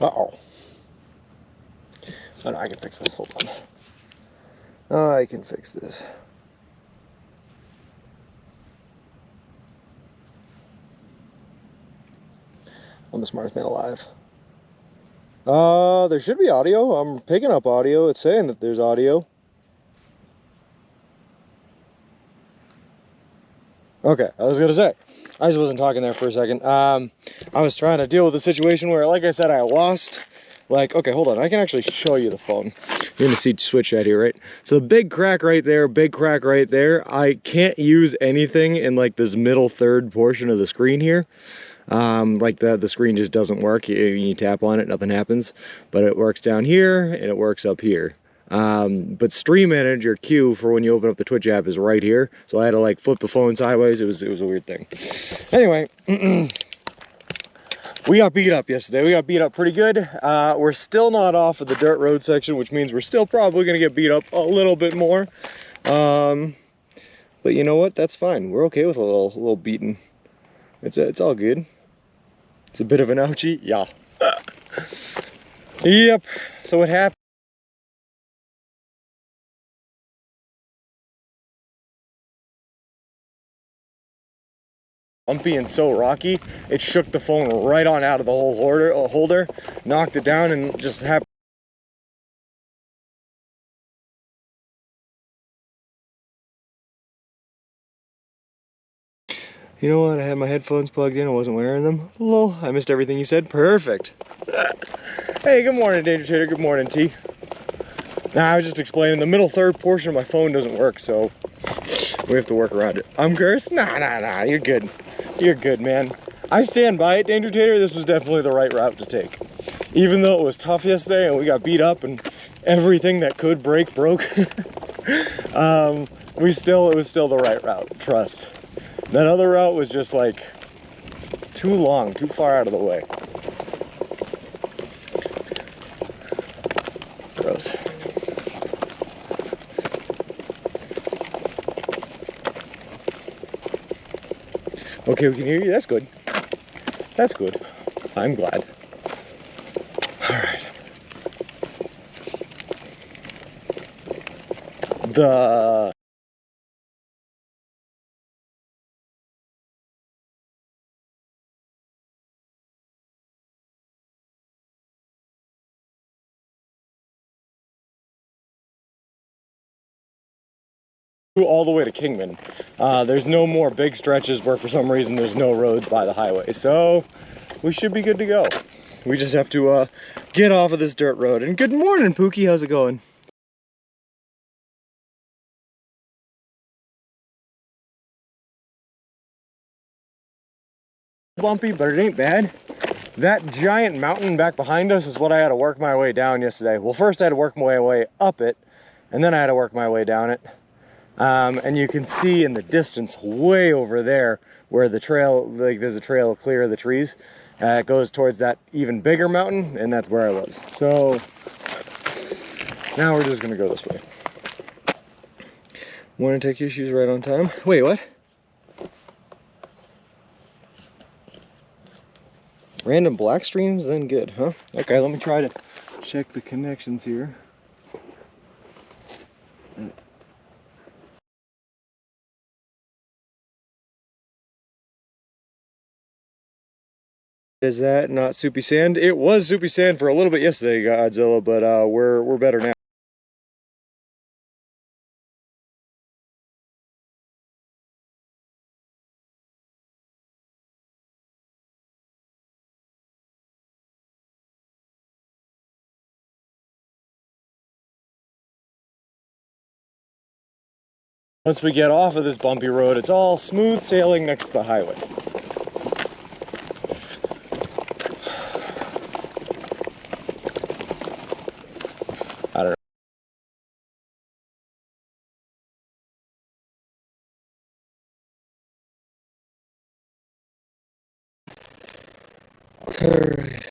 Uh-oh. Oh, no, I can fix this. Hold on. Oh, I can fix this. I'm the smartest man alive. There should be audio. I'm picking up audio. It's saying that there's audio. Okay, I was gonna say, I just wasn't talking there for a second. I was trying to deal with a situation where, like I said, I lost, like, okay, hold on, I can actually show you the phone. You're gonna see switch that here, right? So the big crack right there, big crack right there, I can't use anything in like this middle third portion of the screen here. Like the screen just doesn't work. You tap on it, nothing happens, but it works down here and it works up here. But Stream Manager Q for when you open up the Twitch app is right here, so I had to like flip the phone sideways. It was a weird thing. Anyway, we got beat up yesterday. We got beat up pretty good. We're still not off of the dirt road section, which means we're still probably gonna get beat up a little bit more. But you know what? That's fine. We're okay with a little beating. It's all good. It's a bit of an ouchie, yeah. Yep. So what happened? Bumpy and so rocky, it shook the phone right on out of the whole holder, knocked it down, and just happened. You know what? I had my headphones plugged in. I wasn't wearing them. Lol. I missed everything you said. Perfect. Hey, good morning, Danger Tater. Good morning, T. Nah, I was just explaining the middle third portion of my phone doesn't work, so we have to work around it. I'm cursed? Nah. You're good. You're good, man. I stand by it, Danger Tater. This was definitely the right route to take. Even though it was tough yesterday and we got beat up and everything that could break broke, it was still the right route. Trust. That other route was just like too long, too far out of the way. Gross. Okay, we can hear you. That's good. That's good. I'm glad. All right. All the way to Kingman. There's no more big stretches where for some reason there's no roads by the highway, so we should be good to go. We just have to get off of this dirt road. And good morning, Pookie. How's it going? Bumpy, but it ain't bad. That giant mountain back behind us is what I had to work my way down yesterday. Well, first I had to work my way up it, and then I had to work my way down it. And you can see in the distance way over there where the trail, like there's a trail clear of the trees. It goes towards that even bigger mountain, and that's where I was. So now we're just gonna go this way. Want to take your shoes right on time? Wait, what? Random black streams, then good, huh? Okay, let me try to check the connections here. Is that not soupy sand? It was soupy sand for a little bit yesterday, Godzilla, but we're better now. Once we get off of this bumpy road, it's all smooth sailing next to the highway. I don't know. Alright.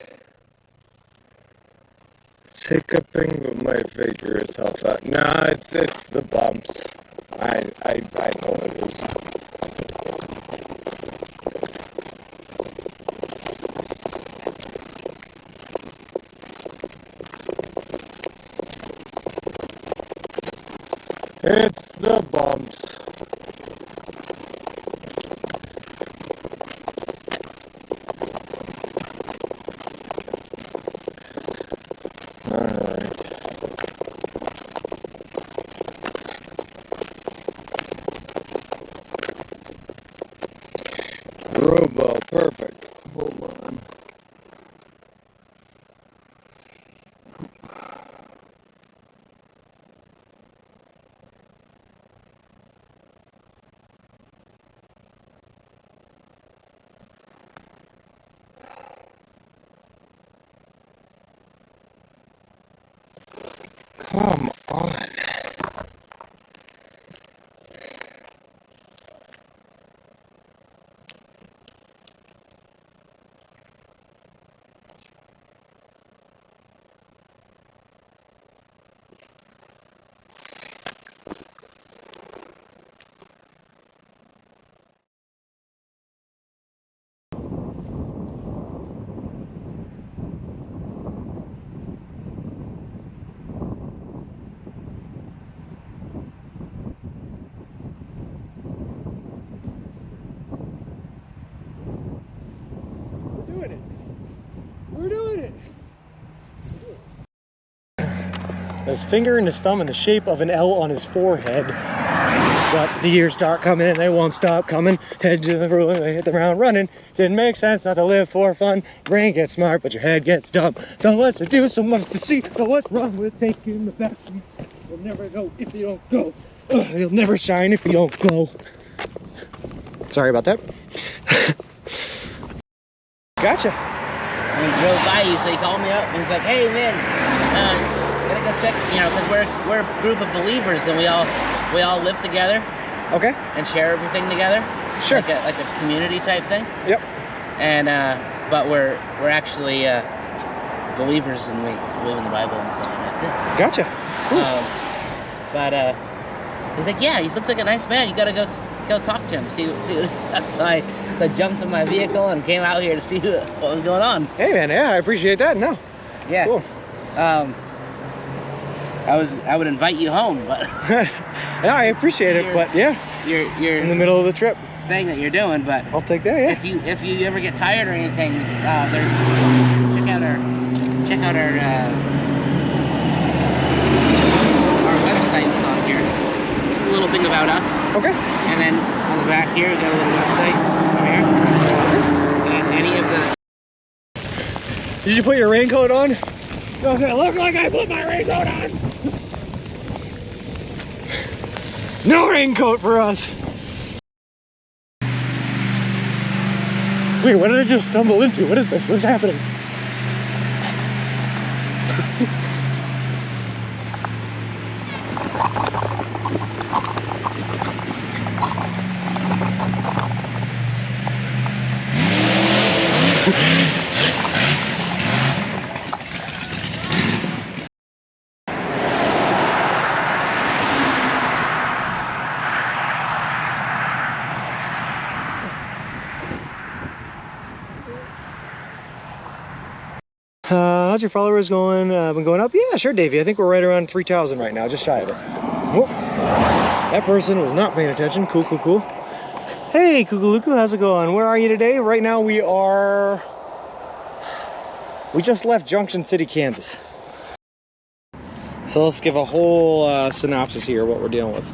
Hiccuping, but my figure is health out. Nah, it's the bumps. I know it is. It's the bumps. Alright. Robo, perfect. Hold on. Come on. We're doing it. His finger and his thumb in the shape of an L on his forehead. But the years start coming and they won't stop coming. Head to the rule and they hit the ground running. Didn't make sense not to live for fun. Brain gets smart, but your head gets dumb. So much to do, so much to see. So what's wrong with taking the back seats? You'll never know if you don't go. You'll never shine if you don't glow. Sorry about that. Gotcha. And he drove by you, so he called me up and he's like, "Hey man, gotta go check, you know, because we're a group of believers and we all live together." Okay. And share everything together. Sure. Like a community type thing. Yep. And but we're actually believers and we believe in the Bible and stuff like that too. Gotcha. Cool. But he's like, "Yeah, he looks like a nice man. You gotta go talk to him, see what." So I jumped in my vehicle and came out here to see what was going on. Hey man, yeah, I appreciate that. No. Yeah. Cool. I would invite you home, but no, I appreciate it, but yeah, you're in the middle of the trip thing that you're doing. But I'll take that. Yeah. If you ever get tired or anything, check out our website that's on here. Just a little thing about us. Okay. And then on the back here, we got a little website over here. And any of the. Did you put your raincoat on? Does it look like I put my raincoat on? No raincoat for us. Wait, what did I just stumble into? What is this? What's happening? How's your followers going? Been going up? Yeah, sure, Davey. I think we're right around 3,000 right now, just shy of it. Whoop. That person was not paying attention. Cool, cool, cool. Hey, Kukuluku, how's it going? Where are you today? Right now we just left Junction City, Kansas. So let's give a whole synopsis here of what we're dealing with.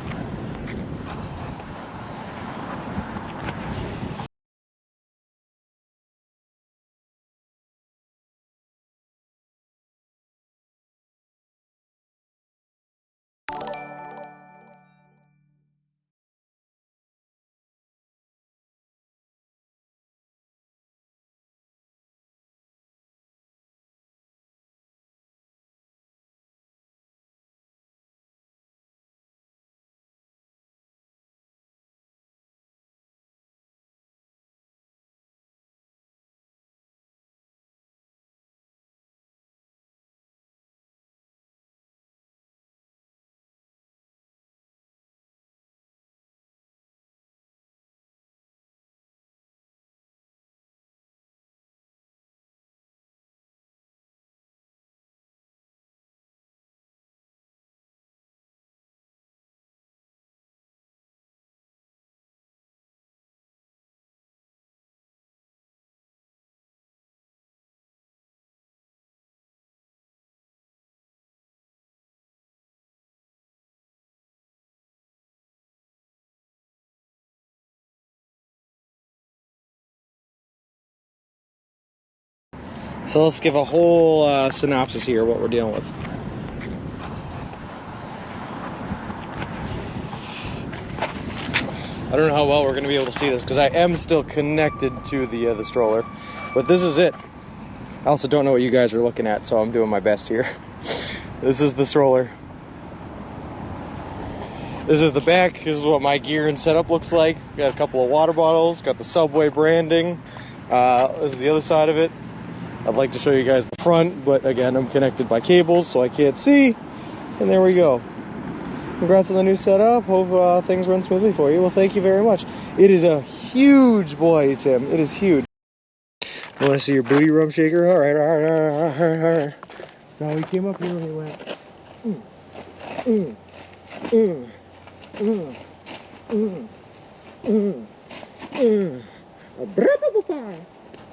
So let's give a whole synopsis here of what we're dealing with. I don't know how well we're going to be able to see this because I am still connected to the stroller, but this is it. I also don't know what you guys are looking at, so I'm doing my best here. This is the stroller. This is the back. This is what my gear and setup looks like. Got a couple of water bottles, got the Subway branding. This is the other side of it. I'd like to show you guys the front, but again, I'm connected by cables, so I can't see. And there we go. Congrats on the new setup. Hope things run smoothly for you. Well, thank you very much. It is a huge boy, Tim. It is huge. You want to see your booty rum shaker? All right, all right, all right, all right, all right. So he came up here and he went,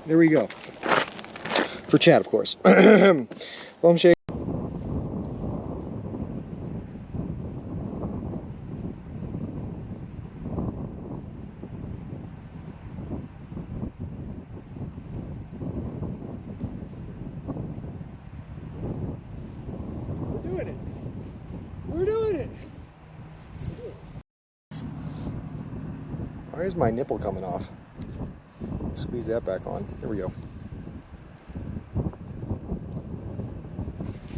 There we go. For Chad, of course. Bum shake. We're doing it. Why is my nipple coming off? Squeeze that back on. There we go.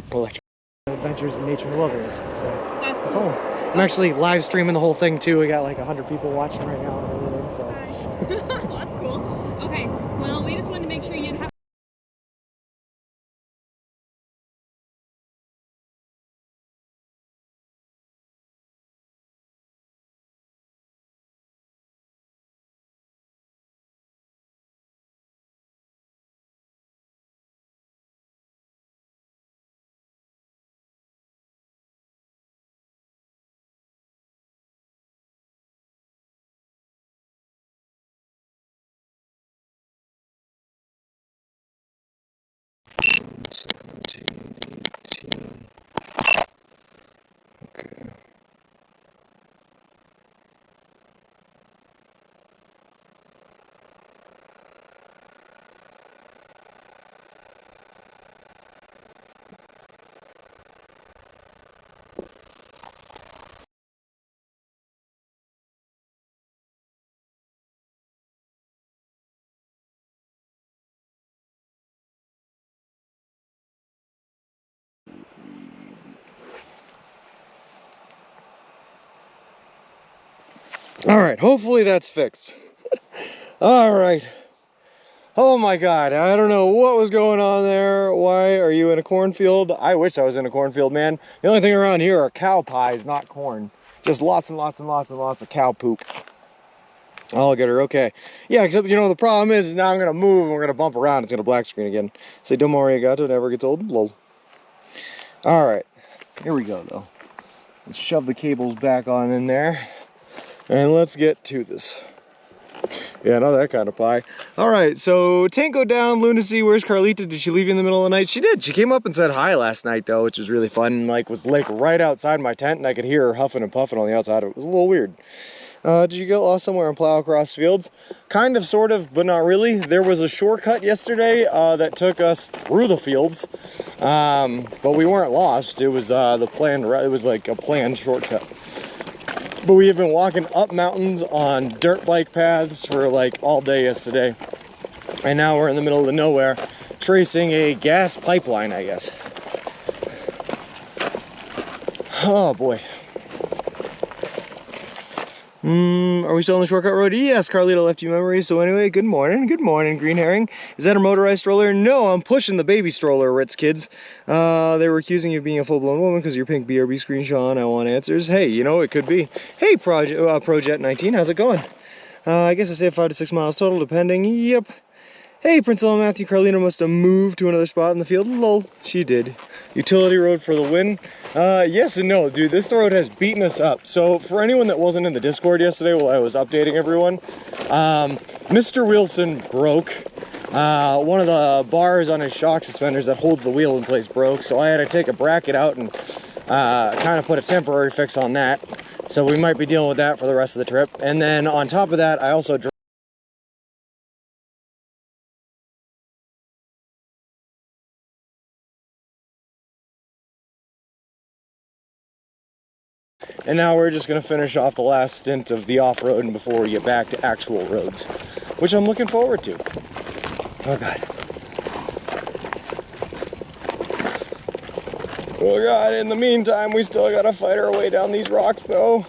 Electric adventures in nature and wilderness. So That's cool. I'm actually live streaming the whole thing too. We got like 100 people watching right now and everything. So That's cool. Okay. Well, we just wanted to make sure you'd have. okay. All right, hopefully that's fixed. All right. Oh my God, I don't know what was going on there. Why are you in a cornfield? I wish I was in a cornfield, man. The only thing around here are cow pies, not corn. Just lots and lots and lots and lots of cow poop. I'll get her, okay. Yeah, except, you know, the problem is now I'm gonna move and we're gonna bump around. It's gonna black screen again. Say, don't worry, arigato, never gets old. Lol. All right, here we go though. Let's shove the cables back on in there. And let's get to this. Yeah, not that kind of pie. All right, so Tango down, Lunacy, where's Carlita? Did she leave you in the middle of the night? She did. She came up and said hi last night though, which was really fun. And like was like right outside my tent and I could hear her huffing and puffing on the outside. It was a little weird. Did you get lost somewhere and plow across fields? Kind of, sort of, but not really. There was a shortcut yesterday that took us through the fields, but we weren't lost. It was the planned. It was like a planned shortcut. But we have been walking up mountains on dirt bike paths for like all day yesterday, and now we're in the middle of the nowhere, tracing a gas pipeline, I guess. Oh boy. Are we still on the shortcut road? Yes, Carlita left you memories. So anyway, good morning, green herring. Is that a motorized stroller? No, I'm pushing the baby stroller, Ritz kids. They were accusing you of being a full-blown woman because of your pink BRB screen, Sean. I want answers. Hey, you know, it could be. Hey, Projet 19, how's it going? I guess I say 5 to 6 miles total, depending. Yep. Hey, Principal Matthew, Carlina must have moved to another spot in the field. Lol, she did. Utility road for the win. Yes and no, dude. This road has beaten us up. So for anyone that wasn't in the Discord yesterday while I was updating everyone, Mr. Wilson broke. One of the bars on his shock suspenders that holds the wheel in place broke. So I had to take a bracket out and kind of put a temporary fix on that. So we might be dealing with that for the rest of the trip. And then on top of that, I also And now we're just gonna finish off the last stint of the off-road before we get back to actual roads, which I'm looking forward to. Oh God. Oh God, in the meantime, we still gotta fight our way down these rocks though.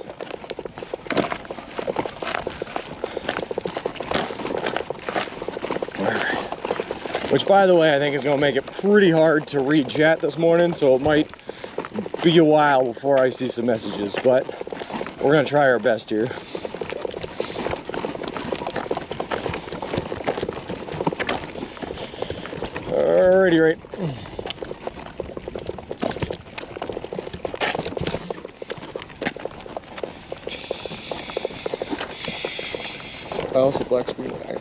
Which, by the way, I think is going to make it pretty hard to read chat this morning, so it might be a while before I see some messages, but we're going to try our best here. Alrighty, right. Also, black screen back.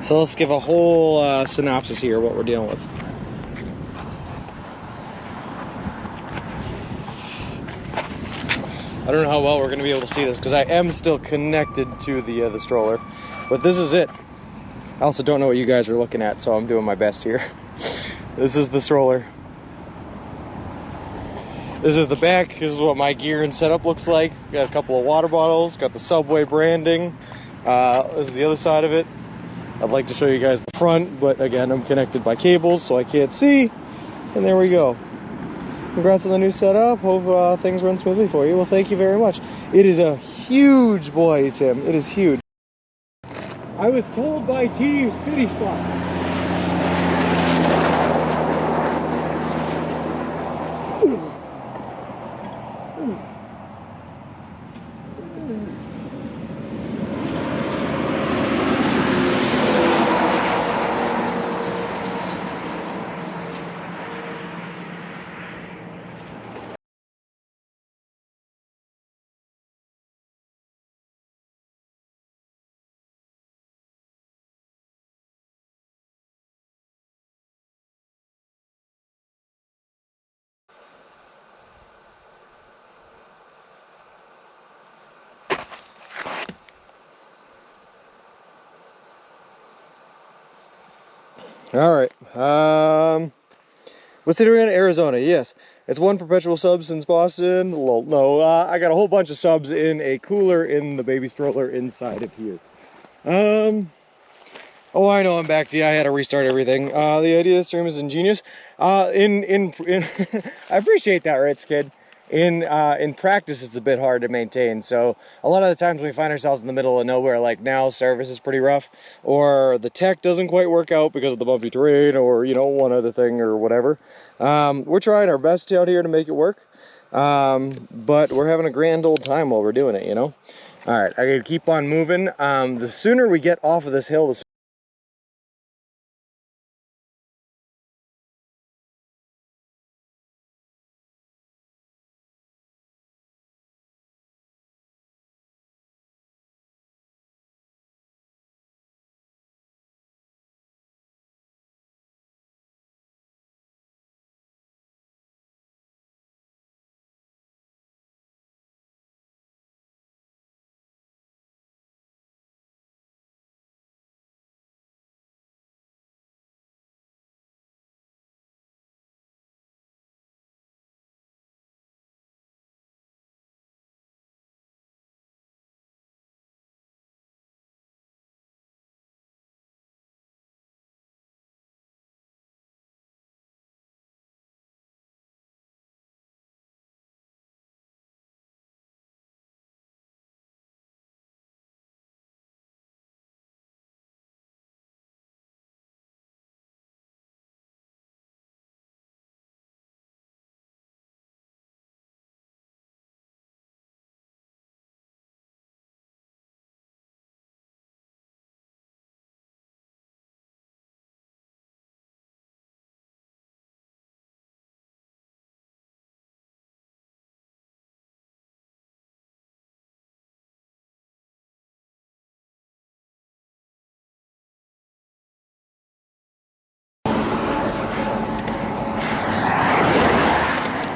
So let's give a whole synopsis here of what we're dealing with. I don't know how well we're going to be able to see this because I am still connected to the stroller, but this is it. I also don't know what you guys are looking at, so I'm doing my best here. This is the stroller. This is the back. This is what my gear and setup looks like. Got a couple of water bottles, got the Subway branding. This is the other side of it. I'd like to show you guys the front, but again, I'm connected by cables, so I can't see. And there we go. Congrats on the new setup. Hope things run smoothly for you. Well, thank you very much. It is a huge boy, Tim. It is huge. I was told by T City Spot. All right. What city are we in? Arizona. Yes. It's one perpetual sub since Boston. No, I got a whole bunch of subs in a cooler in the baby stroller inside of here. Oh, I know I'm back to you. I had to restart everything. The idea of the stream is ingenious. I appreciate that, Ritz kid. in practice it's a bit hard to maintain. So a lot of the times when we find ourselves in the middle of nowhere, like now, service is pretty rough, or the tech doesn't quite work out because of the bumpy terrain, or you know, one other thing or whatever. We're trying our best out here to make it work, but we're having a grand old time while we're doing it, you know. All right, I gotta keep on moving. The sooner we get off of this hill, the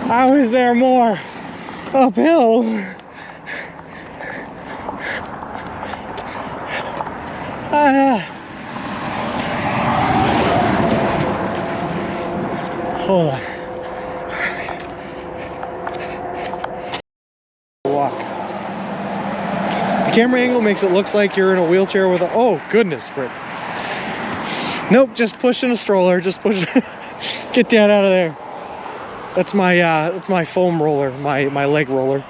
how is there more uphill? Hold on. Walk. The camera angle makes it look like you're in a wheelchair with a, oh goodness, Britt. Nope, just pushing a stroller, just push. Get that out of there. That's my foam roller, my leg roller.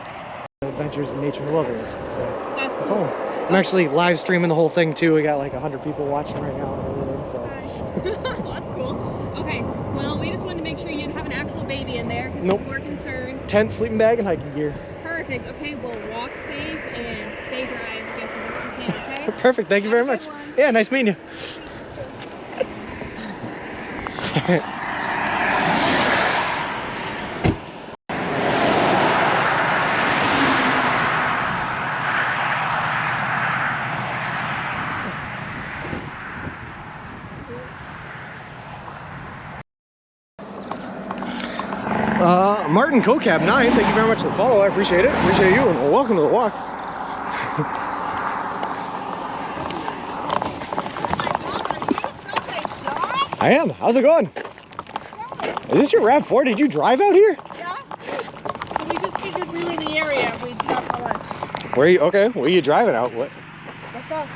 Adventures in nature and wilderness. So That's it's cool. fun. I'm actually live streaming the whole thing too. We got like 100 people watching right now and everything. So That's cool. Okay, well, we just wanted to make sure you didn't have an actual baby in there because Nope. we're concerned. tent, sleeping bag, and hiking gear. Perfect. Okay, well, walk safe and stay dry as best as you can, okay? Perfect. Thank you very Have a much. good one. Yeah, nice meeting you. Martin CoCab 9, thank you very much for the follow. I appreciate it. Appreciate you, and welcome to the walk. I am. How's it going? Is this your RAV4? Did you drive out here? Yeah. So we just figured we were in the area. We'd stop for lunch. Where are you? Okay. Where are you driving out? What? Let's go.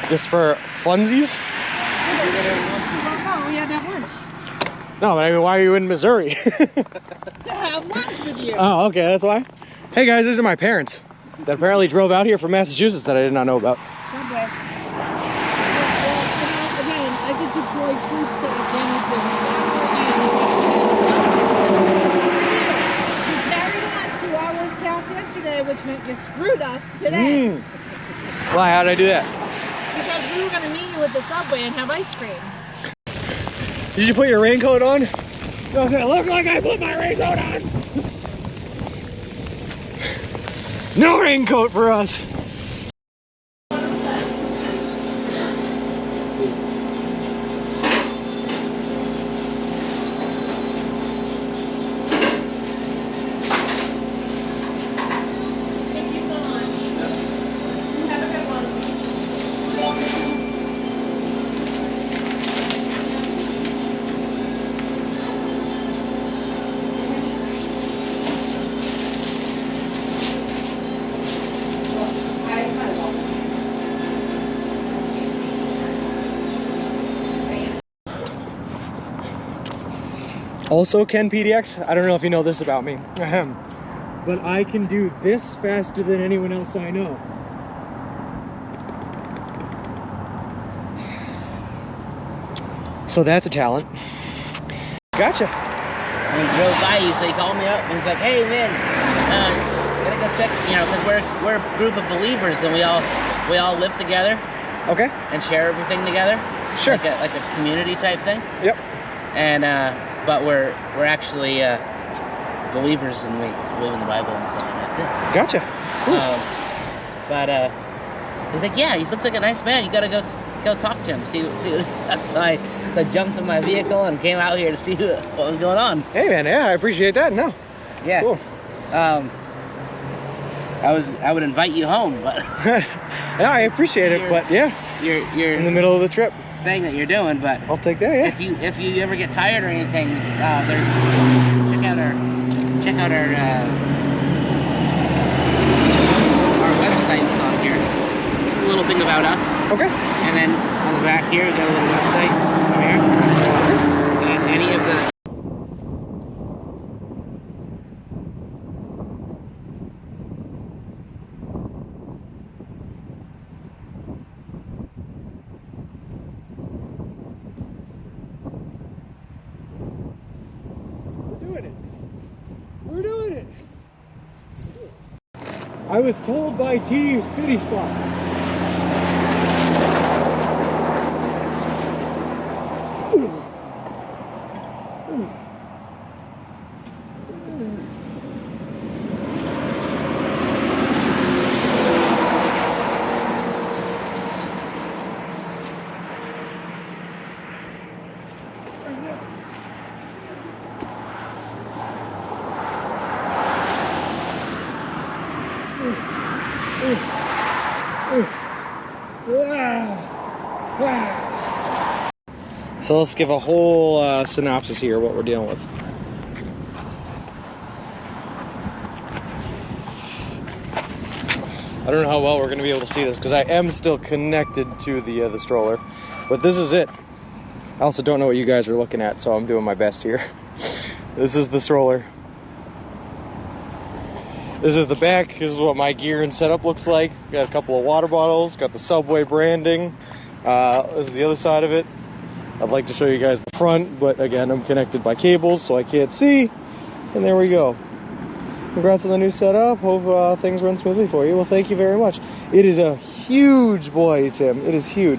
Just for funsies? We don't know. We had to have lunch. No, but I mean, why are you in Missouri? To have lunch with you. Oh, okay. That's why. Hey guys, these are my parents that apparently drove out here from Massachusetts that I did not know about. Subway. Again, I could deploy troops to Afghanistan. We carried on 2 hours past yesterday, which meant you screwed us today. Why? How did I do that? Because we were going to meet you at the Subway and have ice cream. Did you put your raincoat on? Does it look like I put my raincoat on? No raincoat for us. Thank you so much. Have a good one. Also, Ken PDX, I don't know if you know this about me, but I can do this faster than anyone else I know. So that's a talent. Gotcha. And he drove by you, so he called me up and he's like, "Hey man, gotta go check, you know, because we're a group of believers and we all live together Okay. and share everything together. Sure. Like a community type thing. Yep. And but we're actually believers and we believe in the Bible and stuff like that too. Gotcha. Cool. But he's like, "Yeah, he looks like a nice man. You gotta go talk to him, see what so I jumped in my vehicle and came out here to see what was going on." Hey man, yeah, I appreciate that. No. Yeah. Cool. I would invite you home, but Yeah, I appreciate it, but yeah, you're in the middle of the trip. thing that you're doing, but I'll take that. Yeah. if you ever get tired or anything, check out our website that's on here. Just a little thing about us. Okay. And then on the back here, we got a little website over here. And any of the We're doing it. I was told by T city spot. So let's give a whole synopsis here what we're dealing with. I don't know how well we're going to be able to see this because I am still connected to the stroller, but this is it. I also don't know what you guys are looking at, so I'm doing my best here. This is the stroller. This is the back. This is what my gear and setup looks like. Got a couple of water bottles, got the Subway branding. This is the other side of it. I'd like to show you guys the front, but again, I'm connected by cables, so I can't see. And there we go. Congrats on the new setup. Hope things run smoothly for you. Well, thank you very much. It is a huge boy, Tim. It is huge.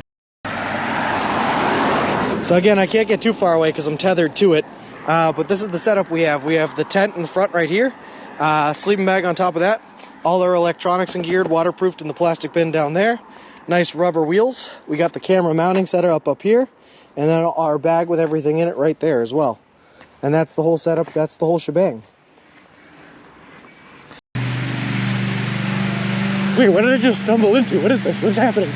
So again, I can't get too far away because I'm tethered to it. But this is the setup we have. We have the tent in the front right here. Sleeping bag on top of that. All our electronics and geared, waterproofed in the plastic bin down there. Nice rubber wheels. We got the camera mounting setup up here. And then our bag with everything in it right there as well. And that's the whole setup. That's the whole shebang. Wait, what did I just stumble into? What is this? What's happening?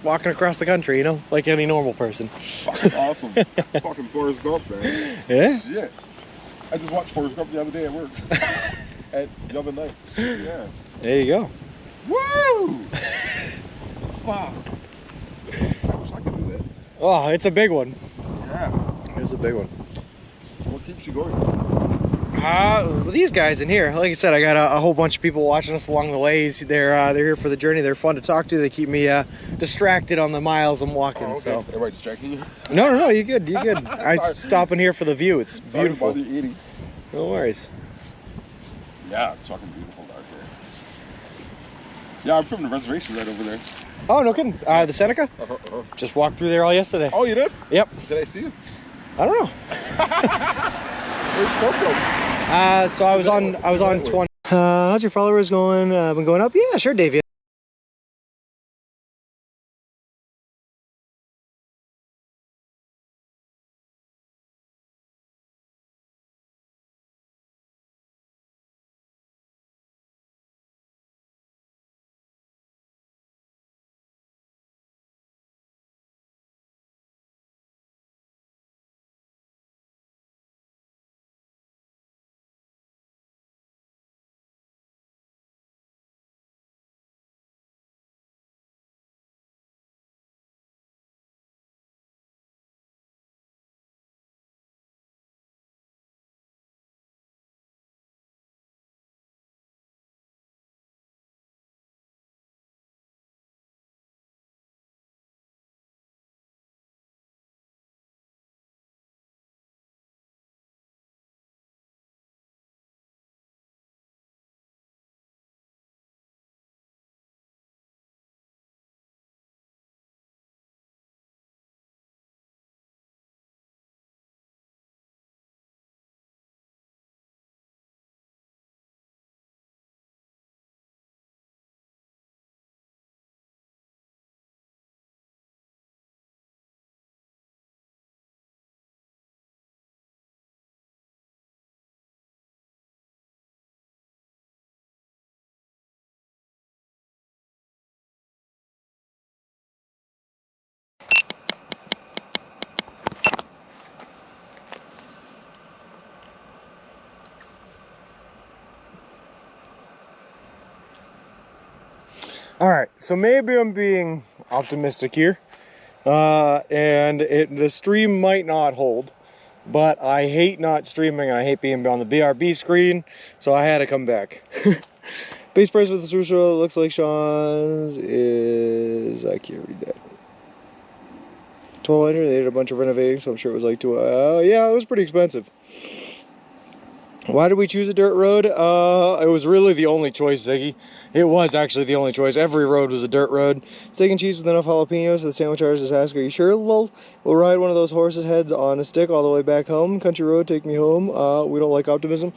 Walking across the country, you know, like any normal person. Fucking awesome. Fucking Forrest Gump, man. Yeah? Shit. I just watched Forrest Gump the other day at work. At Yelvin Night. Yeah. There you go. Woo! Fuck. I wish I could do that. Oh, it's a big one. Yeah. It's a big one. What keeps you going? These guys in here, like I said, I got a whole bunch of people watching us along the way. They're here for the journey. They're fun to talk to. They keep me distracted on the miles I'm walking. Oh, okay. So Everybody distracting you? no, you're good. You're good. I stop in here for the view. It's beautiful. Sorry to bother you eating. No worries. Yeah, it's fucking beautiful out here. Yeah, I'm from the reservation right over there. Oh, no kidding. The Seneca? Just walked through there all yesterday. Oh, you did? Yep. Did I see you? I don't know. Where's Coco? So I was on 20. How's your followers going? Been going up? Yeah, sure, Dave. All right, so maybe I'm being optimistic here, and the stream might not hold, but I hate not streaming. I hate being on the BRB screen, so I had to come back. Base price with the swoosh roll looks like Sean's is, I can't read that. 1,200. They did a bunch of renovating, so I'm sure it was like yeah, it was pretty expensive. Why did we choose a dirt road? It was really the only choice, Ziggy. It was actually the only choice. Every road was a dirt road. Steak and cheese with enough jalapenos for the sandwich artist ask, are you sure? Lol. We'll ride one of those horses' heads on a stick all the way back home. Country road, take me home. We don't like optimism.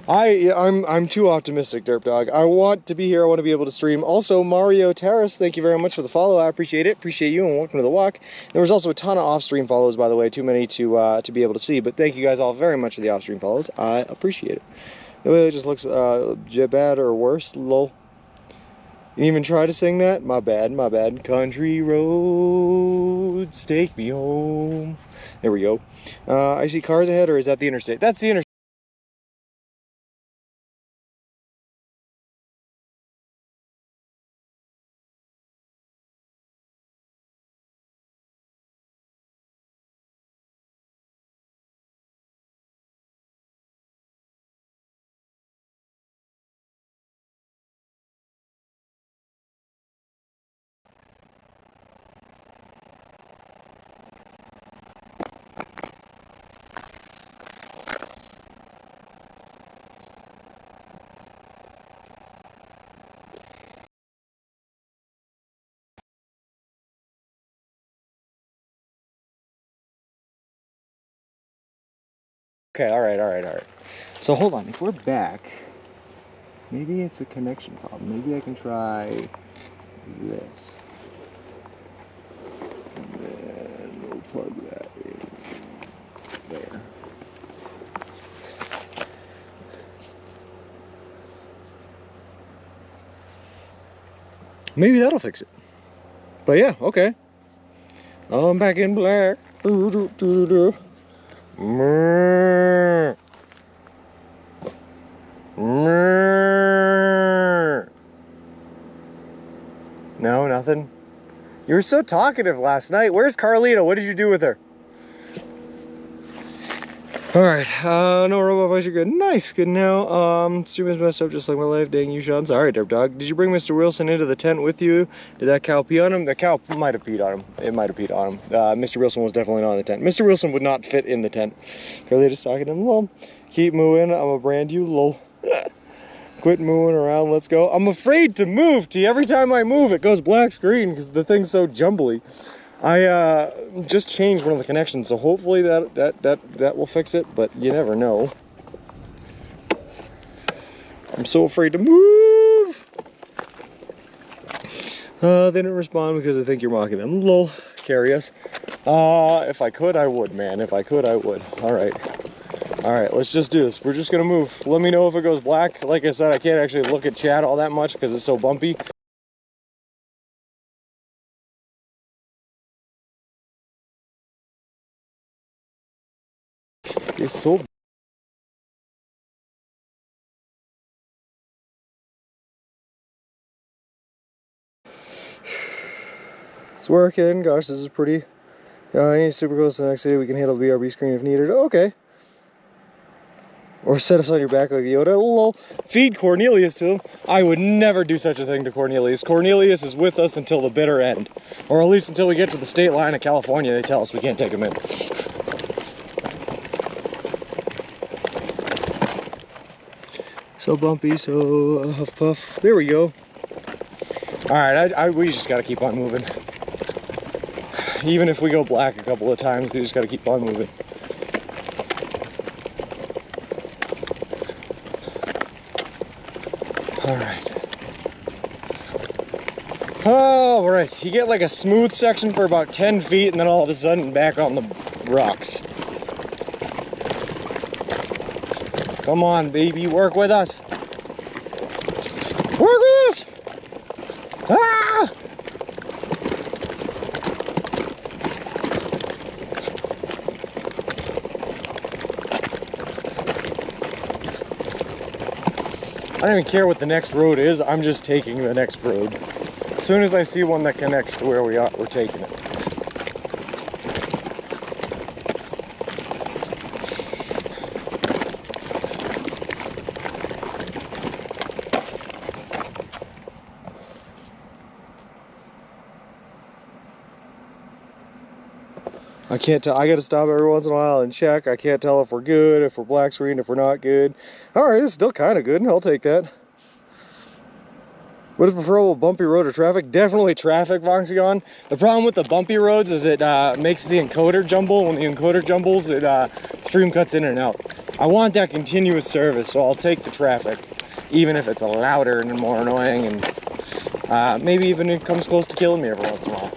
I'm too optimistic, Derp Dog. I want to be here. I want to be able to stream. Also, Mario Terrace, thank you very much for the follow. I appreciate it. Appreciate you, and welcome to the walk. There was also a ton of off-stream follows, by the way. Too many to be able to see, but thank you guys all very much for the off-stream follows. I appreciate it. The way it just looks bad or worse. Lol. You didn't even try to sing that? My bad, my bad. Country roads, take me home. There we go. I see cars ahead, or is that the interstate? That's the interstate. Okay, all right. So hold on, if we're back, maybe it's a connection problem. Maybe I can try this. And then we'll plug that in there. Maybe that'll fix it. But yeah, okay. I'm back in black. No, nothing. You were so talkative last night. Where's Carlita? What did you do with her? Alright, no robot voice, you're good. Nice, good now. Stream is messed up just like my life. Dang you, Sean. Sorry, Derp Dog. Did you bring Mr. Wilson into the tent with you? Did that cow pee on him? The cow might have peed on him. It might have peed on him. Mr. Wilson was definitely not in the tent. Mr. Wilson would not fit in the tent. Carlita's talking to him, lol. Keep moving, I'm gonna brand you, lol. Quit moving around, let's go. I'm afraid to move, T. Every time I move, it goes black screen because the thing's so jumbly. I just changed one of the connections, so hopefully that will fix it, but you never know. I'm so afraid to move. They didn't respond because I think you're mocking them. Lol. Carry us. If I could, I would, man. If I could, I would. Alright, let's just do this. We're just gonna move. Let me know if it goes black. Like I said, I can't actually look at chat all that much because it's so bumpy. It's so it's working. Gosh, this is pretty. I need super close to the next city. We can handle the BRB screen if needed. Oh, okay. Or set us on your back like Yoda. Lol. Feed Cornelius to him. I would never do such a thing to Cornelius. Cornelius is with us until the bitter end. Or at least until we get to the state line of California. They tell us we can't take him in. So bumpy, so huff puff. There we go. Alright, we just gotta keep on moving. Even if we go black a couple of times, we just gotta keep on moving. Alright, you get like a smooth section for about 10 feet and then all of a sudden back on the rocks. Come on, baby, work with us. Work with us! Ah! I don't even care what the next road is, I'm just taking the next road. As soon as I see one that connects to where we are, we're taking it. I can't tell. I got to stop every once in a while and check. I can't tell if we're good, if we're black screened, if we're not good. All right, it's still kind of good. I'll take that. What is preferable, bumpy road or traffic? Definitely traffic, Voxion. The problem with the bumpy roads is it makes the encoder jumble. When the encoder jumbles, it stream cuts in and out. I want that continuous service, so I'll take the traffic, even if it's louder and more annoying, and maybe even it comes close to killing me every once in a while.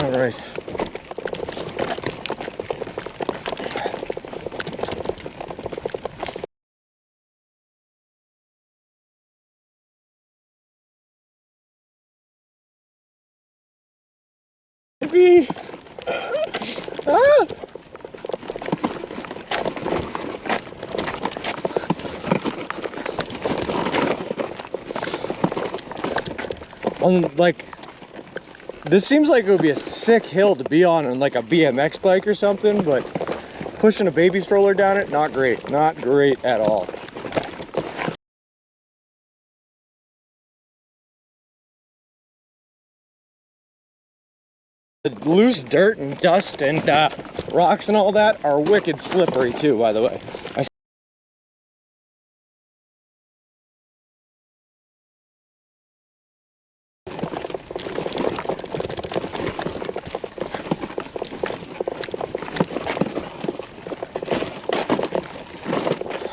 All right. Maybe. Ah! Like, this seems like it would be a sick hill to be on like a BMX bike or something, but pushing a baby stroller down it, not great. Not great at all. The loose dirt and dust and rocks and all that are wicked slippery too, by the way.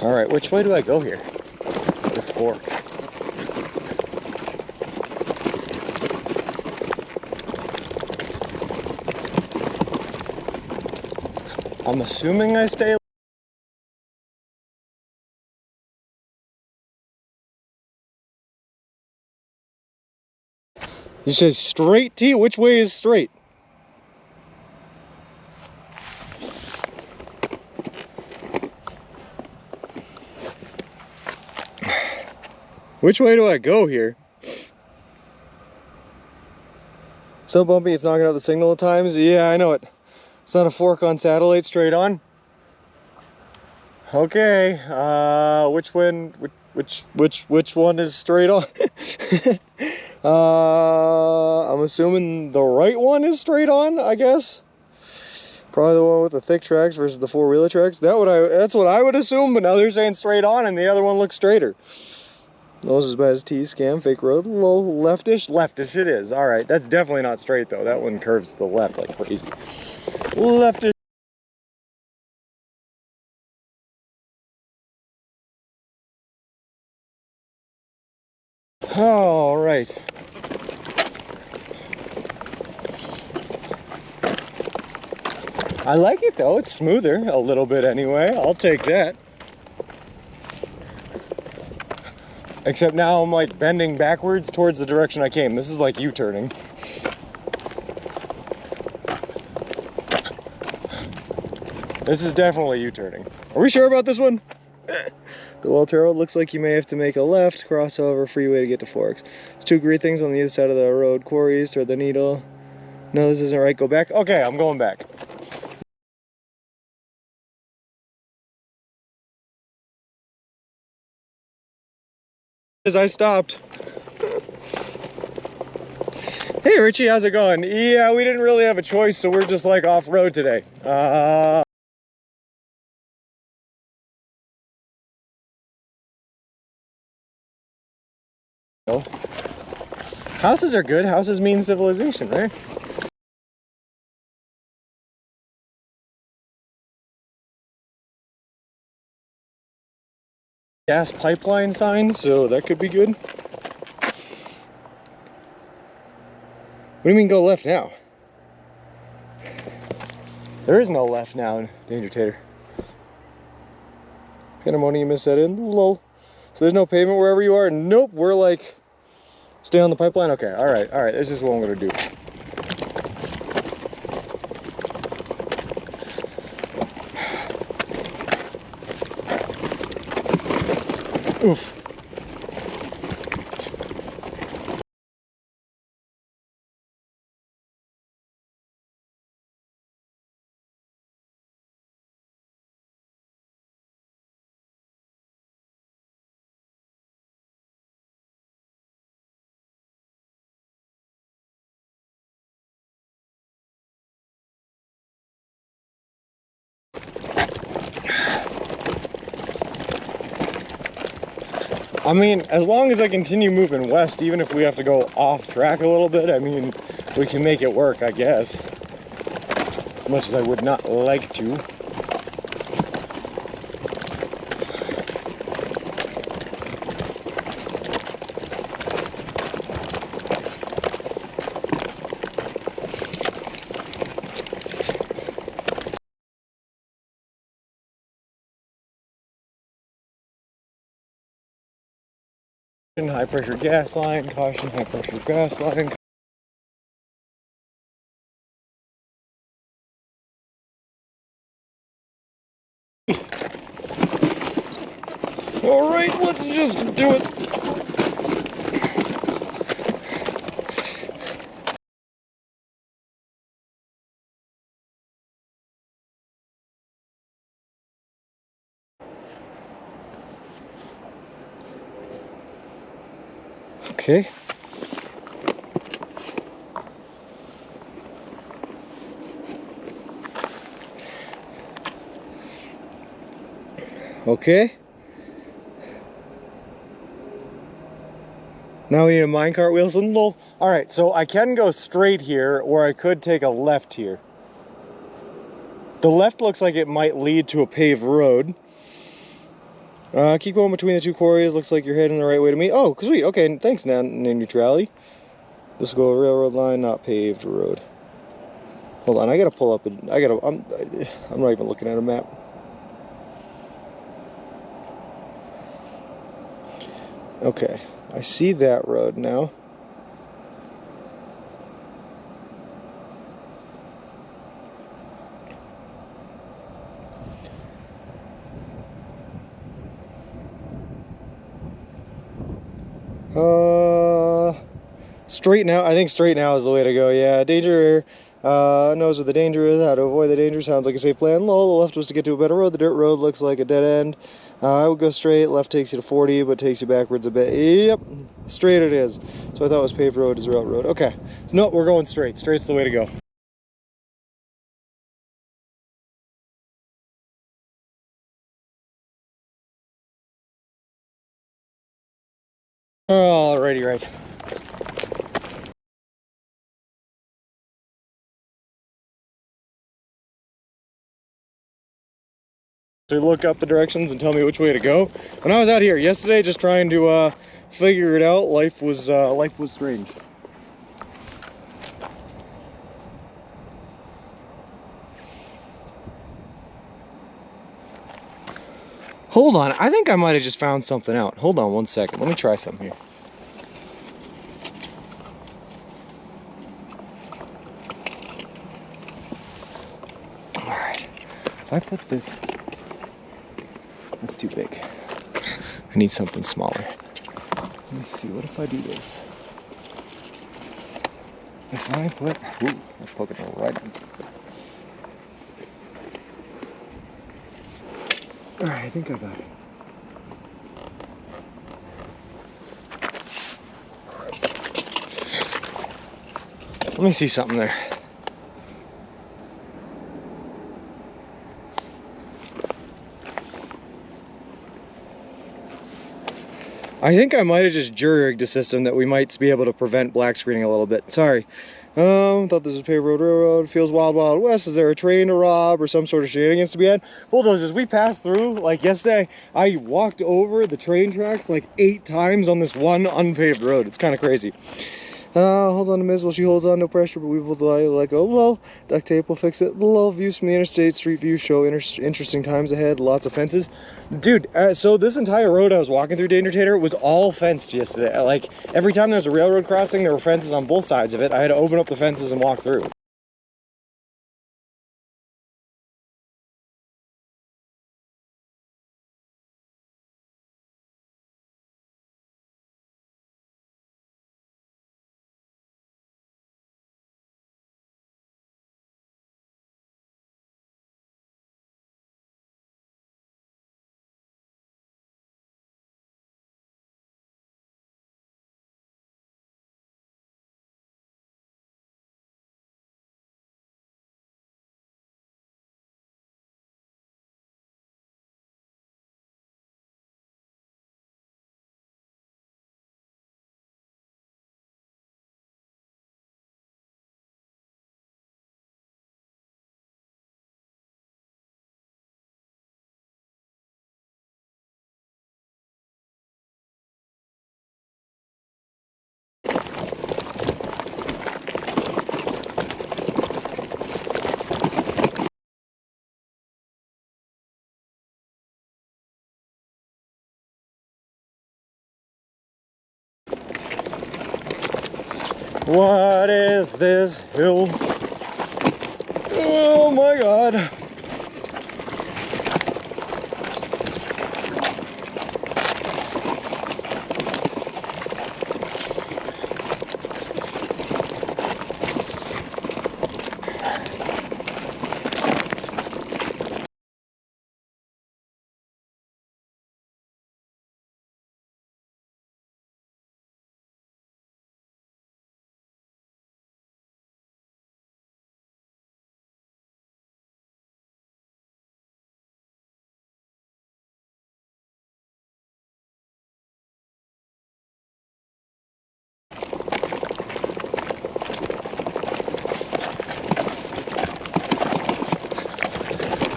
All right, which way do I go here? This fork. I'm assuming I stay. You say straight, T? Which way is straight? Which way do I go here? So bumpy, it's knocking out the signal at times. Yeah, I know it. It's not a fork on satellite, straight on. Okay, which one is straight on? I'm assuming the right one is straight on, I guess. Probably the one with the thick tracks versus the four-wheeler tracks. That's what I would assume, but now they're saying straight on and the other one looks straighter. Nose as bad as T, scam, fake road, low, leftish? Leftish it is. All right, that's definitely not straight though. That one curves to the left like crazy. Leftish. All right. I like it though. It's smoother a little bit anyway. I'll take that. Except now I'm like bending backwards towards the direction I came. This is like U-turning. This is definitely U-turning. Are we sure about this one? The Walter Road looks like you may have to make a left, cross over freeway to get to Forks. There's two great things on the other side of the road. Quarries, Thread the Needle. No, this isn't right. Go back. Okay, I'm going back. As I stopped. Hey Richie, how's it going? Yeah, we didn't really have a choice, so we're just like off-road today. Houses are good. Houses mean civilization, right? Gas pipeline signs, so that could be good. What do you mean go left now? There is no left now, Danger Tater. Pandemonium is set in. Lol. So there's no pavement wherever you are? Nope, we're like, stay on the pipeline? Okay, all right, this is what I'm gonna do. Oof. I mean, as long as I continue moving west, even if we have to go off track a little bit, I mean, we can make it work, I guess. As much as I would not like to. High pressure gas line, caution, high pressure gas line. All right, let's just do it. Okay. Okay. Now we need a minecart wheel symbol. All right, so I can go straight here, or I could take a left here. The left looks like it might lead to a paved road. Keep going between the two quarries. Looks like you're heading the right way to me. Oh, sweet. Okay, thanks, name neutrality. This will go a railroad line, not paved road. Hold on, I gotta pull up. I'm not even looking at a map. Okay, I see that road now. Straight now. I think straight now is the way to go. Yeah, danger. Knows what the danger is. How to avoid the danger. Sounds like a safe plan. Low. The left was to get to a better road. The dirt road looks like a dead end. I would go straight. Left takes you to 40, but takes you backwards a bit. Yep, straight it is. So I thought it was paved road is railroad. Okay. So no, we're going straight. Straight's the way to go. Alrighty, right. To look up the directions and tell me which way to go. When I was out here yesterday, just trying to figure it out, life was strange. Hold on, I think I might have just found something out. Hold on one second. Let me try something here. All right, if I put this. That's too big. I need something smaller. Let me see, what if I do this? If I put, ooh, that's poking it right in. All right, I think I got it. Let me see something there. I think I might have just jury-rigged a system that we might be able to prevent black screening a little bit. Sorry. Thought this was paved road, railroad. Feels wild, wild west. Is there a train to rob or some sort of shenanigans to be had? Bulldozers, we passed through, like yesterday, I walked over the train tracks like 8 times on this one unpaved road. It's kind of crazy. Hold on to Miss while she holds on, no pressure, but we will let go. Well, duct tape will fix it. The low views from the interstate, street view show interesting times ahead, lots of fences. Dude, so this entire road I was walking through, Danger Tater, was all fenced yesterday. Like, every time there was a railroad crossing, there were fences on both sides of it. I had to open up the fences and walk through. What is this hill? Oh my God.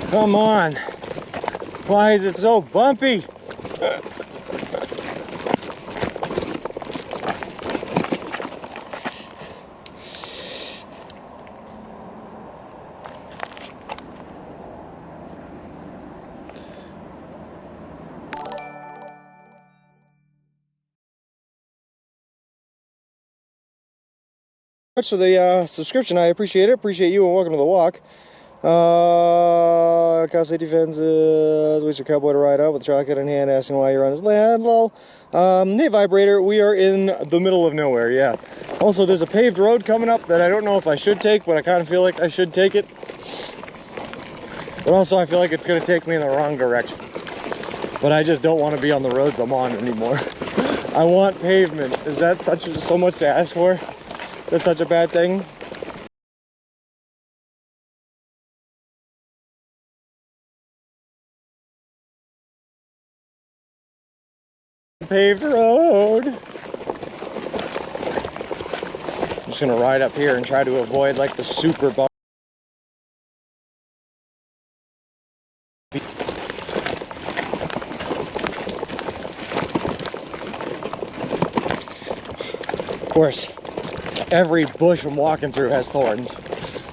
Come on. Why is it so bumpy? Much for the subscription. I appreciate it. Appreciate you and welcome to the walk. Cal Safety Fences, waits your cowboy to ride out with a shotgun in hand, asking why you're on his land, lol. Hey, Vibrator, we are in the middle of nowhere, yeah. Also, there's a paved road coming up that I don't know if I should take, but I kind of feel like I should take it. But also, I feel like it's going to take me in the wrong direction. But I just don't want to be on the roads I'm on anymore. I want pavement. Is that so much to ask for? That's such a bad thing? Paved road. I'm just gonna ride up here and try to avoid like the super bump. Of course, every bush I'm walking through has thorns.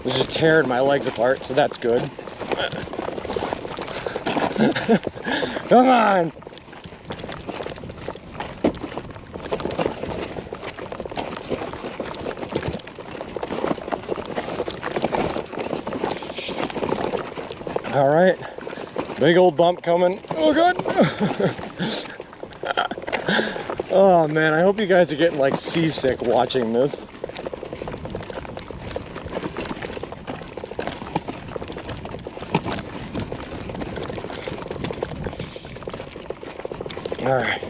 It's just tearing my legs apart, so that's good. Come on! All right, big old bump coming. Oh God! Oh man, I hope you guys are getting like seasick watching this. All right.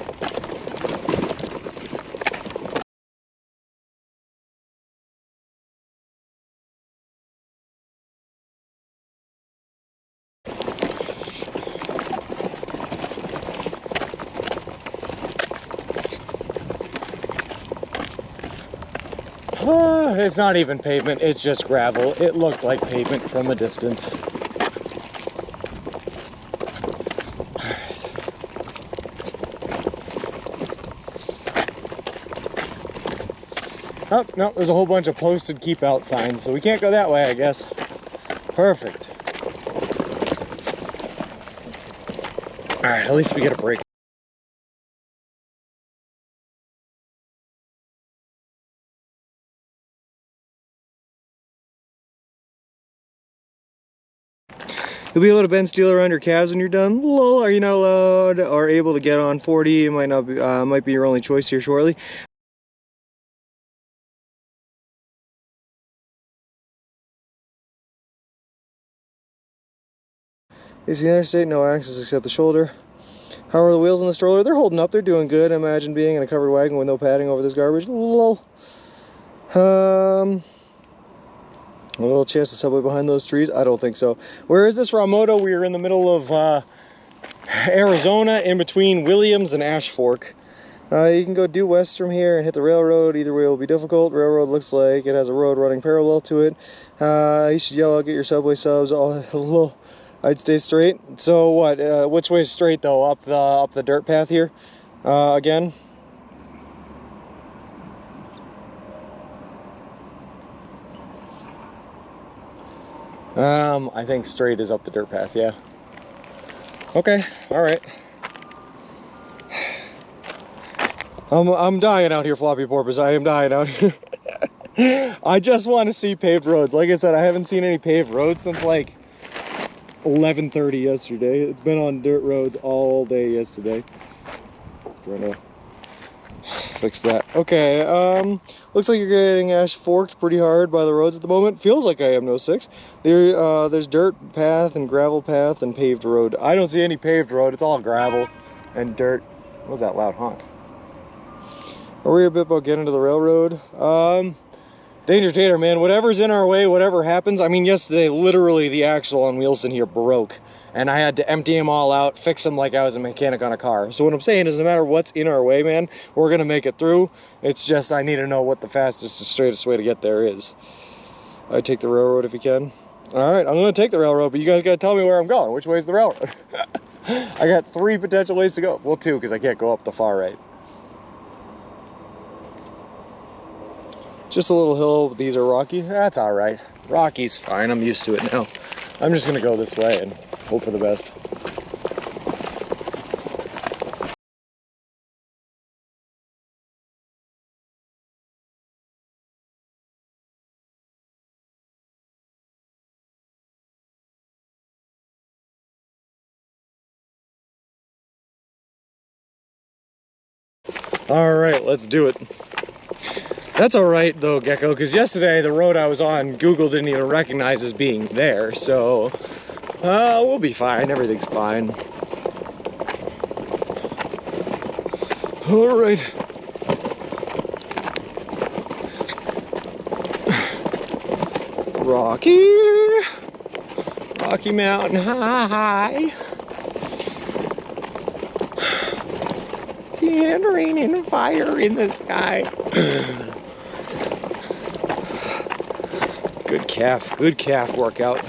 It's not even pavement, it's just gravel. It looked like pavement from a distance. Alright. Oh, no, there's a whole bunch of posted keep out signs, so we can't go that way, I guess. Perfect. Alright, at least we get a break. You'll be able to bend steel around your calves when you're done. Lol, are you not allowed or able to get on 40? It might not be, might be your only choice here shortly. Is the interstate? No access except the shoulder. How are the wheels on the stroller? They're holding up. They're doing good. Imagine being in a covered wagon with no padding over this garbage. Lol. A little chance to subway behind those trees? I don't think so. Where is this, Ramoto? We are in the middle of Arizona, in between Williams and Ash Fork. You can go due west from here and hit the railroad. Either way will be difficult. Railroad looks like it has a road running parallel to it. You should yell out, get your subway subs. Oh, I'd stay straight. So what? Which way is straight though? Up the dirt path here? Again? I think straight is up the dirt path, yeah. Okay, alright. I'm dying out here, Floppy Porpoise. I am dying out here. I just want to see paved roads. Like I said, I haven't seen any paved roads since like 11:30 yesterday. It's been on dirt roads all day yesterday. Trying to fix that. Okay, looks like you're getting ash forked pretty hard by the roads at the moment. Feels like I am no 6. There's dirt path and gravel path and paved road. I don't see any paved road. It's all gravel and dirt. What was that loud honk? Are we a bit about getting to the railroad? Danger Tater, man, whatever's in our way, whatever happens. I mean, yesterday, literally the axle on Wheelson here broke, and I had to empty them all out, fix them like I was a mechanic on a car. So what I'm saying is, no matter what's in our way, man, we're gonna make it through. It's just I need to know what the fastest and straightest way to get there is. I'd take the railroad if you can. All right, I'm gonna take the railroad, but you guys gotta tell me where I'm going. Which way's the railroad? I got 3 potential ways to go. Well, 2, because I can't go up the far right. Just a little hill. These are rocky. That's all right. Rocky's fine. I'm used to it now. I'm just gonna go this way and hope for the best. All right, let's do it. That's all right though, Gecko, because yesterday the road I was on, Google didn't even recognize as being there, so we'll be fine. Everything's fine. All right. Rocky Mountain High. Tangerine and fire in the sky. Good calf workout.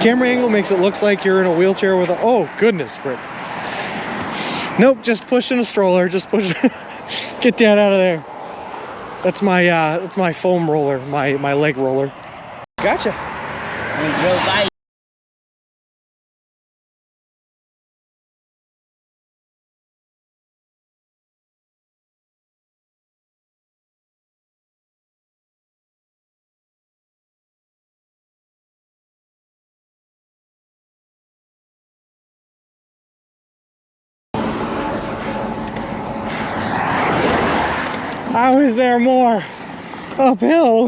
Camera angle makes it look like you're in a wheelchair with a, oh goodness, Britt. Nope, just pushing a stroller, just push. Get that out of there. That's my foam roller, my leg roller. Gotcha. And he drove by. How is there more uphill?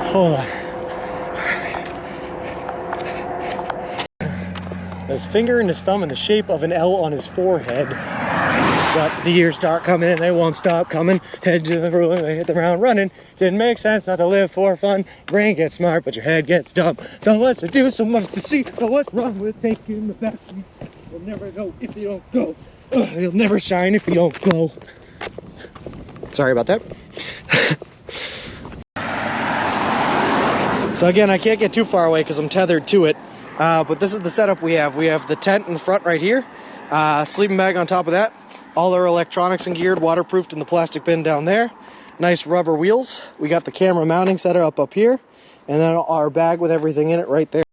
Hold on. His finger and his thumb in the shape of an L on his forehead. But the years start coming and they won't stop coming. Head to the ruling, they hit the ground running. Didn't make sense not to live for fun. Brain gets smart, but your head gets dumb. So much to do, so much to see. So what's wrong with taking the back streets? You'll never know if you don't go. You'll never shine if you don't glow. Sorry about that. So again, I can't get too far away because I'm tethered to it. But this is the setup we have. We have the tent in the front right here. Sleeping bag on top of that. All our electronics and geared, waterproofed in the plastic bin down there. Nice rubber wheels. We got the camera mounting setup up here. And then our bag with everything in it right there.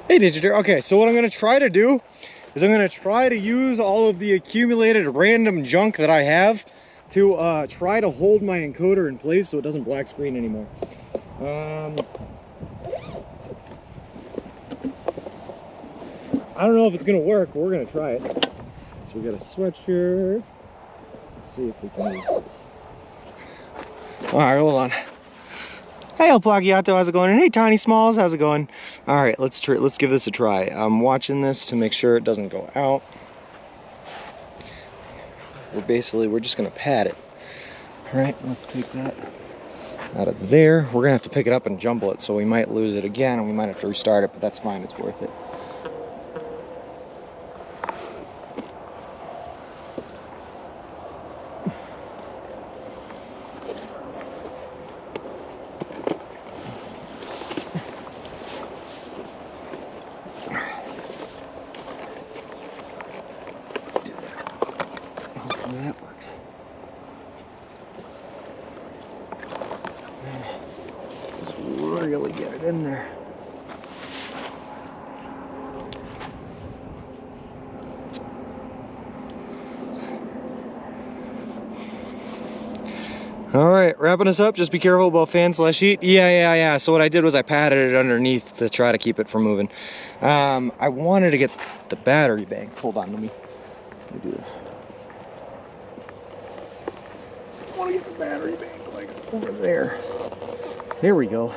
Hey Digital. Okay, so what I'm going to try to do is I'm going to try to use all of the accumulated random junk that I have to try to hold my encoder in place so it doesn't black screen anymore. I don't know if it's going to work, but we're going to try it. So we got a sweatshirt. Let's see if we can use this. All right, hold on. Hey El Plagiato, how's it going? And hey Tiny Smalls, how's it going? All right, let's give this a try. I'm watching this to make sure it doesn't go out. We're just gonna pad it. All right, let's take that out of there. We're gonna have to pick it up and jumble it, so we might lose it again and we might have to restart it, but that's fine, it's worth it. That works. Just really get it in there. All right, wrapping us up. Just be careful about fan/heat. Yeah. So what I did was I patted it underneath to try to keep it from moving. I wanted to get the battery bank. Hold on, let me do this. I want to get the battery bank like over there. There we go.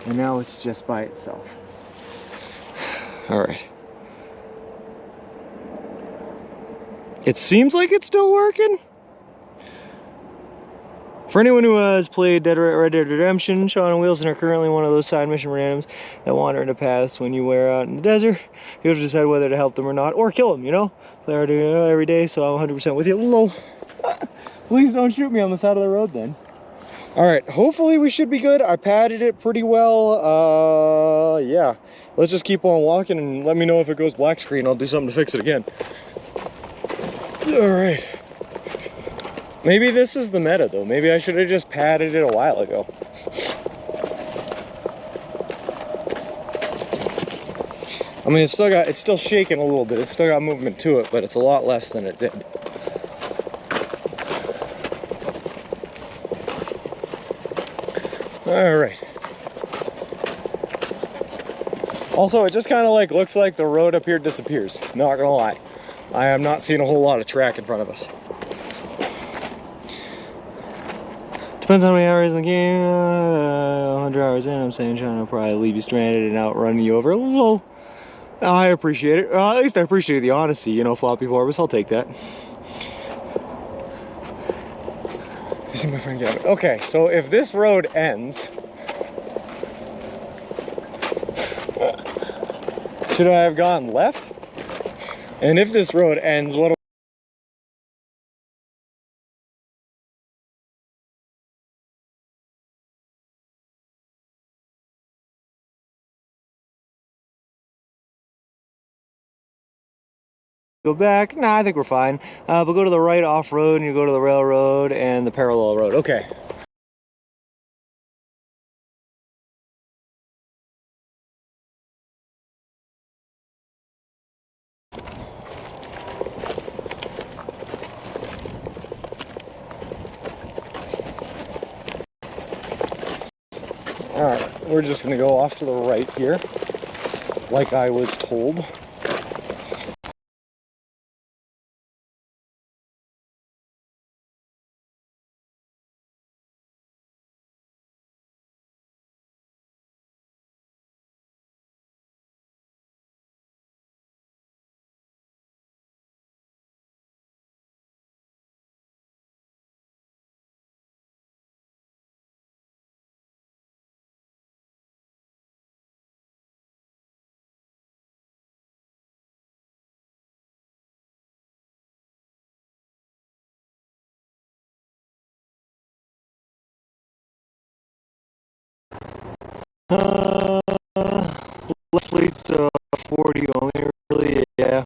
And now it's just by itself. All right. It seems like it's still working. For anyone who has played Red Dead Redemption, Sean and Wilson are currently one of those side mission randoms that wander into paths when you wear out in the desert. You'll decide whether to help them or not, or kill them, you know? Play hard every day, so I'm 100% with you. Lol. Please don't shoot me on the side of the road then. All right, hopefully we should be good. I padded it pretty well. Yeah, let's just keep on walking and let me know if it goes black screen. I'll do something to fix it again. All right. Maybe this is the meta though. Maybe I should have just padded it a while ago. I mean, it's still shaking a little bit. It's still got movement to it, but it's a lot less than it did. All right. Also, it just kind of like looks like the road up here disappears. Not gonna lie. I am not seeing a whole lot of track in front of us. Depends on how many hours in the game. 100 hours in, I'm saying trying to probably leave you stranded and outrun you over. Well, I appreciate it. At least I appreciate the honesty, you know, floppy Forbes. I'll take that. see my friend Gavin. Okay, so if this road ends, should I have gone left? And if this road ends, what do go back? Nah, I think we're fine. But go to the right off road and you go to the railroad and the parallel road. Okay. Alright, we're just gonna go off to the right here, like I was told. Left leads to 40 only, really, yeah.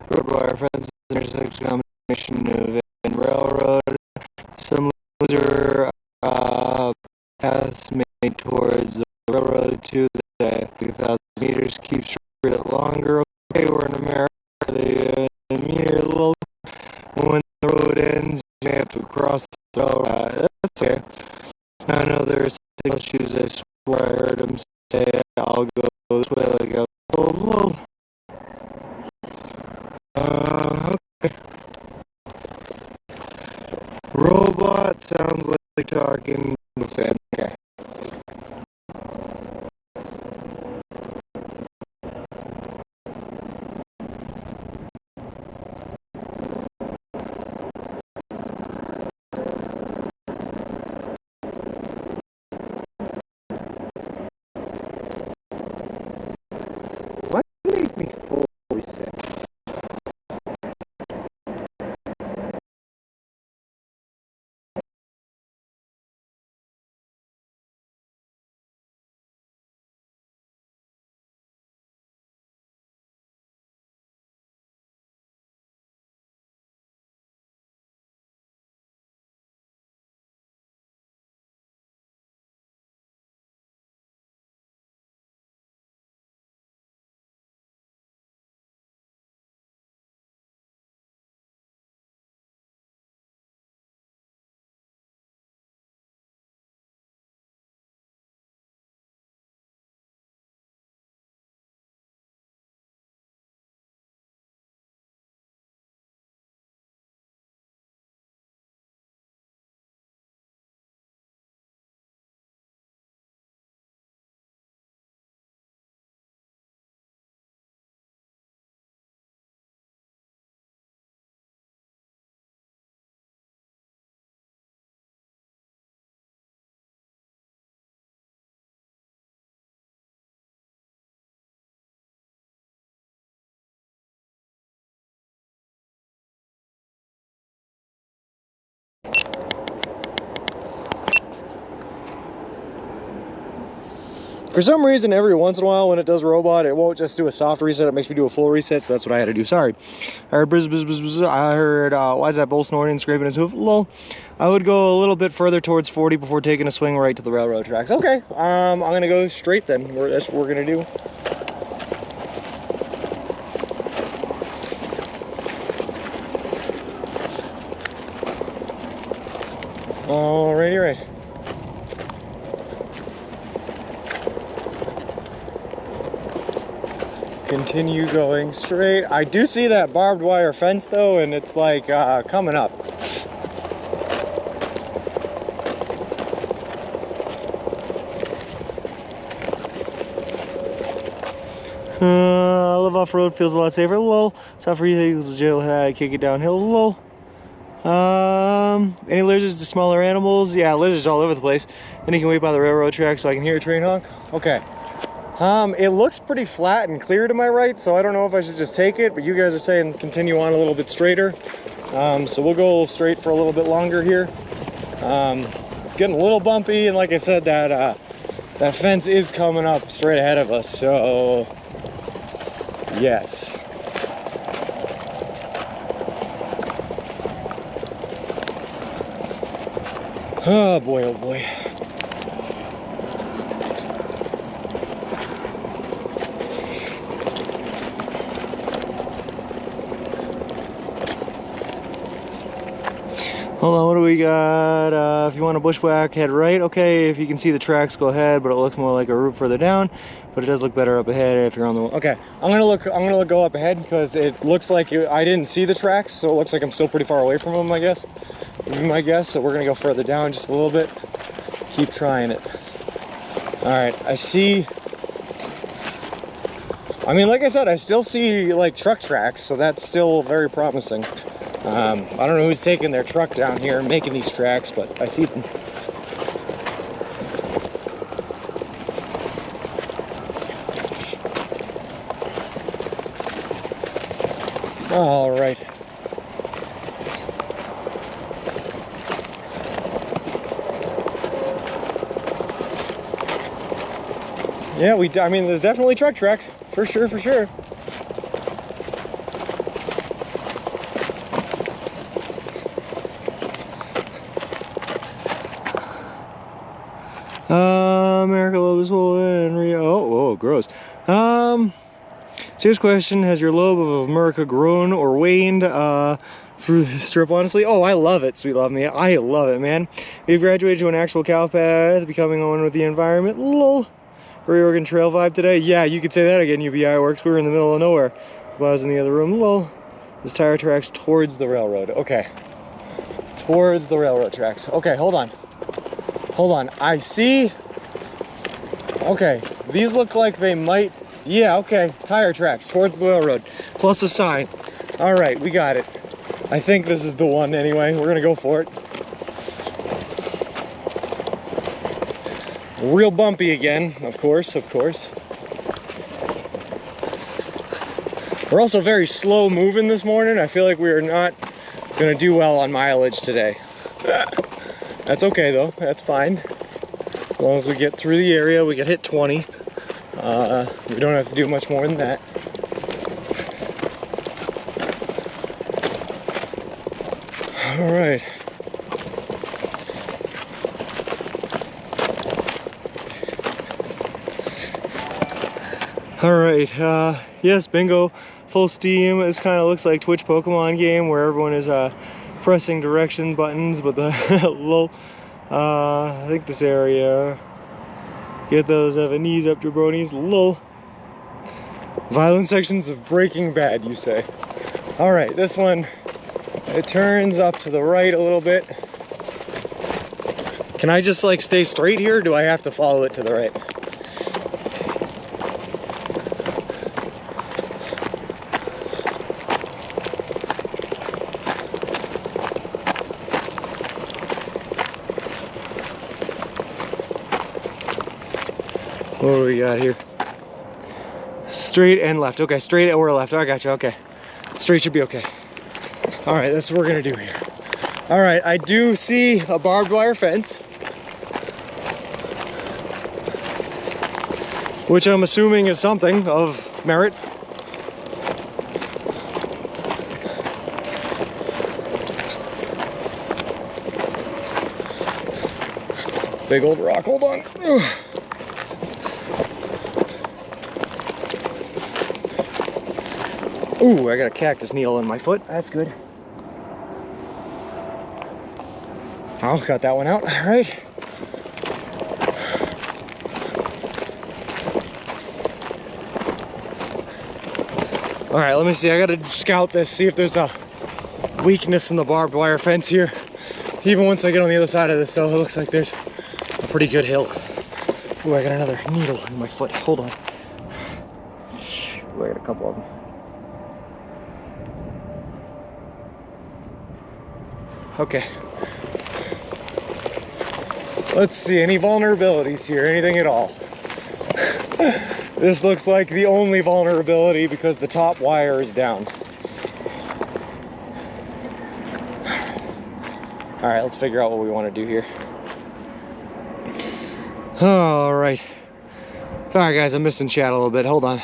Road wire fence intersection combination of and railroad. Some loser paths made towards the railroad to the 2,000 meters keeps it longer. Okay, we're in America. The meter low. When the road ends, you have to cross the railroad. That's okay. I know there's signal issues. I swear I heard him say, I'll go this way like a little. Okay. Robot sounds like talking to fan. Okay. Why do you make me fully sick? For some reason, every once in a while when it does robot, it won't just do a soft reset, it makes me do a full reset, so that's what I had to do. Sorry. I heard bzz, bzz, bzz, bzz. I heard, why is that bull snorting and scraping his hoof? Lol. I would go a little bit further towards 40 before taking a swing right to the railroad tracks. Okay, I'm gonna go straight then. That's what we're gonna do. Alrighty, right. Continue going straight. I do see that barbed wire fence though, and it's like coming up. I love off-road, feels a lot safer. Lol. Stop for you, I kick it downhill. Lol. Any lizards to smaller animals? Yeah, lizards all over the place. Then you can wait by the railroad track so I can hear a train honk. Okay. It looks pretty flat and clear to my right, so I don't know if I should just take it, but you guys are saying continue on a little bit straighter. So we'll go a little straight for a little bit longer here. It's getting a little bumpy, and like I said, that fence is coming up straight ahead of us, so yes. Oh boy, oh boy. Hold on, what do we got? If you want to bushwhack, head right. Okay, if you can see the tracks, go ahead, but it looks more like a route further down. But it does look better up ahead if you're on the... Okay, I'm gonna go up ahead because it looks like I didn't see the tracks, so it looks like I'm still pretty far away from them, I guess. Would be my guess, so we're gonna go further down just a little bit. Keep trying it. All right, I see... I mean, like I said, I still see like truck tracks, so that's still very promising. I don't know who's taking their truck down here and making these tracks, but I see them. All right. Yeah, I mean, there's definitely truck tracks, for sure, for sure. America lobe is swollen and oh, gross. Serious question, has your lobe of America grown or waned through the strip, honestly? Oh, I love it, sweet love me. I love it, man. We've graduated to an actual cow path, becoming one with the environment. Lol. Very Oregon Trail vibe today. Yeah, you could say that again, UBI works. We were in the middle of nowhere. If I was in the other room, lol. This tire tracks towards the railroad. Okay. Towards the railroad tracks. Okay, hold on. Hold on. I see. Okay, these look like they might. Yeah, okay. Tire tracks towards the railroad. Plus a sign. All right, we got it. I think this is the one anyway. We're gonna go for it. Real bumpy again, of course, of course. We're also very slow moving this morning. I feel like we are not gonna do well on mileage today. That's okay though, that's fine. As long as we get through the area, we can hit 20. We don't have to do much more than that. All right. All right, yes, bingo, full steam. This kind of looks like Twitch Pokemon game where everyone is pressing direction buttons, but the lol. I think this area. Get those knees up, jabronis. Lol. Violent sections of Breaking Bad, you say. All right, this one, it turns up to the right a little bit. Can I just like stay straight here, or do I have to follow it to the right? What do we got here? Straight and left. Okay, straight or left. I got you. Okay. Straight should be okay. All right, that's what we're gonna do here. All right, I do see a barbed wire fence, which I'm assuming is something of merit. Big old rock, hold on. Ugh. Ooh, I got a cactus needle in my foot. That's good. I'll cut that one out. All right. All right, let me see. I gotta scout this, see if there's a weakness in the barbed wire fence here. Even once I get on the other side of this, though, it looks like there's a pretty good hill. Ooh, I got another needle in my foot. Hold on. I got a couple of them. Okay. Let's see, any vulnerabilities here, anything at all. This looks like the only vulnerability because the top wire is down. All right, let's figure out what we want to do here. All right. Sorry guys, I'm missing chat a little bit, hold on.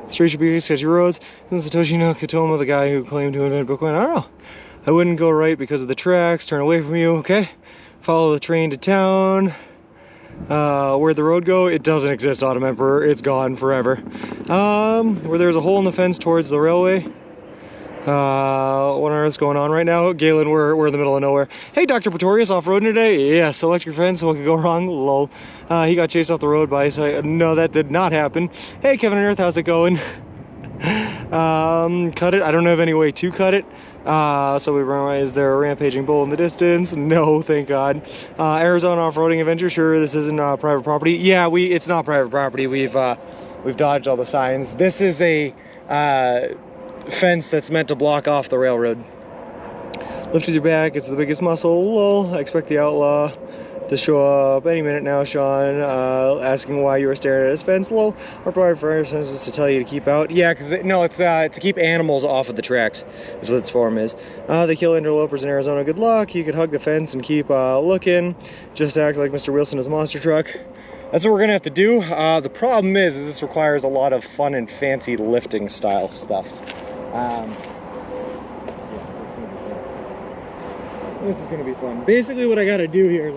Street should be sketchy roads. Since Satoshi Nakatommo, the guy who claimed to invent Bitcoin, I don't know. I wouldn't go right because of the tracks, turn away from you, okay? Follow the train to town. Where'd the road go? It doesn't exist, Autumn Emperor. It's gone forever. Where there's a hole in the fence towards the railway. What on earth's going on right now? Galen, we're in the middle of nowhere. Hey, Dr. Pretorius, off-roading today? Yes, electric fence, what could go wrong? Lol. He got chased off the road by, no, that did not happen. Hey, Kevin and Earth, how's it going? Cut it. I don't have any way to cut it. So we realize there a rampaging bull in the distance. No, thank God. Arizona off-roading adventure. Sure, this isn't private property. Yeah, it's not private property. We've dodged all the signs. This is a fence that's meant to block off the railroad. Lift with your back. It's the biggest muscle. Lol. I expect the outlaw to show up any minute now, Sean, asking why you were staring at his fence. Lol. Our private fire senses to tell you to keep out. Yeah, because no, it's to keep animals off of the tracks is what its form is. They kill interlopers in Arizona. Good luck. You could hug the fence and keep looking. Just act like Mr. Wilson is a monster truck. That's what we're gonna have to do. The problem is this requires a lot of fun and fancy lifting style stuffs. This is gonna be fun. Basically what I gotta do here is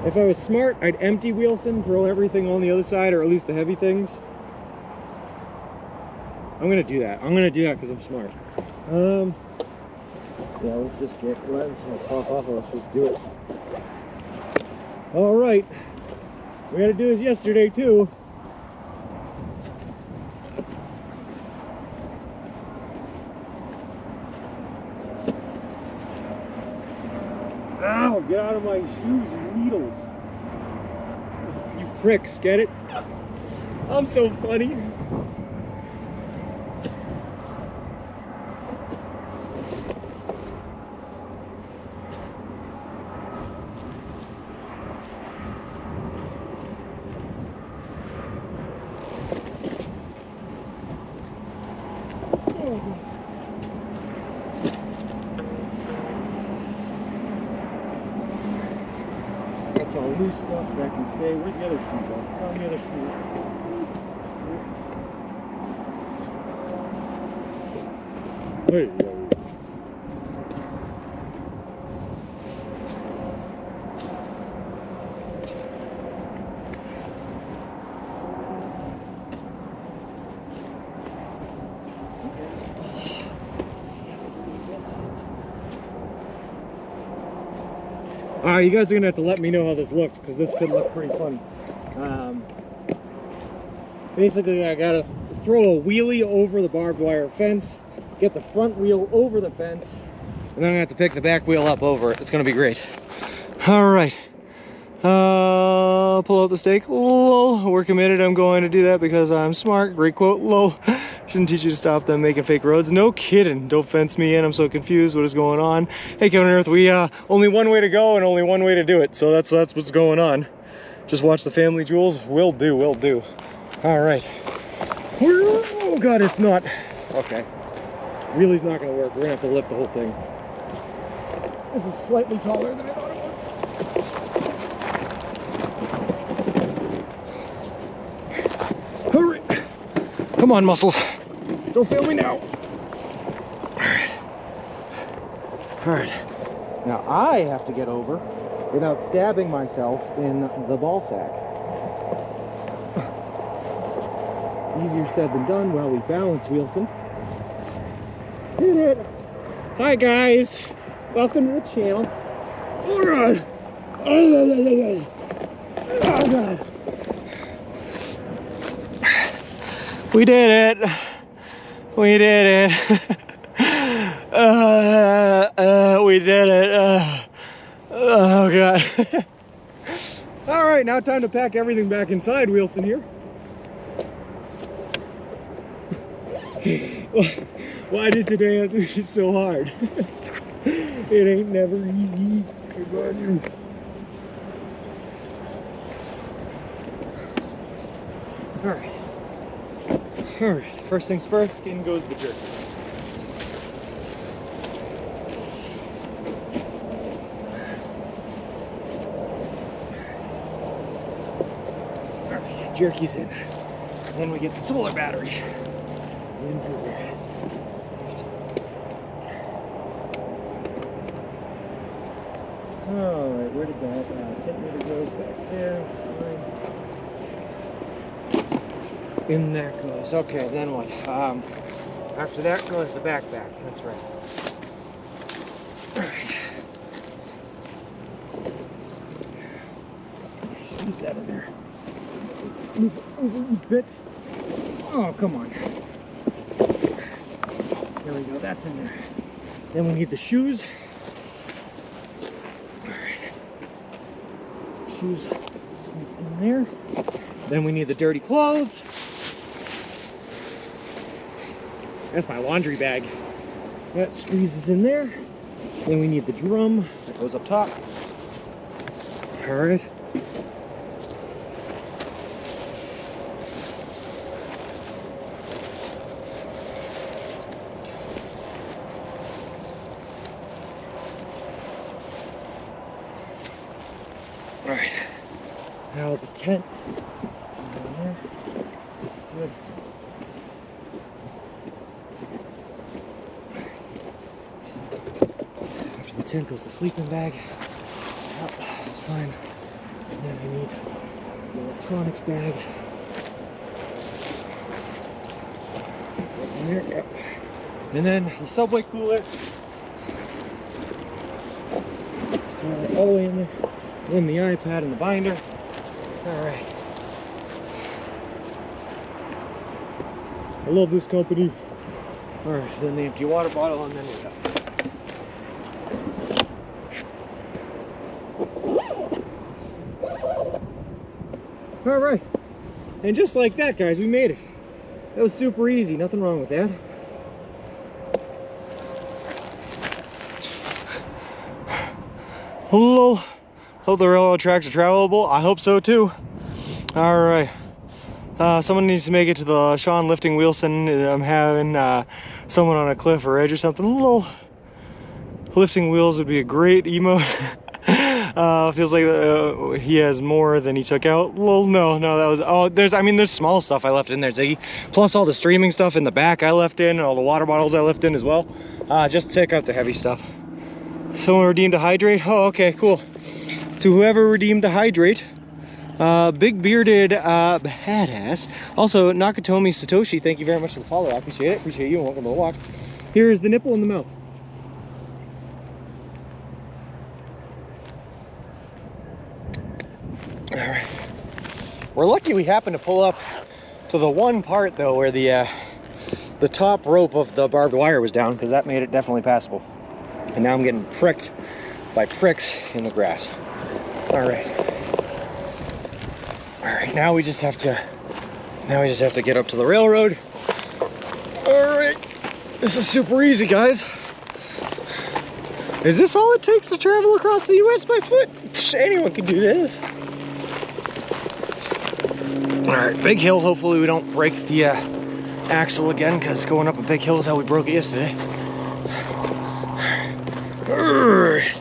if I was smart, I'd empty Wilson, throw everything on the other side, or at least the heavy things. I'm gonna do that. I'm gonna do that because I'm smart. Yeah, let's just pop off, let's just do it. All right. We gotta do this yesterday too. Ow, get out of my shoes, you needles. You pricks, get it? I'm so funny. That's all loose stuff that can stay. Where'd the other shoe go? Found the other shoe. Hey, you guys are gonna have to let me know how this looks because this could look pretty funny. Basically, I gotta throw a wheelie over the barbed wire fence, get the front wheel over the fence, and then I'm gonna have to pick the back wheel up over it. It's gonna be great. All right. Pull out the stake. Lol. We're committed. I'm going to do that because I'm smart. Great quote. Lol. Shouldn't teach you to stop them making fake roads. No kidding. Don't fence me in. I'm so confused. What is going on? Hey, Kevin and Earth. We only one way to go and only one way to do it. So that's what's going on. Just watch the family jewels. Will do. Will do. All right. Oh God, it's not. Okay. Wheelie's not going to work. We're gonna have to lift the whole thing. This is slightly taller than I thought it was. Hurry! Come on, muscles. Don't fail me now. All right. Now I have to get over without stabbing myself in the ball sack. Easier said than done while we balance, Wilson. Did it! Hi guys! Welcome to the channel. Oh God! Oh God! We did it! We did it! We did it! Oh God! All right, now time to pack everything back inside Wilson here. Why did today have to be so hard? It ain't never easy. Good on you. All right, first things first, in goes the jerky. All right, jerky's in. And then we get the solar battery in for there. All right, where did that 10 meter goes back there? That's fine. In there goes. Okay, then what? After that goes the backpack. That's right. All right. Squeeze that in there. Move bits. Oh, come on. There we go. That's in there. Then we need the shoes. Shoes squeeze in there. Then we need the dirty clothes. That's my laundry bag. That squeezes in there. Then we need the drum that goes up top. All right. All right, now the tent down there. That's good. After the tent goes the sleeping bag. Yep, that's fine. And then I need the electronics bag. Goes in there. Yep. And then the Subway cooler. Just throw that all the way in there. Then the iPad and the binder. All right. I love this company. All right, then the empty water bottle, and then we're done. All right, and just like that, guys, we made it. That was super easy. Nothing wrong with that. Hello. Hope the railroad tracks are travelable. I hope so too. All right. Someone needs to make it to the Sean lifting Wilson. I'm having someone on a cliff or edge or something. Little lifting wheels would be a great emote. Feels like he has more than he took out. No, that was, oh, there's small stuff I left in there, Ziggy. Plus all the streaming stuff in the back I left in, and all the water bottles I left in as well. Just to take out the heavy stuff. Someone redeemed a hydrate. Oh, okay, cool. To whoever redeemed the hydrate, big bearded badass. Also, Nakatomi Satoshi, thank you very much for the follow. I appreciate it. Appreciate you and welcome to the walk. Here is the nipple in the mouth. All right. We're lucky we happened to pull up to the one part though where the top rope of the barbed wire was down, because that made it definitely passable. And now I'm getting pricked by pricks in the grass. All right, now we just have to get up to the railroad. All right, this is super easy, guys. Is this all it takes to travel across the US by foot? Anyone can do this. All right, big hill. Hopefully we don't break the axle again, because going up a big hill is how we broke it yesterday. All right.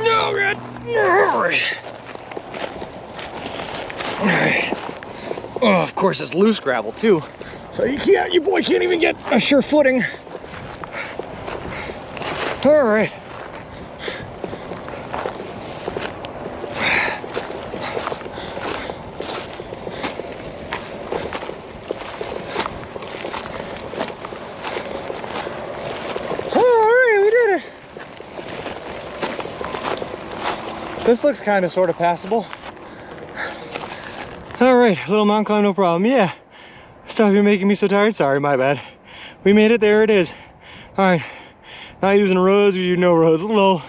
No, God. All right. Oh, of course it's loose gravel too, so your boy can't even get a sure footing. All right. This looks kind of sort of passable. All right, little mountain climb, no problem. Yeah, stop, you're making me so tired. Sorry, my bad. We made it, there it is. All right, not using roads, we do no roads. Low,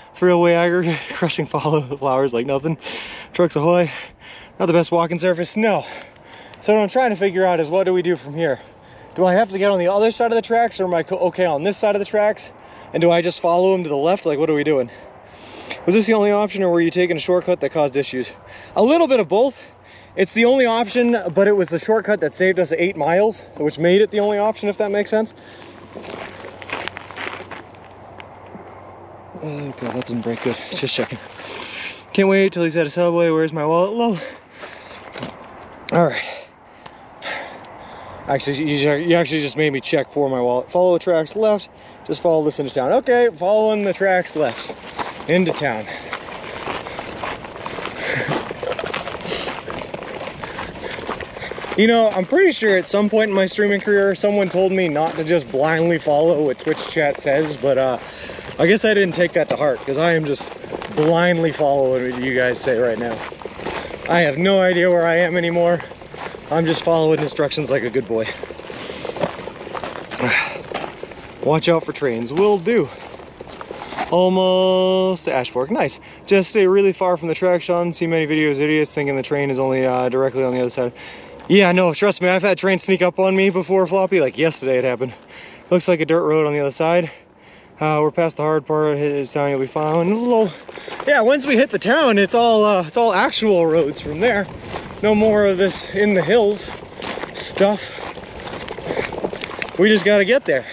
it's real way aggregate, crushing follow the flowers like nothing. Trucks ahoy. Not the best walking surface, no. So what I'm trying to figure out is what do we do from here? Do I have to get on the other side of the tracks, or am I okay on this side of the tracks? And do I just follow him to the left? Like, what are we doing? Was this the only option, or were you taking a shortcut that caused issues? A little bit of both. It's the only option, but it was the shortcut that saved us 8 miles, which made it the only option, if that makes sense. Oh god, that didn't break good. Just checking. Can't wait till he's at a Subway. Where's my wallet? Low. All right. Actually, you actually just made me check for my wallet. Follow the tracks left. Just follow this into town. Okay, following the tracks left into town. You know, I'm pretty sure at some point in my streaming career, someone told me not to just blindly follow what Twitch chat says, but I guess I didn't take that to heart, because I am just blindly following what you guys say right now. I have no idea where I am anymore. I'm just following instructions like a good boy. Watch out for trains. Will do. Almost to Ash Fork. Nice. Just stay really far from the track, Sean. See many videos, idiots thinking the train is only directly on the other side. Yeah, no, trust me, I've had trains sneak up on me before, Floppy. Like yesterday it happened. Looks like a dirt road on the other side. We're past the hard part. It's down, you'll be fine. Yeah, once we hit the town, it's all actual roads from there. No more of this in the hills stuff. We just gotta get there.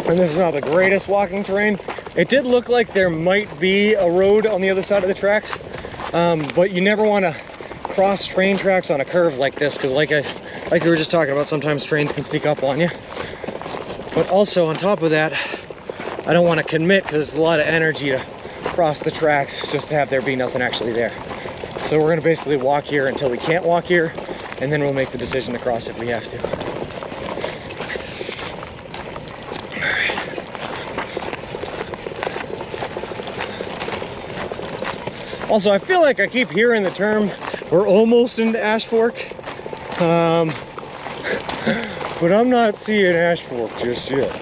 And this is not the greatest walking terrain. It did look like there might be a road on the other side of the tracks, but you never want to cross train tracks on a curve like this, because like we were just talking about, sometimes trains can sneak up on you. But also on top of that, I don't want to commit, because it's a lot of energy to cross the tracks just to have there be nothing actually there. So we're going to basically walk here until we can't walk here, and then we'll make the decision to cross if we have to. Also, I feel like I keep hearing the term, we're almost into Ash Fork, but I'm not seeing Ash Fork just yet.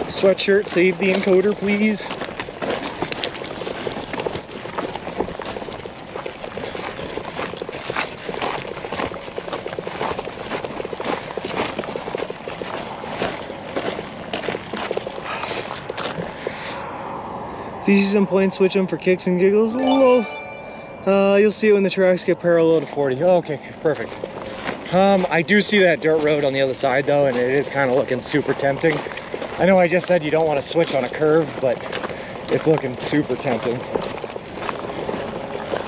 Sweatshirt, save the encoder, please. If you see some planes, switch them for kicks and giggles. Lol. You'll see it when the tracks get parallel to 40. Oh, okay, perfect. I do see that dirt road on the other side though, and it is kind of looking super tempting. I know I just said you don't want to switch on a curve, but it's looking super tempting.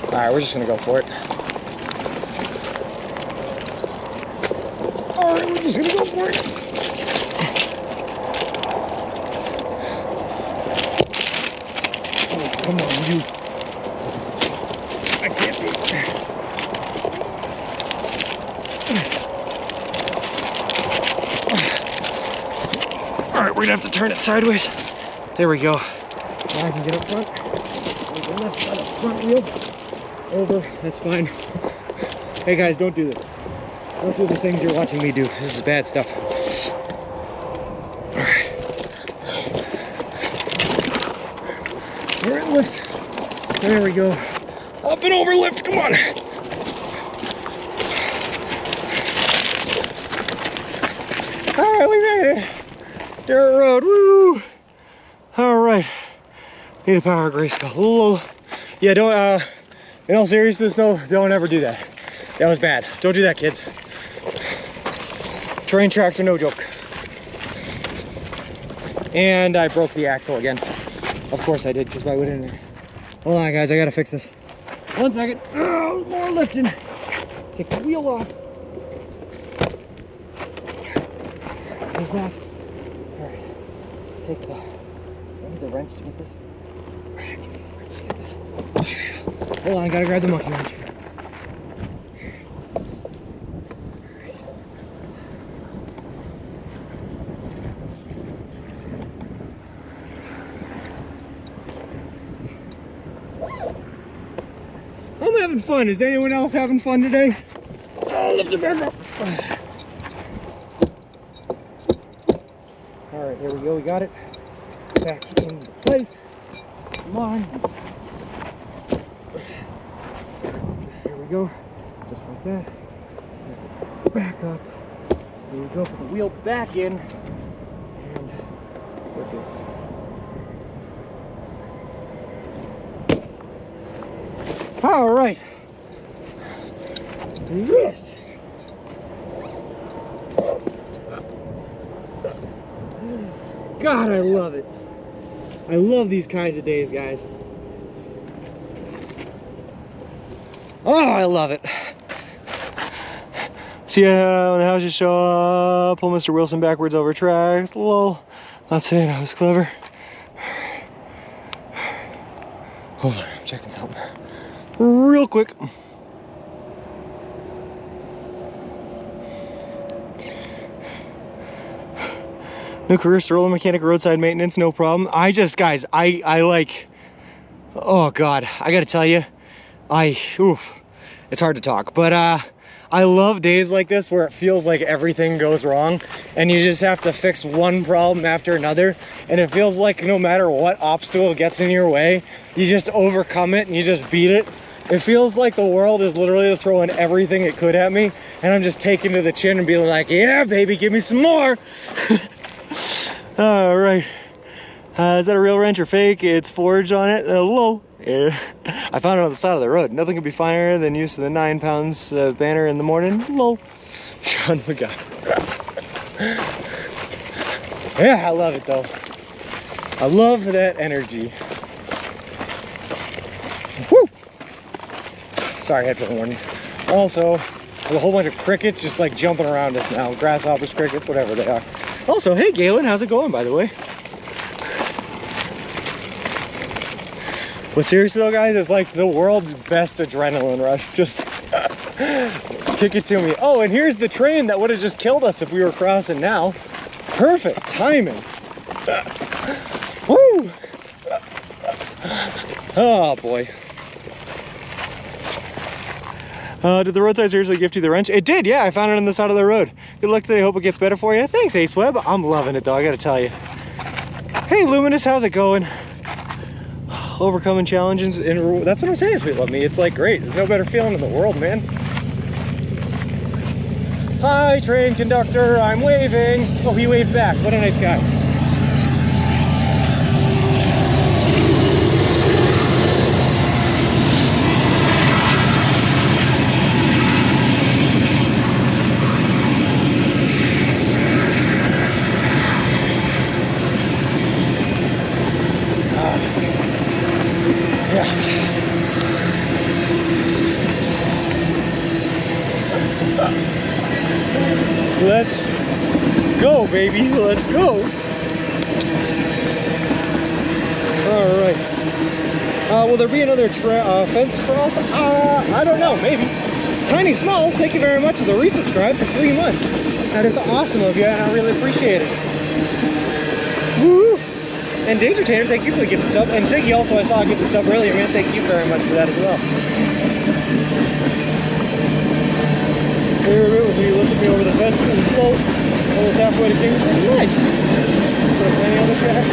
All right, we're just gonna go for it. All right, we're just gonna go for it. Come on, you. I can't be. All right, we're gonna have to turn it sideways. There we go. Now I can get up front. The left side up front wheel. Over, that's fine. Hey guys, don't do this. Don't do the things you're watching me do. This is bad stuff. All right. We're in lift. There we go. Up and over lift, come on. All right, we made it. Dirt road, woo. All right. Need a power grayskull. Yeah, don't, in all seriousness though, don't ever do that. That was bad. Don't do that, kids. Train tracks are no joke. And I broke the axle again. Of course I did, because why wouldn't I? Hold on, guys, I gotta fix this. 1 second. Oh, more lifting. Take the wheel off. There's that. All right. Take the. I need the wrench to get this. I need the wrench to get this. Hold on, I gotta grab the monkey wrench. I'm having fun. Is anyone else having fun today? Oh, lift it back up. here we go, we got it. Back in place. Come on. Here we go. Just like that. Back up. Here we go, put the wheel back in. And flip it. All right. Yes. God, I love it. I love these kinds of days, guys. Oh, I love it. See when the houses show up, pull Mr. Wilson backwards over tracks. Lol. Not saying I was clever. Hold on, I'm checking something. Real quick. New career, stroller mechanic, roadside maintenance, no problem. Guys, I like, oh God, I gotta tell you, it's hard to talk, but I love days like this where it feels like everything goes wrong and you just have to fix one problem after another, and it feels like no matter what obstacle gets in your way, you just overcome it and you just beat it. It feels like the world is literally throwing everything it could at me, and I'm just taking to the chin and being like, yeah, baby, give me some more. All right. Is that a real wrench or fake? It's forged on it. Lol. Yeah. I found it on the side of the road. Nothing could be finer than use of the 9 pounds banner in the morning. Lol. Sean McGuire. Yeah, I love it though. I love that energy. Woo! Sorry, headphone warning. Also, there's a whole bunch of crickets just like jumping around us now. Grasshoppers, crickets, whatever they are. Also, hey Galen, how's it going, by the way? But seriously though, guys, it's like the world's best adrenaline rush. Just kick it to me. Oh, and here's the train that would have just killed us if we were crossing now. Perfect timing. Woo! Oh boy. Did the roadside seriously gift you the wrench? It did, yeah. I found it on the side of the road. Good luck today. Hope it gets better for you. Thanks, Ace Web. I'm loving it, though. I gotta tell you. Hey, Luminous, how's it going? Overcoming challenges, and that's what I'm saying. Sweet love me. It's like great. There's no better feeling in the world, man. Hi, train conductor. I'm waving. Oh, he waved back. What a nice guy. Yes. Let's go, baby. Let's go. All right. Will there be another fence to cross? I don't know. Maybe. Tiny Smalls, thank you very much for the resubscribe for 3 months. That is awesome of you, and I really appreciate it. Woo! And Danger Tater, thank you for the gifted sub. And Ziggy also, I saw a gifted sub earlier, man. Thank you very much for that as well. Here it was when you lifted me over the fence and float almost halfway to Kingsford. Nice. Put any other tracks?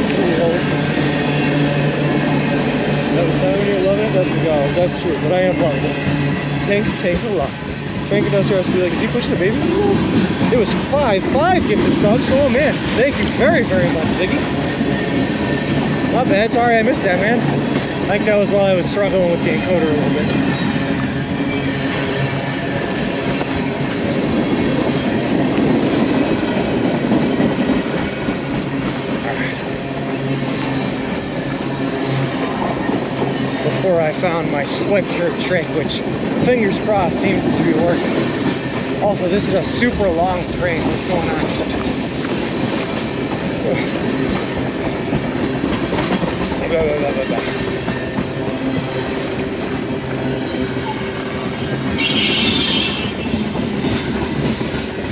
That was time when you were loving it. That's regardless. That's true. But I am part of it. Tanks a lot. Frank does to be like, is he pushing the baby? It was 5 gifted subs. Oh man, thank you very, very much, Ziggy. Not bad. Sorry I missed that, man. I think that was while I was struggling with the encoder a little bit. Before I found my sweatshirt trick, which, fingers crossed, seems to be working. Also, this is a super long train. What's going on?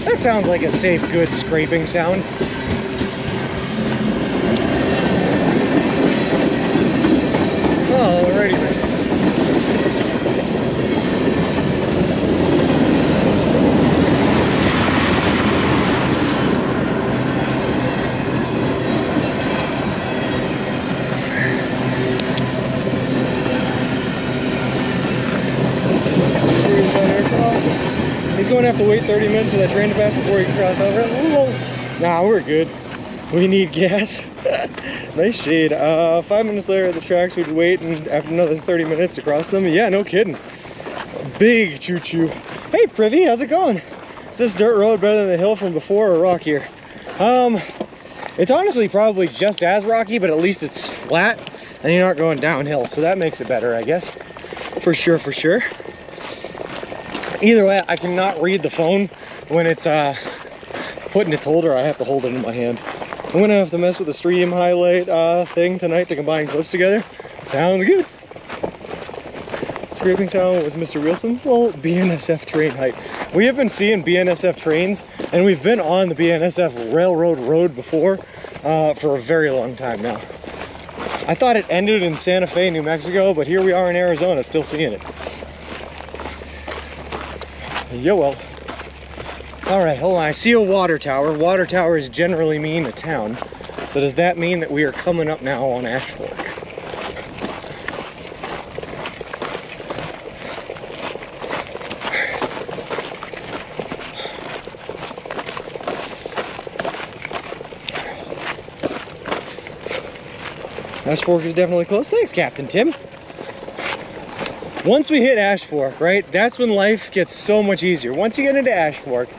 That sounds like a safe, good scraping sound. Alrighty then. going to have to wait 30 minutes for that train to pass before you can cross over? Nah, we're good. We need gas. Nice shade. 5 minutes later at the tracks, we'd wait, and after another 30 minutes to cross them. Yeah, no kidding. Big choo-choo. Hey, Privy, how's it going? Is this dirt road better than the hill from before or rockier? It's honestly probably just as rocky, but at least it's flat and you're not going downhill, so that makes it better, I guess. For sure, for sure. Either way, I cannot read the phone when it's put in its holder. I have to hold it in my hand. I'm gonna have to mess with the stream highlight thing tonight to combine clips together. Sounds good. Scraping sound was Mr. Wilson. Well, BNSF train height. We have been seeing BNSF trains, and we've been on the BNSF railroad road before for a very long time now. I thought it ended in Santa Fe, New Mexico, but here we are in Arizona, still seeing it. Yeah, well. All right, hold on. I see a water tower. Water towers generally mean a town. So does that mean that we are coming up now on Ash Fork? Ash Fork is definitely close. Thanks, Captain Tim. Once we hit Ash Fork, right, that's when life gets so much easier. Once you get into Ash Fork,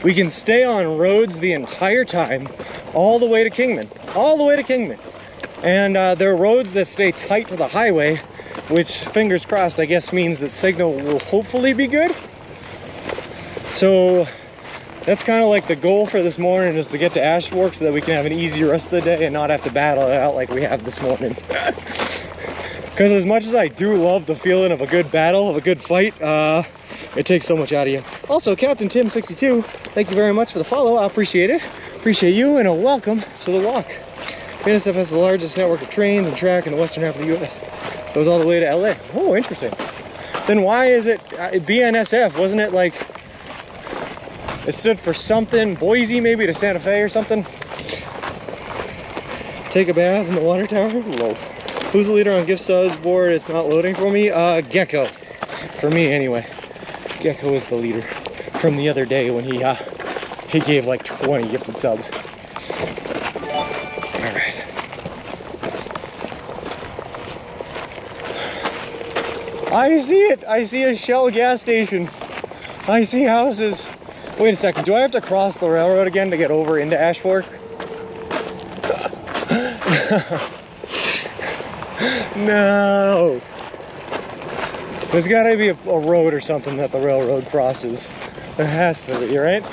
we can stay on roads the entire time, all the way to Kingman. All the way to Kingman. And there are roads that stay tight to the highway, which, fingers crossed, I guess means that signal will hopefully be good. So that's kind of like the goal for this morning, is to get to Ash Fork so that we can have an easy rest of the day and not have to battle it out like we have this morning. Because as much as I do love the feeling of a good battle, of a good fight, it takes so much out of you. Also, Captain Tim62, thank you very much for the follow. I appreciate it. Appreciate you, and a welcome to the walk. BNSF has the largest network of trains and track in the western half of the U.S. Goes all the way to LA. Oh, interesting. Then why is it BNSF? Wasn't it like it stood for something? Boise, maybe, to Santa Fe or something? Take a bath in the water tower? Low. Who's the leader on gift subs board? It's not loading for me. Gecko. For me, anyway. Gecko is the leader from the other day when he gave like 20 gifted subs. All right. I see it. I see a Shell gas station. I see houses. Wait a second. Do I have to cross the railroad again to get over into Ash Fork? No. There's got to be a road or something that the railroad crosses. There has to be, right?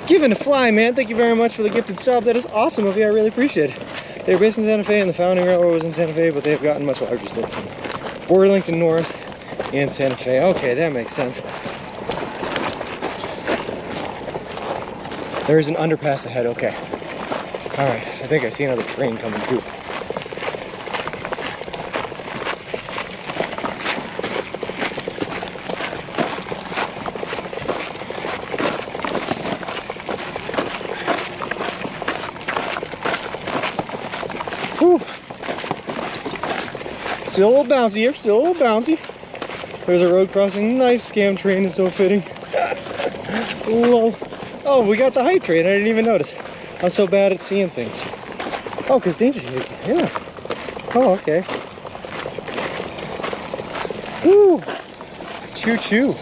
Giving a fly, man. Thank you very much for the gifted sub. That is awesome of you. I really appreciate it. They were based in Santa Fe, and the founding railroad was in Santa Fe, but they have gotten much larger since then. Borderlington North and Santa Fe. Okay, that makes sense. There is an underpass ahead. Okay. All right. I think I see another train coming too. Whew. Still a little bouncy here, still a little bouncy. There's a road crossing. Nice scam train is so fitting. Whoa. Oh, we got the hype train. I didn't even notice. I'm so bad at seeing things. Oh, because Danger's here. Yeah. Oh, okay. Woo. Choo choo.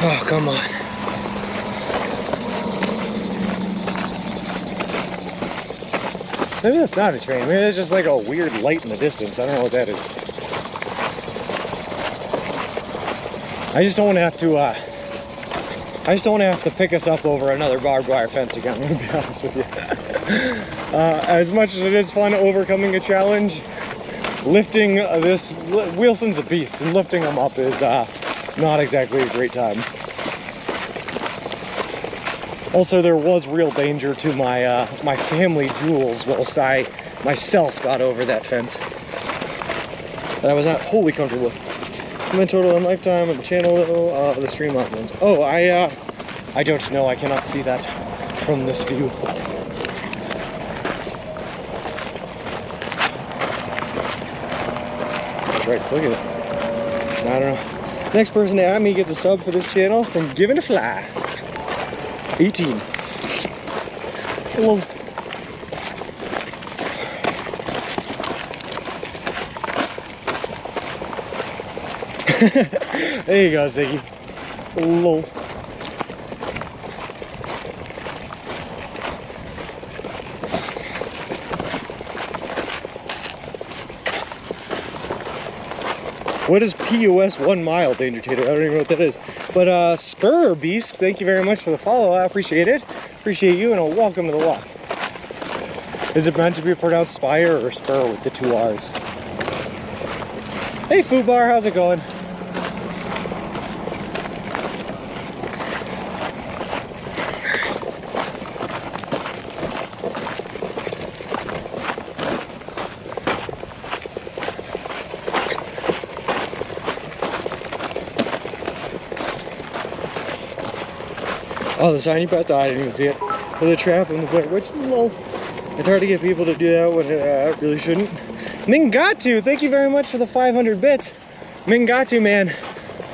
Oh, come on. Maybe that's not a train. Maybe that's just like a weird light in the distance. I don't know what that is. I just don't want to have to pick us up over another barbed wire fence again, I'm going to be honest with you. As much as it is fun overcoming a challenge, lifting this, Wilson's a beast, and lifting him up is not exactly a great time. Also, there was real danger to my my family jewels whilst I myself got over that fence that I was not wholly comfortable with. My total in lifetime of the channel the stream ones. Oh, I don't know. I cannot see that from this view. strike. Look at it. I don't know. Next person to add me gets a sub for this channel from Giving a Fly. 18. Hello. There you go, Ziggy. Hello. What is POS 1 mile, Danger Tater? I don't even know what that is. But Spur Beast, thank you very much for the follow. I appreciate it. Appreciate you, and a welcome to the walk. Is it meant to be pronounced Spire or Spur with the 2 R's? Hey Fubar, how's it going? Oh, the sign you pressed? Oh, I didn't even see it. There's a trap in the Blair Witch. Lol. It's hard to get people to do that when it really shouldn't. Mingatu, thank you very much for the 500 bits. Mingatu, man.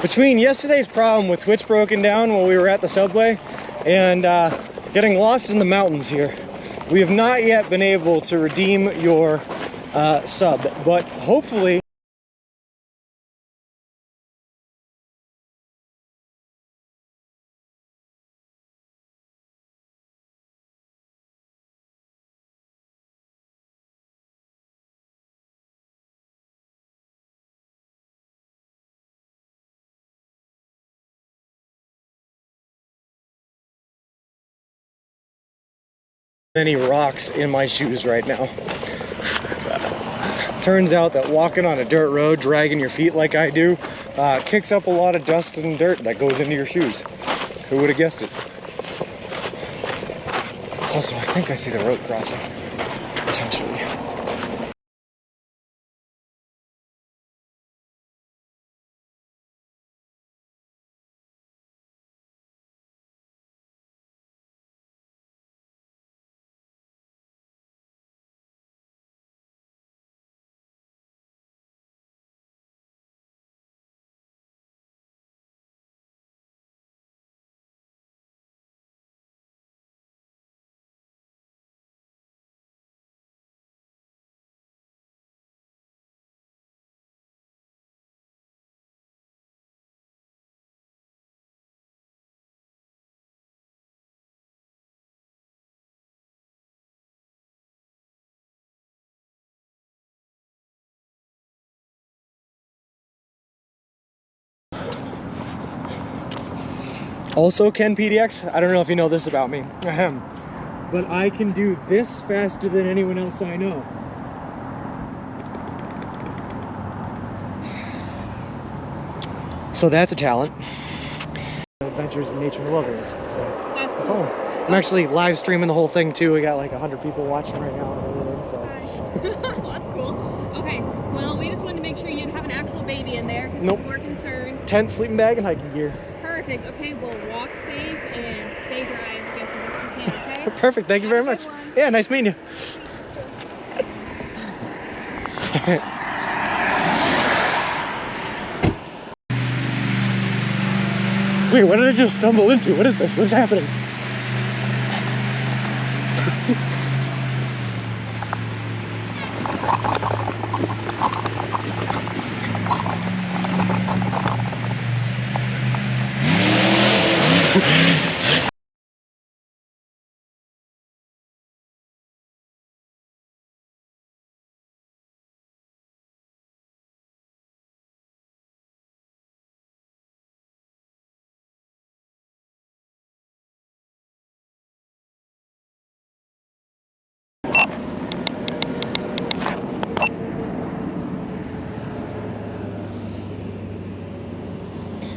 Between yesterday's problem with Twitch broken down while we were at the subway and getting lost in the mountains here, we have not yet been able to redeem your sub, but hopefully many rocks in my shoes right now. Turns out that walking on a dirt road, dragging your feet like I do, kicks up a lot of dust and dirt that goes into your shoes. Who would have guessed it? Also, I think I see the road crossing, potentially. Also, Ken PDX, I don't know if you know this about me, but I can do this faster than anyone else I know. So that's a talent. Adventures in Nature and Wilderness. So That's that's cool. all. I'm actually live streaming the whole thing too. We got like 100 people watching right now and everything. So Well, that's cool. Okay, well, we just wanted to make sure you'd have an actual baby in there because Nope. we're concerned. tent, sleeping bag, and hiking gear. Perfect. Okay, we'll walk safe and stay dry as best we can, okay? Perfect. Thank you Have very a good much. one. Yeah, nice meeting you. Wait, what did I just stumble into? What is this? What's happening?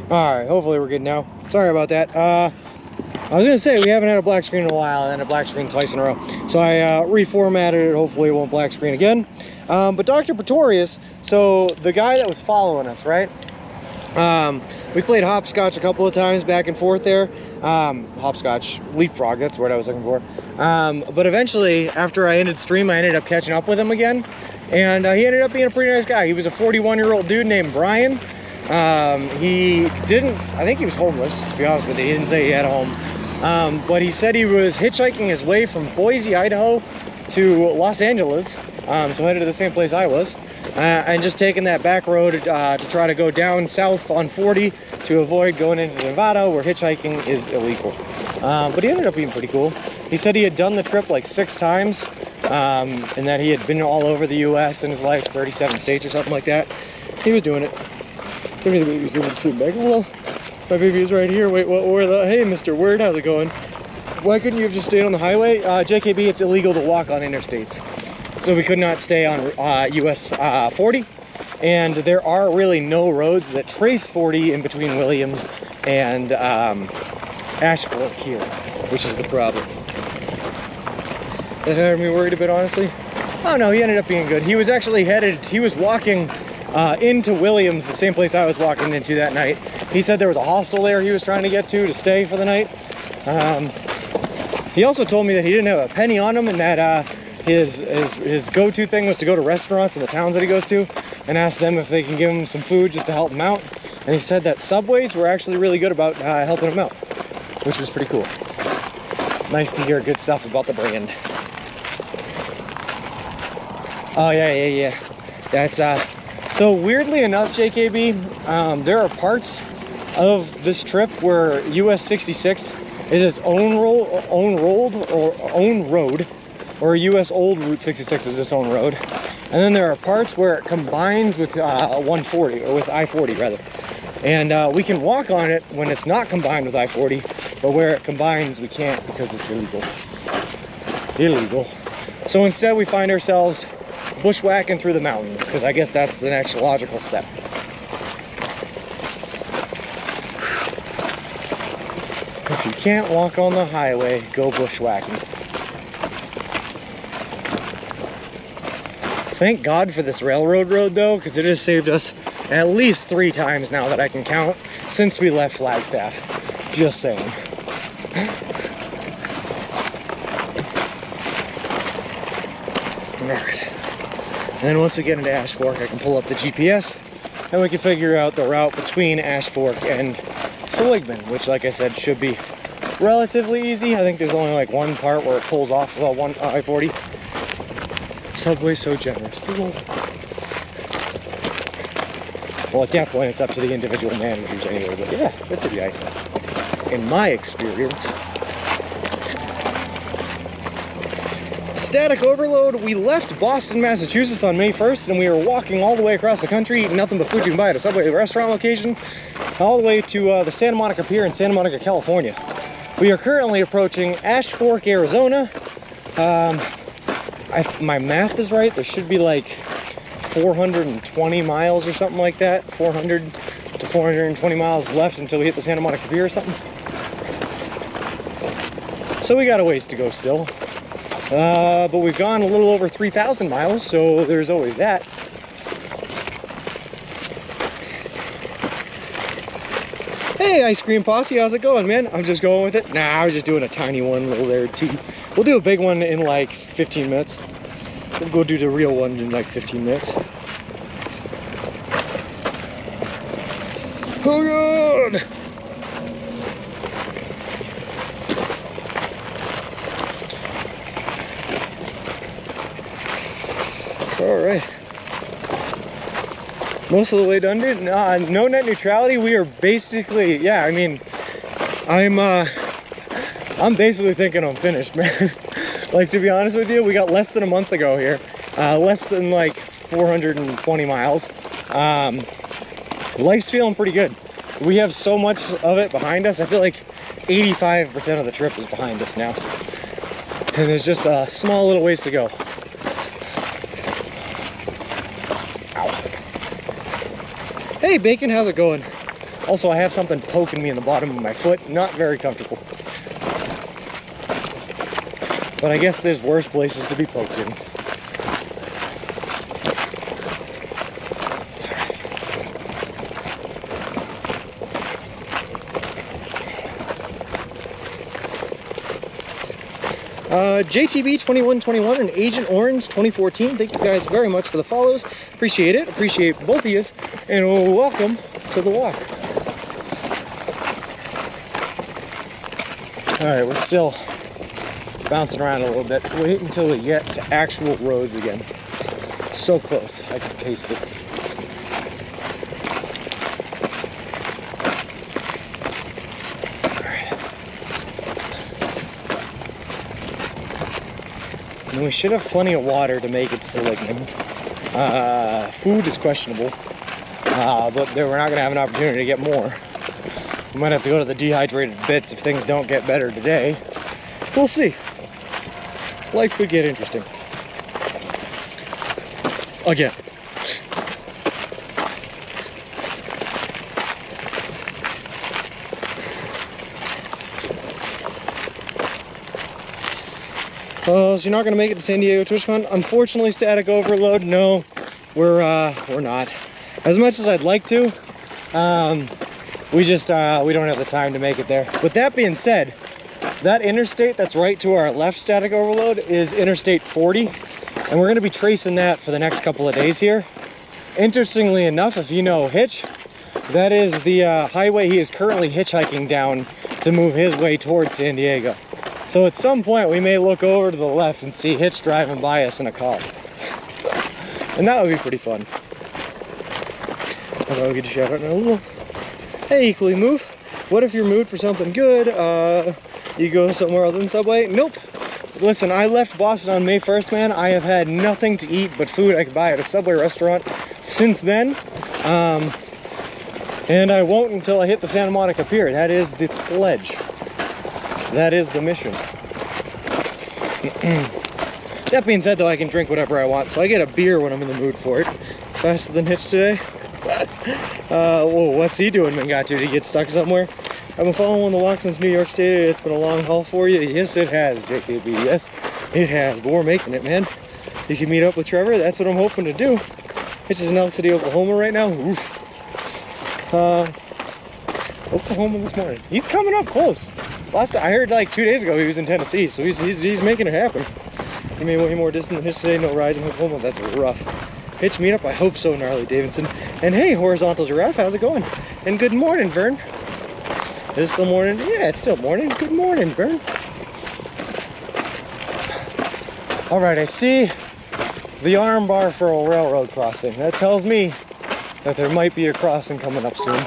Alright, hopefully we're good now. Sorry about that. I was gonna say we haven't had a black screen in a while and then a black screen twice in a row. So I reformatted it, hopefully it won't black screen again. But Dr. Pretorius, so the guy that was following us, right? We played hopscotch a couple of times back and forth there. Hopscotch, leapfrog, that's what I was looking for. But eventually, after I ended stream, I ended up catching up with him again. And he ended up being a pretty nice guy. He was a 41-year-old dude named Brian. He didn't, I think he was homeless, to be honest with you. He didn't say he had a home. But he said he was hitchhiking his way from Boise, Idaho to Los Angeles. So headed to the same place I was. And just taking that back road to try to go down south on 40 to avoid going into Nevada, where hitchhiking is illegal. But he ended up being pretty cool. He said he had done the trip like 6 times, and that he had been all over the U.S. in his life, 37 states or something like that. He was doing it. Give me the baby's able to sleep back a little. My baby is right here. Wait, what were the? Hey, Mr. Word, how's it going? Why couldn't you have just stayed on the highway? JKB, it's illegal to walk on interstates. So we could not stay on US 40. And there are really no roads that trace 40 in between Williams and Ash Fork here, which is the problem. That had me worried a bit, honestly. Oh no, he ended up being good. He was actually he was walking into Williams, the same place I was walking into that night. He said there was a hostel there he was trying to get to stay for the night. He also told me that he didn't have a penny on him, and that his go-to thing was to go to restaurants in the towns that he goes to and ask them if they can give him some food just to help him out. And he said that Subways were actually really good about helping him out, which was pretty cool. Nice to hear good stuff about the brand. Oh yeah. That's so weirdly enough, JKB, there are parts of this trip where US 66 is its own road, or US old Route 66 is its own road. And then there are parts where it combines with 140, or with I-40 rather. And we can walk on it when it's not combined with I-40, but where it combines we can't because it's illegal. So instead we find ourselves bushwhacking through the mountains, because I guess that's the next logical step. If you can't walk on the highway, go bushwhacking. Thank God for this railroad road though, because it has saved us at least 3 times now that I can count since we left Flagstaff. Just saying. Alright. And then once we get into Ash Fork, I can pull up the GPS and we can figure out the route between Ash Fork and Seligman, which, like I said, should be relatively easy. I think there's only like one part where it pulls off one I-40. Subway's so generous. Well, at that point, it's up to the individual managers anyway, but yeah, they're pretty nice. In my experience. Static overload, we left Boston, Massachusetts on May 1st, and we were walking all the way across the country, eating nothing but food you can buy at a Subway restaurant location, all the way to the Santa Monica Pier in Santa Monica, California. We are currently approaching Ash Fork, Arizona. If my math is right, there should be like 420 miles or something like that. 400 to 420 miles left until we hit the Santa Monica Pier or something. So we got a ways to go still. But we've gone a little over 3,000 miles, so there's always that. Hey, Ice Cream Posse, how's it going, man? I'm just going with it. Nah, I was just doing a tiny one, little there too. We'll do a big one in like 15 minutes. We'll go do the real one in like 15 minutes. Oh God! All right. Most of the way done, dude. No net neutrality. We are basically, yeah. I mean, I'm basically thinking I'm finished, man. Like, to be honest with you, we got less than a month to go here. Less than like 420 miles. Life's feeling pretty good. We have so much of it behind us. I feel like 85% of the trip is behind us now. And there's just a small little ways to go. Ow. Hey, Bacon, how's it going? Also, I have something poking me in the bottom of my foot. Not very comfortable. But I guess there's worse places to be poked in. JTB2121 and Agent Orange 2014. Thank you guys very much for the follows. Appreciate it. Appreciate both of you. And welcome to the walk. All right, we're still bouncing around a little bit. Wait until we get to actual roads again. So close, I can taste it. And we should have plenty of water to make it to Seligman. Food is questionable, but we're not going to have an opportunity to get more. We might have to go to the dehydrated bits if things don't get better today. We'll see. Life could get interesting. Again. So you're not going to make it to San Diego TwitchCon? Unfortunately, static overload. No, we're not. As much as I'd like to, we don't have the time to make it there. With that being said, that interstate that's right to our left, static overload, is Interstate 40, and we're going to be tracing that for the next couple of days here. Interestingly enough, if you know Hitch, that is the highway he is currently hitchhiking down to move his way towards San Diego. So at some point we may look over to the left and see Hitch driving by us in a car. And that would be pretty fun. I'll get a shout out in a little. Hey, Equally Move. What if you're moved for something good? You go somewhere other than Subway? Nope. Listen, I left Boston on May 1st, man. I have had nothing to eat but food I could buy at a Subway restaurant since then. And I won't until I hit the Santa Monica Pier. That is the pledge. That is the mission. That being said, though, I can drink whatever I want, so I get a beer when I'm in the mood for it. Faster than Hitch today. Whoa, what's he doing, Mangatu? Did he get stuck somewhere? I've been following the walk since New York State. It's been a long haul for you. Yes, it has, JKB. Yes, it has, but we're making it, man. You can meet up with Trevor. That's what I'm hoping to do. Hitch is in Elk City, Oklahoma right now. Oof. Oklahoma this morning. He's coming up close. Last I heard, like 2 days ago, he was in Tennessee, so he's making it happen. He made way more distance than Hitch today. No rides in Oklahoma. That's rough. Hitch meetup? I hope so, Gnarly Davidson. And hey, Horizontal Giraffe, how's it going? And good morning, Vern. Is it still morning? Yeah, it's still morning. Good morning, Vern. All right, I see the arm bar for a railroad crossing. That tells me that there might be a crossing coming up soon,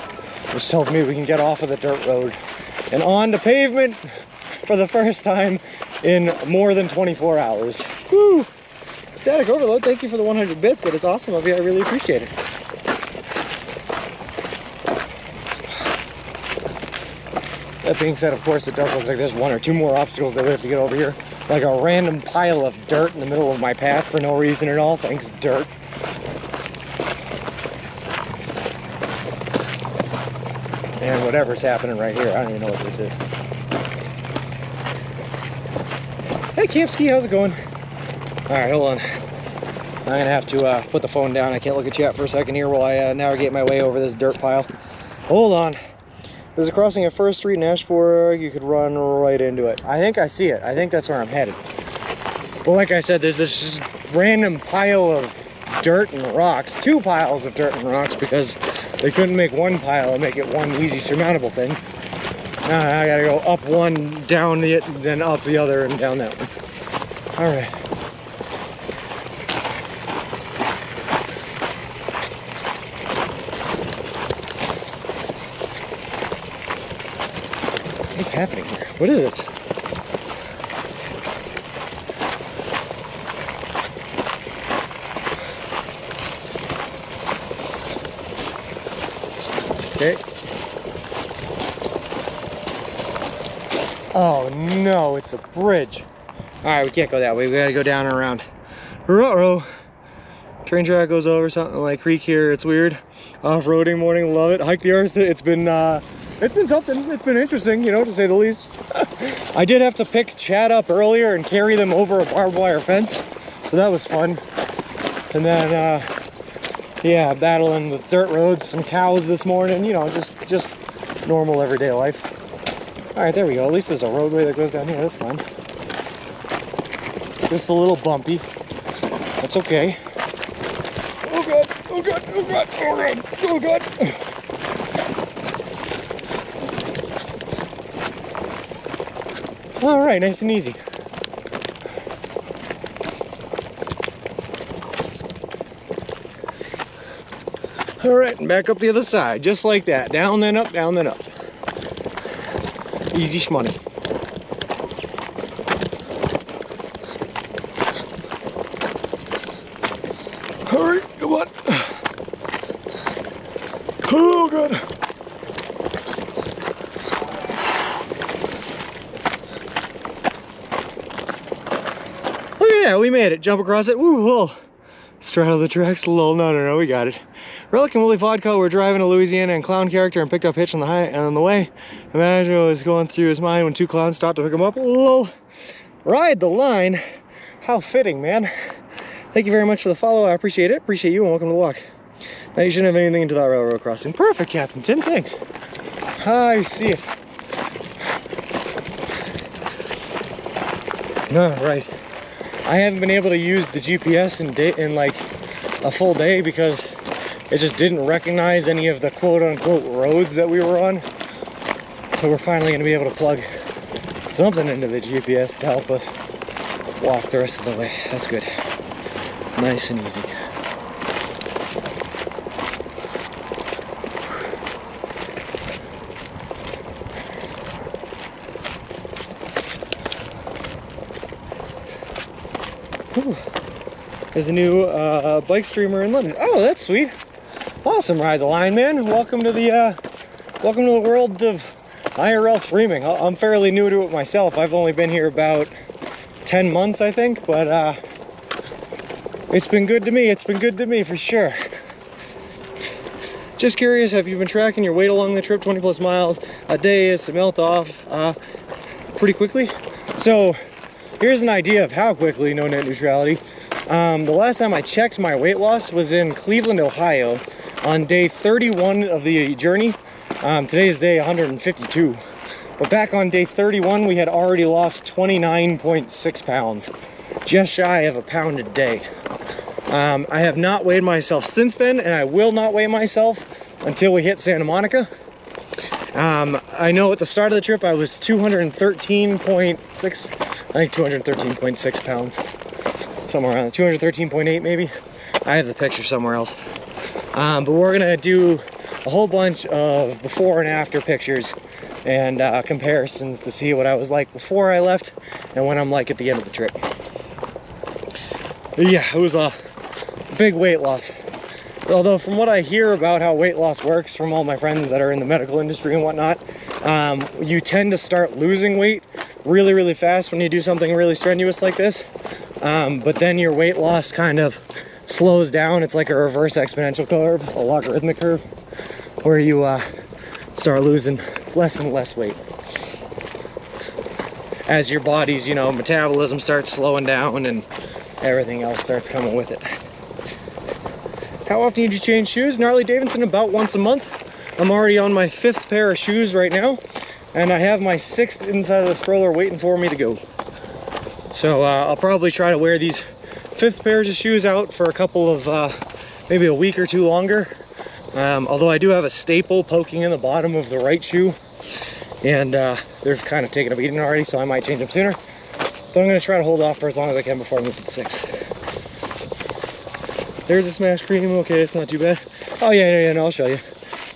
which tells me we can get off of the dirt road and on to pavement for the first time in more than 24 hours. Woo! Static overload, thank you for the 100 bits. That is awesome of you. I really appreciate it. That being said, of course, it does look like there's one or two more obstacles that we have to get over here. Like a random pile of dirt in the middle of my path for no reason at all. Thanks, dirt. And whatever's happening right here, I don't even know what this is. Hey, Campski, how's it going? All right, hold on. I'm gonna have to put the phone down. I can't look at chat for a second here while I navigate my way over this dirt pile. Hold on. There's a crossing at First Street in Ashford. You could run right into it. I think I see it. I think that's where I'm headed. Well, like I said, there's this just random pile of dirt and rocks. Two piles of dirt and rocks because they couldn't make one pile and make it one easy surmountable thing. Now I gotta go up one, down the, then up the other, and down that one. All right. What's happening here? What is it? Okay. Oh no, it's a bridge. All right, we can't go that way. We gotta go down and around. Ruh-roh. Train track goes over something like creek here. It's weird. Off-roading morning, love it. Hike the earth. It's been something. It's been interesting, you know, to say the least. I did have to pick Chad up earlier and carry them over a barbed wire fence, so that was fun. And then, yeah, battling with dirt roads, some cows this morning, you know, just normal everyday life. All right, there we go. At least there's a roadway that goes down here. That's fine. Just a little bumpy. That's okay. Oh god, oh god, oh god, oh god, oh god. All right, nice and easy. All right, and back up the other side, just like that. Down, then up, down, then up. Easy shmoney. All right, come on. Oh, God. Oh, yeah, we made it. Jump across it. Woo, lol. Straddle the tracks. Lol, no, we got it. Relic and Willie Vodka were driving to Louisiana in clown character and picked up Hitch on the way. Imagine what was going through his mind when two clowns stopped to pick him up. Lol. Ride the line. How fitting, man. Thank you very much for the follow. I appreciate it. Appreciate you and welcome to the walk. Now you shouldn't have anything into that railroad crossing. Perfect, Captain Tim. Thanks. I see it. All right. I haven't been able to use the GPS in like a full day because it just didn't recognize any of the quote-unquote roads that we were on. So we're finally going to be able to plug something into the GPS to help us walk the rest of the way. That's good. Nice and easy. Whew. There's a new bike streamer in London. Oh, that's sweet. Awesome, Ride the Line, man. Welcome to the world of IRL streaming. I'm fairly new to it myself. I've only been here about 10 months, I think, but it's been good to me. It's been good to me for sure. Just curious, have you been tracking your weight along the trip? 20 plus miles a day is to melt off pretty quickly. So here's an idea of how quickly, no net neutrality. The last time I checked my weight loss was in Cleveland, Ohio on day 31 of the journey. Today's day 152. But back on day 31, we had already lost 29.6 pounds, just shy of a pound a day. I have not weighed myself since then, and I will not weigh myself until we hit Santa Monica. I know at the start of the trip I was 213.6, I think 213.6 pounds, somewhere around 213.8 maybe. I have the picture somewhere else. But we're gonna do a whole bunch of before and after pictures and comparisons to see what I was like before I left and what I'm like at the end of the trip. Yeah, it was a big weight loss. Although from what I hear about how weight loss works from all my friends that are in the medical industry and whatnot, you tend to start losing weight really, really fast when you do something really strenuous like this. But then your weight loss kind of slows down. It's like a reverse exponential curve, a logarithmic curve, where you start losing less and less weight as your body's, metabolism starts slowing down and everything else starts coming with it. How often did you change shoes? Gnarly Davidson, about once a month. I'm already on my 5th pair of shoes right now, and I have my 6th inside of the stroller waiting for me to go. So I'll probably try to wear these 5th pairs of shoes out for a couple of, maybe a week or two longer. Although I do have a staple poking in the bottom of the right shoe, and they're kind of taking a beating already, so I might change them sooner. But I'm going to try to hold off for as long as I can before I move to the 6th. There's a smash cream. Okay, it's not too bad. Oh yeah, no, I'll show you.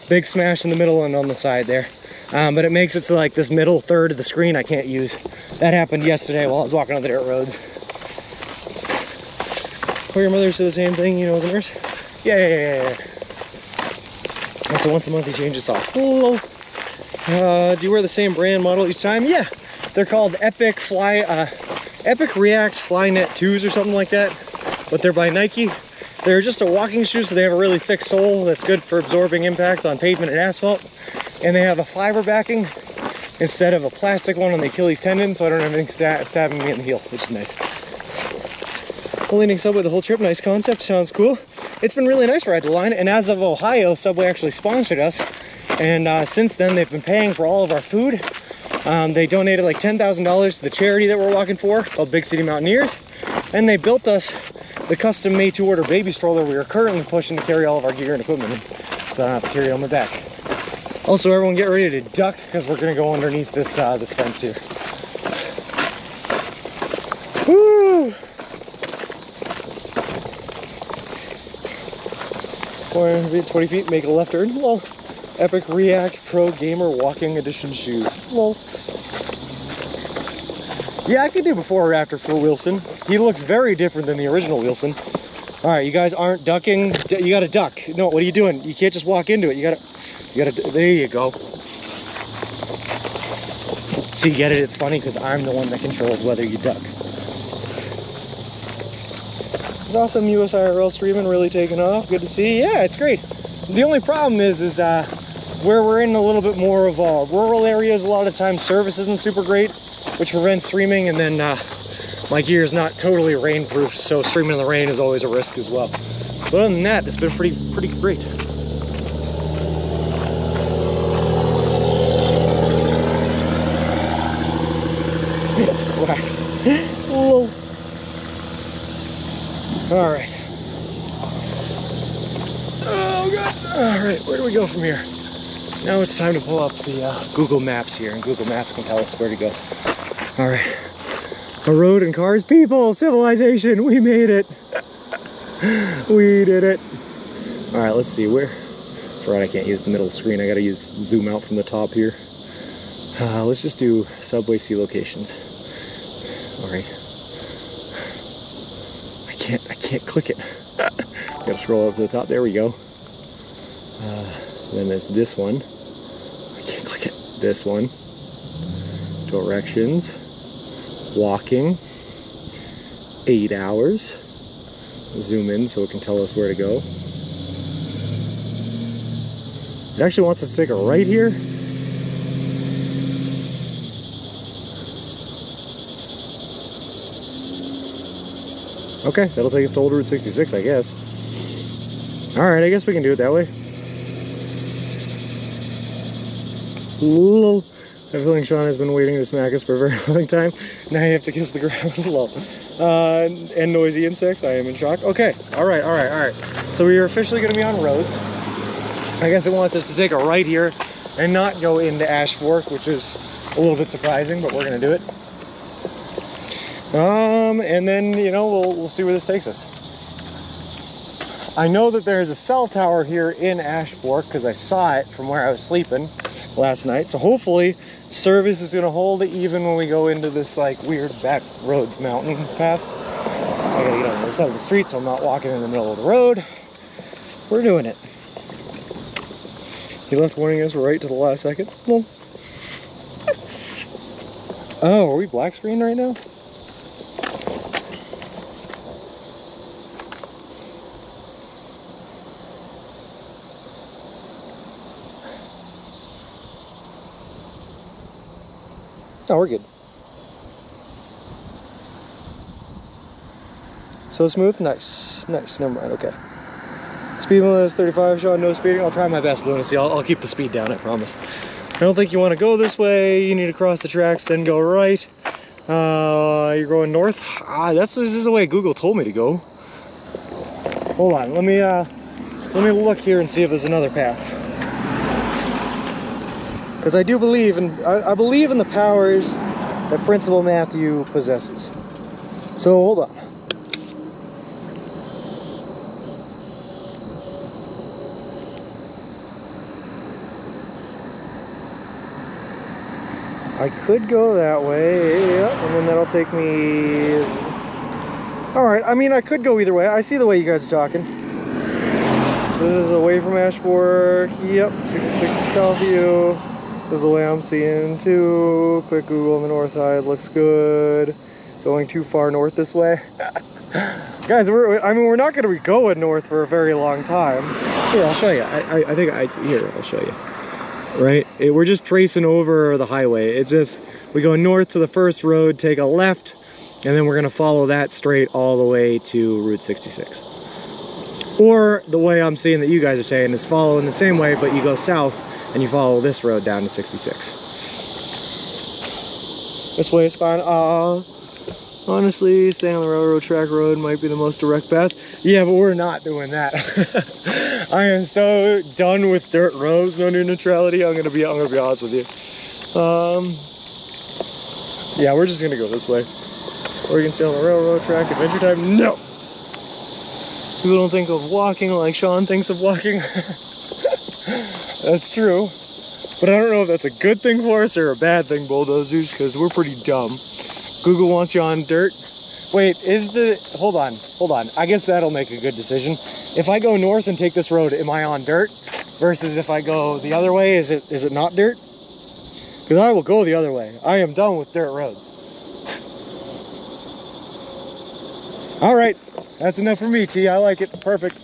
Big smash in the middle and on the side there. But it makes it so like this middle third of the screen I can't use. That happened yesterday while I was walking on the dirt roads. Well, your mother said the same thing, as a nurse? Yeah. So once a month he changes socks. Do you wear the same brand model each time? Yeah. They're called Epic React Flynet 2s or something like that. But they're by Nike. They're just a walking shoe, so they have a really thick sole that's good for absorbing impact on pavement and asphalt. And they have a fiber backing instead of a plastic one on the Achilles tendon, so I don't have anything stabbing me in the heel, which is nice. Leaning Subway the whole trip, nice concept, sounds cool. It's been really nice to ride the line, and as of Ohio, Subway actually sponsored us. And since then, they've been paying for all of our food. They donated like $10,000 to the charity that we're walking for, called Big City Mountaineers. And they built us the custom made to order baby stroller we are currently pushing to carry all of our gear and equipment in, so I don't have to carry it on my back. Also, everyone get ready to duck because we're gonna go underneath this this fence here. Woo! 20 feet, make a left turn. Lol. Epic React Pro Gamer Walking Edition shoes. Lol. Yeah, I could do before or after for Wilson. He looks very different than the original Wilson. All right, you guys aren't ducking. You gotta duck. No, what are you doing? You can't just walk into it. You gotta, there you go. So you get it? It's funny because I'm the one that controls whether you duck. It's awesome. US IRL streaming really taking off. Good to see. Yeah, it's great. The only problem is where we're in a little bit more of rural areas, a lot of times service isn't super great, which prevents streaming, and then my gear is not totally rainproof, so streaming in the rain is always a risk as well. But other than that, it's been pretty great. Wax. Whoa. All right. Oh god. All right, where do we go from here? Now it's time to pull up the Google Maps here, and Google Maps can tell us where to go. All right. A road and cars, people, civilization, we made it. We did it. All right, let's see where. Right, I can't use the middle screen. I gotta use zoom out from the top here. Let's just do subway C locations. All right. I can't click it. Gotta scroll up to the top. There we go. Then there's this one. I can't click it. This one. Directions. Walking. 8 hours. Zoom in so it can tell us where to go. It actually wants us to take a right here. Okay, that'll take us to Old Route 66, I guess. Alright, I guess we can do it that way. Lol. I have a feeling Sean has been waiting to smack us for a very long time. Now you have to kiss the ground. Lol. And noisy insects. I am in shock. Okay, alright. So we are officially going to be on roads. I guess it wants us to take a right here and not go into Ash Fork, which is a little bit surprising, but we're going to do it. And then, you know, we'll see where this takes us. I know that there's a cell tower here in Ash Fork because I saw it from where I was sleeping last night. So hopefully service is going to hold even when we go into this like weird back roads mountain path. I gotta get on the other side of the street so I'm not walking in the middle of the road. We're doing it. He left warning us right to the last second. Well. Oh, are we black screen right now? Oh, we're good. So smooth? Nice. Nice. Never mind. Okay. Speed limit is 35, Sean. No speeding. I'll try my best, Lunacy. I'll keep the speed down, I promise. I don't think you want to go this way. You need to cross the tracks, then go right. You're going north? This is the way Google told me to go. Hold on. Let me look here and see if there's another path. Because I do believe I believe in the powers that Principal Matthew possesses. So hold on. I could go that way, yeah, and then that'll take me... Alright, I mean, I could go either way. I see the way you guys are talking. This is away from Ash Fork. Yep, 66 is Southview. This is the way I'm seeing too. Quick Google on the north side looks good. Going too far north this way. Guys, we're not going to be going north for a very long time. Here, I'll show you. Here, I'll show you. Right? We're just tracing over the highway. It's just, we go north to the first road, take a left, and then we're going to follow that straight all the way to Route 66. Or the way I'm seeing that you guys are saying is follow in the same way, but you go south and you follow this road down to 66. This way is fine. Honestly, staying on the railroad track road might be the most direct path. Yeah, but we're not doing that. I am so done with dirt roads, no new neutrality. I'm gonna be honest with you. Yeah, we're just gonna go this way. Or you can stay on the railroad track. Adventure time? No. People don't think of walking like Sean thinks of walking. That's true. But I don't know if that's a good thing for us or a bad thing, bulldozers, because we're pretty dumb. Google wants you on dirt. Wait, hold on. I guess that'll make a good decision. If I go north and take this road, am I on dirt? Versus if I go the other way, is it not dirt? Because I will go the other way. I am done with dirt roads. All right, that's enough for me, T. I like it. Perfect.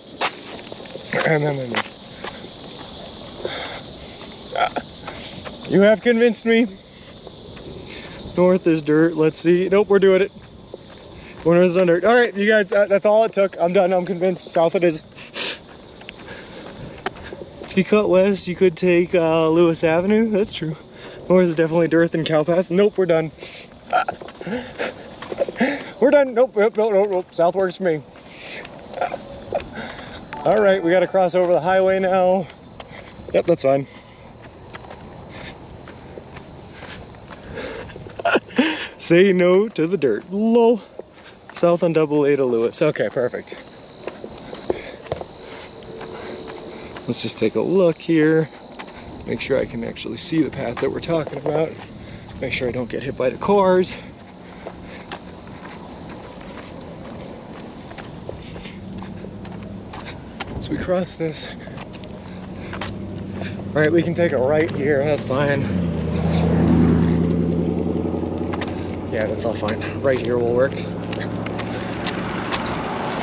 You have convinced me. North is dirt. Let's see. Nope, we're doing it. North is on dirt. All right, you guys, that's all it took. I'm done. I'm convinced. South it is. If you cut west, you could take Lewis Avenue. That's true. North is definitely dirt and cowpath. Nope, we're done. We're done. Nope. South works for me. All right, we got to cross over the highway now. Yep, that's fine. Say no to the dirt. Lol. South on double A to Lewis. Okay, perfect. Let's just take a look here. Make sure I can actually see the path that we're talking about. Make sure I don't get hit by the cars. So we cross this. All right, we can take a right here. That's fine. Yeah, that's all fine. Right here will work.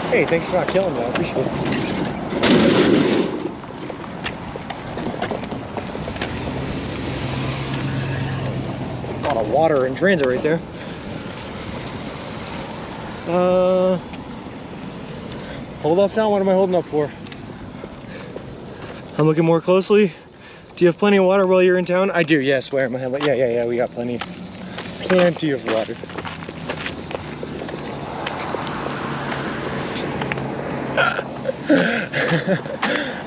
Hey, thanks for not killing me. I appreciate it. A lot of water in transit right there. Hold up, Sean. What am I holding up for? I'm looking more closely. Do you have plenty of water while you're in town? I do, yes. Where am I? Yeah, we got plenty. Plenty of water.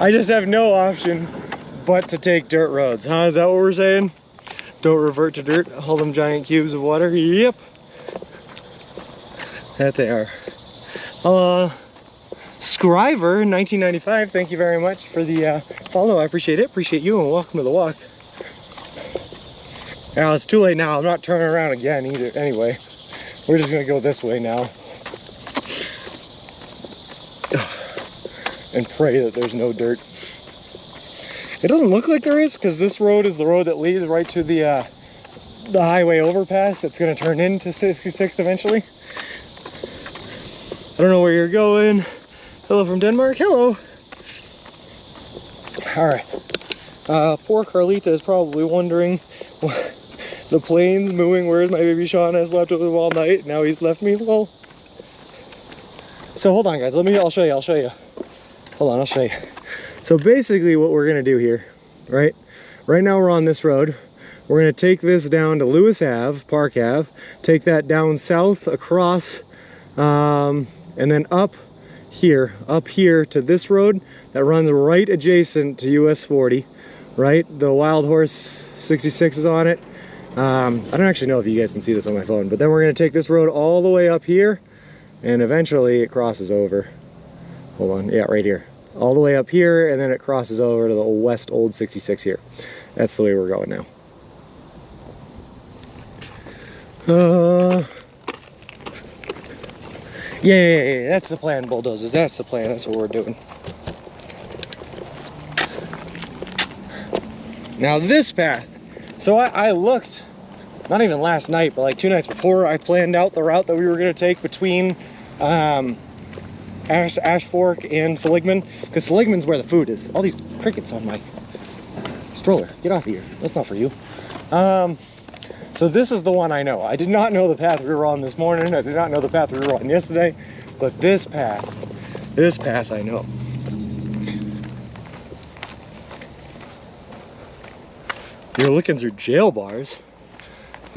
I just have no option but to take dirt roads, huh? Is that what we're saying? Don't revert to dirt, hold them giant cubes of water. Yep. That they are. Scriver 1995, thank you very much for the follow. I appreciate it. Appreciate you and welcome to the walk. Now it's too late now. I'm not turning around again either. Anyway, we're just gonna go this way now and pray that there's no dirt. It doesn't look like there is, because this road is the road that leads right to the highway overpass that's gonna turn into 66 eventually. I don't know where you're going. Hello from Denmark. Hello. All right. Poor Carlita is probably wondering. The plane's mooing, where's my baby Sean? Has left with him all night. Now he's left me. Lol. So hold on, guys. I'll show you. Hold on, I'll show you. So basically what we're gonna do here, right now we're on this road. We're gonna take this down to Lewis Ave, Park Ave, take that down south across, and then up here to this road that runs right adjacent to US 40, right? The Wild Horse 66 is on it. I don't actually know if you guys can see this on my phone, but then we're gonna take this road all the way up here, and eventually it crosses over. Hold on, yeah, right here. All the way up here, and then it crosses over to the West Old 66 here. That's the way we're going now. Yeah, that's the plan, bulldozers. That's the plan. That's what we're doing. Now this path. So I looked, not even last night, but like 2 nights before, I planned out the route that we were going to take between Ash Fork and Seligman, because Seligman's where the food is. All these crickets on my stroller. Get off of here. That's not for you. So this is the one I know. I did not know the path we were on this morning. I did not know the path we were on yesterday, but this path I know. You're looking through jail bars.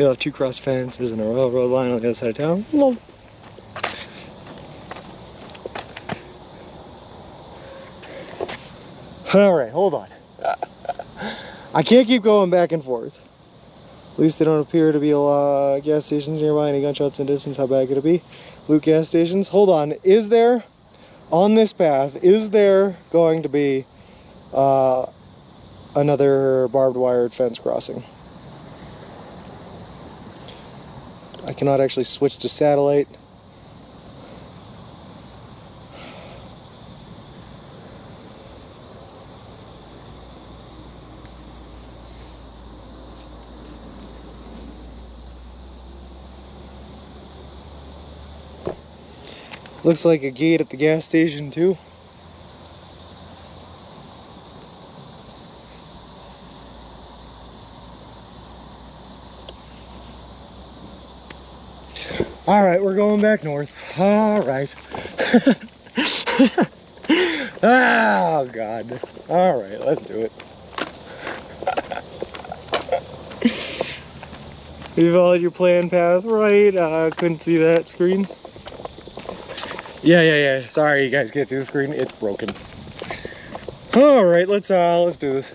You'll have 2 cross fences and a railroad line on the other side of town. Lol. Alright, hold on. I can't keep going back and forth. At least they don't appear to be a lot of gas stations nearby. Any gunshots in distance, how bad could it be? Loot gas stations. Hold on, is there, on this path, is there going to be another barbed wired fence crossing? I cannot actually switch to satellite. Looks like a gate at the gas station too. All right, we're going back north. All right. Oh God. All right, let's do it. You followed your planned path, right? Couldn't see that screen. Yeah. Sorry, you guys can't see the screen. It's broken. All right, let's do this.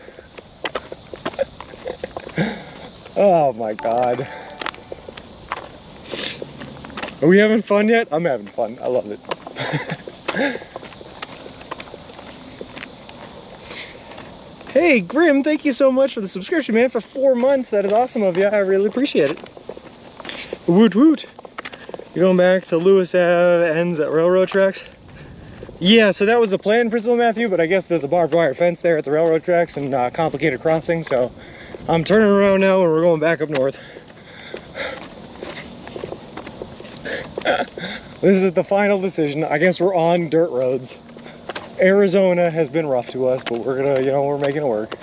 Oh my God. Are we having fun yet? I'm having fun. I love it. Hey, Grim, thank you so much for the subscription, man, for 4 months. That is awesome of you. I really appreciate it. Woot woot. You're going back to Lewis Ave, ends at railroad tracks? Yeah, so that was the plan, Principal Matthew, but I guess there's a barbed wire fence there at the railroad tracks and complicated crossing, so I'm turning around now and we're going back up north. This is the final decision. I guess we're on dirt roads. Arizona has been rough to us, but we're gonna, we're making it work.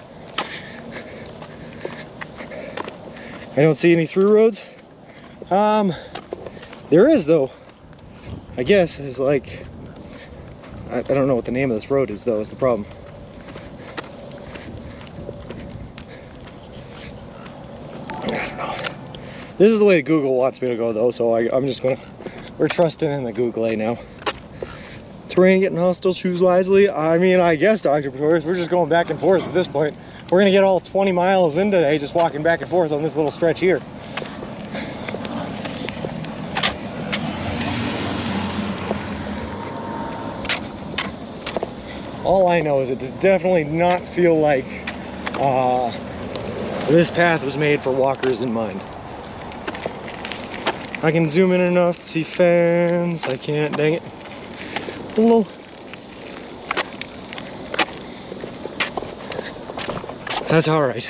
I don't see any through roads. There is though. I guess is like, I don't know what the name of this road is though, is the problem. I don't know. This is the way Google wants me to go though, so I'm just gonna, we're trusting in the Google now. Terrain getting hostile, choose wisely. I mean, I guess, Dr. Pretorius, we're just going back and forth at this point. We're gonna get all 20 miles in today just walking back and forth on this little stretch here. All I know is it does definitely not feel like this path was made for walkers in mind. I can zoom in enough to see fans. I can't, dang it. Hello. That's all right.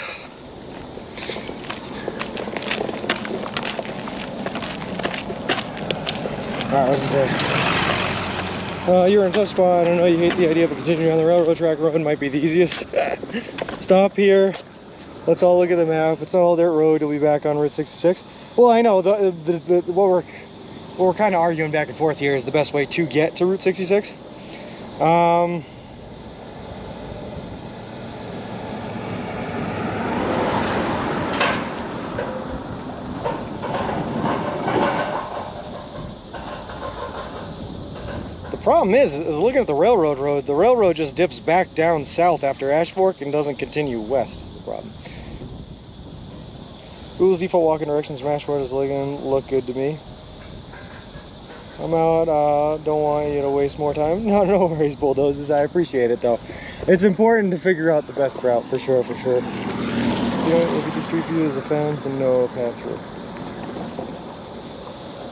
All right, let's say. You're in a tough spot. I know you hate the idea, but continuing on the railroad track road might be the easiest. Stop here. Let's all look at the map. It's not all dirt road. You'll be back on Route 66. Well, I know what we're kind of arguing back and forth here is the best way to get to Route 66. The problem is looking at the railroad road, the railroad just dips back down south after Ash Fork and doesn't continue west is the problem. Google's default walking directions from Ash Fork is look good to me. I'm out, don't want you to waste more time. No worries, bulldozers, I appreciate it though. It's important to figure out the best route for sure. You know, look at the street view as a fence and no path through.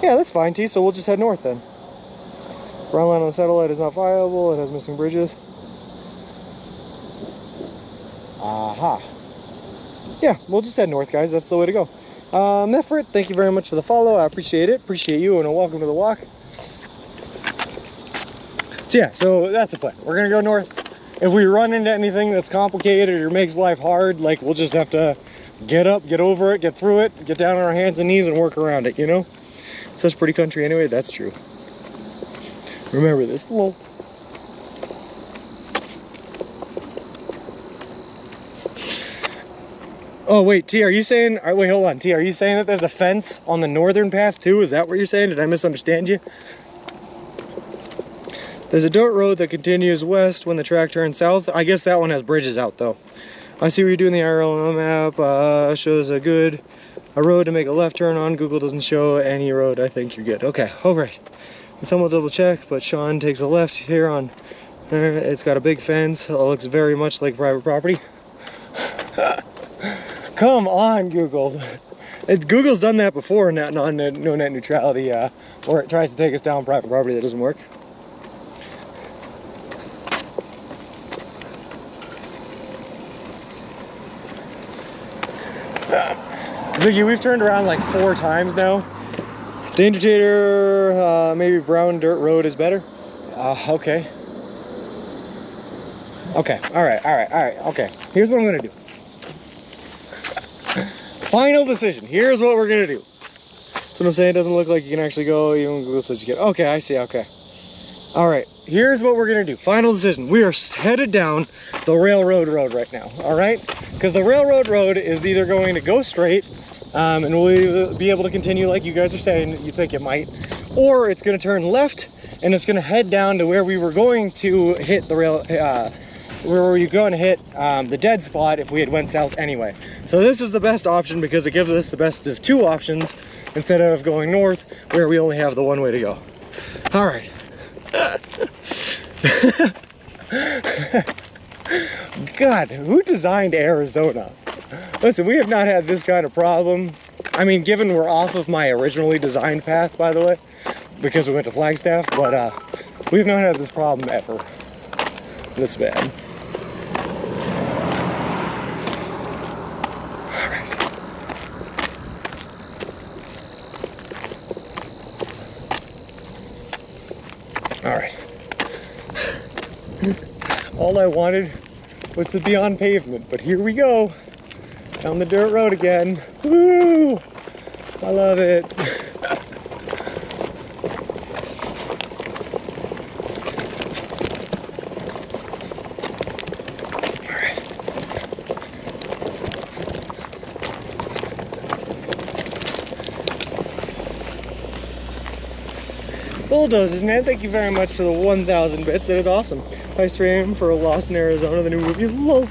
Yeah, that's fine, T, so we'll just head north then. Brown line on the satellite is not viable, it has missing bridges. Aha. Yeah, we'll just head north, guys, that's the way to go. Mefrit, thank you very much for the follow, I appreciate it. Appreciate you, and welcome to the walk. So yeah, so that's the plan. We're gonna go north. If we run into anything that's complicated or makes life hard, like, we'll just have to get up, get over it, get through it, get down on our hands and knees and work around it, you know? Such pretty country anyway, that's true. Remember this. Lol. Oh wait, T, are you saying, wait, hold on, T, are you saying that there's a fence on the northern path too? Is that what you're saying? Did I misunderstand you? There's a dirt road that continues west when the track turns south. I guess that one has bridges out though. I see what you're doing. The IRL map shows a road to make a left turn on. Google doesn't show any road. I think you're good. Okay, all right. And someone will double check, but Sean takes a left here on there. It's got a big fence. It looks very much like private property. Come on, Google. Google's done that before, no net neutrality, where it tries to take us down private property that doesn't work. Ziggy, we've turned around like 4 times now. Danger Tater, maybe brown dirt road is better. Okay. Okay, all right, okay. Here's what I'm gonna do. Final decision. Here's what we're gonna do. That's what I'm saying. It doesn't look like you can actually go. Even Google says you can. Okay, I see. Okay. All right. Here's what we're gonna do. Final decision. We are headed down the railroad road right now. All right, because the railroad road is either going to go straight, and we'll be able to continue like you guys are saying you think it might, or it's gonna turn left and it's gonna head down to where we were going to hit the rail. Where were you going to hit the dead spot if we had went south anyway. So this is the best option because it gives us the best of 2 options instead of going north where we only have the one way to go. All right. God, who designed Arizona? Listen, we have not had this kind of problem. I mean, given we're off of my originally designed path, by the way, because we went to Flagstaff, but we've not had this problem ever. This bad. All right. All I wanted was to be on pavement, but here we go. Down the dirt road again. Woo! I love it. Bulldozers, man, thank you very much for the 1,000 bits. That is awesome. Hi stream for Lost in Arizona, the new movie. Lol.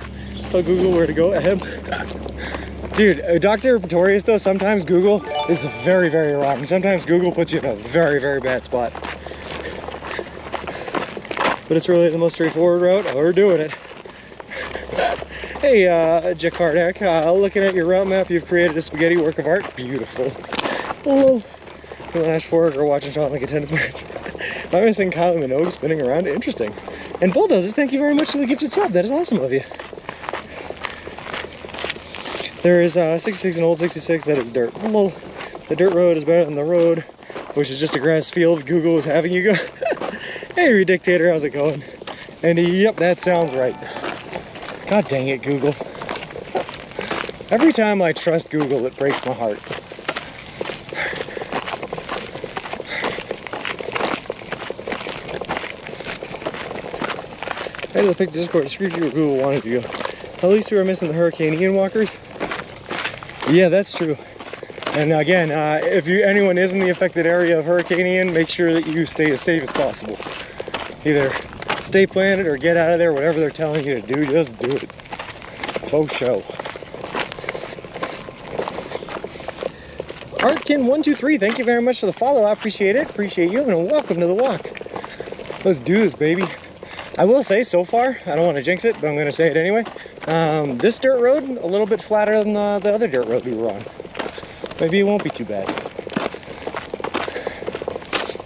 Tell Google where to go. Ahem. Dude, Dr. Pretorius though, sometimes Google is very, very wrong. Sometimes Google puts you in a very, very bad spot. But it's really the most straightforward route. Oh, we're doing it. Hey, Jack Kardak, looking at your route map, you've created a spaghetti work of art. Beautiful. Lol. Ash Fork or watching Sean like a tennis match. I'm missing Kylie Minogue spinning around. Interesting. And Bulldozers, thank you very much for the gifted sub. That is awesome of you. There is 66 and old 66. That is dirt. Lol. The dirt road is better than the road, which is just a grass field. Google is having you go. Hey, Redictator, how's it going? And yep, that sounds right. God dang it, Google. Every time I trust Google, it breaks my heart. I had to pick Discord to screw you where Google wanted to go. At least we were missing the Hurricane Ian walkers. Yeah, that's true. And again, if anyone is in the affected area of Hurricane Ian, make sure that you stay as safe as possible. Either stay planted or get out of there, whatever they're telling you to do, just do it. Faux show. Artkin123, thank you very much for the follow. I appreciate it. Appreciate you, and welcome to the walk. Let's do this, baby. I will say, so far, I don't want to jinx it, but I'm going to say it anyway. This dirt road, a little bit flatter than the other dirt road we were on. Maybe it won't be too bad.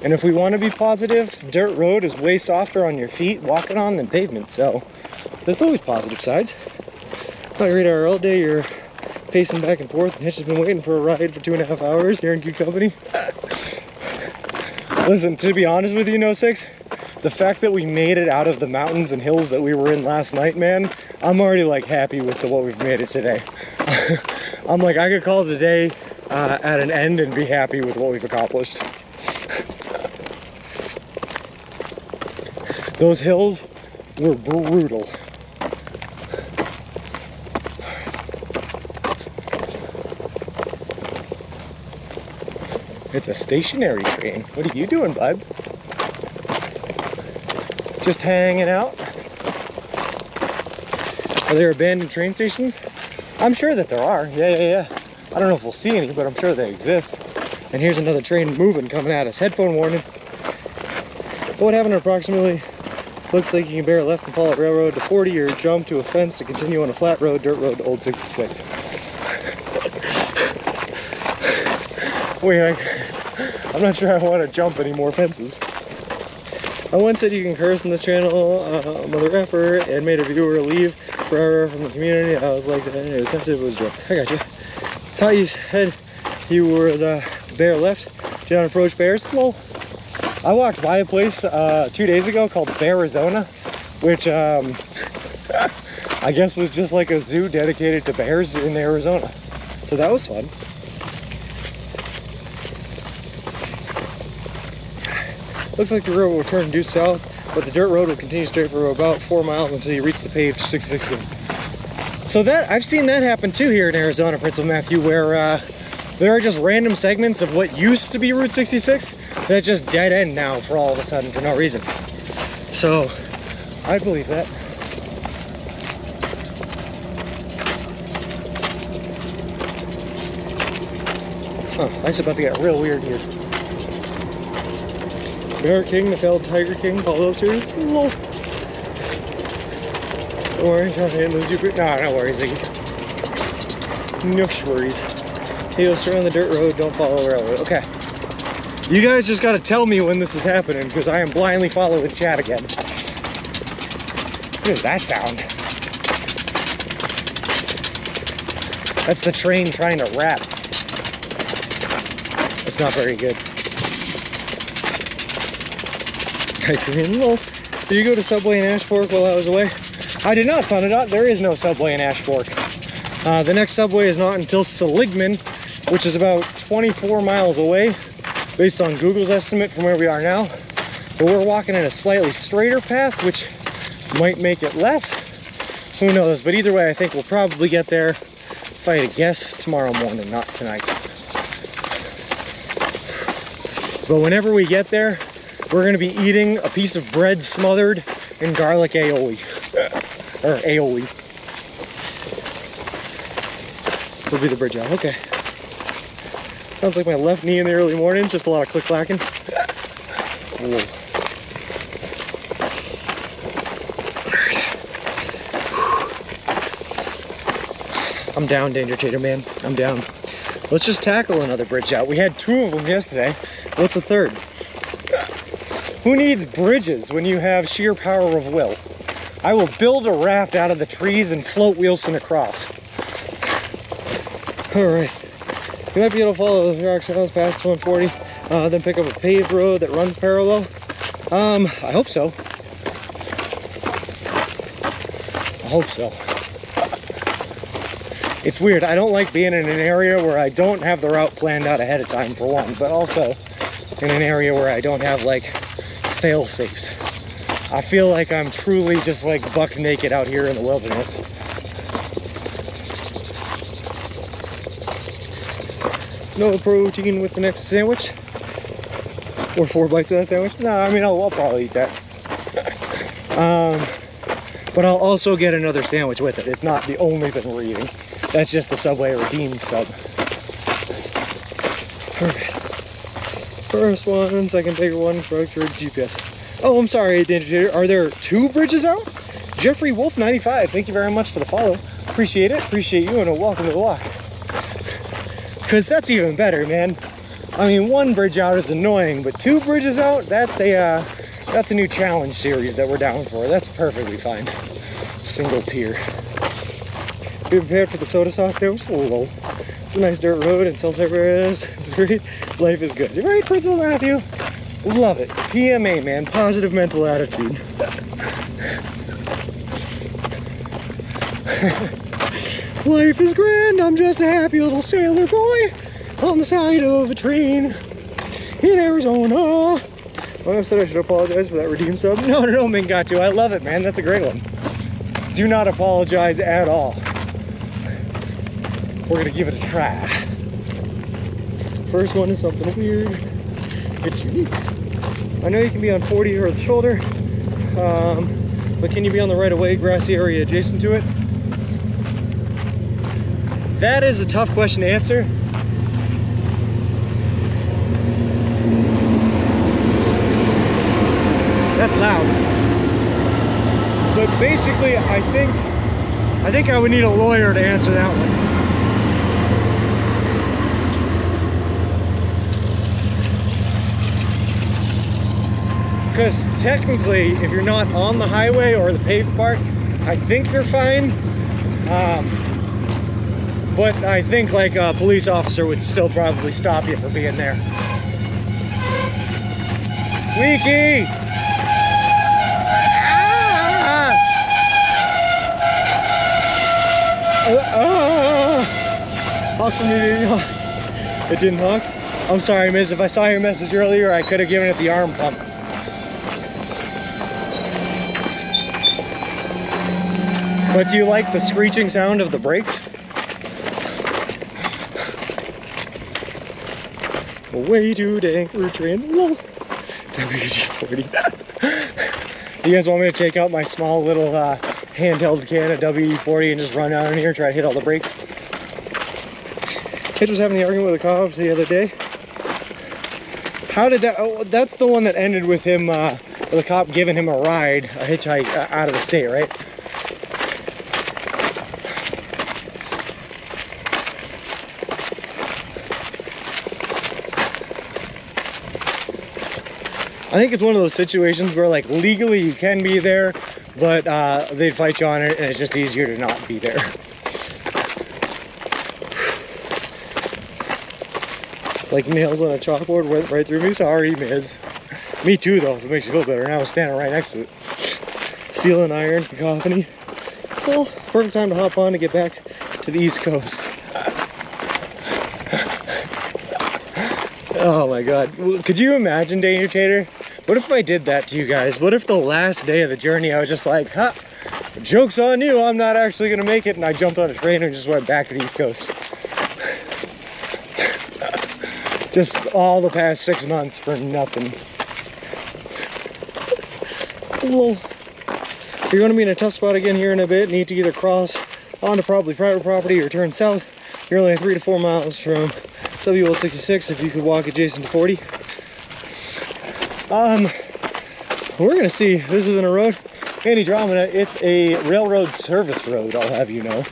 And if we want to be positive, dirt road is way softer on your feet walking on than pavement, so there's always positive sides. I read our all day, you're pacing back and forth, and Hitch has been waiting for a ride for 2.5 hours. You're in good company. Listen, to be honest with you, No 6, the fact that we made it out of the mountains and hills that we were in last night, man, I'm already like happy with what we've made it today. I'm like, I could call it a day at an end and be happy with what we've accomplished. Those hills were brutal. It's a stationary train. What are you doing, bud? Just hanging out? Are there abandoned train stations? I'm sure that there are. Yeah. I don't know if we'll see any, but I'm sure they exist. And here's another train moving, coming at us. Headphone warning. What happened approximately? Looks like you can bear left and follow a railroad to 40 or jump to a fence to continue on a flat road, dirt road to Old 66. Wait, I'm not sure I want to jump any more fences. I once said you can curse on this channel, mother effer, and made a viewer leave forever from the community. I was like, it was sensitive, it was a joke. I got you. Thought you said you were bear left, do not approach bears. Well, I walked by a place 2 days ago called Bearizona, which I guess was just like a zoo dedicated to bears in Arizona. So that was fun. Looks like the road will turn due south, but the dirt road will continue straight for about 4 miles until you reach the paved 66 again. So that, I've seen that happen too here in Arizona, Principal Matthew, where there are just random segments of what used to be Route 66 that just dead end now for all of a sudden for no reason. So I believe that. Huh, life's about to get real weird here. Bear King, the failed Tiger King, follow up series. Lol. Don't worry, I didn't lose you. No, no worries, Ziggy. No worries. He'll stay on the dirt road, don't follow the railroad. Okay. You guys just gotta tell me when this is happening, because I am blindly following chat again. What does that sound? That's the train trying to rap. That's not very good. Well, did you go to Subway in Ash Fork while I was away? I did not, son. There is no Subway in Ash Fork. The next Subway is not until Seligman, which is about 24 miles away, based on Google's estimate from where we are now. But we're walking in a slightly straighter path, which might make it less. Who knows? But either way, I think we'll probably get there, if I had to guess, tomorrow morning, not tonight. But whenever we get there, we're going to be eating a piece of bread smothered in garlic aioli. Or aioli. Will be the bridge out. Okay. Sounds like my left knee in the early morning. Just a lot of click-clacking. Whoa. I'm down, Danger Tater Man. I'm down. Let's just tackle another bridge out. We had 2 of them yesterday. What's the third? Who needs bridges when you have sheer power of will? I will build a raft out of the trees and float Wilson across. All right. You might be able to follow the rocks south past 140, then pick up a paved road that runs parallel. I hope so. I hope so. It's weird. I don't like being in an area where I don't have the route planned out ahead of time, for one, but also in an area where I don't have, like, fail-safes. I feel like I'm truly just, like, buck naked out here in the wilderness. No protein with the next sandwich? Or 4 bites of that sandwich? No, I mean, I'll probably eat that. But I'll also get another sandwich with it. It's not the only thing we're eating. That's just the Subway Redeemed sub. Alright. First one, second bigger one, correct your GPS. Oh, I'm sorry, Danger Tater. Are there 2 bridges out? Jeffrey Wolf 95, thank you very much for the follow. Appreciate it. Appreciate you, and a welcome to the walk. Because that's even better, man. I mean, 1 bridge out is annoying, but 2 bridges out, that's a new challenge series that we're down for. That's perfectly fine. Single tier. Be prepared for the soda sauce sandwich? Oh, it's a nice dirt road and cell service. It's great. Life is good. You're right, Principal Matthew. Love it. PMA, man. Positive mental attitude. Life is grand. I'm just a happy little sailor boy on the side of a train in Arizona. Well, I said I should apologize for that redeem sub. No, Mingatu. I love it, man. That's a great one. Do not apologize at all. We're gonna give it a try. first one is something weird. It's unique. I know you can be on 40 or the shoulder, but can you be on the right of way grassy area adjacent to it? That is a tough question to answer. That's loud. But basically, I think I would need a lawyer to answer that one. Because technically, if you're not on the highway or the paved part, I think you're fine. But I think like a police officer would still probably stop you for being there. Squeaky! Honk from you. It didn't honk? I'm sorry, miss. If I saw your message earlier, I could have given it the arm pump. But do you like the screeching sound of the brakes? Way too dang root train. WD-40. You guys want me to take out my small little handheld can of WD-40 and just run down in here and try to hit all the brakes? Hitch was having the argument with the cops the other day. How did that? Oh, that's the one that ended with him, with the cop giving him a ride, a hitchhike out of the state, right? I think it's one of those situations where like legally you can be there, but they'd fight you on it and it's just easier to not be there. Like nails on a chalkboard went right through me. Sorry, Miz. Me too, though, if it makes you feel better. Now I was standing right next to it. Steel and iron, cacophony. Well, perfect time to hop on to get back to the East Coast. Oh my God. Could you imagine, Danger Tater? What if I did that to you guys? What if the last day of the journey I was just like, huh, joke's on you, I'm not actually gonna make it, and I jumped on a train and just went back to the East Coast. Just all the past 6 months for nothing. Well, you're gonna be in a tough spot again here in a bit. Need to either cross onto probably private property or turn south. You're only 3 to 4 miles from WL66 if you could walk adjacent to 40. We're gonna see. This isn't a road. Andromeda, it's a railroad service road, I'll have you know.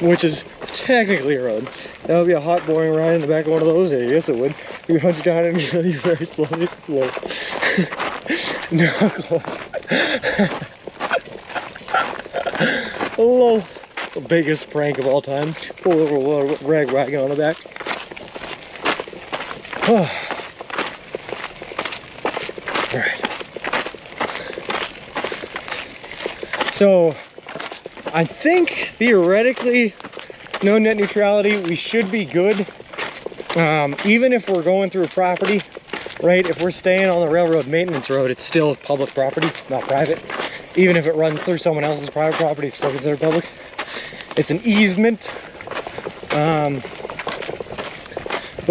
Which is technically a road. That would be a hot, boring ride in the back of one of those. Yes, it would. You hunch down and you're very slowly. Whoa. No, hello. The biggest prank of all time. Pull over a rag wagon on the back. Oh. All right. So, I think theoretically, no net neutrality, we should be good. Even if we're going through a property, right? If we're staying on the railroad maintenance road, it's still public property, not private. Even if it runs through someone else's private property, it's still considered public. It's an easement. But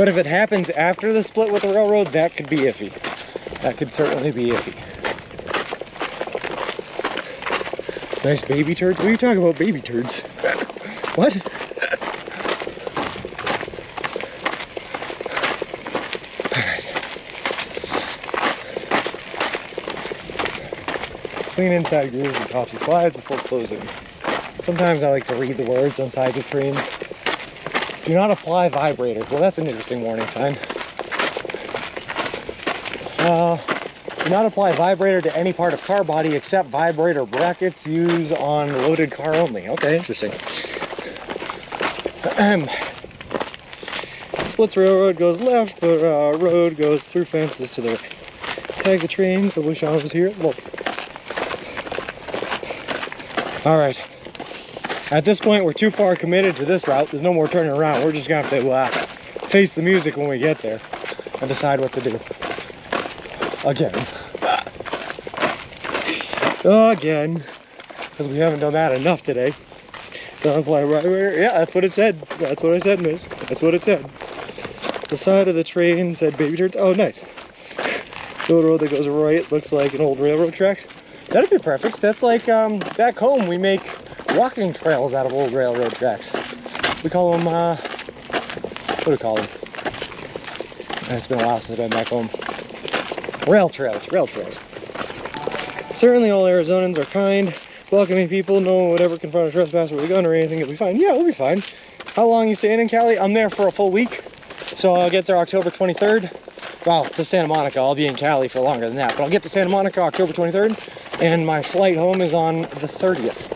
if it happens after the split with the railroad, that could be iffy. That could certainly be iffy. Nice baby turds? What are you talking about, baby turds? What? Alright. Clean inside grooves and topsy slides before closing. Sometimes I like to read the words on sides of trains. Do not apply vibrator. Well, that's an interesting warning sign. Do not apply vibrator to any part of car body except vibrator brackets. Use on loaded car only. Okay, interesting. Splits railroad goes left, but road goes through fences to the right. Tag the trains. I wish I was here. Whoa. All right. At this point, we're too far committed to this route. There's no more turning around. We're just gonna have to face the music when we get there and decide what to do. Again. Again. Because we haven't done that enough today. Don't fly right where? Yeah, that's what it said. That's what I said, miss. That's what it said. The side of the train said baby turds. Oh, nice. The road that goes right looks like an old railroad tracks. That'd be perfect. That's like back home we make walking trails out of old railroad tracks. We call them, what do we call them? It's been a while since I've been back home. Rail trails, rail trails. Certainly all Arizonans are kind, welcoming people. No one would ever confront a trespasser with a gun or anything. It'll be fine. Yeah, we'll be fine. How long are you staying in Cali? I'm there for a full week. So I'll get there October 23rd. Well, to Santa Monica. I'll be in Cali for longer than that. But I'll get to Santa Monica October 23rd. And my flight home is on the 30th.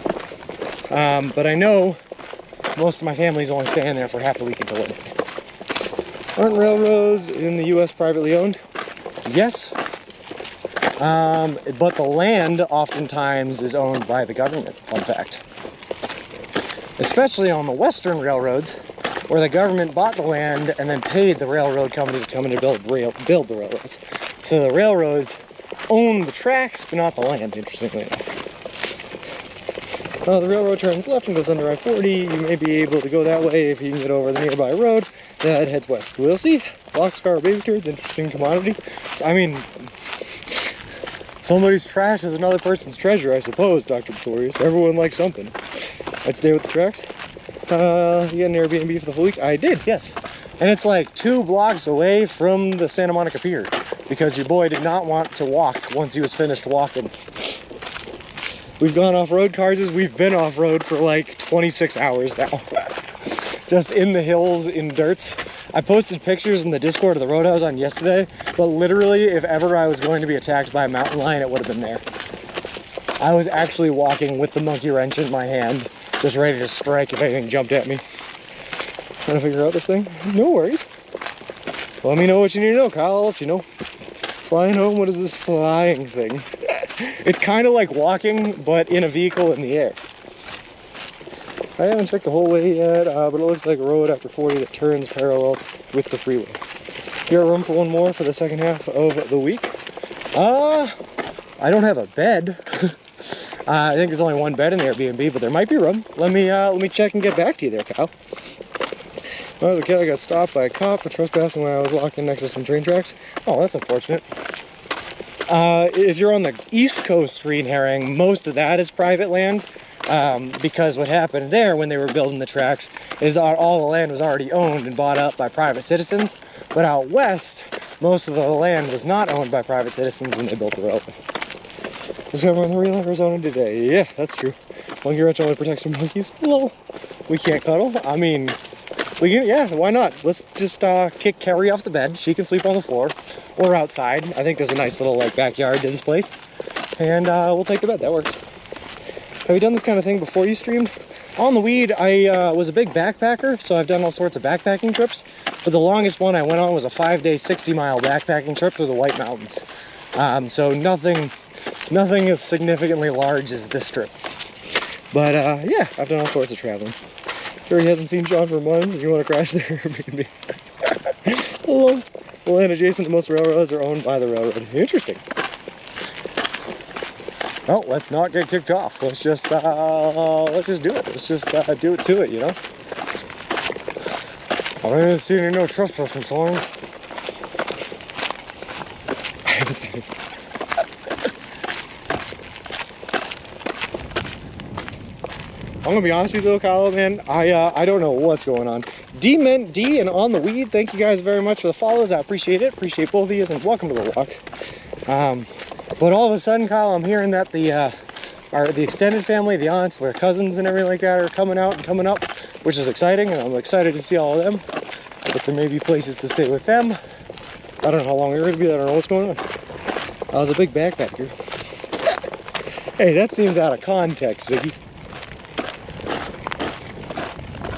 But I know most of my family's only staying there for half the week until Wednesday. Aren't railroads in the U.S. privately owned? Yes. But the land oftentimes is owned by the government, fun fact. Especially on the western railroads, where the government bought the land and then paid the railroad companies to come in to build the railroads. So the railroads own the tracks, but not the land, interestingly enough. The railroad turns left and goes under I-40. You may be able to go that way if you can get over the nearby road that heads west. We'll see. Boxcar baby turds, interesting commodity. So, I mean, somebody's trash is another person's treasure, I suppose, Dr. Pretorius. Everyone likes something. I'd stay with the tracks. You got an Airbnb for the full week? I did, yes. And it's like 2 blocks away from the Santa Monica Pier because your boy did not want to walk once he was finished walking. We've gone off-road, cars. We've been off-road for like 26 hours now. Just in the hills, in dirts. I posted pictures in the Discord of the road I was on yesterday, but literally, if ever I was going to be attacked by a mountain lion, it would have been there. I was actually walking with the monkey wrench in my hand, just ready to strike if anything jumped at me. Trying to figure out this thing? No worries. Let me know what you need to know, Kyle. I'll let you know. Flying home, what is this flying thing? It's kind of like walking, but in a vehicle in the air. I haven't checked the whole way yet, but it looks like a road after 40 that turns parallel with the freeway. You got room for one more for the second half of the week? I don't have a bed. I think there's only one bed in the Airbnb, but there might be room. Let me check and get back to you there, Kyle. Well, the kid got stopped by a cop for trespassing when I was walking next to some train tracks. Oh, that's unfortunate. If you're on the East Coast Green Herring, most of that is private land. Because what happened there when they were building the tracks is all the land was already owned and bought up by private citizens. But out west, most of the land was not owned by private citizens when they built the road. Discovering the real Arizona today. Yeah, that's true. Monkey wrench only protects from monkeys. Lol. We can't cuddle. I mean, we can, yeah, why not? Let's just kick Carrie off the bed. She can sleep on the floor or outside. I think there's a nice little like backyard to this place. And we'll take the bed. That works. Have you done this kind of thing before you streamed? On the weed, I was a big backpacker, so I've done all sorts of backpacking trips. But the longest one I went on was a 5-day, 60-mile backpacking trip through the White Mountains. So nothing as significantly large as this trip. But yeah, I've done all sorts of traveling. Sure, he hasn't seen Sean for months, and you want to crash there? Airbnb. Hello. The land adjacent to most railroads are owned by the railroad. Interesting. Well, let's not get kicked off. Let's just do it. Let's just do it to it, you know? I haven't seen any no trespassing signs. I haven't seen. I'm gonna be honest with you though, Kyle, man. I don't know what's going on. D meant D and on the weed. Thank you guys very much for the follows. I appreciate it. Appreciate both of you, and welcome to the walk. But all of a sudden, Kyle, I'm hearing that the extended family, the aunts, their cousins and everything like that are coming out and coming up, which is exciting, and I'm excited to see all of them. But there may be places to stay with them. I don't know how long they're gonna be. I don't know what's going on. I was a big backpacker. Hey, that seems out of context, Ziggy.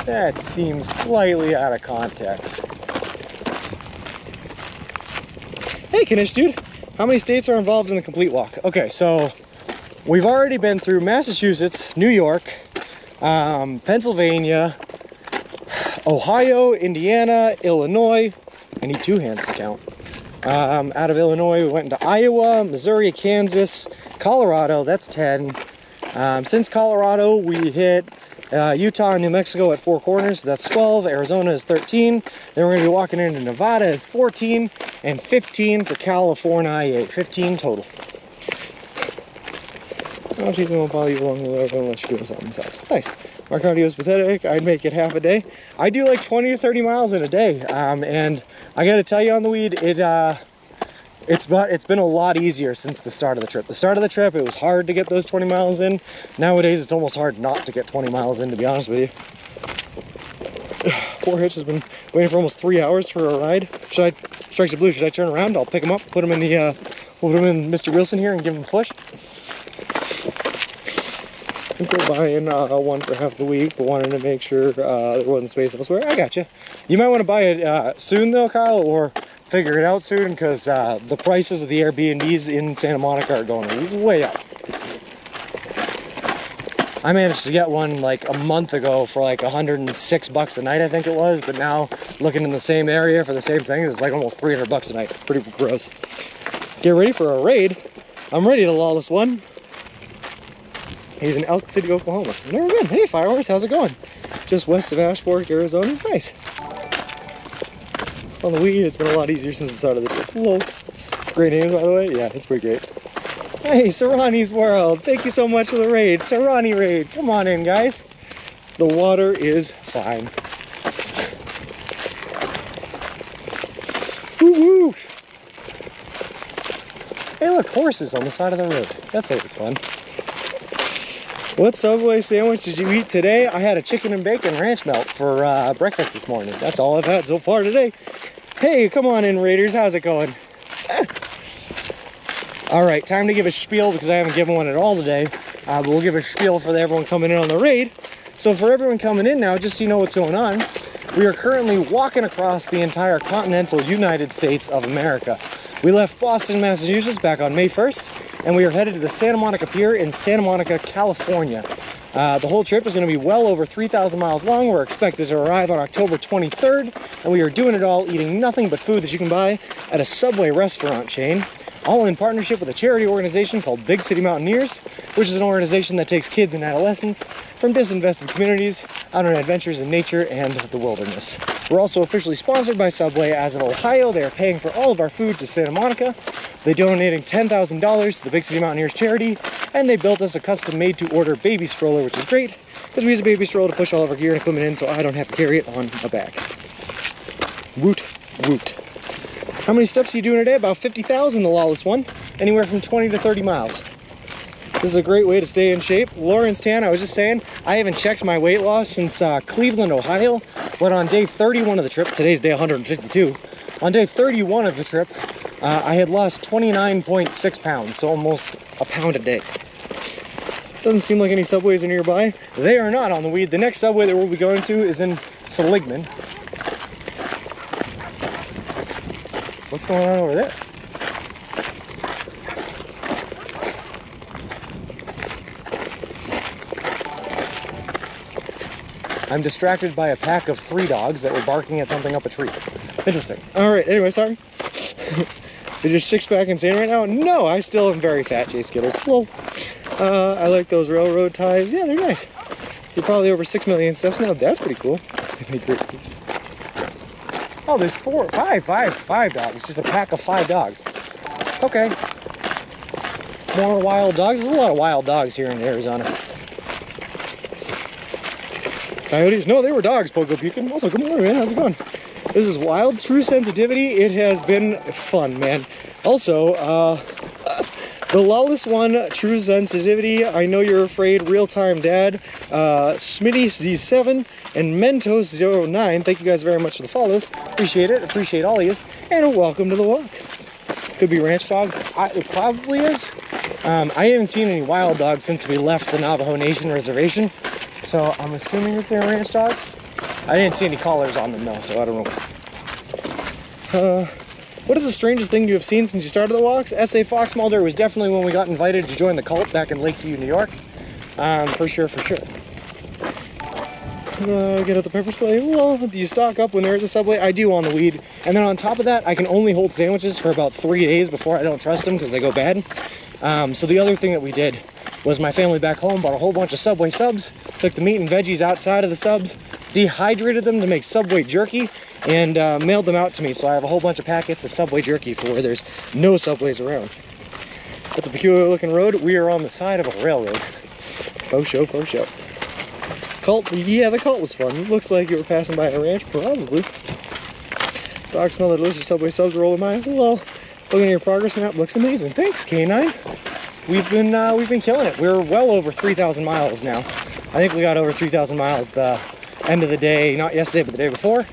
That seems slightly out of context. Hey, Kanish, dude. How many states are involved in the complete walk? Okay, so we've already been through Massachusetts, New York, Pennsylvania, Ohio, Indiana, Illinois. I need 2 hands to count. Out of Illinois, we went into Iowa, Missouri, Kansas, Colorado. That's 10. Since Colorado, we hit Utah and New Mexico at 4 corners, that's 12. Arizona is 13. Then we're going to be walking into Nevada is 14, and 15 for California I-8. 15 total. I'll keep going while you along the road unless you're doing something else. Nice. My cardio is pathetic. I'd make it half a day. I do like 20 to 30 miles in a day, and I got to tell you on the weed, it's been a lot easier since the start of the trip. The start of the trip, it was hard to get those 20 miles in. Nowadays, it's almost hard not to get 20 miles in, to be honest with you. Poor Hitch has been waiting for almost 3 hours for a ride. Should I, strikes the blue, should I turn around? I'll pick him up, put him in the, we'll put him in Mr. Wilson here and give him a push. I think we're buying one for half the week, but wanted to make sure there wasn't space elsewhere. I got you. You might want to buy it soon though, Kyle, or figure it out soon, because the prices of the Airbnbs in Santa Monica are going way up. I managed to get one like a month ago for like $106 a night, I think it was, but now looking in the same area for the same things, it's like almost $300 a night. Pretty gross. Get ready for a raid. I'm ready, the lawless one. He's in Elk City, Oklahoma. Never been. Hey, Firehorse, how's it going? Just west of Ash Fork, Arizona. Nice. On the weed, it's been a lot easier since the start of the trip. Whoa. Great name, by the way. Yeah, it's pretty great. Hey, Serrani's World. Thank you so much for the raid. Serrani raid. Come on in, guys. The water is fine. Woo-woo. Hey, look, horses on the side of the road. That's always fun. What Subway sandwich did you eat today? I had a chicken and bacon ranch melt for breakfast this morning. That's all I've had so far today. Hey, come on in, Raiders. How's it going? All right, time to give a spiel because I haven't given one at all today. But we'll give a spiel for everyone coming in on the raid. So for everyone coming in now, just so you know what's going on, we are currently walking across the entire continental United States of America. We left Boston, Massachusetts back on May 1st, and we are headed to the Santa Monica Pier in Santa Monica, California. The whole trip is going to be well over 3,000 miles long. We're expected to arrive on October 23rd, and we are doing it all eating nothing but food that you can buy at a Subway restaurant chain, all in partnership with a charity organization called Big City Mountaineers, which is an organization that takes kids and adolescents from disinvested communities out on adventures in nature and the wilderness. We're also officially sponsored by Subway as of Ohio. They are paying for all of our food to Santa Monica. They're donating $10,000 to the Big City Mountaineers charity, and they built us a custom made-to-order baby stroller, which is great because we use a baby stroller to push all of our gear and equipment in, so I don't have to carry it on my back. Woot, woot. How many steps are you doing a day? About 50,000, the lawless one. Anywhere from 20 to 30 miles. This is a great way to stay in shape. Lawrence Tan, I was just saying, I haven't checked my weight loss since Cleveland, Ohio, but on day 31 of the trip, today's day 152, on day 31 of the trip, I had lost 29.6 pounds, so almost a pound a day. Doesn't seem like any Subways are nearby. They are not on the weed. The next Subway that we'll be going to is in Seligman. What's going on over there? I'm distracted by a pack of 3 dogs that were barking at something up a tree. Interesting. All right, anyway, sorry. Is your six-pack insane right now? No, I still am very fat, Jay Skittles. Well, I like those railroad ties. Yeah, they're nice. You're probably over 6 million steps now. That's pretty cool. Oh, there's 5 dogs. Just a pack of 5 dogs. Okay. More wild dogs. There's a lot of wild dogs here in Arizona. Coyotes? No, they were dogs, Pogo Pukin. Also, good morning, man. How's it going? This is Wild True Sensitivity. It has been fun, man. Also, the Lawless One, True Sensitivity, I Know You're Afraid, Real Time Dad, Smitty Z7, and Mentos09. Thank you guys very much for the follows. Appreciate it. Appreciate all of you. And welcome to the walk. Could be ranch dogs. It probably is. I haven't seen any wild dogs since we left the Navajo Nation reservation. So I'm assuming that they're ranch dogs. I didn't see any collars on them though, so I don't know. What is the strangest thing you have seen since you started the walks? S.A. Fox Mulder was definitely when we got invited to join the cult back in Lakeview, New York. For sure. Get out the pepper spray. Well, do you stock up when there is a Subway? I do on the weed. And then on top of that, I can only hold sandwiches for about 3 days before I don't trust them because they go bad. So the other thing that we did was my family back home bought a whole bunch of Subway subs, took the meat and veggies outside of the subs, dehydrated them to make Subway jerky, and mailed them out to me. So I have a whole bunch of packets of Subway jerky for where there's no Subways around. It's a peculiar looking road. We are on the side of a railroad. Faux show, faux show. Cult, yeah, the cult was fun. It looks like you were passing by a ranch, probably. Dog smell the delicious Subway subs rolling by. Well, looking at your progress map, looks amazing. Thanks, K9. We've been killing it. We're well over 3,000 miles now. I think we got over 3,000 miles the end of the day, not yesterday, but the day before.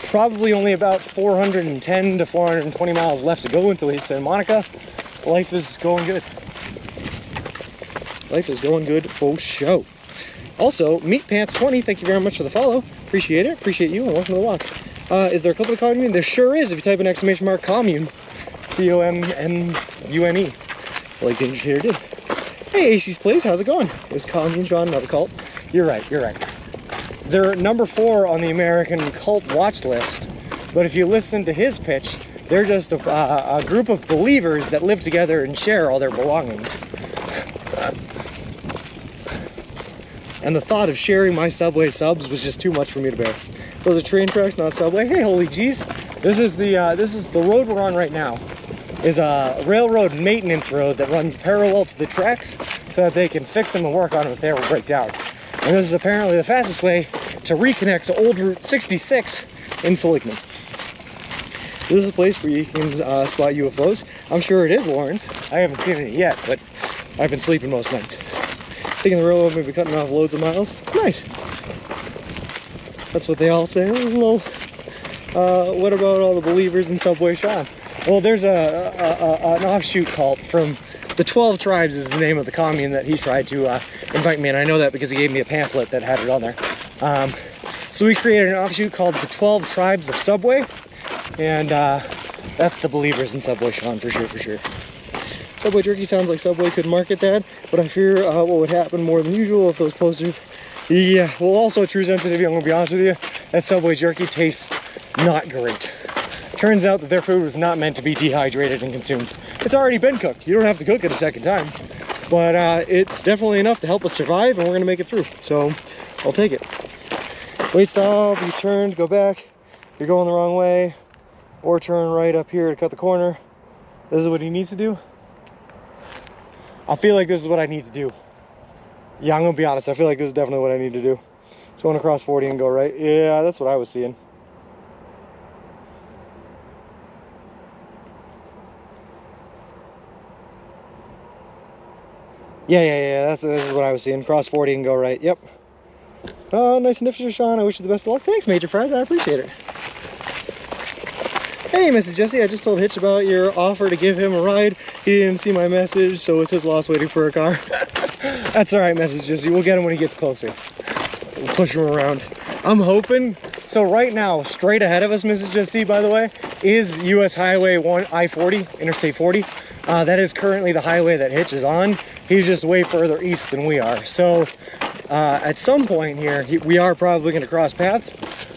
Probably only about 410 to 420 miles left to go until we hit Santa Monica. Life is going good. Life is going good for show. Also, Meat Pants 20, thank you very much for the follow. Appreciate it. Appreciate you, and welcome to the walk. Is there a clip of the commune? There sure is if you type in exclamation mark commune. C-O-M-M-U-N-E. Like Ginger Cheater did. Hey, AC's Place, how's it going? It was commune, John, not a cult. You're right, you're right. They're number 4 on the American cult watch list, but if you listen to his pitch, they're just a group of believers that live together and share all their belongings. And the thought of sharing my Subway subs was just too much for me to bear. Those are train tracks, not Subway. Hey, holy jeez. This is the road we're on right now. Is a railroad maintenance road that runs parallel to the tracks so that they can fix them and work on them if they ever break down. And this is apparently the fastest way to reconnect to old Route 66 in Seligman. This is a place where you can spot UFOs. I'm sure it is, Lawrence. I haven't seen it yet, but I've been sleeping most nights. Thinking the railroad may be cutting off loads of miles. Nice. That's what they all say. Lol. What about all the believers in Subway Sean? Well, there's an offshoot cult from the 12 Tribes is the name of the commune that he tried to invite me in. I know that because he gave me a pamphlet that had it on there. So we created an offshoot called the 12 Tribes of Subway. And that's the believers in Subway Sean, for sure, for sure. Subway jerky sounds like Subway could market that, but I fear what would happen more than usual if those posters... Yeah, well, also true sensitivity, I'm gonna be honest with you, that Subway jerky tastes not great. Turns out that their food was not meant to be dehydrated and consumed. It's already been cooked. You don't have to cook it a second time. But it's definitely enough to help us survive, and we're gonna make it through. So, I'll take it. Wait, stop, you turned, go back. You're going the wrong way. Or turn right up here to cut the corner. This is what he needs to do. I feel like this is what I need to do. Yeah, I'm gonna be honest. I feel like this is definitely what I need to do. It's going across 40 and go right. Yeah, that's what I was seeing. Yeah. This is what I was seeing. Cross 40 and go right. Yep. Nice and nifty, Sean. I wish you the best of luck. Thanks, Major Fries. I appreciate it. Hey, Mrs. Jesse, I just told Hitch about your offer to give him a ride. He didn't see my message, so it's his loss waiting for a car. That's all right, Mrs. Jesse. We'll get him when he gets closer. We'll push him around. I'm hoping. So right now, straight ahead of us, Mrs. Jesse, by the way, is US Highway 1, I-40, Interstate 40. That is currently the highway that Hitch is on. He's just way further east than we are. So at some point here, we are probably going to cross paths.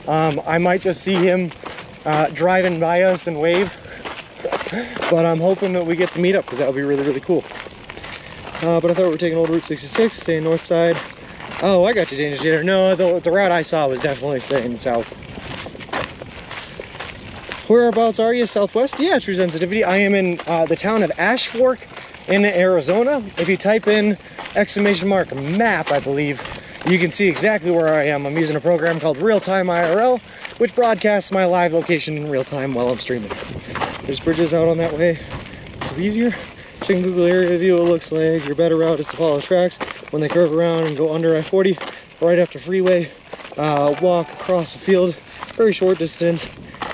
I might just see him driving by us and wave, but I'm hoping that we get to meet up because that would be really, really cool. But I thought we were taking old Route 66, staying north side. Oh, I got you, Danger Jeter. No, the route I saw was definitely staying south. Whereabouts are you? Southwest? Yeah, true sensitivity. I am in the town of Ash Fork in Arizona. If you type in exclamation mark map, I believe, you can see exactly where I am. I'm using a program called Real Time IRL, which broadcasts my live location in real time while I'm streaming. There's bridges out on that way. It's easier. Checking Google area view, it looks like your better route is to follow tracks when they curve around and go under I-40, right after freeway, walk across the field, very short distance.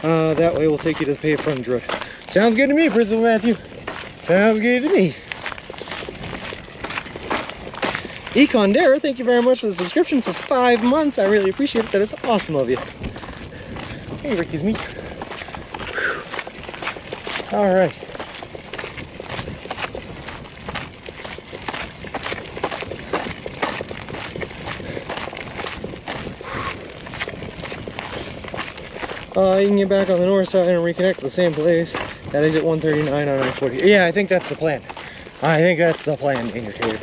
That way will take you to the paved frontage road. Sounds good to me, Principal Matthew. Sounds good to me. Econ Dare, thank you very much for the subscription for 5 months. I really appreciate it. That is awesome of you. Hey, Ricky's me. All right. You can get back on the north side and reconnect to the same place at exit 139 on I-40. Yeah, I think that's the plan. I think that's the plan, Danger Tater.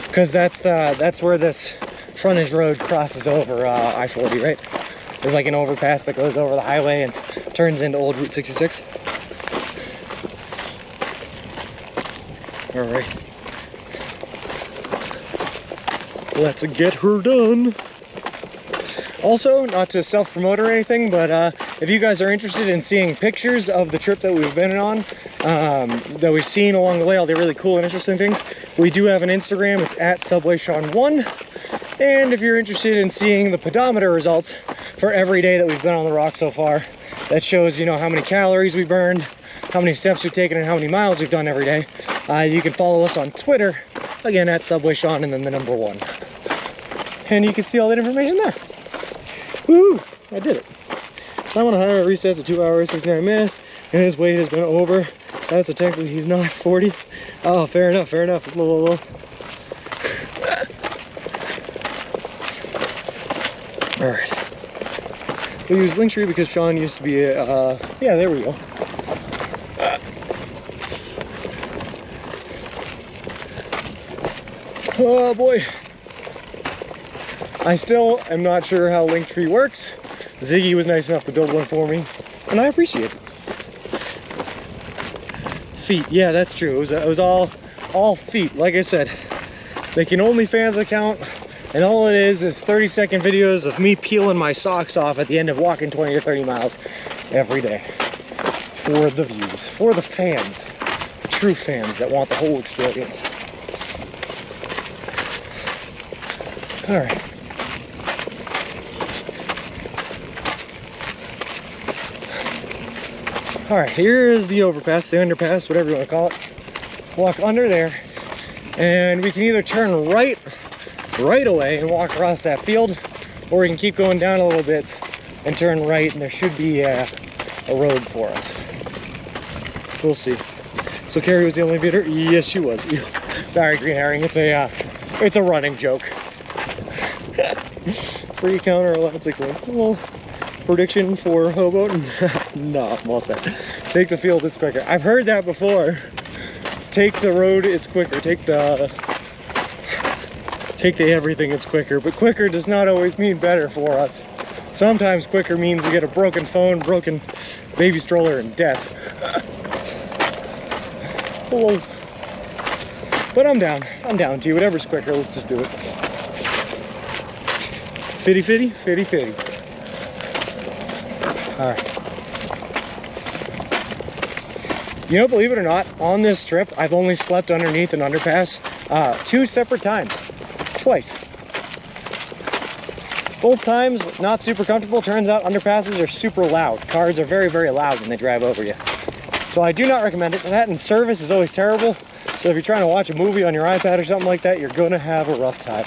Because that's where this frontage road crosses over I-40, right? There's like an overpass that goes over the highway and turns into old Route 66. All right. Let's get her done. Also, not to self-promote or anything, but if you guys are interested in seeing pictures of the trip that we've been on, that we've seen along the way, all the really cool and interesting things, we do have an Instagram. It's at SubwaySean1. And if you're interested in seeing the pedometer results for every day that we've been on the rock so far, that shows, you know, how many calories we burned, how many steps we've taken, and how many miles we've done every day, you can follow us on Twitter, again, at SubwaySean and then the number 1. And you can see all that information there. Woo! I did it. Time on a highway resets at 2 hours, 59 minutes, and his weight has been over. That's a technically he's not 40. Oh, fair enough, fair enough. All right. We use Linktree because Sean used to be yeah, there we go. Oh boy. I still am not sure how Linktree works. Ziggy was nice enough to build one for me, and I appreciate it. Feet, yeah, that's true. It was all feet. Like I said, make an OnlyFans account, and all it is 30-second videos of me peeling my socks off at the end of walking 20 or 30 miles every day. For the views, for the fans, the true fans that want the whole experience. All right. All right, here is the overpass, the underpass, whatever you want to call it. Walk under there, and we can either turn right away and walk across that field, or we can keep going down a little bit and turn right, and there should be a road for us. We'll see. So Carrie was the only bidder? Yes, she was. Sorry, Green Herring. It's a running joke. Free counter 11.6. It's a little prediction for Hoboken. No, I'm all set. Take the field, it's quicker. I've heard that before. Take the road, it's quicker. Take the everything, it's quicker. But quicker does not always mean better for us. Sometimes quicker means we get a broken phone, broken baby stroller, and death. Hello. But I'm down to whatever's quicker, let's just do it. Fitty fitty, fitty fitty. All right. You know, believe it or not, on this trip, I've only slept underneath an underpass 2 separate times. Twice. Both times, not super comfortable. Turns out underpasses are super loud. Cars are very, very loud when they drive over you. So I do not recommend it. That and service is always terrible. So if you're trying to watch a movie on your iPad or something like that, you're gonna have a rough time.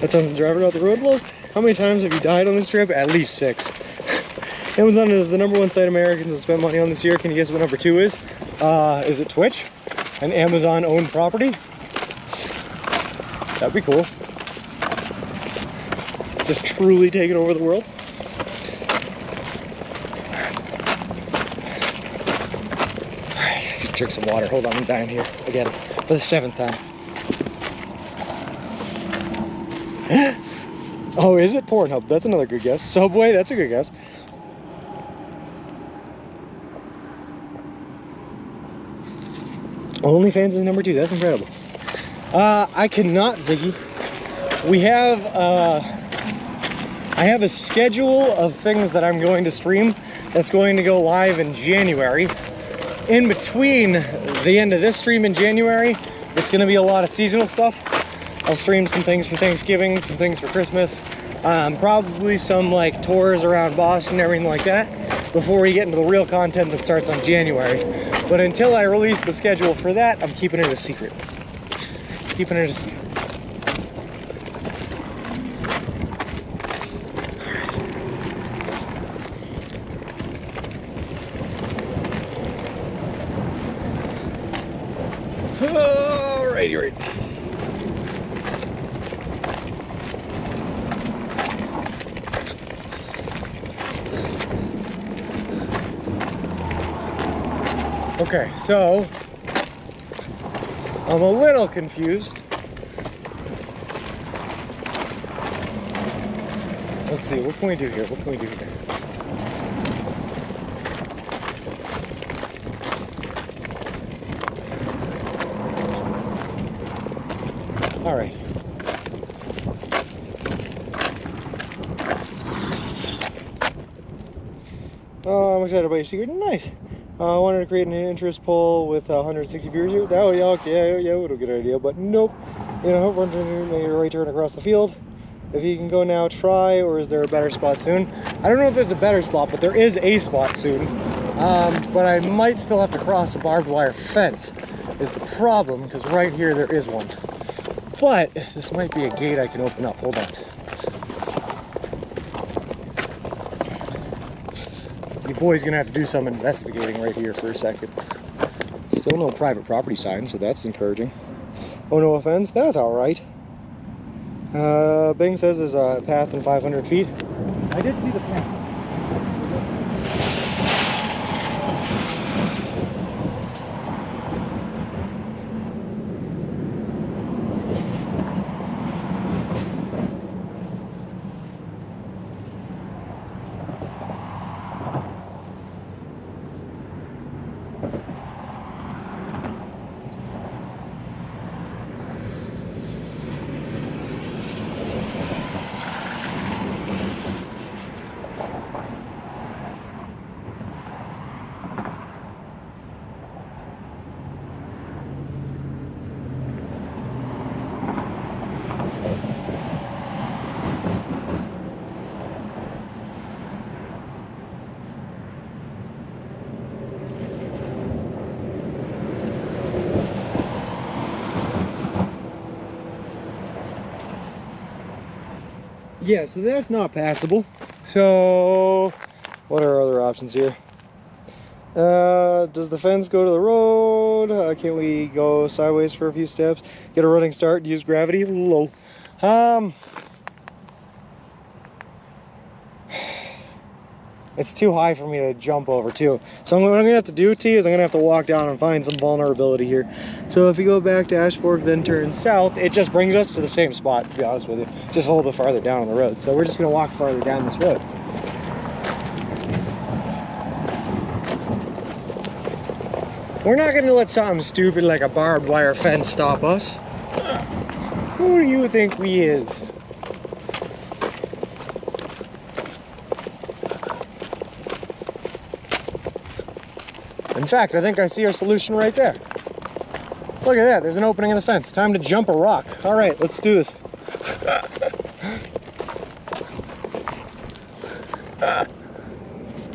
That's on the driver out the road. Well, how many times have you died on this trip? At least 6. Amazon is the #1 site Americans have spent money on this year. Can you guess what number 2 is? Is it Twitch? An Amazon-owned property? That'd be cool. Just truly taking over the world. Alright, drink some water. Hold on, I'm dying here again for the 7th time. Oh, is it Pornhub? That's another good guess. Subway, that's a good guess. OnlyFans is number 2. That's incredible. I cannot, Ziggy. We have, I have a schedule of things that I'm going to stream that's going to go live in January. In between the end of this stream in January, it's going to be a lot of seasonal stuff. I'll stream some things for Thanksgiving, some things for Christmas, probably some like tours around Boston, everything like that, before we get into the real content that starts on January. But until I release the schedule for that, I'm keeping it a secret. Keeping it a secret. Alrighty, right. Okay, so I'm a little confused. Let's see, what can we do here? What can we do here? All right. Oh, I'm excited about your secret. Nice. I wanted to create an interest poll with 160 viewers here. That would, yeah, okay, yeah, what a good idea, but nope. You know, run to make a right turn across the field. If you can go now, try, or is there a better spot soon? I don't know if there's a better spot, but there is a spot soon. But I might still have to cross a barbed wire fence is the problem, because right here there is one. But this might be a gate I can open up. Hold on. You boys gonna have to do some investigating right here for a second. Still no private property sign, so that's encouraging. Oh, no offense, that's all right. Bing says there's a path in 500 feet. I did see the path. Yeah, so that's not passable. So, what are our other options here? Does the fence go to the road? Can we go sideways for a few steps? Get a running start, use gravity? Low. It's too high for me to jump over too. So what I'm gonna have to do, T, is I'm gonna have to walk down and find some vulnerability here. So if you go back to Ash Fork, then turn south, it just brings us to the same spot, to be honest with you. Just a little bit farther down on the road. So we're just gonna walk farther down this road. We're not gonna let something stupid like a barbed wire fence stop us. Who do you think we is? In fact, I think I see our solution right there. Look at that, there's an opening in the fence. Time to jump a rock. All right, let's do this.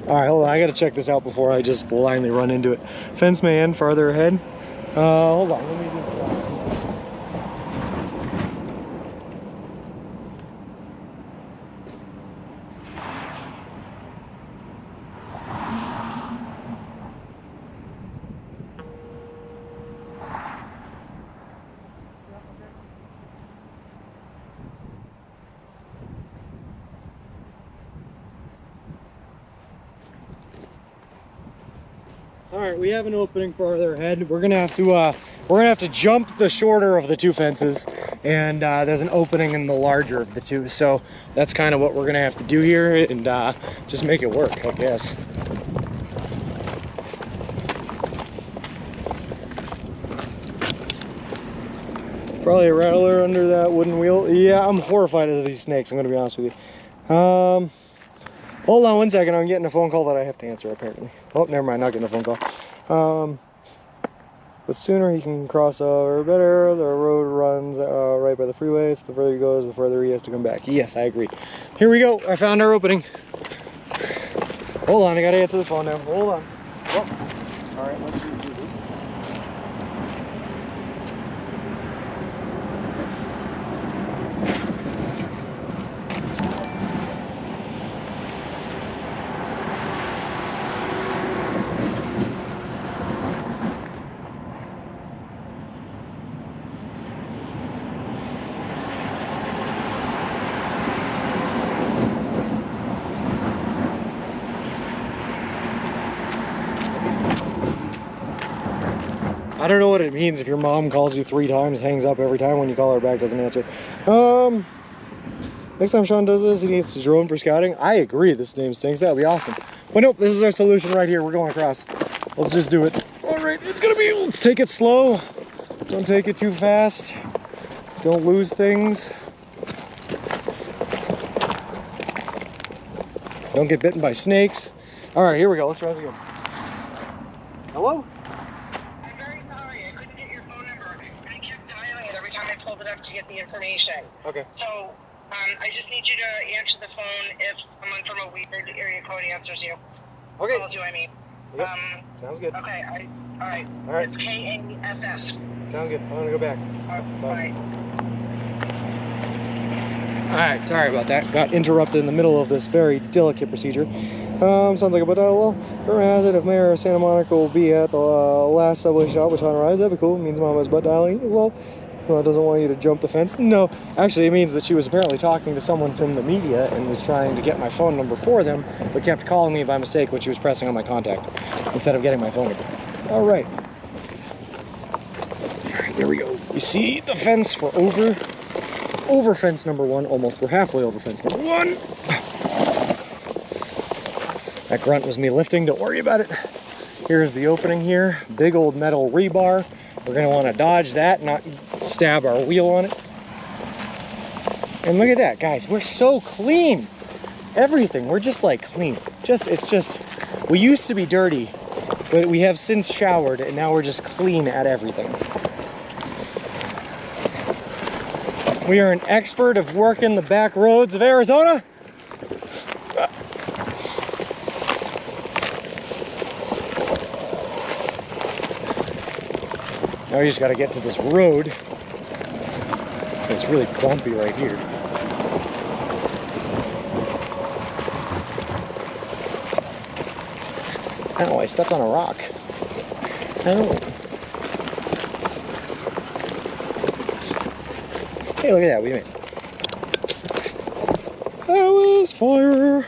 All right, hold on, I gotta check this out before I just blindly run into it. Fence may end farther ahead. Hold on, let me just... All right, we have an opening farther ahead. We're gonna have to jump the shorter of the two fences, and there's an opening in the larger of the two. So that's kind of what we're gonna have to do here, and just make it work, I guess. Probably a rattler under that wooden wheel. Yeah, I'm horrified of these snakes, I'm gonna be honest with you. Hold on one second, I'm getting a phone call that I have to answer apparently. Oh, never mind, not getting a phone call. But sooner he can cross over, better. The road runs right by the freeway, so the further he goes, the further he has to come back. Yes, I agree. Here we go, I found our opening. Hold on, I gotta answer this phone now. Hold on. Oh. All right, let's just do this. I don't know what it means if your mom calls you 3 times, hangs up every time, when you call her back, doesn't answer. Next time Sean does this, he needs to drone for scouting. I agree, this name stinks. That would be awesome. But nope, this is our solution right here. We're going across. Let's just do it. All right, it's gonna be, let's take it slow. Don't take it too fast. Don't lose things. Don't get bitten by snakes. All right, here we go. Let's try this again. Hello? I'm very sorry. I couldn't get your phone number. I kept dialing it every time I pulled it up to get the information. Okay. So, I just need you to answer the phone if someone from a weird area code answers you. Okay. Calls you, I mean. Yep. Sounds good. Okay, all right. All right. It's KAFF. Sounds good. I'm gonna go back. Bye. All right, sorry about that. Got interrupted in the middle of this very delicate procedure. Sounds like a well, rumor has it if Mayor of Santa Monica will be at the last subway stop with Sean Rise, that'd be cool. It means Mama's butt dialing. Well, doesn't want you to jump the fence. No, actually it means that she was apparently talking to someone from the media and was trying to get my phone number for them, but kept calling me by mistake when she was pressing on my contact instead of getting my phone number. All right, here we go. You see the fence? We're over fence number 1, almost. We're halfway over fence number 1. That grunt was me lifting, don't worry about it. Here's the opening here, big old metal rebar. We're gonna wanna dodge that, not stab our wheel on it. And look at that, guys, we're so clean. Everything, we're just like clean. It's just, we used to be dirty, but we have since showered and now we're just clean at everything. We are an expert of working the back roads of Arizona. Now we just got to get to this road. It's really bumpy right here. Oh, I stepped on a rock. Oh. Hey, look at that, we made it. That was fire.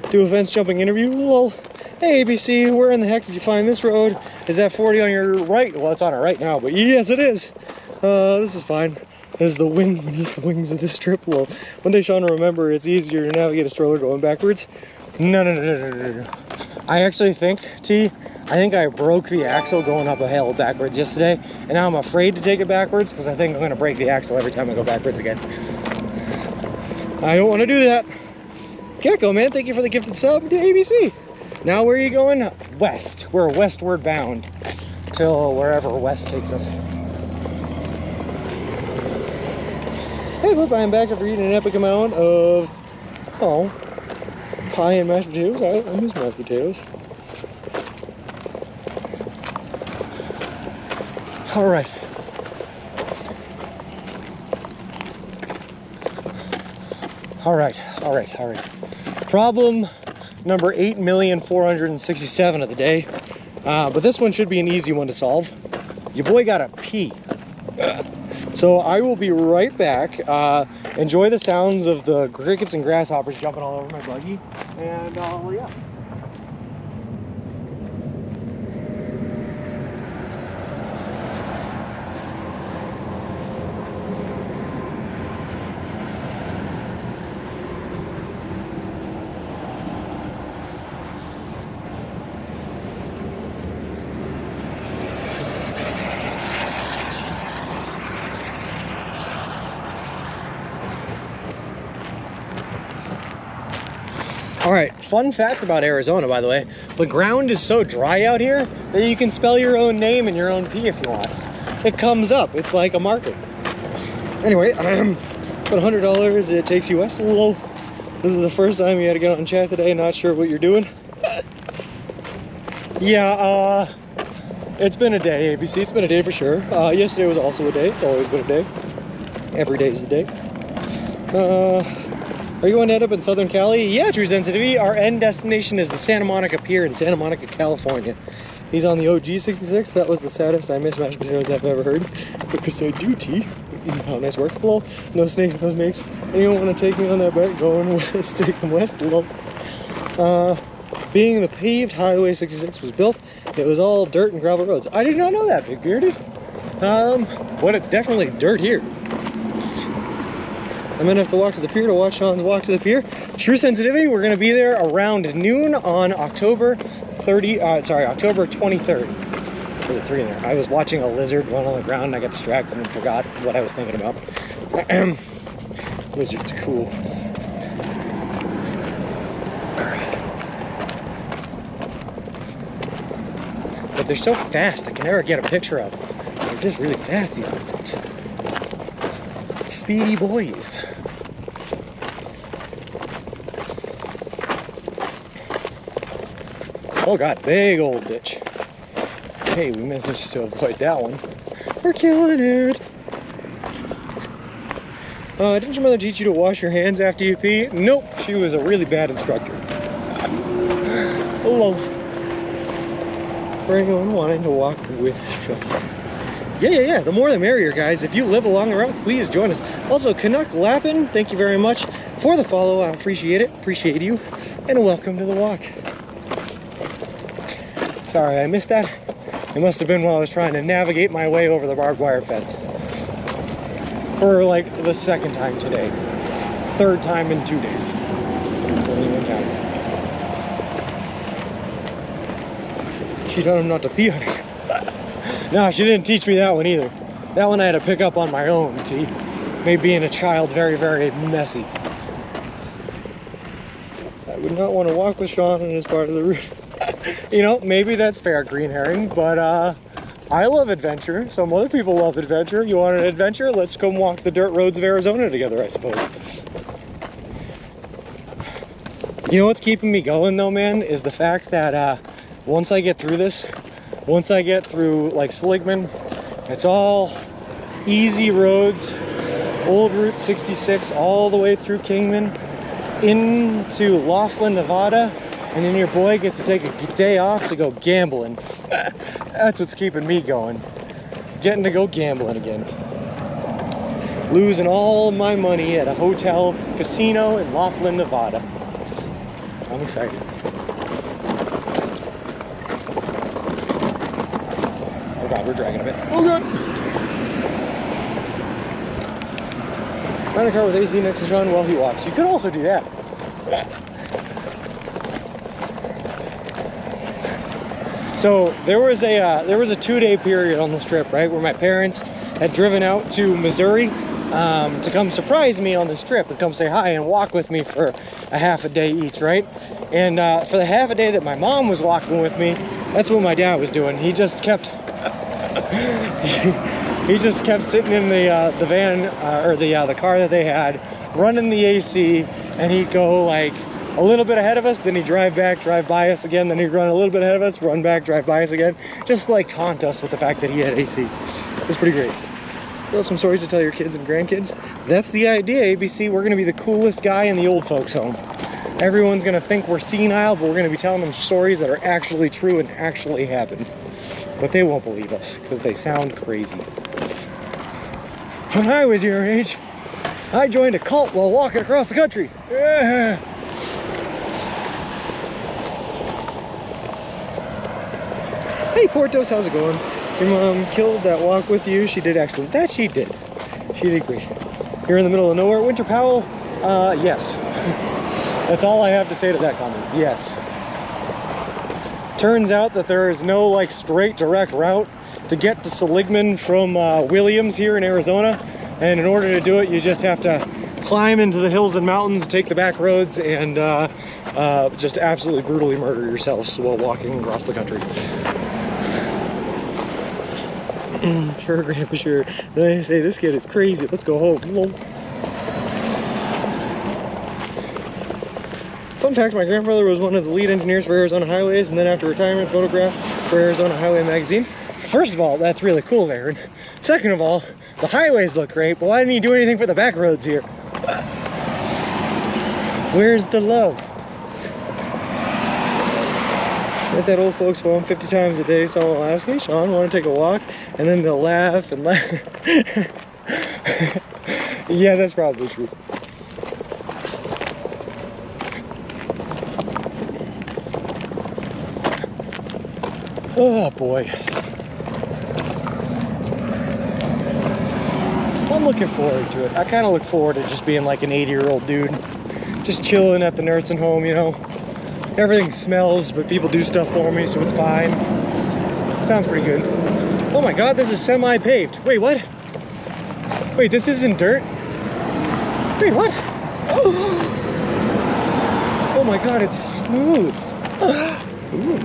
Do a fence jumping interview, lol. Hey, ABC, where in the heck did you find this road? Is that 40 on your right? Well, it's on our right now, but yes, it is. This is fine. This is the wind beneath the wings of this trip. Lol. One day, Sean, remember, it's easier to navigate a stroller going backwards. No. I actually think, I think I broke the axle going up a hill backwards yesterday, and now I'm afraid to take it backwards because I think I'm gonna break the axle every time I go backwards again. I don't wanna do that. Gecko, man, thank you for the gifted sub to ABC. Now where are you going? West. We're westward bound till wherever west takes us. Hey, Poop, I am back after eating an epic amount of, pie and mashed potatoes. I miss mashed potatoes. All right. All right. Problem number 8,467 of the day. But this one should be an easy one to solve. Your boy gotta pee. So I will be right back. Enjoy the sounds of the crickets and grasshoppers jumping all over my buggy. And yeah. All right, fun fact about Arizona, by the way, the ground is so dry out here that you can spell your own name and your own pee if you want. It comes up, it's like a market. Anyway, about $100, it takes you west a little. This is the first time you had to get on chat today, not sure what you're doing. Yeah, it's been a day, ABC, it's been a day for sure. Yesterday was also a day, it's always been a day. Every day is the day. Are you going to end up in Southern Cali? Yeah, True Sensitivity. Our end destination is the Santa Monica Pier in Santa Monica, California. He's on the OG 66. That was the saddest I miss mashed potatoes I've ever heard. Because I do tea. Oh, nice work. Lol. No snakes, no snakes. Anyone want to take me on that bet? Going west, take them west. Lol. being the paved Highway 66 was built, it was all dirt and gravel roads. I did not know that, Big Bearded. But it's definitely dirt here. I'm gonna have to walk to the pier to watch Sean's walk to the pier. True sensitivity, we're gonna be there around noon on October 23rd. Was it 3 in there? I was watching a lizard run on the ground and I got distracted and forgot what I was thinking about. Lizards are cool. But they're so fast, I can never get a picture of them. They're just really fast, these lizards. Speedy boys. Oh god, big old ditch. Hey, we managed to avoid that one. We're killing it. Didn't your mother teach you to wash your hands after you pee? Nope, she was a really bad instructor. Hello. For anyone wanting to walk with Sean. Yeah. The more the merrier, guys. If you live along the route, please join us. Also, Canuck Lappin, thank you very much for the follow. I appreciate it. Appreciate you. And welcome to the walk. Sorry, I missed that. It must have been while I was trying to navigate my way over the barbed wire fence. For like the 2nd time today. 3rd time in 2 days. Only one time. She told him not to pee on it. No, she didn't teach me that one either. That one I had to pick up on my own, see? Made being a child very, very messy. I would not want to walk with Sean in this part of the route. You know, maybe that's fair, green herring, but I love adventure. Some other people love adventure. You want an adventure? Let's come walk the dirt roads of Arizona together, I suppose. You know what's keeping me going though, man, is the fact that once I get through this, once I get through like Seligman, it's all easy roads, old Route 66 all the way through Kingman into Laughlin, Nevada, and then your boy gets to take a day off to go gambling. That's what's keeping me going. Getting to go gambling again. Losing all my money at a hotel casino in Laughlin, Nevada. I'm excited. Oh god, we're dragging a bit. Oh god! Rent a car with AC next to Sean while he walks. You could also do that. So there was a 2-day period on this trip, right, where my parents had driven out to Missouri to come surprise me on this trip and come say hi and walk with me for a half a day each, right? And for the half a day that my mom was walking with me, that's what my dad was doing. He just kept he just kept sitting in the van or the car that they had, running the AC, and he'd go like a little bit ahead of us, then he'd drive back, drive by us again, then he'd run a little bit ahead of us, run back, drive by us again, just like taunt us with the fact that he had AC. It was pretty great. You have some stories to tell your kids and grandkids. That's the idea, ABC. We're gonna be the coolest guy in the old folks home. Everyone's gonna think we're senile, but we're gonna be telling them stories that are actually true and actually happened. But they won't believe us, because they sound crazy. When I was your age, I joined a cult while walking across the country. Yeah. Hey Portos, how's it going? Your mom killed that walk with you. She did excellent. That she did. She did great. You're in the middle of nowhere. Winter Powell? Yes. That's all I have to say to that comment. Yes. Turns out that there is no like straight direct route to get to Seligman from Williams here in Arizona. And in order to do it, you just have to climb into the hills and mountains, take the back roads, and just absolutely brutally murder yourselves while walking across the country. Sure, Grandpa, sure. They say this kid is crazy. Let's go home. Lol. Fun fact, my grandfather was one of the lead engineers for Arizona Highways, and then after retirement photographed for Arizona Highway magazine. First of all, that's really cool, Aaron. Second of all, the highways look great, but why didn't you do anything for the back roads here? Where's the love? At that old folks home 50 times a day, someone will ask, hey Sean, want to take a walk? And then they'll laugh and laugh. Yeah, that's probably true. Oh boy. I'm looking forward to it. I kind of look forward to just being like an 80-year-old dude. Just chilling at the nursing home, you know. Everything smells, but people do stuff for me, so it's fine. Sounds pretty good. Oh my God, this is semi-paved. Wait, what? Wait, this isn't dirt? Wait, what? Oh my God, it's smooth. Ooh.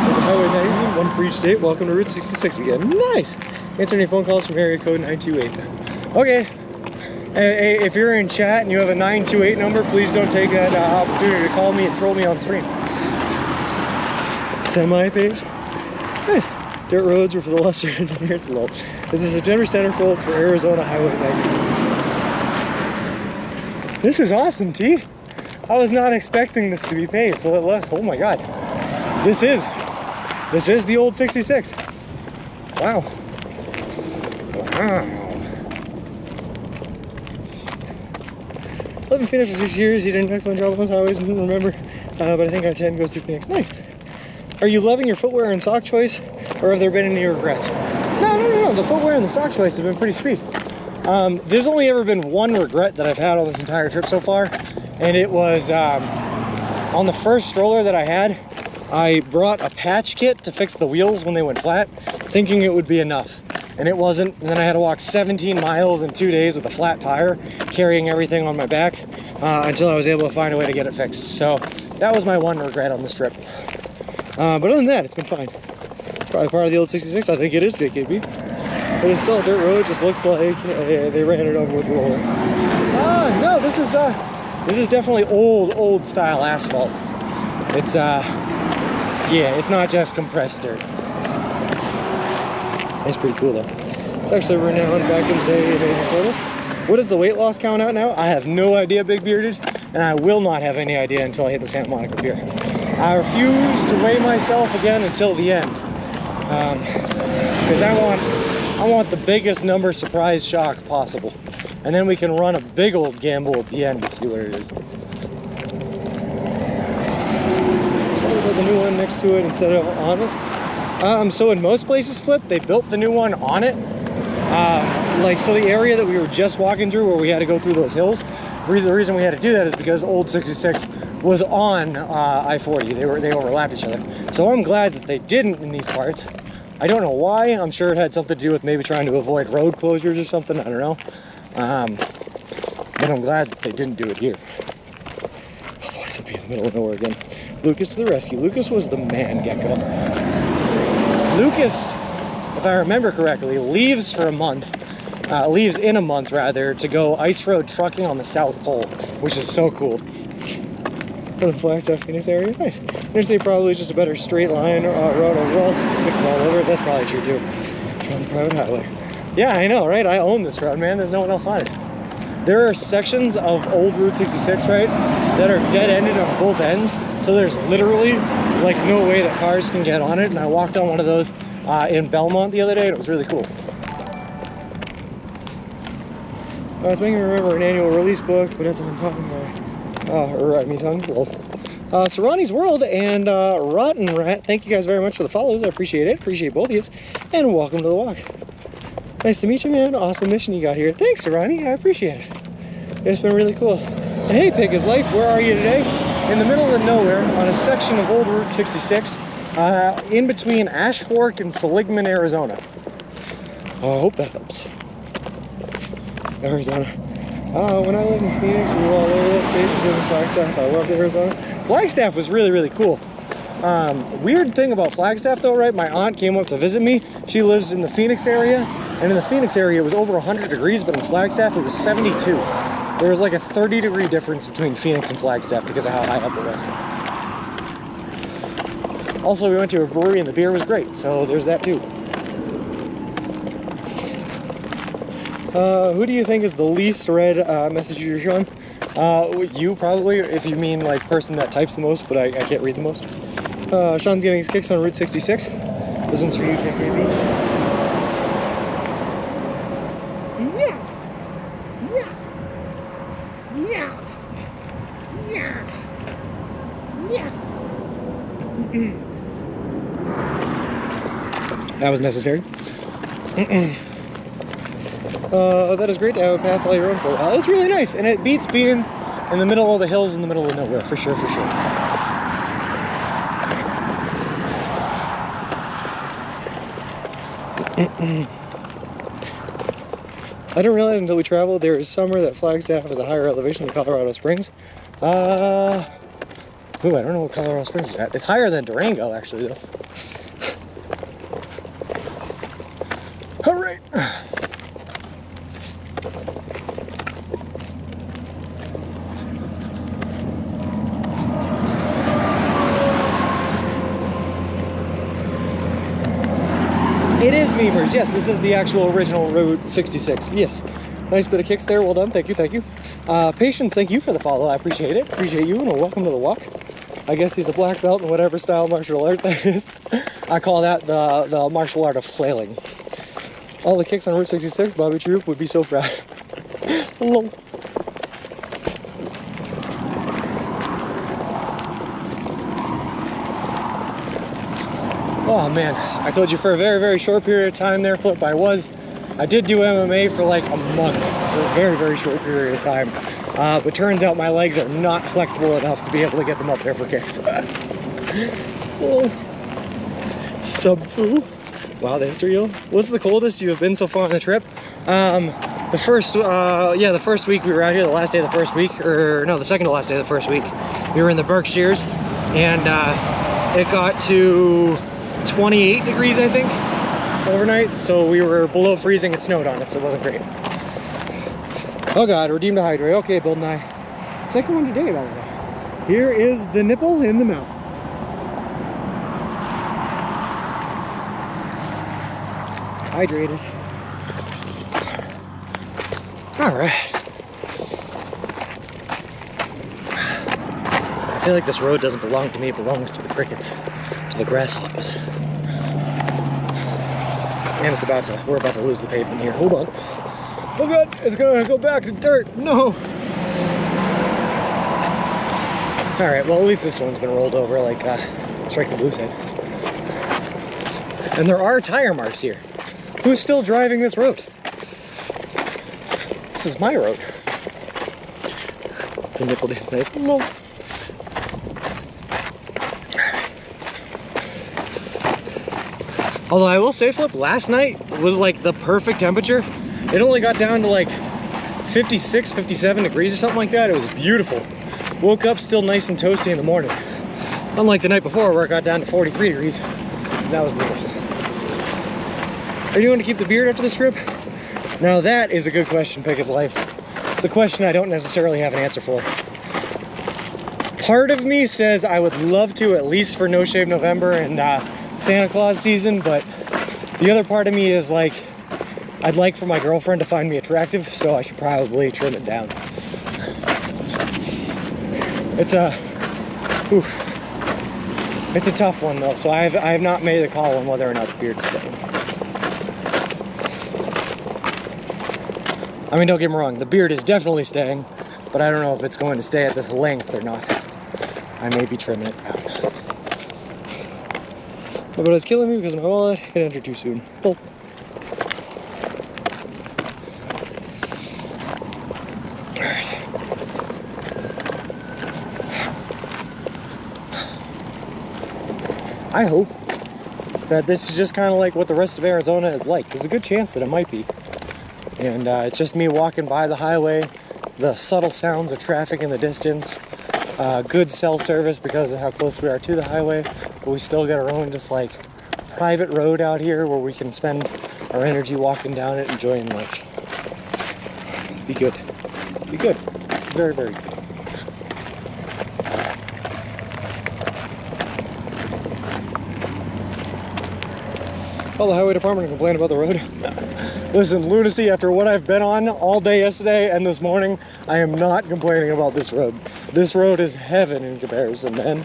There's a highway magazine, one for each state. Welcome to Route 66 again. Nice. Answer any phone calls from area code 928. Okay. Hey, if you're in chat and you have a 928 number, please don't take that opportunity to call me and troll me on screen. Semi-paved. It's nice. Dirt roads were for the lesser engineers. Lol. This is a September centerfold for Arizona Highway Magazine. This is awesome, T. I was not expecting this to be paved. Oh my God. This is the old 66. Wow. Wow. Lived in Phoenix for 6 years. He did an excellent job on those highways. I didn't remember, but I think I-10 goes through Phoenix. Nice. Are you loving your footwear and sock choice, or have there been any regrets? No. The footwear and the sock choice have been pretty sweet. There's only ever been one regret that I've had on this entire trip so far, and it was on the first stroller that I had. I brought a patch kit to fix the wheels when they went flat, thinking it would be enough. And it wasn't, and then I had to walk 17 miles in 2 days with a flat tire, carrying everything on my back, until I was able to find a way to get it fixed. So that was my one regret on this trip. But other than that, it's been fine. It's probably part of the old 66. I think it is JKB. But it's still a dirt road. It just looks like they ran it over with a roller. No, this is definitely old style asphalt. It's yeah, it's not just compressed dirt. It's pretty cool though. It's actually renowned back in the day, amazing photos. What is the weight loss count out now? I have no idea, Big Bearded, and I will not have any idea until I hit the Santa Monica Pier. I refuse to weigh myself again until the end, because I want the biggest number surprise shock possible, and then we can run a big old gamble at the end to see where it is. Put the new one next to it instead of on it. So in most places, Flip, they built the new one on it. So the area that we were just walking through where we had to go through those hills, the reason we had to do that is because old 66 was on I-40. They overlapped each other. So I'm glad that they didn't in these parts. I don't know why. I'm sure it had something to do with maybe trying to avoid road closures or something. I don't know. But I'm glad that they didn't do it here. Otherwise, I'd be in the middle of nowhere again. Lucas to the rescue. Lucas was the man gecko. Lucas, if I remember correctly, leaves in a month rather, to go ice road trucking on the South Pole, which is so cool. From the Flagstaff, Phoenix area, nice. Interstate probably just a better straight line road overall. 66 is all over. That's probably true too. Trans private highway. Yeah, I know, right? I own this road, man. There's no one else on it. There are sections of old Route 66, right, that are dead-ended on both ends. So there's literally like no way that cars can get on it. And I walked on one of those in Belmont the other day, and it was really cool. It's making me remember an annual release book, but it's on top of my tongue. Well, Serrani's World and Rotten Rat, thank you guys very much for the follows. I appreciate it. Appreciate both of you. And welcome to the walk. Nice to meet you, man. Awesome mission you got here. Thanks, Serrani. I appreciate it. It's been really cool. And hey, Pig is Life, where are you today? In the middle of nowhere on a section of old Route 66, in between Ash Fork and Seligman, Arizona. I hope that helps. Arizona. When I lived in Phoenix, we were all over that stage doing Flagstaff. I loved Arizona. Flagstaff was really, really cool. Weird thing about Flagstaff though, right? My aunt came up to visit me. She lives in the Phoenix area, and in the Phoenix area it was over 100 degrees, but in Flagstaff it was 72. There was like a 30-degree difference between Phoenix and Flagstaff because of how high up it was. Also, we went to a brewery and the beer was great, so there's that too. Who do you think is the least read message you're showing? You probably, if you mean like person that types the most, but I can't read the most. Sean's getting his kicks on Route 66. This one's for you, JKB. Yeah. Yeah. Yeah. Yeah. Yeah. That was necessary. That is great to have a path all your own for a while. It's really nice, and it beats being in the middle of the hills in the middle of nowhere, for sure, for sure. I didn't realize until we traveled there is summer that Flagstaff is a higher elevation than Colorado Springs. Ooh, I don't know what Colorado Springs is at. It's higher than Durango, actually, though. All right. It is Memers. Yes, this is the actual original Route 66. Yes. Nice bit of kicks there. Well done. Thank you. Thank you. Patience, thank you for the follow. I appreciate it. Appreciate you, and welcome to the walk. I guess he's a black belt in whatever style martial art that is. I call that the martial art of flailing. All the kicks on Route 66, Bobby Troop would be so proud. Lol. Oh man, I told you for a very, very short period of time there, Flip, I did do MMA for like a month, for a very, very short period of time. But turns out my legs are not flexible enough to be able to get them up there for kicks. Oh. Sub-foo. Wow, the history wheel. What's the coldest you have been so far on the trip? The first week we were out here, the last day of the first week, or no, the second to last day of the first week, we were in the Berkshires, and it got to 28 degrees, I think, overnight. So we were below freezing. It snowed on it, so it wasn't great. Oh God, redeem to hydrate. Okay, Bill and I. Second one today, by the way. Here is the nipple in the mouth. Hydrated. All right. I feel like this road doesn't belong to me, it belongs to the crickets, to the grasshoppers. And we're about to lose the pavement here. Hold on. Oh God, it's gonna go back to dirt. No. All right, well, at least this one's been rolled over like Strike the Blue said. And there are tire marks here. Who's still driving this road? This is my road. The nipple dance, nice. Lol. Although I will say, Flip, last night was like the perfect temperature. It only got down to like 56, 57 degrees or something like that. It was beautiful. Woke up still nice and toasty in the morning. Unlike the night before where it got down to 43 degrees. That was beautiful. Are you going to keep the beard after this trip? Now that is a good question, Pick His Life. It's a question I don't necessarily have an answer for. Part of me says I would love to, at least for No Shave November and Santa Claus season, but the other part of me is like, I'd like for my girlfriend to find me attractive, so I should probably trim it down. It's a tough one though, so I have not made a call on whether or not the beard is staying. I mean, don't get me wrong, the beard is definitely staying, but I don't know if it's going to stay at this length or not. I may be trimming it down. But it's killing me because my wallet hit enter too soon. Well, alright. I hope that this is just kind of like what the rest of Arizona is like. There's a good chance that it might be. And it's just me walking by the highway, the subtle sounds of traffic in the distance, good cell service because of how close we are to the highway, but we still got our own just like private road out here where we can spend our energy walking down it, enjoying lunch. Be good. Be good. Very, very good. Call the highway department and complain about the road. Listen, lunacy, after what I've been on all day yesterday and this morning, I am not complaining about this road. This road is heaven in comparison, man.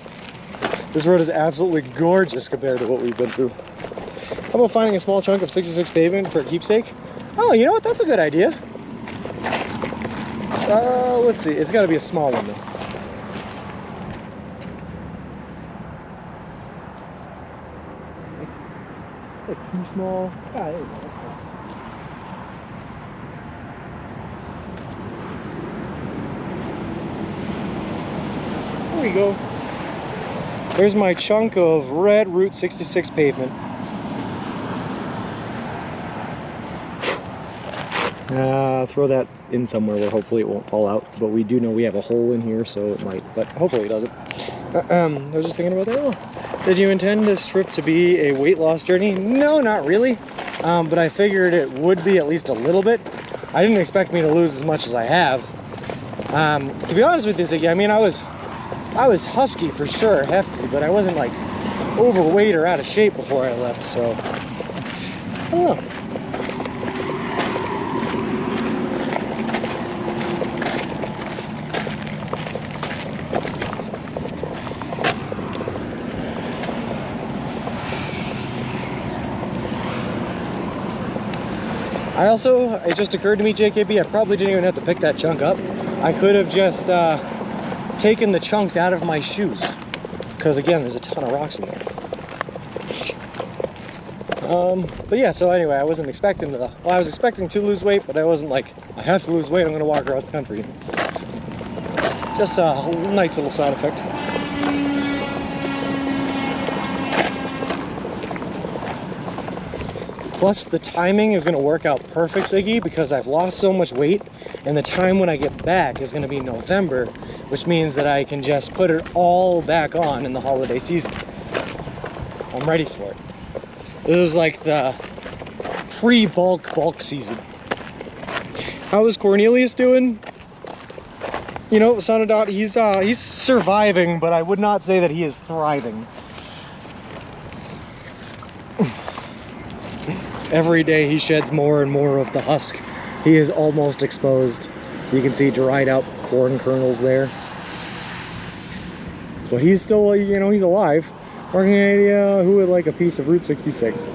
This road is absolutely gorgeous compared to what we've been through. How about finding a small chunk of 66 pavement for a keepsake? Oh, you know what? That's a good idea. Let's see. It's got to be a small one, though. It's like too small. Ah, there you go. There we go. There's my chunk of red Route 66 pavement. Throw that in somewhere where hopefully it won't fall out. But we do know we have a hole in here, so it might. But hopefully it doesn't. I was just thinking about that. Oh, did you intend this trip to be a weight loss journey? No, not really. But I figured it would be at least a little bit. I didn't expect me to lose as much as I have. To be honest with you, Ziggy, I mean, I was husky for sure, hefty, but I wasn't like overweight or out of shape before I left, so I don't know. It just occurred to me, JKB, I probably didn't even have to pick that chunk up. I could have just taken the chunks out of my shoes. Because again, there's a ton of rocks in there. But yeah, so anyway, I wasn't expecting to, well, I was expecting to lose weight, but I wasn't like, I have to lose weight, I'm gonna walk across the country. Just a nice little side effect. Plus, the timing is going to work out perfect, Ziggy, because I've lost so much weight, and the time when I get back is going to be November, which means that I can just put it all back on in the holiday season. I'm ready for it. This is like the pre-bulk season. How is Cornelius doing? You know, Sonadot, he's surviving, but I would not say that he is thriving. Every day he sheds more and more of the husk. He is almost exposed. You can see dried out corn kernels there. But he's still, you know, he's alive. Working idea, who would like a piece of Route 66?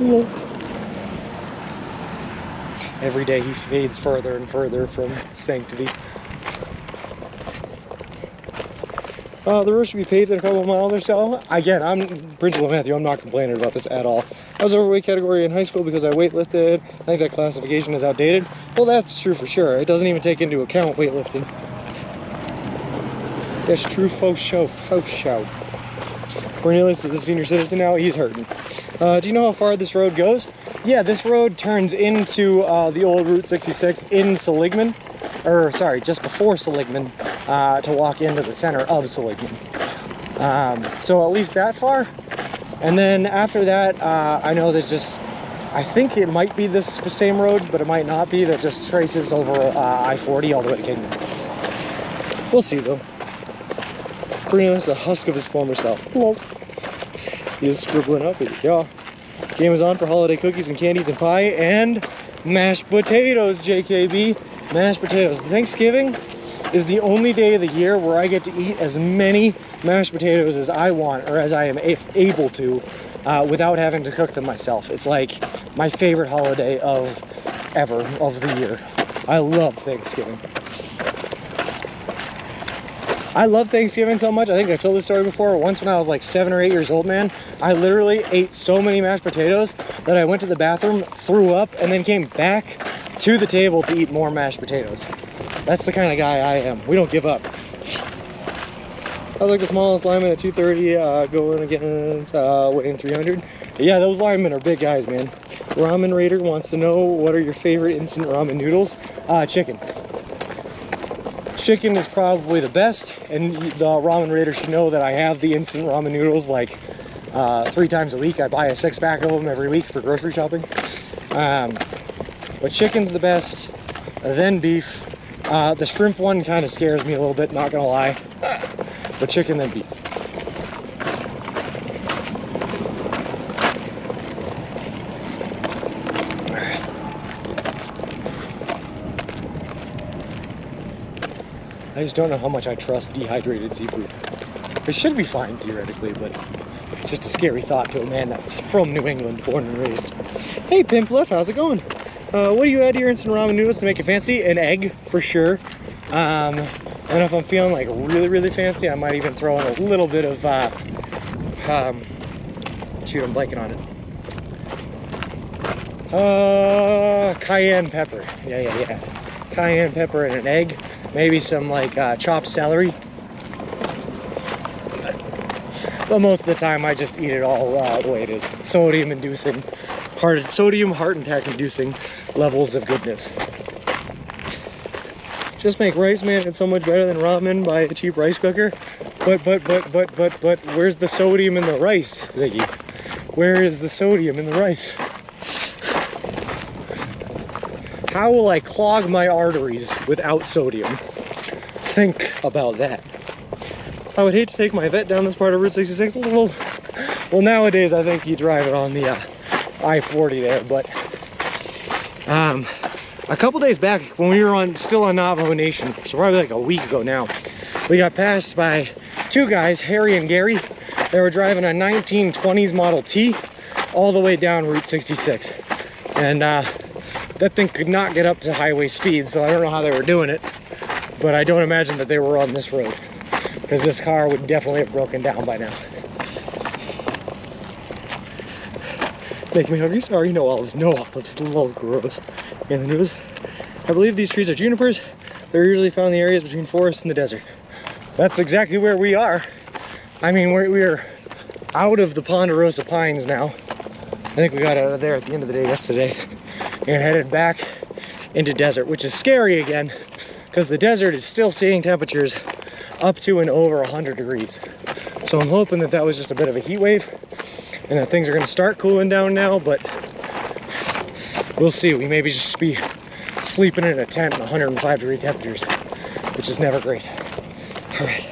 Every day he fades further and further from sanctity. The road should be paved in a couple of miles or so. Again, I'm Principal Matthew, I'm not complaining about this at all. I was overweight category in high school because I weightlifted. I think that classification is outdated. Well, that's true for sure. It doesn't even take into account weightlifting. That's true, faux show. Cornelius is a senior citizen now, he's hurting. Do you know how far this road goes? Yeah, this road turns into the old Route 66 in Seligman. Or, sorry, just before Seligman, to walk into the center of Seligman. So at least that far. And then after that, I know there's just, I think it might be this same road, but it might not be, that just traces over I-40 all the way to Kingman. We'll see, though. Cornelius, a husk of his former self. Lol. He is scribbling up. Yeah. Game is on for holiday cookies and candies and pie and mashed potatoes, JKB. Mashed potatoes. Thanksgiving is the only day of the year where I get to eat as many mashed potatoes as I want, or as I am able to, without having to cook them myself. It's like my favorite holiday of the year. I love Thanksgiving. I love Thanksgiving so much. I think I've told this story before. Once when I was like 7 or 8 years old, man, I literally ate so many mashed potatoes that I went to the bathroom, threw up, and then came back to the table to eat more mashed potatoes. That's the kind of guy I am. We don't give up. I was like the smallest lineman at 230, going against weighing 300. Yeah, those linemen are big guys, man. Ramen Raider wants to know, what are your favorite instant ramen noodles? Chicken. Chicken is probably the best, and the Ramen Raider should know that I have the instant ramen noodles like 3 times a week. I buy a 6-pack of them every week for grocery shopping. But chicken's the best, then beef. The shrimp one kind of scares me a little bit, not gonna lie. But chicken, then beef. I just don't know how much I trust dehydrated seafood. It should be fine theoretically, but it's just a scary thought to a man that's from New England, born and raised. Hey Pimpleff, how's it going? What do you add to your instant ramen noodles to make it fancy? An egg, for sure. And if I'm feeling like really fancy, I might even throw in a little bit of, shoot, I'm blanking on it. Cayenne pepper. Yeah. Cayenne pepper and an egg. Maybe some like chopped celery. But most of the time I just eat it all the way it is. Sodium and heart attack inducing levels of goodness. Just make rice, man. It's so much better than ramen by a cheap rice cooker. But where's the sodium in the rice, Ziggy? Where is the sodium in the rice? How will I clog my arteries without sodium? Think about that. I would hate to take my vet down this part of Route 66. Well, nowadays I think you drive it on the I-40 there, but a couple days back when we were still on Navajo Nation, so probably like a week ago now, we got passed by two guys, Harry and Gary. They were driving a 1920s Model T all the way down Route 66. And that thing could not get up to highway speed, so I don't know how they were doing it, but I don't imagine that they were on this road, because this car would definitely have broken down by now. Make me hungry? Sorry, no olives, love gross. In the news, I believe these trees are junipers. They're usually found in the areas between forest and the desert. That's exactly where we are. I mean, we're out of the Ponderosa Pines now. I think we got out of there at the end of the day yesterday and headed back into desert, which is scary again, because the desert is still seeing temperatures up to and over 100 degrees. So I'm hoping that was just a bit of a heat wave and that things are going to start cooling down now, but we'll see. We maybe just be sleeping in a tent in 105 degree temperatures, which is never great. All right,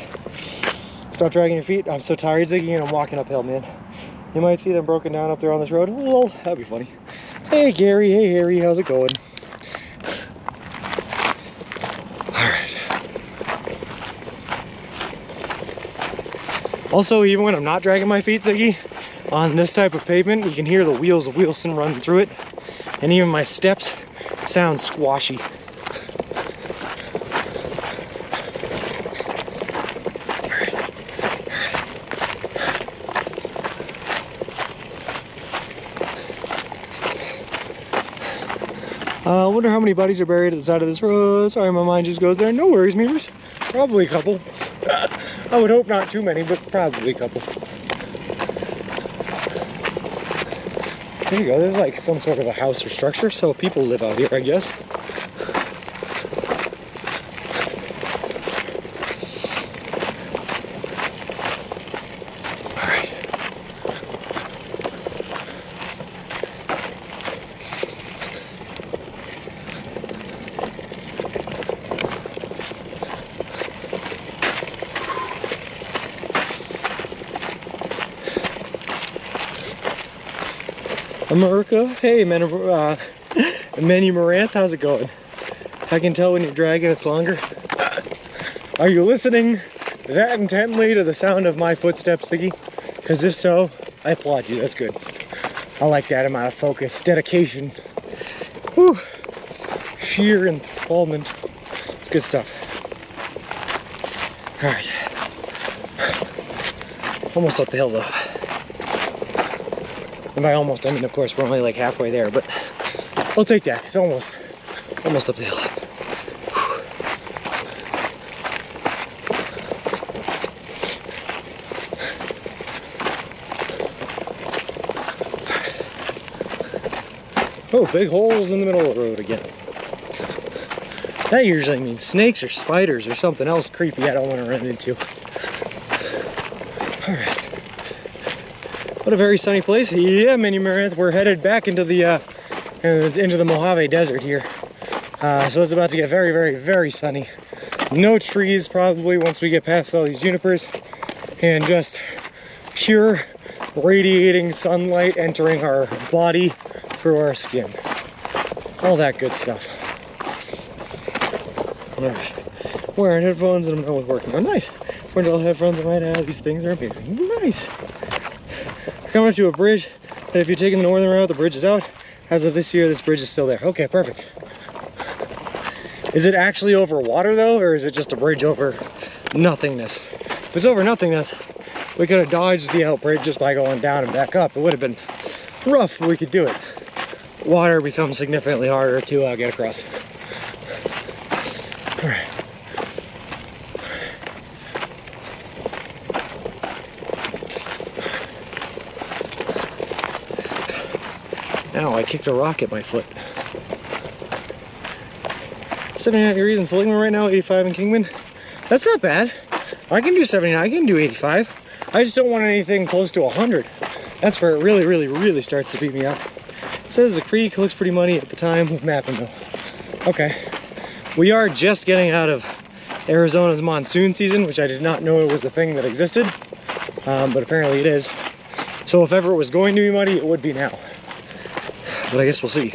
stop dragging your feet. I'm so tired, Ziggy, and I'm walking uphill, man. You might see them broken down up there on this road. Lol, that'd be funny. Hey Gary, hey Harry, how's it going? All right. Also, even when I'm not dragging my feet, Ziggy, on this type of pavement, you can hear the wheels of Wilson running through it. And even my steps sound squashy. I wonder how many bodies are buried at the side of this road. Sorry, my mind just goes there. No worries, Meepers. Probably a couple. I would hope not too many, but probably a couple. There you go. There's like some sort of a house or structure, so people live out here, I guess. All right. America, hey Manny Moranth, how's it going? I can tell when you're dragging it's longer. Are you listening that intently to the sound of my footsteps, Ziggy? Because if so, I applaud you, that's good. I like that amount of focus, dedication, whew, sheer enthrallment. It's good stuff. All right, almost up the hill though. And by almost, I mean, of course, we're only like halfway there, but I'll take that. It's almost up the hill. Oh, big holes in the middle of the road again. That usually means snakes or spiders or something else creepy I don't want to run into. All right. What a very sunny place. Yeah, Mini Maranth, we're headed back into the Mojave Desert here. So it's about to get very, very, very sunny. No trees probably once we get past all these junipers, and just pure radiating sunlight entering our body through our skin. All that good stuff. All right. Wearing headphones and I'm not working. Oh, nice. $20 headphones I might have. These things are amazing. Nice. Coming up to a bridge that if you're taking the northern route, the bridge is out. As of this year, this bridge is still there. Okay, perfect. Is it actually over water though, or is it just a bridge over nothingness? If it's over nothingness, we could have dodged the out bridge just by going down and back up. It would have been rough, but we could do it. water becomes significantly harder to get across. All right. Ow, I kicked a rock at my foot. 79 degrees in Seligman right now, 85 in Kingman. That's not bad. I can do 79, I can do 85. I just don't want anything close to 100. That's where it really, really, really starts to beat me up. It says the creek looks pretty muddy at the time with mapping though. Okay. We are just getting out of Arizona's monsoon season, which I did not know it was a thing that existed, but apparently it is. So if ever it was going to be muddy, it would be now. But I guess we'll see.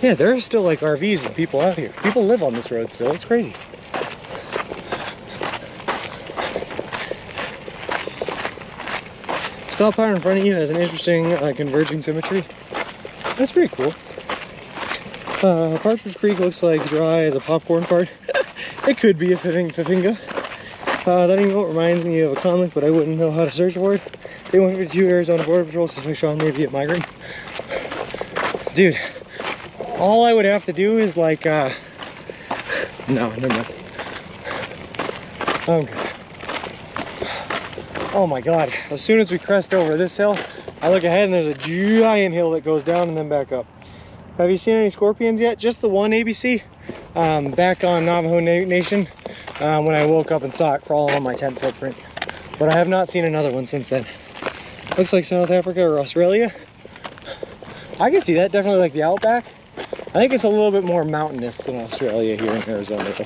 Yeah, there are still like RVs and people out here. People live on this road still, it's crazy. Scott Power in front of you has an interesting converging symmetry. That's pretty cool. Partridge Creek looks like dry as a popcorn fart. It could be a Fafinga. That emote reminds me of a comic, but I wouldn't know how to search for it. Day 152 Arizona Border Patrol suspicion may be a migrant. Dude, all I would have to do is like, no, never mind. I'm good. Oh my God, as soon as we crest over this hill, I look ahead and there's a giant hill that goes down and then back up. Have you seen any scorpions yet? Just the one ABC, back on Navajo Nation, when I woke up and saw it crawling on my tent footprint. But I have not seen another one since then. Looks like South Africa or Australia. I can see that, definitely like the outback. I think it's a little bit more mountainous than Australia here in Arizona though.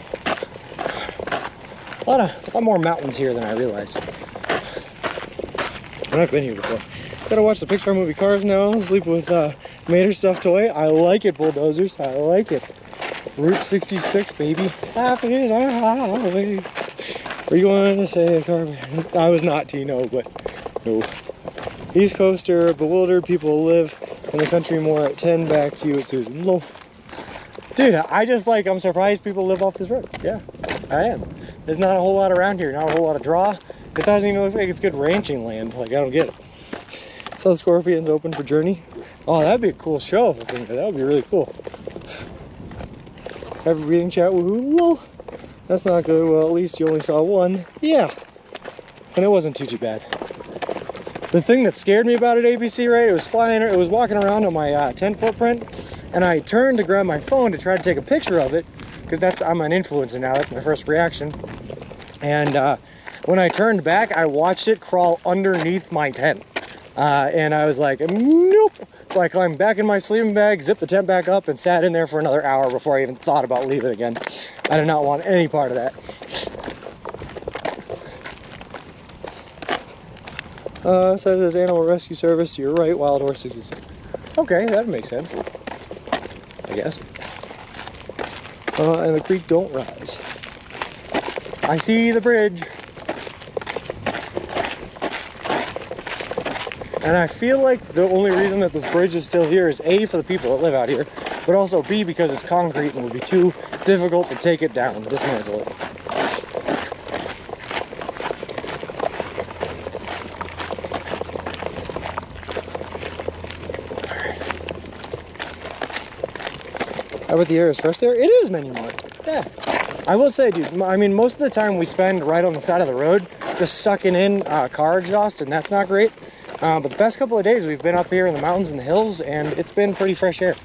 A lot more mountains here than I realized. And I've been here before. Gotta watch the Pixar movie Cars now. Sleep with Mater stuffed toy. I like it, bulldozers. I like it. Route 66, baby. Half is our highway. Were you going to say a car? I was not Tino, but no. East Coaster, bewildered people live in the country more at 10. Back to you at Susan. Lol. Dude, I'm surprised people live off this road. Yeah, I am. There's not a whole lot around here, not a whole lot of draw. It doesn't even look like it's good ranching land. Like, I don't get it. So the Scorpions open for Journey. Oh, that'd be a cool show if I think that would be really cool. Have a breathing chat, woohoo, lol. That's not good. Well, at least you only saw one. Yeah. And it wasn't too bad. The thing that scared me about it, ABC, right? It was walking around on my tent footprint, and I turned to grab my phone to try to take a picture of it, because I'm an influencer now, that's my first reaction. And when I turned back, I watched it crawl underneath my tent. And I was like, nope. So I climbed back in my sleeping bag, zipped the tent back up, and sat in there for another hour before I even thought about leaving again. I did not want any part of that. Says there's Animal Rescue Service to your right, Wild Horse 66. Okay, that makes sense, I guess. And the creek don't rise. I see the bridge. And I feel like the only reason that this bridge is still here is A, for the people that live out here, but also B, because it's concrete and it would be too difficult to take it down, dismantle it. How about the air is fresh there? It is many more. Yeah. I will say, dude, I mean, most of the time we spend right on the side of the road just sucking in car exhaust, and that's not great. But the past couple of days we've been up here in the mountains and the hills, and it's been pretty fresh air.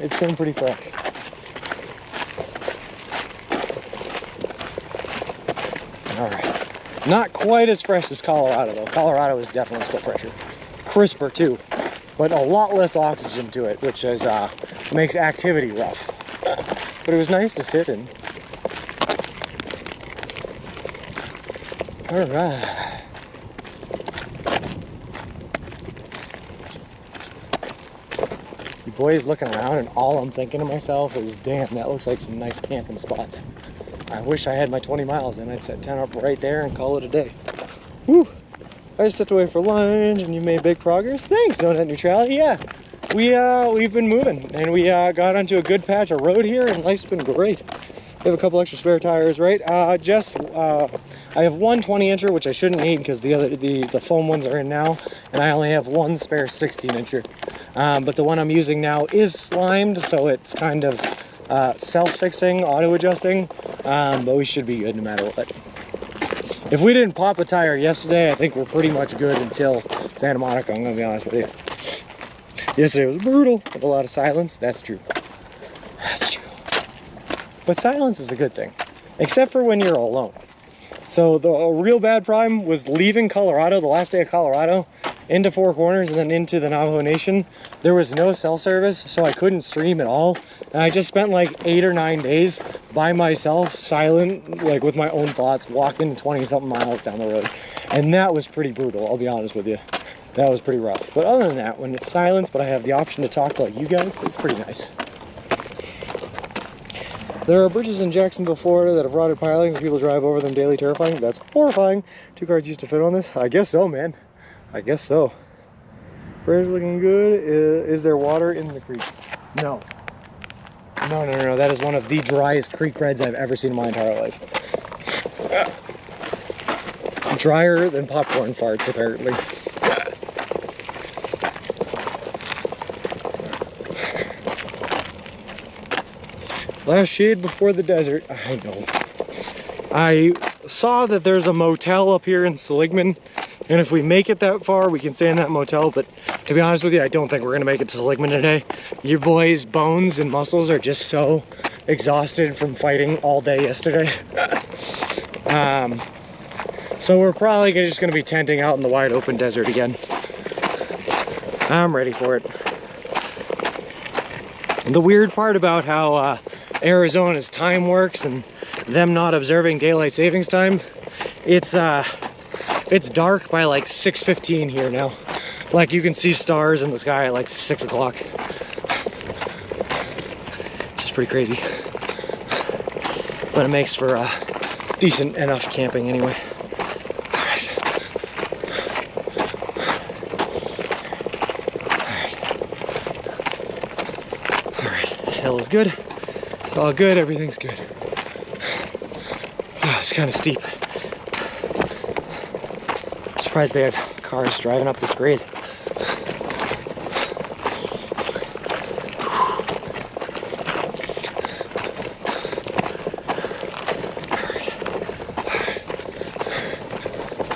It's been pretty fresh. All right. Not quite as fresh as Colorado, though. Colorado is definitely still fresher. Crisper, too. But a lot less oxygen to it, which is makes activity rough. But it was nice to sit in. All right. The boy is looking around, and all I'm thinking to myself is, damn, that looks like some nice camping spots. I wish I had my 20 miles and I'd set tent up right there and call it a day. Whew. I just stepped away for lunch and you made big progress. Thanks, No Net Neutrality. Yeah, we've been moving, and we got onto a good patch of road here, and life's been great. We have a couple extra spare tires, right? I have one 20-incher, which I shouldn't need because the foam ones are in now, and I only have one spare 16-incher. But the one I'm using now is slimed, so it's kind of self-fixing, auto-adjusting, but we should be good no matter what. If we didn't pop a tire yesterday, I think we're pretty much good until Santa Monica, I'm gonna be honest with you. Yesterday was brutal, with a lot of silence. That's true. That's true. But silence is a good thing, except for when you're alone. So the real bad problem was leaving Colorado, the last day of Colorado, into Four Corners and then into the Navajo Nation. There was no cell service, so I couldn't stream at all. And I just spent like 8 or 9 days by myself, silent, like with my own thoughts, walking 20-something miles down the road. And that was pretty brutal, I'll be honest with you. That was pretty rough. But other than that, when it's silence, but I have the option to talk to like you guys, it's pretty nice. There are bridges in Jacksonville, Florida that have rotted pilings and people drive over them daily, terrifying. That's horrifying. 2 cars used to fit on this. I guess so, man. I guess so. Bridge looking good. Is there water in the creek? No. No. That is one of the driest creek beds I've ever seen in my entire life. Drier than popcorn farts, apparently. Last shade before the desert. I know. I saw that there's a motel up here in Seligman, and if we make it that far, we can stay in that motel, but to be honest with you, I don't think we're gonna make it to Seligman today. Your boys' bones and muscles are just so exhausted from fighting all day yesterday. So we're probably just gonna be tenting out in the wide open desert again. I'm ready for it. The weird part about how Arizona's time works and them not observing daylight savings time, it's dark by like 6:15 here now. Like you can see stars in the sky at like 6 o'clock. It's just pretty crazy. But it makes for decent enough camping anyway. Alright, this hill is good. It's all good, everything's good. Oh, it's kind of steep. I'm surprised they had cars driving up this grade.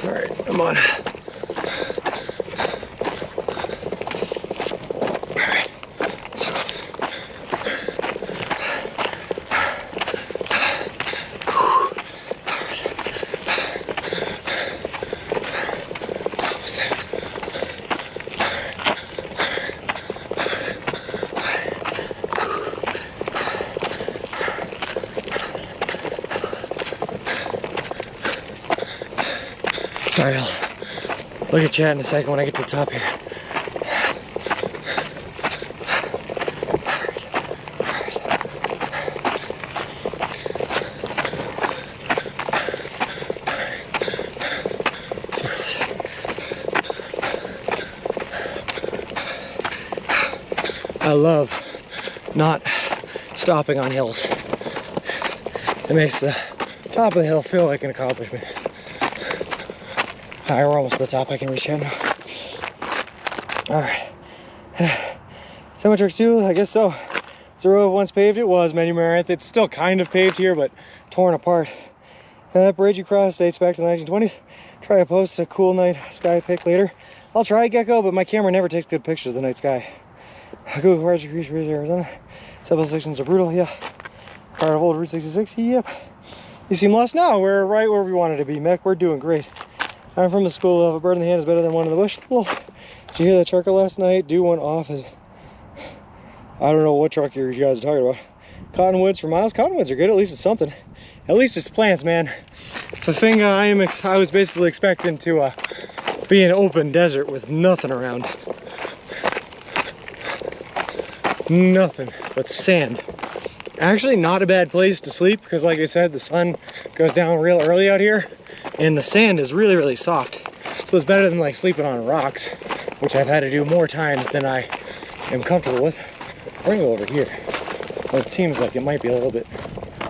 Alright, come on. Sorry, I'll look at chat in a second when I get to the top here. So close. I love not stopping on hills. It makes the top of the hill feel like an accomplishment. Alright, we're almost to the top. I can reach here now. Alright. Semi-trucks too? I guess so. It's a road once paved. It was many Meredith. It's still kind of paved here, but torn apart. And that bridge you crossed dates back to the 1920s. Try to post a cool night sky pic later. I'll try, Gecko, but my camera never takes good pictures of the night sky. Google cars to Crease Ridge, Arizona. Civilizations are brutal, yeah. Part of old Route 66, yep. You seem lost now. We're right where we wanted to be, Mick. We're doing great. I'm from the school of a bird in the hand is better than one in the bush. Well, did you hear that trucker last night? Do one off as... I don't know what truck you guys are talking about. Cottonwoods for miles. Cottonwoods are good. At least it's something. At least it's plants, man. The thing I was basically expecting to be an open desert with nothing around. Nothing but sand. Actually, not a bad place to sleep because, like I said, the sun goes down real early out here. And the sand is really, really soft. So it's better than like sleeping on rocks, which I've had to do more times than I am comfortable with. We're gonna go over here. Well, it seems like it might be a little bit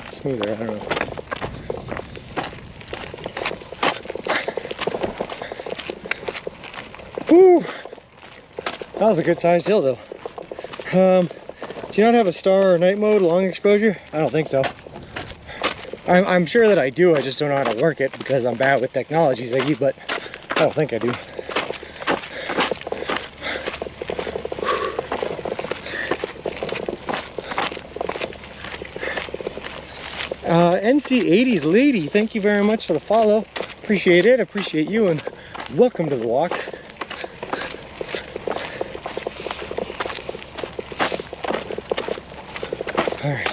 smoother, I don't know. Whew! That was a good sized hill though. Do you not have a star or night mode, long exposure? I don't think so. I'm sure that I do, I just don't know how to work it because I'm bad with technology, Ziggy, but I don't think I do. NC80s lady, thank you very much for the follow. Appreciate it, appreciate you, and welcome to the walk. All right.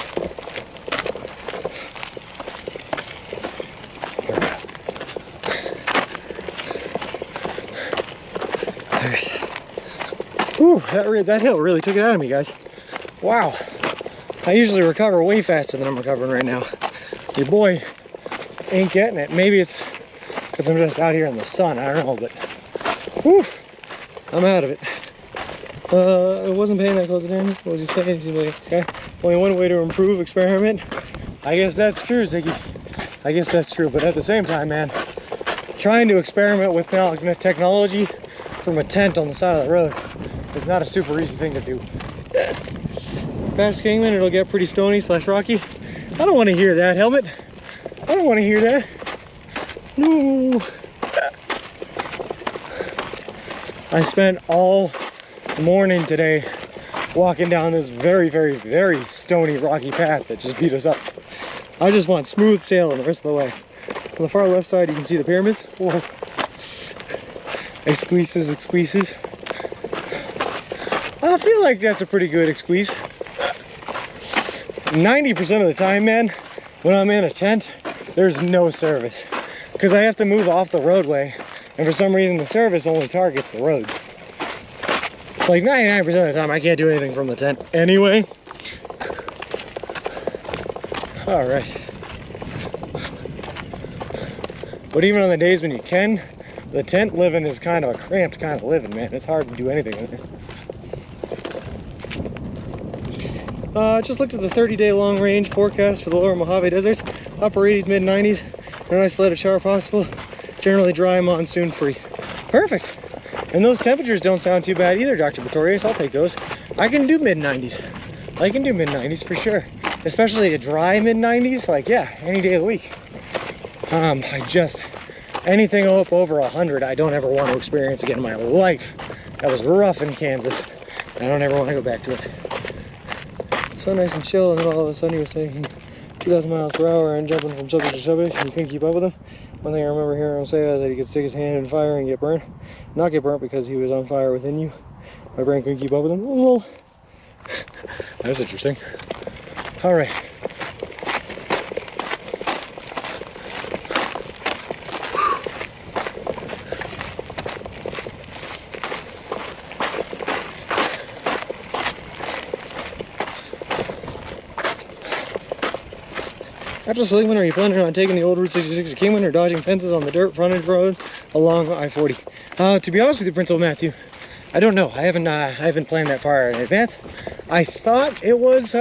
All right. Whew, that hill really took it out of me, guys. Wow. I usually recover way faster than I'm recovering right now. Your boy ain't getting it. Maybe it's because I'm just out here in the sun. I don't know, but whew, I'm out of it. I wasn't paying that close attention. What was he saying? He seemed like this guy. Only one way to improve, experiment. I guess that's true, Ziggy. I guess that's true. But at the same time, man, trying to experiment with technology from a tent on the side of the road is not a super easy thing to do. Past Kingman, it'll get pretty stony / rocky. I don't want to hear that, Helmet. I don't want to hear that. No. I spent all morning today walking down this very, very, very stony, rocky path that just beat us up. I just want smooth sailing the rest of the way. On the far left side, you can see the pyramids. Whoa. Exqueezes. I feel like that's a pretty good exqueeze. 90% of the time, man, when I'm in a tent, there's no service. Because I have to move off the roadway, and for some reason the service only targets the roads. Like 99% of the time, I can't do anything from the tent anyway. All right. But even on the days when you can, the tent living is kind of a cramped kind of living, man. It's hard to do anything in there. Just looked at the 30-day long range forecast for the lower Mojave deserts. Upper 80s, mid 90s. No isolated shower possible. Generally dry, monsoon free. Perfect. And those temperatures don't sound too bad either, Dr. Pretorius. I'll take those. I can do mid 90s. I can do mid 90s for sure. Especially a dry mid 90s. Like, yeah, any day of the week. Anything up over 100, I don't ever want to experience again in my life. That was rough in Kansas. I don't ever want to go back to it. So nice and chill, and then all of a sudden he was taking 2,000 miles per hour and jumping from subject to subject, and you couldn't keep up with him. One thing I remember hearing him say was that he could stick his hand in fire and get burnt. Not get burnt because he was on fire within you. My brain couldn't keep up with him. Oh, that's interesting. All right. After Seligman, are you planning on taking the old Route 66 to Kingman or dodging fences on the dirt frontage roads along I-40? To be honest with you, Principal Matthew, I don't know. I haven't planned that far in advance. I thought it was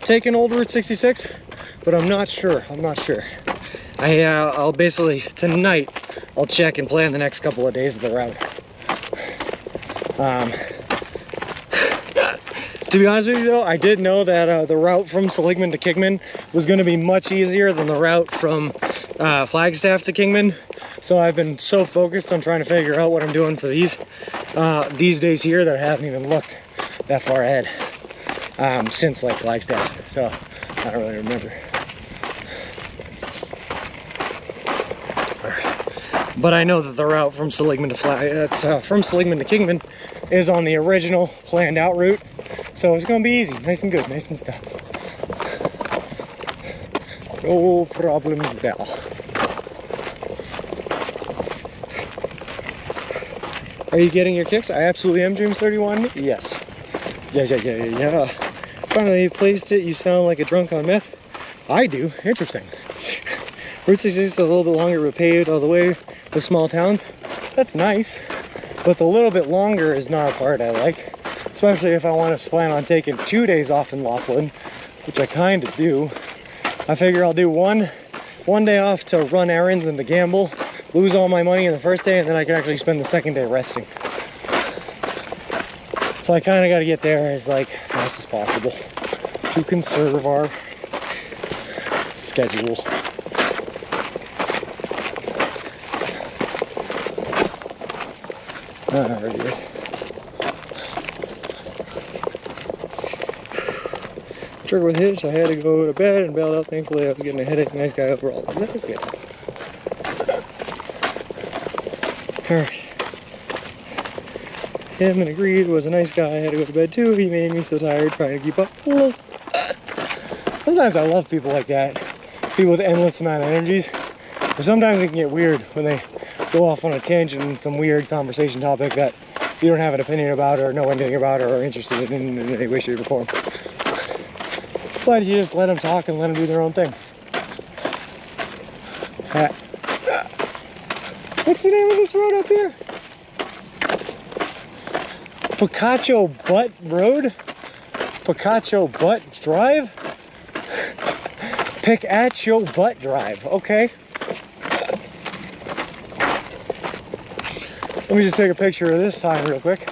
taking old Route 66, but I'm not sure. I'll basically tonight I'll check and plan the next couple of days of the route. To be honest with you though, I did know that the route from Seligman to Kingman was going to be much easier than the route from Flagstaff to Kingman. So I've been so focused on trying to figure out what I'm doing for these days here that I haven't even looked that far ahead since like Flagstaff. So I don't really remember. But I know that the route from Seligman to Kingman is on the original planned out route. So it's gonna be easy, nice and good, nice and stuff. No problems there. Are you getting your kicks? I absolutely am, James31. Yes. Yeah. Finally placed it. You sound like a drunk on meth. I do. Interesting. Route 66 is a little bit longer, but paved all the way to small towns. That's nice. But the little bit longer is not a part I like. Especially if I want to plan on taking 2 days off in Laughlin, which I kind of do. I figure I'll do one day off to run errands and to gamble, lose all my money in the first day, and then I can actually spend the second day resting. So I kind of got to get there as like fast as possible to conserve our schedule. Alright. Trigger with hitch, I had to go to bed and bailed out. Thankfully, I was getting a headache. Nice guy overall. Nice guy. Alright. Him and agreed, was a nice guy. I had to go to bed too. He made me so tired trying to keep up. Sometimes I love people like that. People with endless amount of energies. But sometimes it can get weird when they go off on a tangent and some weird conversation topic that you don't have an opinion about or know anything about or are interested in any way, shape, or form. But you just let them talk and let them do their own thing. What's the name of this road up here? Picacho Butt Road? Picacho Butt Drive? Pick at your butt drive, okay. Let me just take a picture of this sign real quick.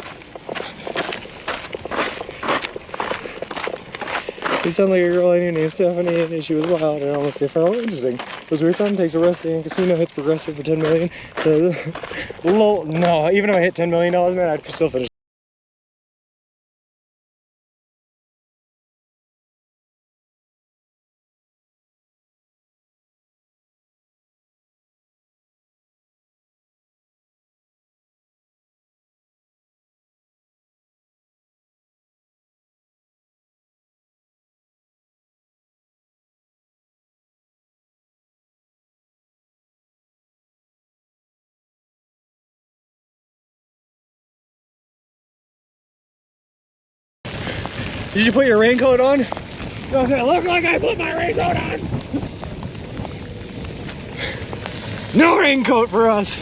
You sound like a girl I knew named Stephanie, and she was wild and almost say, oh, interesting. Was weird son takes a rest day in casino, hits progressive for 10 million. So, lol, no, even if I hit $10 million, man, I'd still finish. Did you put your raincoat on? Does it look like I put my raincoat on? No raincoat for us.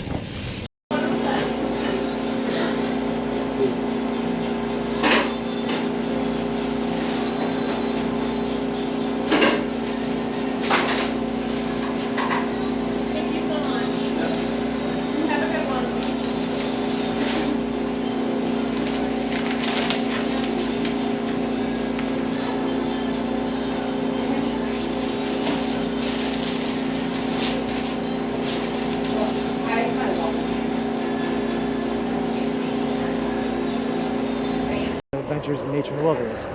Adventures in nature and wilderness. So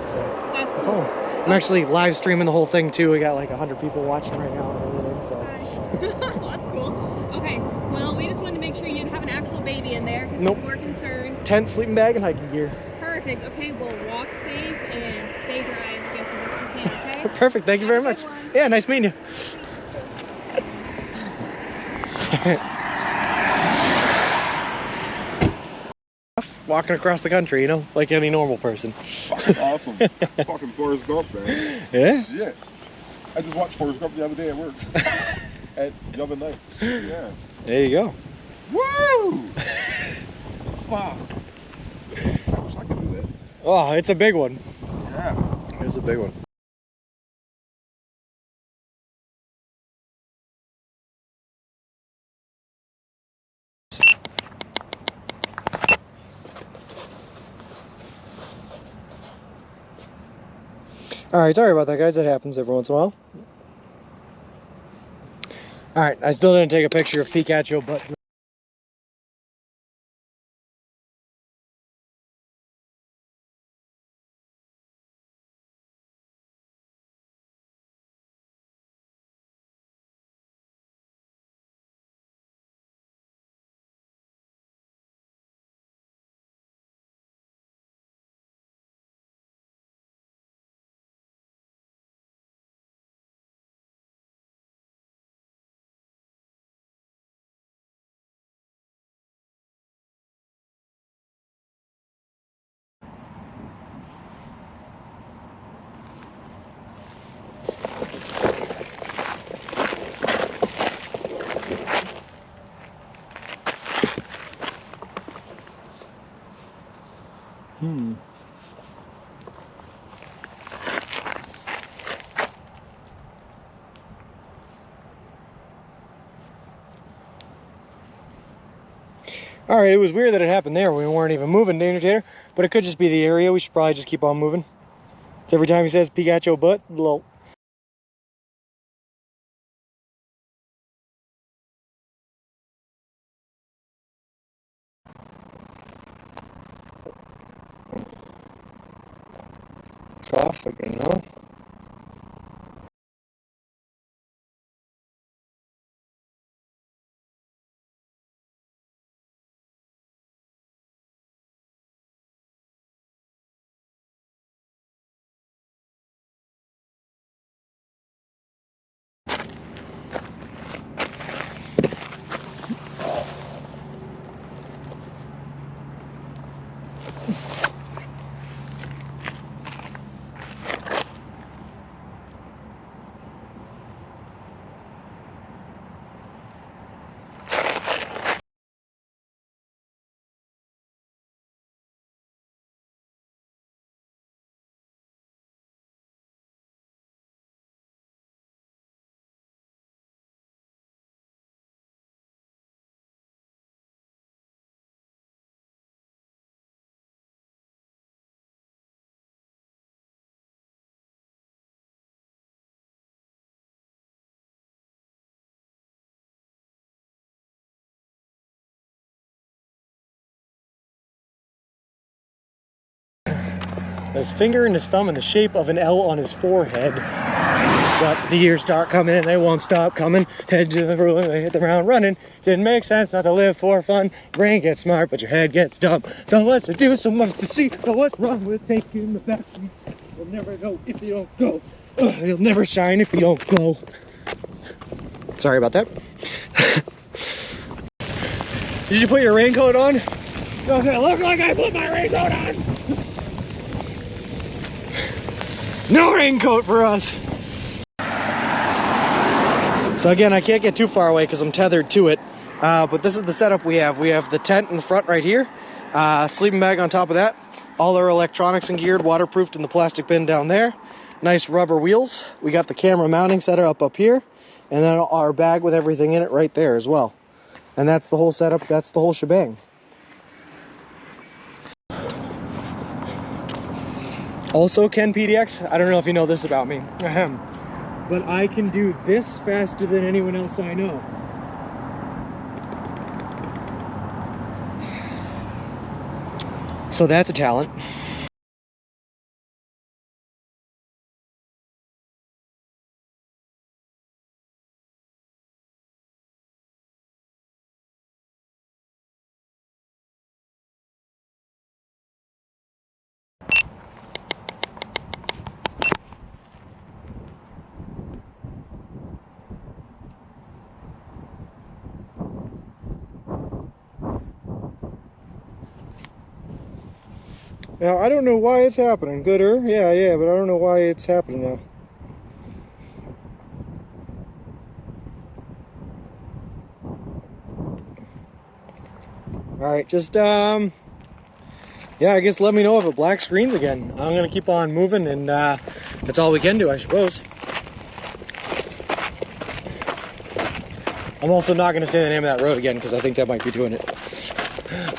That's it's cool. fun. I'm actually live streaming the whole thing too. We got like 100 people watching right now and everything. So That's cool. Okay, well, we just wanted to make sure you'd have an actual baby in there. Nope. We're concerned. tent, sleeping bag, and hiking gear. Perfect. Okay, well, walk safe and stay dry as best you can, okay? Perfect. Thank you very Have a much. good one. Yeah, nice meeting you. Walking across the country, you know, like any normal person. Fucking awesome. Fucking Forrest Gump, man. Yeah? Shit. I just watched Forrest Gump the other day at work. At Yum and Night. Yeah. There you go. Woo! Fuck. I wish I could do that. Oh, it's a big one. Yeah. It's a big one. Alright, sorry about that, guys. That happens every once in a while. Alright, I still didn't take a picture of Pikachu, but All right, it was weird that it happened there. We weren't even moving, Danger Tater, but it could just be the area. We should probably just keep on moving. So every time he says Pikachu butt, lol. Traffic, you know? His finger and his thumb in the shape of an L on his forehead. But the years start coming and they won't stop coming. Head to the ruler, they hit the ground running. Didn't make sense not to live for fun. Brain gets smart, but your head gets dumb. So much to do, so much to see. So what's wrong with taking the back seats? You'll never know if you don't go. You'll never shine if you don't glow. Sorry about that. Did you put your raincoat on? Does it look like I put my raincoat on? No raincoat for us. So again, I can't get too far away because I'm tethered to it. But this is the setup we have. We have the tent in the front right here. Sleeping bag on top of that. All our electronics and geared, waterproofed in the plastic bin down there. Nice rubber wheels. We got the camera mounting setup up here. And then our bag with everything in it right there as well. And that's the whole setup. That's the whole shebang. Also, Ken PDX, I don't know if you know this about me, but I can do this faster than anyone else I know. So that's a talent. Now, I don't know why it's happening. Gooder, yeah, but I don't know why it's happening now. Alright, just, yeah, I guess let me know if it black screens again. I'm gonna keep on moving, and that's all we can do, I suppose. I'm also not gonna say the name of that road again, because I think that might be doing it.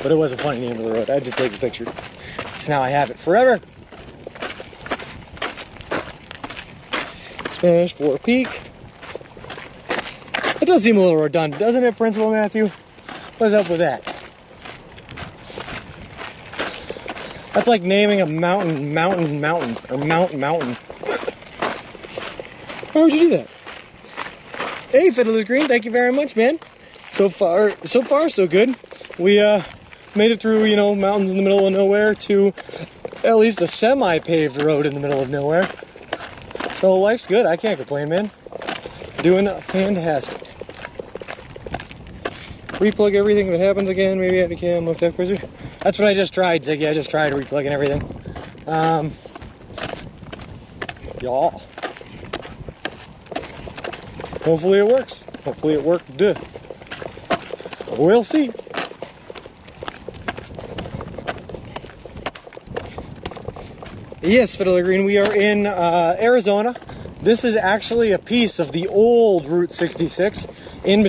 But it was a funny name of the road. I had to take a picture. So now I have it forever. Spanish Fort Peak. It does seem a little redundant, doesn't it, Principal Matthew? What's up with that? That's like naming a mountain. Why would you do that? Hey, Fiddler's Green, thank you very much, man. So far, so good. We made it through, you know, mountains in the middle of nowhere to at least a semi-paved road in the middle of nowhere. So life's good. I can't complain, man. Doing fantastic. Replug everything if it happens again. Maybe I can look that crazy. That's what I just tried, Ziggy. I just tried replugging everything. Yeah. Hopefully it works. Hopefully it worked. We'll see. Yes, Fiddler Green, we are in Arizona. This is actually a piece of the old Route 66 in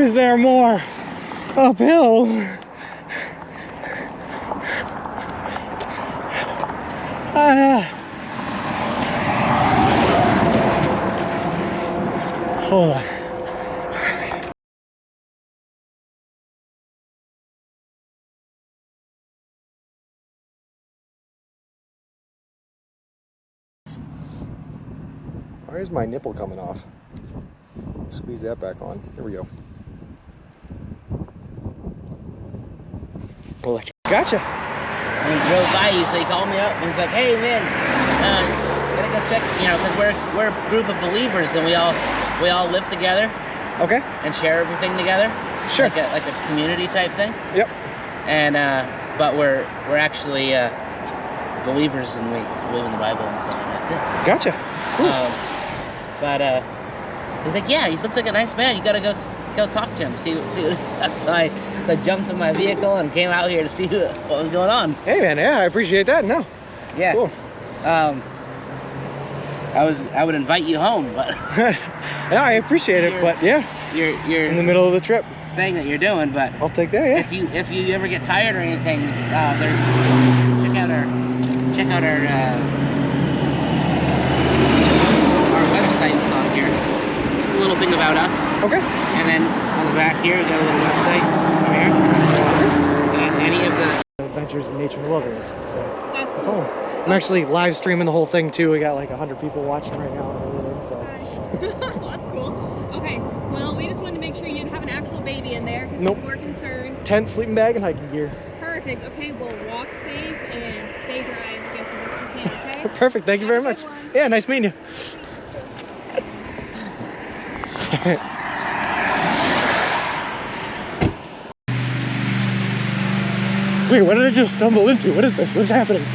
is there more uphill? Hold on. Why is my nipple coming off? Squeeze that back on. There we go. Gotcha. And he drove by you, so he called me up and he's like, "Hey man, gotta go check, you know, because we're a group of believers and we all live together Okay. and share everything together. Sure. Like a community type thing. Yep. And but we're actually believers and we believe in the Bible and stuff like that too. Gotcha. Cool. But he's like, "Yeah, he looks like a nice man. You gotta go talk to him, see what outside." So I jumped in my vehicle and came out here to see what was going on. Hey man, yeah, I appreciate that. No. Yeah. Cool. I would invite you home, but yeah, I appreciate it, but yeah, you're in the middle of the trip. thing that you're doing. But I'll take that. Yeah. if you ever get tired or anything, check out our website that's on here. It's a little thing about us. Okay. And then on the back here, we got a little website over here. Any of the Adventures in Nature and Wilderness. So That's that's cool. all. I'm actually live streaming the whole thing too. We got like 100 people watching right now and everything. So That's cool. Okay, well, we just wanted to make sure you'd have an actual baby in there. 'Cause Nope. We're concerned. tent, sleeping bag, and hiking gear. Perfect. Okay, well, walk safe and stay dry as best you can, okay? Perfect. Thank you very Have a much. good one. Yeah, nice meeting you. Wait, what did I just stumble into? What is this? What's happening?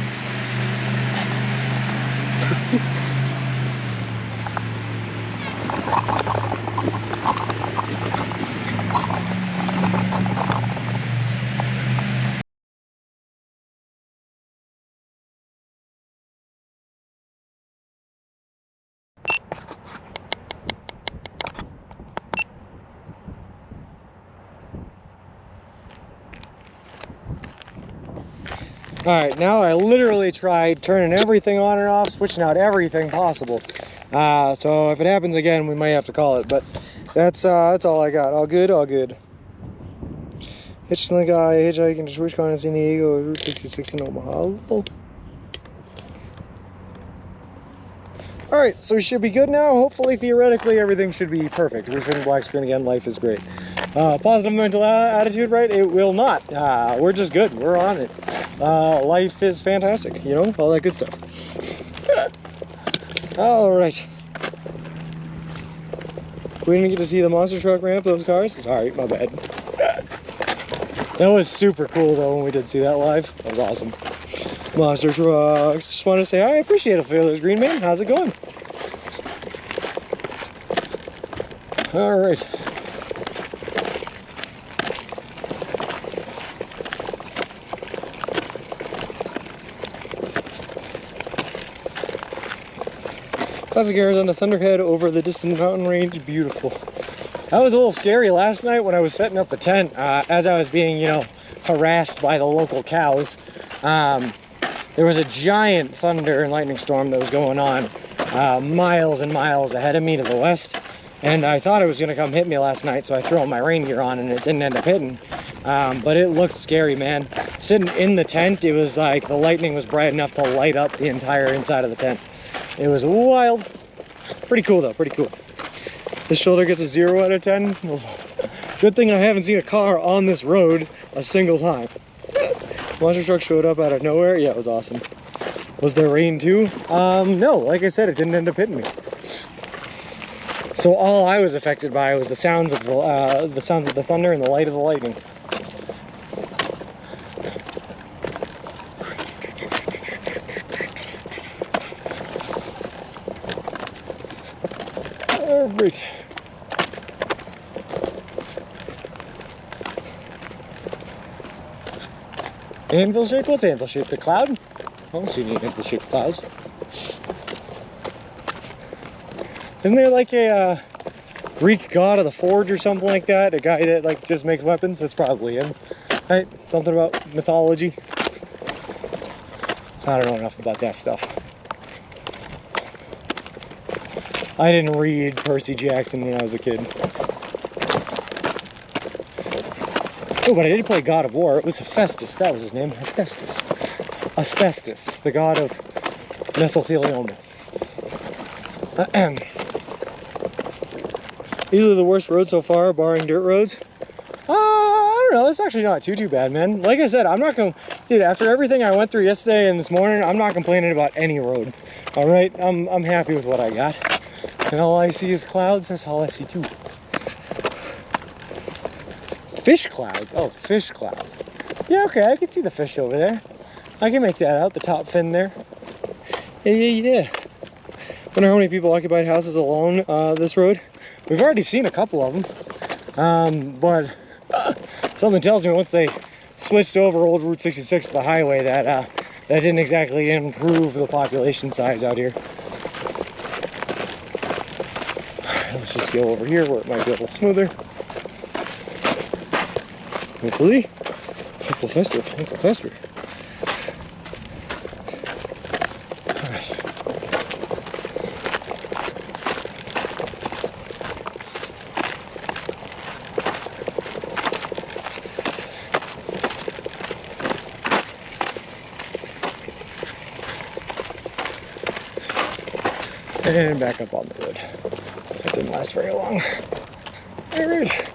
All right, now I literally tried turning everything on and off, switching out everything possible. So if it happens again, we might have to call it, but that's all I got. All good, all good. Hitching the guy, hitchhiking to Twitchcon in San Diego, Route 66 in Omaha. All right, so we should be good now. Hopefully, theoretically, everything should be perfect. We shouldn't black screen again. Life is great. Positive mental attitude, right? It will not. We're just good. We're on it. Life is fantastic, you know, all that good stuff. All right. We didn't get to see the monster truck ramp, those cars. Sorry, my bad. That was super cool, though, when we did see that live. That was awesome. Monster trucks. Just wanted to say, I appreciate it, Fearless Green Man. How's it going? All right. Classic airs on the Thunderhead over the distant mountain range. Beautiful. That was a little scary last night when I was setting up the tent. As I was being, you know, harassed by the local cows. There was a giant thunder and lightning storm that was going on miles and miles ahead of me to the west. And I thought it was going to come hit me last night, so I threw all my rain gear on and it didn't end up hitting. But it looked scary, man. Sitting in the tent, it was like the lightning was bright enough to light up the entire inside of the tent. It was wild. Pretty cool, though. Pretty cool. This shoulder gets a 0 out of 10. Good thing I haven't seen a car on this road a single time. Monster truck showed up out of nowhere. Yeah, it was awesome. Was there rain too? No, like I said, it didn't end up hitting me. So all I was affected by was the sounds of the thunder and the light of the lightning. All right. Anvil shape? What's anvil shape? The cloud? I don't see any anvil shaped clouds. Isn't there like a Greek god of the forge or something like that. A guy that like just makes weapons. That's probably him, right? Something about mythology. I don't know enough about that stuff. I didn't read Percy Jackson when I was a kid. Oh, but I did play God of War. It was Hephaestus. That was his name. Hephaestus. Asbestos, the god of mesothelioma. These are the worst roads so far, barring dirt roads. I don't know. It's actually not too bad, man. Like I said, I'm not going to... Dude, after everything I went through yesterday and this morning, I'm not complaining about any road. All right? I'm happy with what I got. And all I see is clouds. That's all I see, too. Fish clouds. Oh, fish clouds. Yeah, okay. I can see the fish over there. I can make that out. The top fin there. Yeah. Wonder how many people occupied houses along this road. We've already seen a couple of them. But something tells me once they switched over old Route 66 to the highway that that didn't exactly improve the population size out here. Let's just go over here where it might be a little smoother. Hopefully. Uncle Fester. Alright. And back up on the road. That didn't last very long. Alright.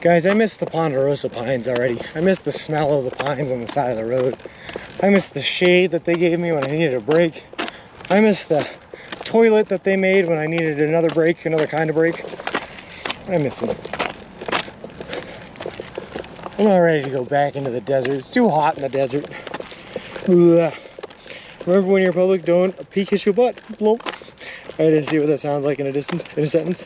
Guys, I miss the Ponderosa pines already. I miss the smell of the pines on the side of the road. I miss the shade that they gave me when I needed a break. I miss the toilet that they made when I needed another break, another kind of break. I miss them. I'm not ready to go back into the desert. It's too hot in the desert. Ugh. Remember when you're in public, don't peek your butt. Bloop. I didn't see what that sounds like in a sentence.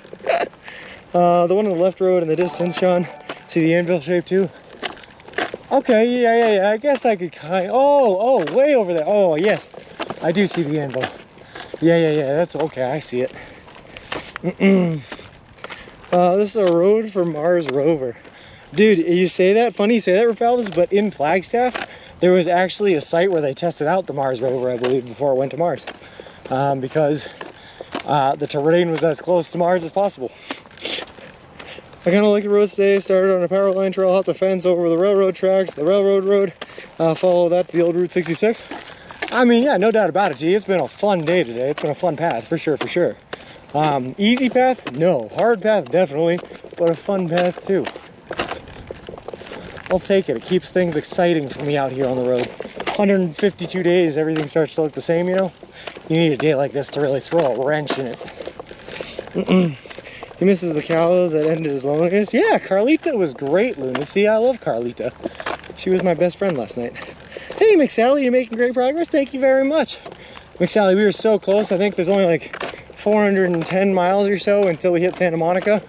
The one on the left road in the distance, Sean. See the anvil shape too? Okay, yeah. I guess I could kind of... Oh, way over there. Oh, yes. I do see the anvil. Yeah. That's okay. I see it. This is a road for Mars rover. Dude, you say that? Funny you say that, Rafalvis, but in Flagstaff, there was actually a site where they tested out the Mars rover, I believe, before it went to Mars. Because the terrain was as close to Mars as possible. I kind of like the roads today. Started on a power line trail, hopped a fence over the railroad tracks, the railroad road, follow that to the old Route 66. I mean, yeah, no doubt about it, G. It's been a fun day today. It's been a fun path, for sure. Easy path? No. Hard path? Definitely. But a fun path, too. I'll take it. It keeps things exciting for me out here on the road. 152 days, everything starts to look the same, you know? You need a day like this to really throw a wrench in it. He misses the cows that ended his loneliness. Yeah, Carlita was great, Lunacy. I love Carlita. She was my best friend last night. Hey, McSally, you're making great progress. Thank you very much. McSally, we were so close. I think there's only like 410 miles or so until we hit Santa Monica.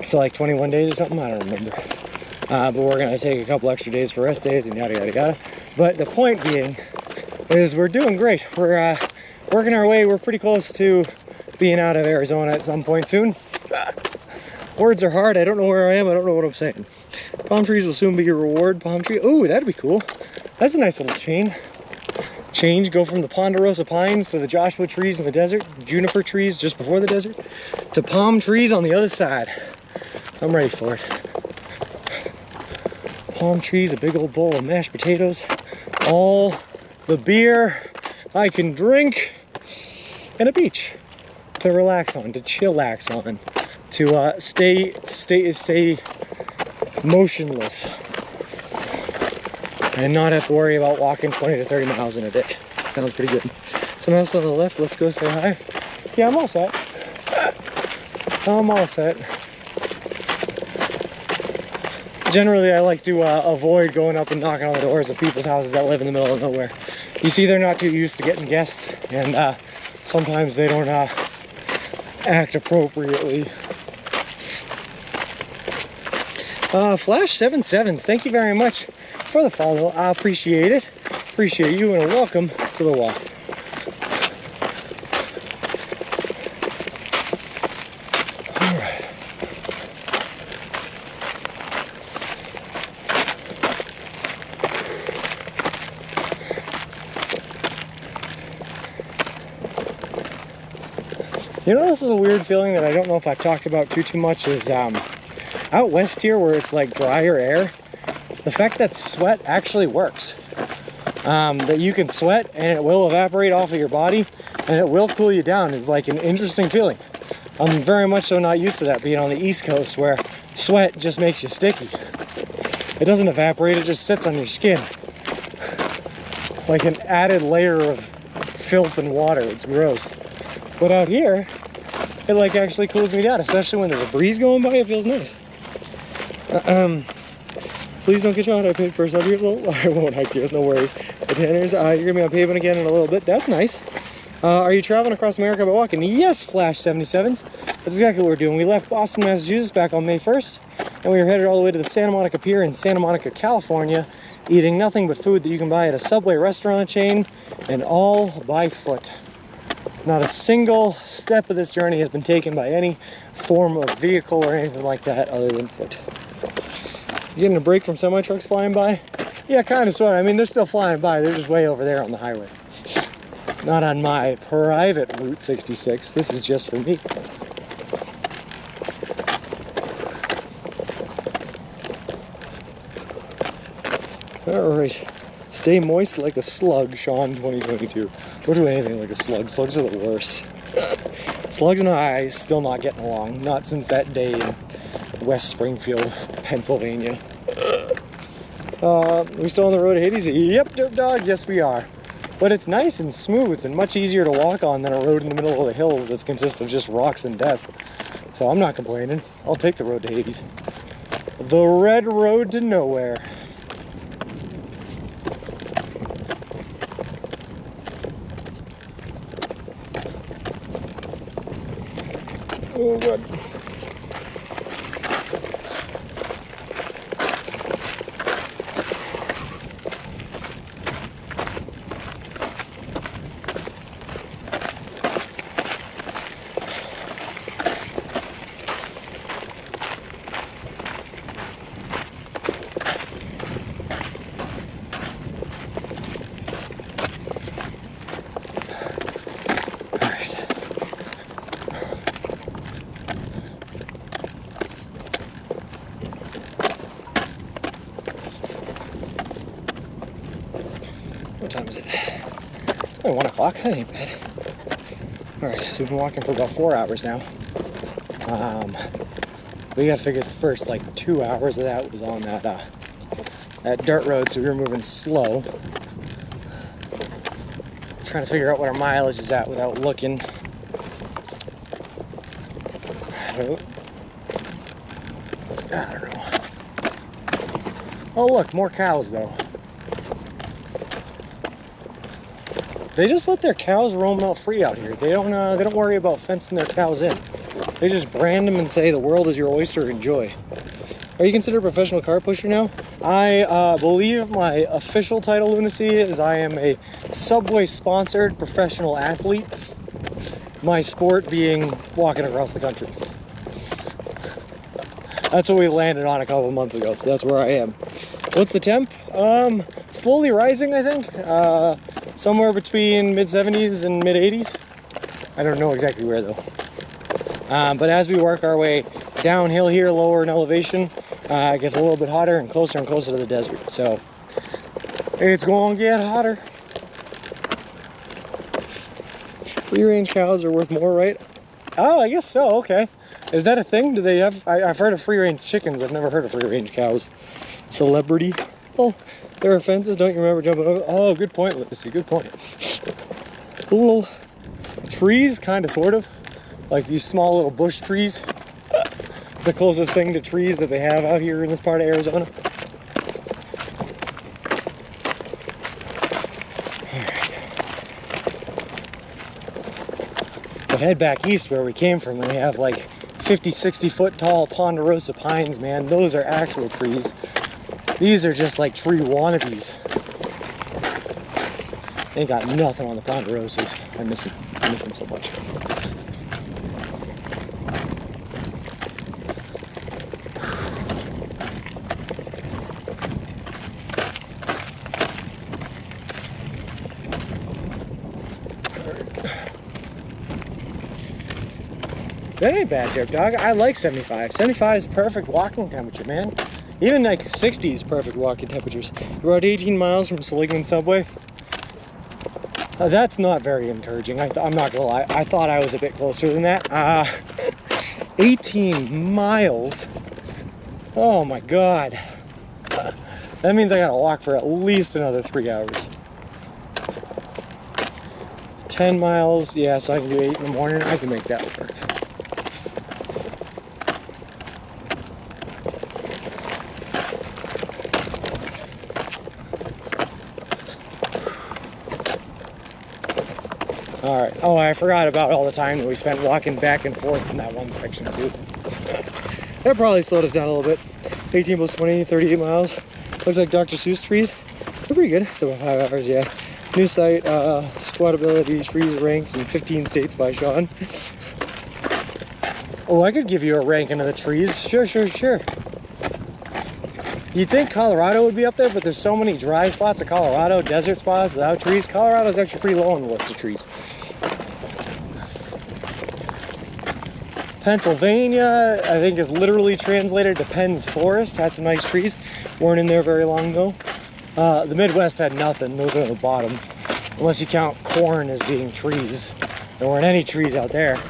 So like 21 days or something, I don't remember. But we're gonna take a couple extra days for rest days and yada. But the point being is we're doing great. We're working our way. We're pretty close to being out of Arizona at some point soon. Words are hard. I don't know where I am. I don't know what I'm saying. Palm trees will soon be your reward. Palm tree. Oh, that'd be cool. That's a nice little change. Go from the Ponderosa pines to the Joshua trees in the desert, juniper trees just before the desert, to palm trees on the other side. I'm ready for it. Palm trees, a big old bowl of mashed potatoes, all the beer I can drink, and a beach to relax on, to chillax on, to stay motionless and not have to worry about walking 20 to 30 miles in a day. Sounds pretty good. Some house on the left, let's go say hi. Yeah, I'm all set. Generally, I like to avoid going up and knocking on the doors of people's houses that live in the middle of nowhere. You see, they're not too used to getting guests, and sometimes they don't act appropriately. Flash77s, thank you very much for the follow. I appreciate it. Appreciate you, and welcome to the walk. All right. You know, this is a weird feeling that I don't know if I've talked about too much is out west here where it's like drier air, the fact that sweat actually works. That you can sweat and it will evaporate off of your body and it will cool you down is like an interesting feeling. I'm very much so not used to that being on the East Coast where sweat just makes you sticky. It doesn't evaporate, it just sits on your skin. Like an added layer of filth and water, it's gross. But out here, it like actually cools me down, especially when there's a breeze going by, it feels nice. Please don't get shot. I paid for a sub here. Well, I won't hike you, no worries. The Tanners, you're gonna be on pavement again in a little bit. That's nice. Are you traveling across America by walking? Yes, Flash77s. That's exactly what we're doing. We left Boston, Massachusetts back on May 1st, and we were headed all the way to the Santa Monica Pier in Santa Monica, California, eating nothing but food that you can buy at a Subway restaurant chain, and all by foot. Not a single step of this journey has been taken by any form of vehicle or anything like that other than foot. You getting a break from semi-trucks flying by? Yeah, kind of, sort of. I mean, they're still flying by. They're just way over there on the highway. Not on my private Route 66. This is just for me. All right. Stay moist like a slug, Sean 2022. Don't do anything like a slug. Slugs are the worst. Slugs and I still not getting along. Not since that day in West Springfield, Pennsylvania. We still on the road to Hades? Yep, Dirt Dog, yes we are. But it's nice and smooth and much easier to walk on than a road in the middle of the hills that consists of just rocks and death. So I'm not complaining. I'll take the road to Hades. The red road to nowhere. Oh god. What time is it? It's only 1 o'clock. That ain't bad. Alright, so we've been walking for about 4 hours now. We gotta figure the first like 2 hours of that was on that dirt road, so we were moving slow. Trying to figure out what our mileage is at without looking. I don't know. Oh look, more cows though. They just let their cows roam out free out here. They don't worry about fencing their cows in. They just brand them and say the world is your oyster, enjoy. Are you considered a professional car pusher now? I believe my official title, Lunacy, is I am a Subway sponsored professional athlete. My sport being walking across the country. That's what we landed on a couple months ago, so that's where I am. What's the temp? Slowly rising, I think. Somewhere between mid-70s and mid-80s. I don't know exactly where though. But as we work our way downhill here, lower in elevation, it gets a little bit hotter and closer to the desert. So it's going to get hotter. Free-range cows are worth more, right? Oh, I guess so. Okay. Is that a thing? Do they have? I've heard of free-range chickens. I've never heard of free-range cows. Celebrity. Oh, there are fences. Don't you remember jumping over? Oh, good point, Lucy. Good point. Little trees, kind of, sort of. Like these small little bush trees. It's the closest thing to trees that they have out here in this part of Arizona. Alright. We'll head back east where we came from, and we have like 50, 60 foot tall ponderosa pines, man. Those are actual trees. These are just like tree wannabes. Ain't got nothing on the ponderosas. I miss them. I miss them so much. That ain't bad, Derek Dog. I like 75. 75 is perfect walking temperature, man. Even like 60 is perfect walking temperatures. We're about 18 miles from Seligman Subway. That's not very encouraging. I'm not gonna lie. I thought I was a bit closer than that. 18 miles. Oh my God. That means I gotta walk for at least another 3 hours. 10 miles, yeah, so I can do 8 in the morning. I can make that work. All right. Oh, I forgot about all the time that we spent walking back and forth in that one section too. That probably slowed us down a little bit. 18 plus 20, 38 miles. Looks like Dr. Seuss trees. They're pretty good. So about 5 hours, yeah. New site, squatability, trees ranked in 15 states by Sean. Oh, I could give you a ranking of the trees. Sure. You'd think Colorado would be up there, but there's so many dry spots of Colorado, desert spots without trees. Colorado's actually pretty low on the list of trees. Pennsylvania, I think, is literally translated to Penn's Forest. Had some nice trees. Weren't in there very long though. The Midwest had nothing. Those are at the bottom. Unless you count corn as being trees. There weren't any trees out there.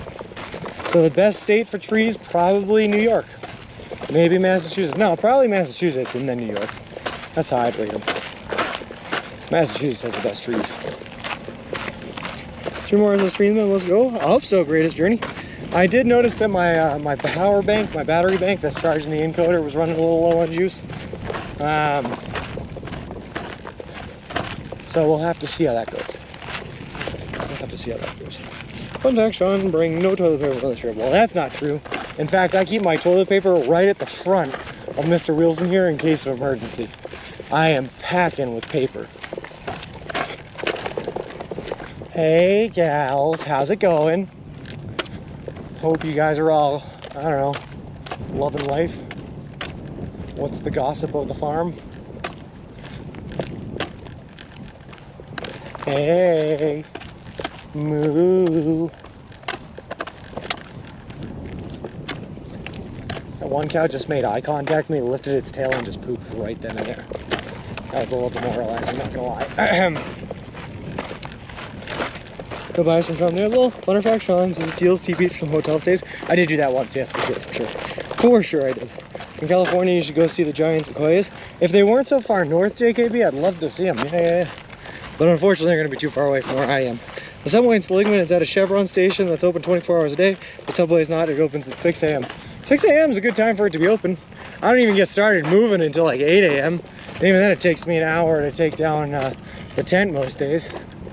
So the best state for trees, probably New York. Maybe Massachusetts. No, probably Massachusetts and then New York. That's how I'd rate them. Massachusetts has the best trees. 2 more of those streams, then let's go. I hope so. Greatest journey. I did notice that my power bank, my battery bank that's charging the encoder, was running a little low on juice. So we'll have to see how that goes. Fun fact, Sean, bring no toilet paper on the trip. Well, that's not true. In fact, I keep my toilet paper right at the front of Mr. Wilson here in case of emergency. I am packing with paper. Hey, gals, how's it going? Hope you guys are all, I don't know, loving life. What's the gossip of the farm? Hey, moo. That one cow just made eye contact with me, lifted its tail, and just pooped right then and there. That was a little demoralizing, not gonna lie. Go buy some from there. Little fun fact, Sean says Teals TP from hotel stays. I did do that once, yes, for sure I did. In California, you should go see the giant sequoias. If they weren't so far north, JKB, I'd love to see them. Yeah. But unfortunately, they're going to be too far away from where I am. The subway in Seligman is at a Chevron station that's open 24 hours a day. The subway is not. It opens at 6 a.m. 6 a.m. is a good time for it to be open. I don't even get started moving until like 8 a.m. And even then, it takes me an hour to take down the tent most days.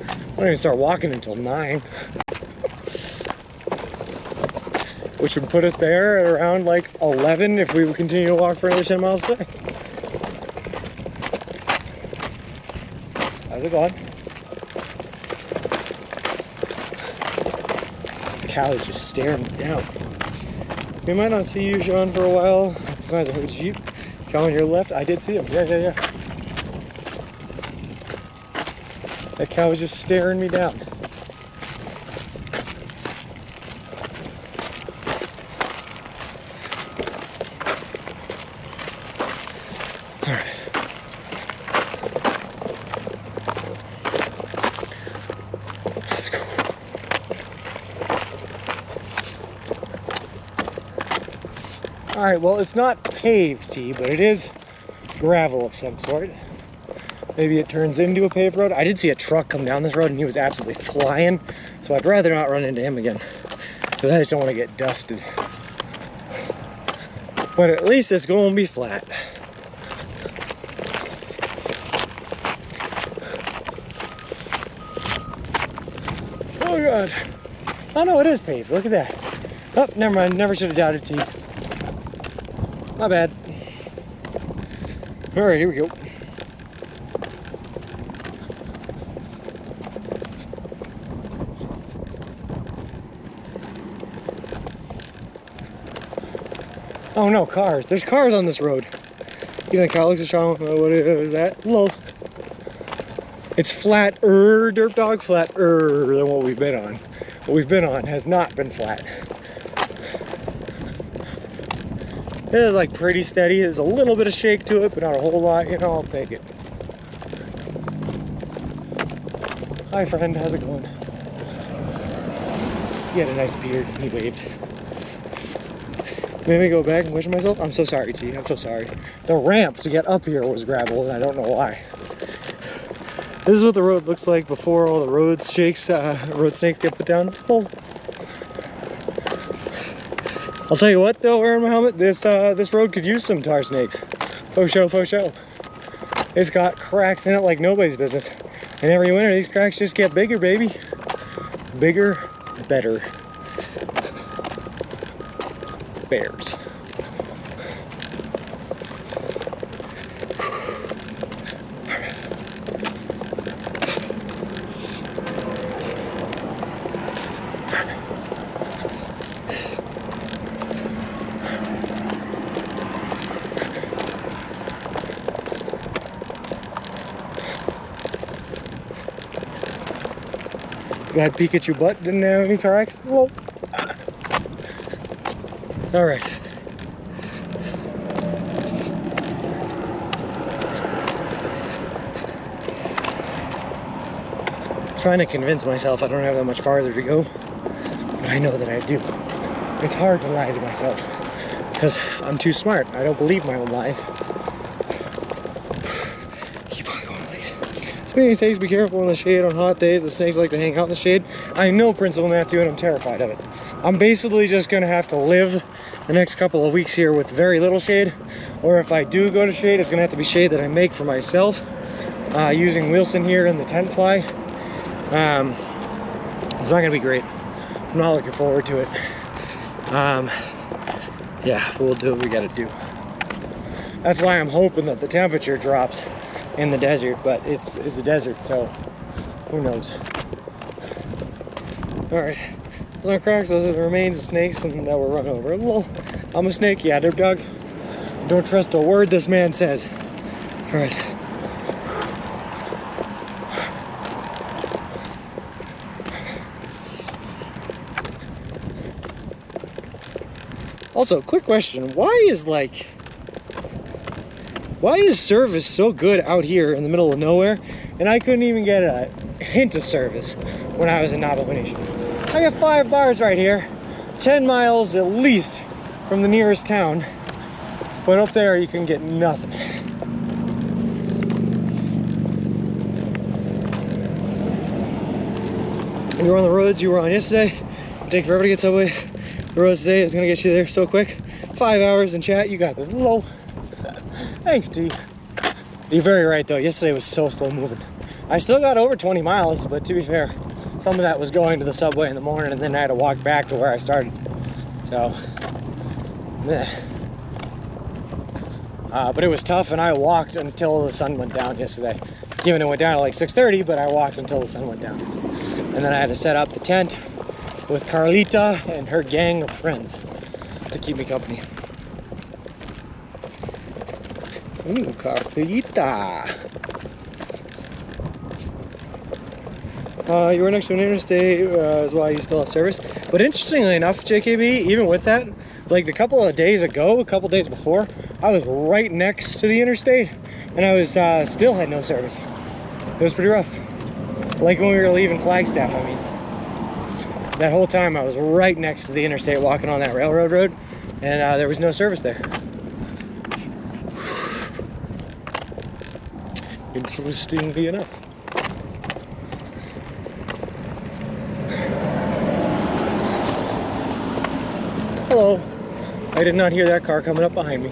I don't even start walking until 9. Which would put us there at around like 11 if we would continue to walk for another 10 miles a day. How's it going? The cow is just staring me down. We might not see you, Sean, for a while. Find the Jeep. Cow on your left. I did see him. Yeah. That cow was just staring me down. All right. Let's go. All right, well, it's not paved, T, but it is gravel of some sort. Maybe it turns into a paved road. I did see a truck come down this road and he was absolutely flying, so I'd rather not run into him again, because I just don't want to get dusted. but at least it's going to be flat. Oh God. Oh no, it is paved. Look at that. Oh, never mind. Never should have doubted T. My bad. All right, here we go. Oh no, cars. There's cars on this road. Even the cow looks a strong. What is that? Lol. It's flatter, dirt dog, flatter than what we've been on. What we've been on has not been flat. It is like pretty steady. There's a little bit of shake to it, but not a whole lot. You know, I'll take it. Hi friend, how's it going? He had a nice beard. He waved. Made me go back and wish myself. I'm so sorry, T. I'm so sorry. The ramp to get up here was gravel, and I don't know why. This is what the road looks like before all the road snakes get put down. Oh. I'll tell you what, though, wearing my helmet, this road could use some tar snakes. Faux show, faux show. It's got cracks in it like nobody's business. And every winter, these cracks just get bigger, baby. Bigger, better. Bears. Glad Pikachu butt didn't have any cracks. Whoa. All right. Trying to convince myself I don't have that much farther to go, but I know that I do. It's hard to lie to myself because I'm too smart. I don't believe my own lies. Keep on going, please. Speaking of snakes, be careful in the shade on hot days. The snakes like to hang out in the shade. I know Principal Matthew and I'm terrified of it. I'm basically just gonna have to live the next couple of weeks here with very little shade, or if I do go to shade, it's gonna have to be shade that I make for myself using Wilson here in the tent fly. It's not gonna be great. I'm not looking forward to it. Yeah, we'll do what we gotta do. That's why I'm hoping that the temperature drops in the desert, but it's a desert, so who knows. All right. Those aren't cracks, those are the remains of snakes and that were run over. Lol. I'm a snake, yeah, dirt dog. Don't trust a word this man says. All right. Also, quick question, why is service so good out here in the middle of nowhere, and I couldn't even get a hint of service when I was in Navajo Nation? I got 5 bars right here, 10 miles at least from the nearest town, but up there you can get nothing. You were on the roads you were on yesterday. It'd take forever to get subway. The roads today is gonna get you there so quick. 5 hours in chat, you got this. Low. Thanks, T. You're very right though, yesterday was so slow moving. I still got over 20 miles, but to be fair, some of that was going to the subway in the morning and then I had to walk back to where I started. So, meh. But it was tough and I walked until the sun went down yesterday. Even it went down at like 6:30, but I walked until the sun went down. And then I had to set up the tent with Carlita and her gang of friends to keep me company. Ooh, Carlita. You were next to an interstate is why you still have service. But interestingly enough, JKB, even with that, like the couple of days ago, a couple days before, I was right next to the interstate and I was still had no service. It was pretty rough. Like when we were leaving Flagstaff, I mean. That whole time I was right next to the interstate walking on that railroad road and there was no service there. Interestingly enough. Hello. I did not hear that car coming up behind me.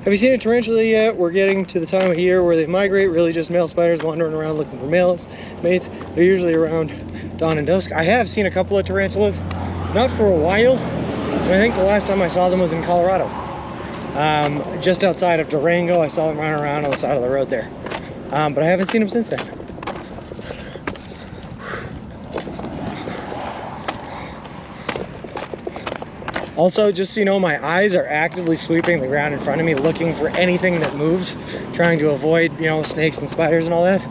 Have you seen a tarantula yet? We're getting to the time of year where they migrate, really just male spiders wandering around looking for mates. They're usually around dawn and dusk. I have seen a couple of tarantulas, not for a while, but I think the last time I saw them was in Colorado. Just outside of Durango, I saw them running around on the side of the road there. But I haven't seen them since then. Also, just so you know, my eyes are actively sweeping the ground in front of me, looking for anything that moves, trying to avoid, you know, snakes and spiders and all that.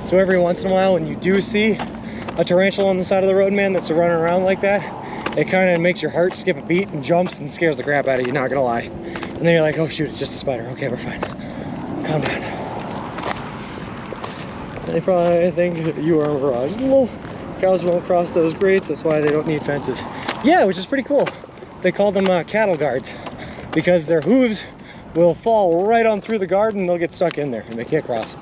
So every once in a while, when you do see a tarantula on the side of the road, man, that's running around like that, it kind of makes your heart skip a beat and jumps and scares the crap out of you, not gonna lie. And then you're like, oh shoot, it's just a spider. Okay, we're fine. Calm down. They probably think you are a mirage. Little cows won't cross those grates, that's why they don't need fences. Yeah, which is pretty cool. They call them cattle guards because their hooves will fall right on through the guard and they'll get stuck in there and they can't cross.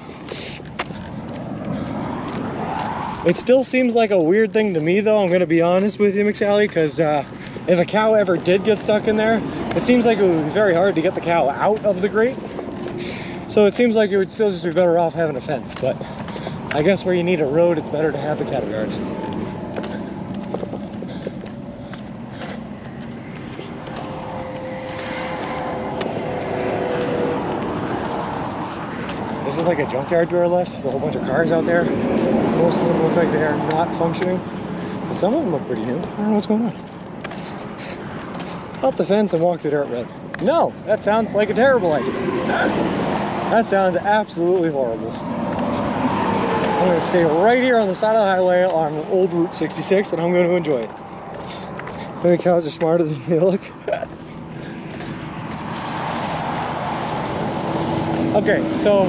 It still seems like a weird thing to me though, I'm gonna be honest with you, McSally, because if a cow ever did get stuck in there, it seems like it would be very hard to get the cow out of the grate. So it seems like it would still just be better off having a fence, but I guess where you need a road, it's better to have the cattle guard. This is like a junkyard to our left. There's a whole bunch of cars out there. Most of them look like they are not functioning, but some of them look pretty new. I don't know what's going on. Hop the fence and walk the dirt road. No, that sounds like a terrible idea. That sounds absolutely horrible. I'm going to stay right here on the side of the highway on old Route 66 and I'm going to enjoy it. Maybe cows are smarter than they look. Okay, so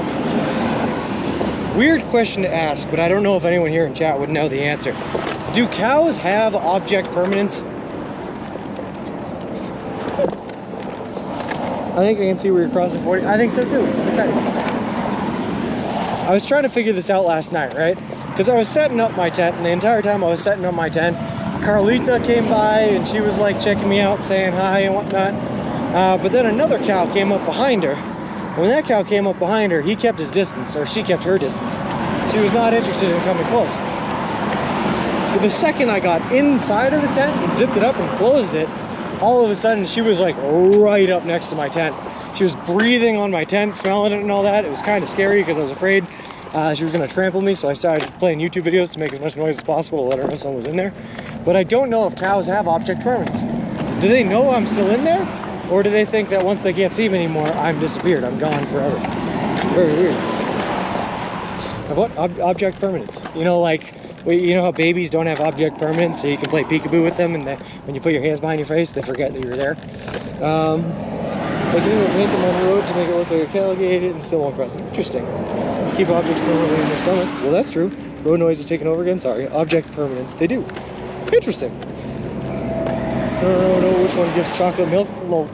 weird question to ask, but I don't know if anyone here in chat would know the answer. Do cows have object permanence? I think I can see where you're crossing 40. I think so too, which is exciting. I was trying to figure this out last night, right? Because I was setting up my tent, and the entire time I was setting up my tent, Carlita came by and she was like checking me out, saying hi and whatnot. But then another cow came up behind her. When that cow came up behind her, he kept his distance, or she kept her distance. She was not interested in coming close. But the second I got inside of the tent and zipped it up and closed it, all of a sudden she was like right up next to my tent. She was breathing on my tent, smelling it and all that. It was kind of scary because I was afraid she was gonna trample me, so I started playing YouTube videos to make as much noise as possible to let her know someone was in there. But I don't know if cows have object permanence. Do they know I'm still in there? Or do they think that once they can't see me anymore, I'm disappeared, I'm gone forever? Very weird. Of what? Object permanence. You know, like, you know how babies don't have object permanence, so you can play peekaboo with them, and when you put your hands behind your face, they forget that you're there. Like you would paint them on the road to make it look like a cattle gate and still won't cross them. Interesting. Keep objects permanently in their stomach. Well, that's true. Road noise is taken over again. Sorry. Object permanence. They do. Interesting. I don't know which one gives chocolate milk. Lol.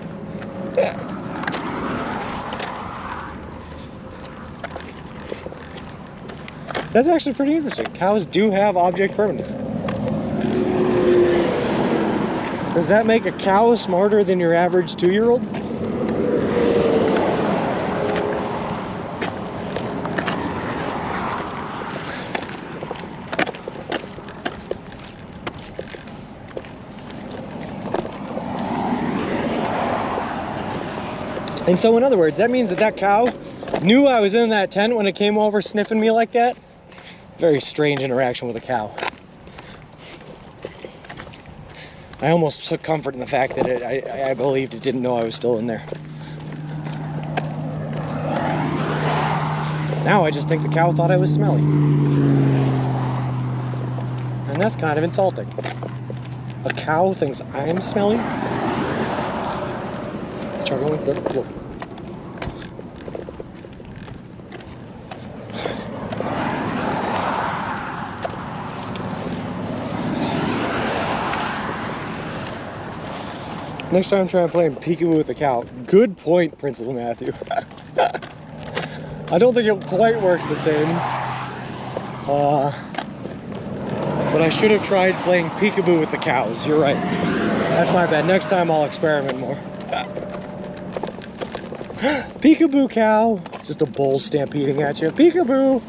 That's actually pretty interesting. Cows do have object permanence. Does that make a cow smarter than your average 2-year-old? And so in other words, that means that cow knew I was in that tent when it came over sniffing me like that. Very strange interaction with a cow. I almost took comfort in the fact that I believed it didn't know I was still in there. Now I just think the cow thought I was smelly. And that's kind of insulting. A cow thinks I'm smelly? Chugging with the... Next time I'm trying to play peekaboo with the cow. Good point, Principal Matthew. I don't think it quite works the same. But I should have tried playing peekaboo with the cows. You're right. That's my bad. Next time I'll experiment more. Peekaboo cow. Just a bull stampeding at you. Peekaboo.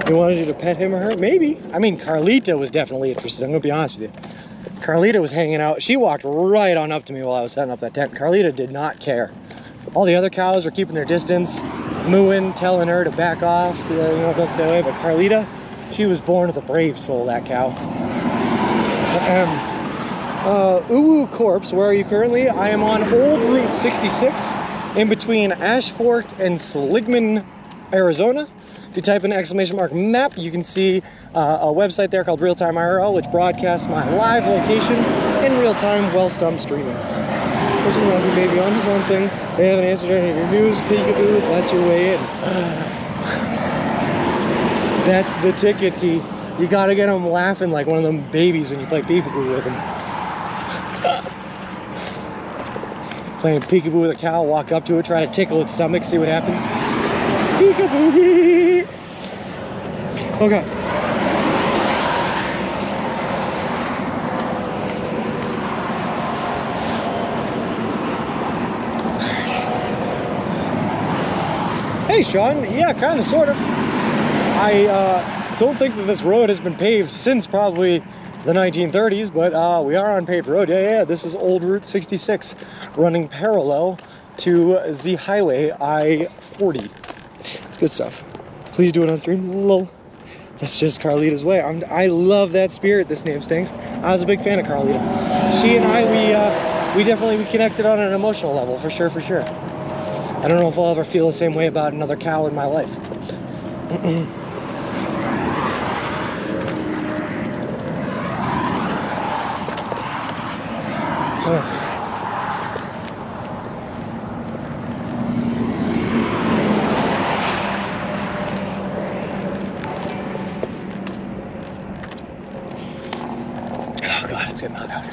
He wanted you to pet him or her? Maybe. I mean, Carlita was definitely interested. I'm gonna be honest with you. Carlita was hanging out. She walked right on up to me while I was setting up that tent. Carlita did not care. All the other cows were keeping their distance, mooing, telling her to back off, you know, don't stay away. But Carlita, she was born with a brave soul, that cow. Uwu Corpse, where are you currently? I am on Old Route 66, in between Ash Fork and Seligman, Arizona. If you type in !map, you can see a website there called Real Time IRL, which broadcasts my live location in real time whilst I'm streaming. Person walking baby on his own thing. They haven't answered any of your news. Peekaboo, that's your way in. That's the ticket, T. You gotta get them laughing like one of them babies when you play peekaboo with them. Playing peekaboo with a cow, walk up to it, try to tickle its stomach, see what happens. Peekaboo! Okay. Hey, Sean. Yeah, kind of, sort of. I don't think that this road has been paved since probably the 1930s, but we are on paved road. Yeah, this is Old Route 66, running parallel to the highway I-40. It's good stuff. Please do it on stream. Lol. That's just Carlita's way. I love that spirit. This name stinks. I was a big fan of Carlita. She and I, we definitely connected on an emotional level, for sure, for sure. I don't know if I'll ever feel the same way about another cow in my life. Oh God, it's getting hot out.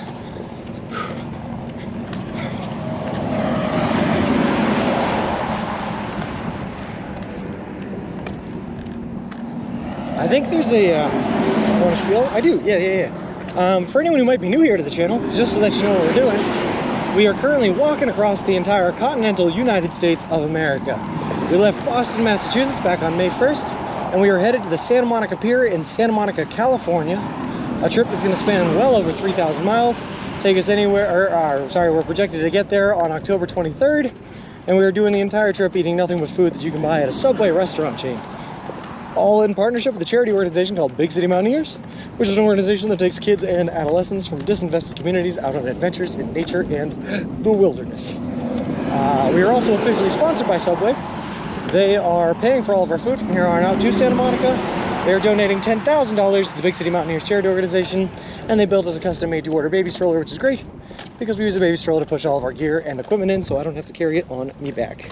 I think there's a, want to spiel? I do, yeah. For anyone who might be new here to the channel, just to let you know what we're doing, we are currently walking across the entire continental United States of America. We left Boston, Massachusetts back on May 1st, and we are headed to the Santa Monica Pier in Santa Monica, California. A trip that's going to span well over 3,000 miles, take us anywhere, we're projected to get there on October 23rd, and we are doing the entire trip eating nothing but food that you can buy at a Subway restaurant chain. All in partnership with a charity organization called Big City Mountaineers, which is an organization that takes kids and adolescents from disinvested communities out on adventures in nature and the wilderness. We are also officially sponsored by Subway. They are paying for all of our food from here on out to Santa Monica. They are donating $10,000 to the Big City Mountaineers charity organization, and they built us a custom made to order baby stroller, which is great because we use a baby stroller to push all of our gear and equipment in, so I don't have to carry it on me back.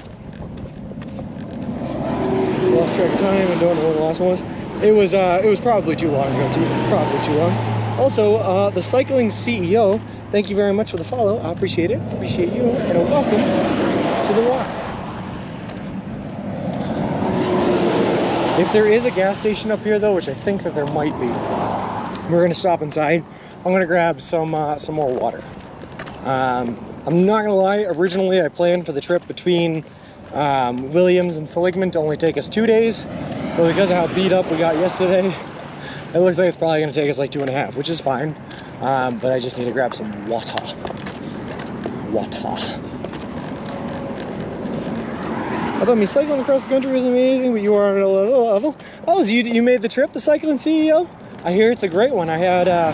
Lost track of time and don't know what the last one was. It was probably too long ago too. Probably too long. Also, the cycling CEO, thank you very much for the follow. I appreciate it. Appreciate you, and welcome to the walk. If there is a gas station up here though, which I think that there might be, we're gonna stop inside. I'm gonna grab some more water. I'm not gonna lie, originally I planned for the trip between Williams and Seligman to only take us 2 days, but because of how beat up we got yesterday, it looks like it's probably gonna take us like 2.5, which is fine. But I just need to grab some water. I thought me cycling across the country was amazing, but you are at a little level. Oh, so you made the trip, the cycling CEO? I hear it's a great one. I had a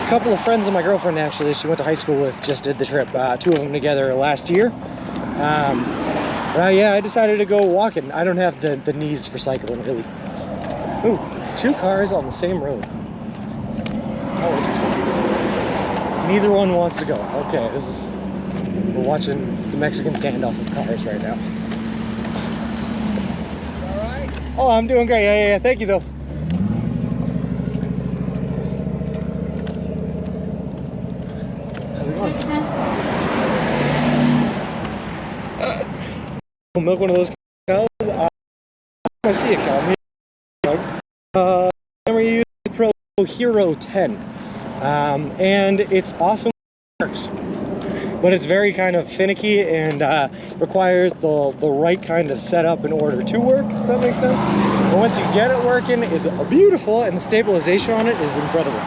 couple of friends of my girlfriend, actually, she went to high school with, just did the trip. 2 of them together last year. Yeah, I decided to go walking. I don't have the knees for cycling, really. Ooh, 2 cars on the same road. Oh, interesting. Neither one wants to go. Okay, we're watching the Mexican standoff of cars right now. Oh, I'm doing great. Yeah. Thank you, though. How's it going? Milk one of those cows. I see it, Cal. Camera use Pro Hero 10, and it's awesome. Works, but it's very kind of finicky and requires the right kind of setup in order to work. If that makes sense. But once you get it working, it's beautiful, and the stabilization on it is incredible.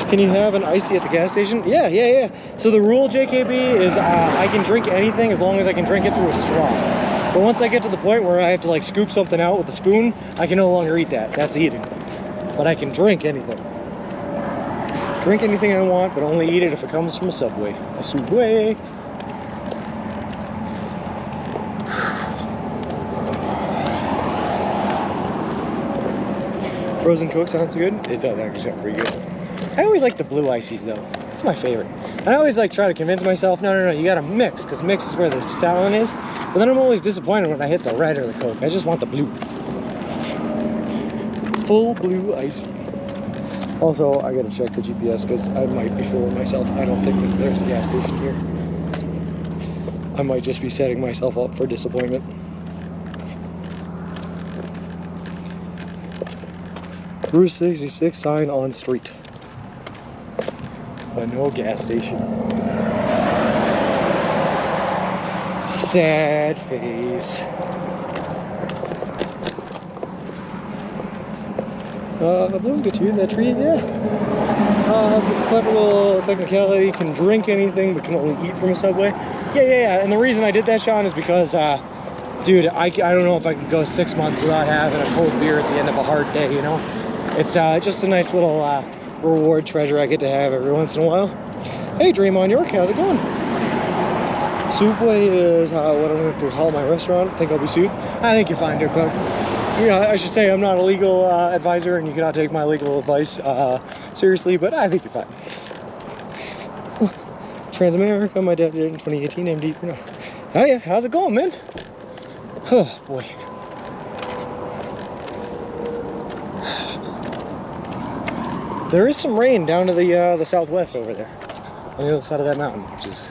Can you have an icy at the gas station? Yeah. So the rule, JKB, is I can drink anything as long as I can drink it through a straw. But once I get to the point where I have to like scoop something out with a spoon, I can no longer eat that. That's eating. But I can drink anything. Drink anything I want, but only eat it if it comes from a Subway. A Subway. Frozen Coke sounds good. It does actually sound pretty good. I always like the blue ices though. It's my favorite. And I always like try to convince myself, no, you gotta mix, because mix is where the stallion is. But then I'm always disappointed when I hit the red or the Coke. I just want the blue. Full blue icy. Also, I gotta check the GPS because I might be fooling myself. I don't think that there's a gas station here. I might just be setting myself up for disappointment. Route 66 sign on street. But no gas station. Sad face. Blue, get you in that tree, yeah. It's a clever little technicality. You can drink anything, but can only eat from a Subway. Yeah. And the reason I did that, Sean, is because, dude, I don't know if I could go 6 months without having a cold beer at the end of a hard day, you know? It's just a nice little reward treasure I get to have every once in a while. Hey, Dream on York, how's it going? Subway is what I'm going to call my restaurant. I think I'll be sued. I think you're fine, dear Cook. Yeah, I should say I'm not a legal advisor, and you cannot take my legal advice seriously, but I think you're fine. Transamerica, my dad did it in 2018, MD. Oh yeah, how's it going, man? Oh boy. There is some rain down to the southwest over there, on the other side of that mountain, which is,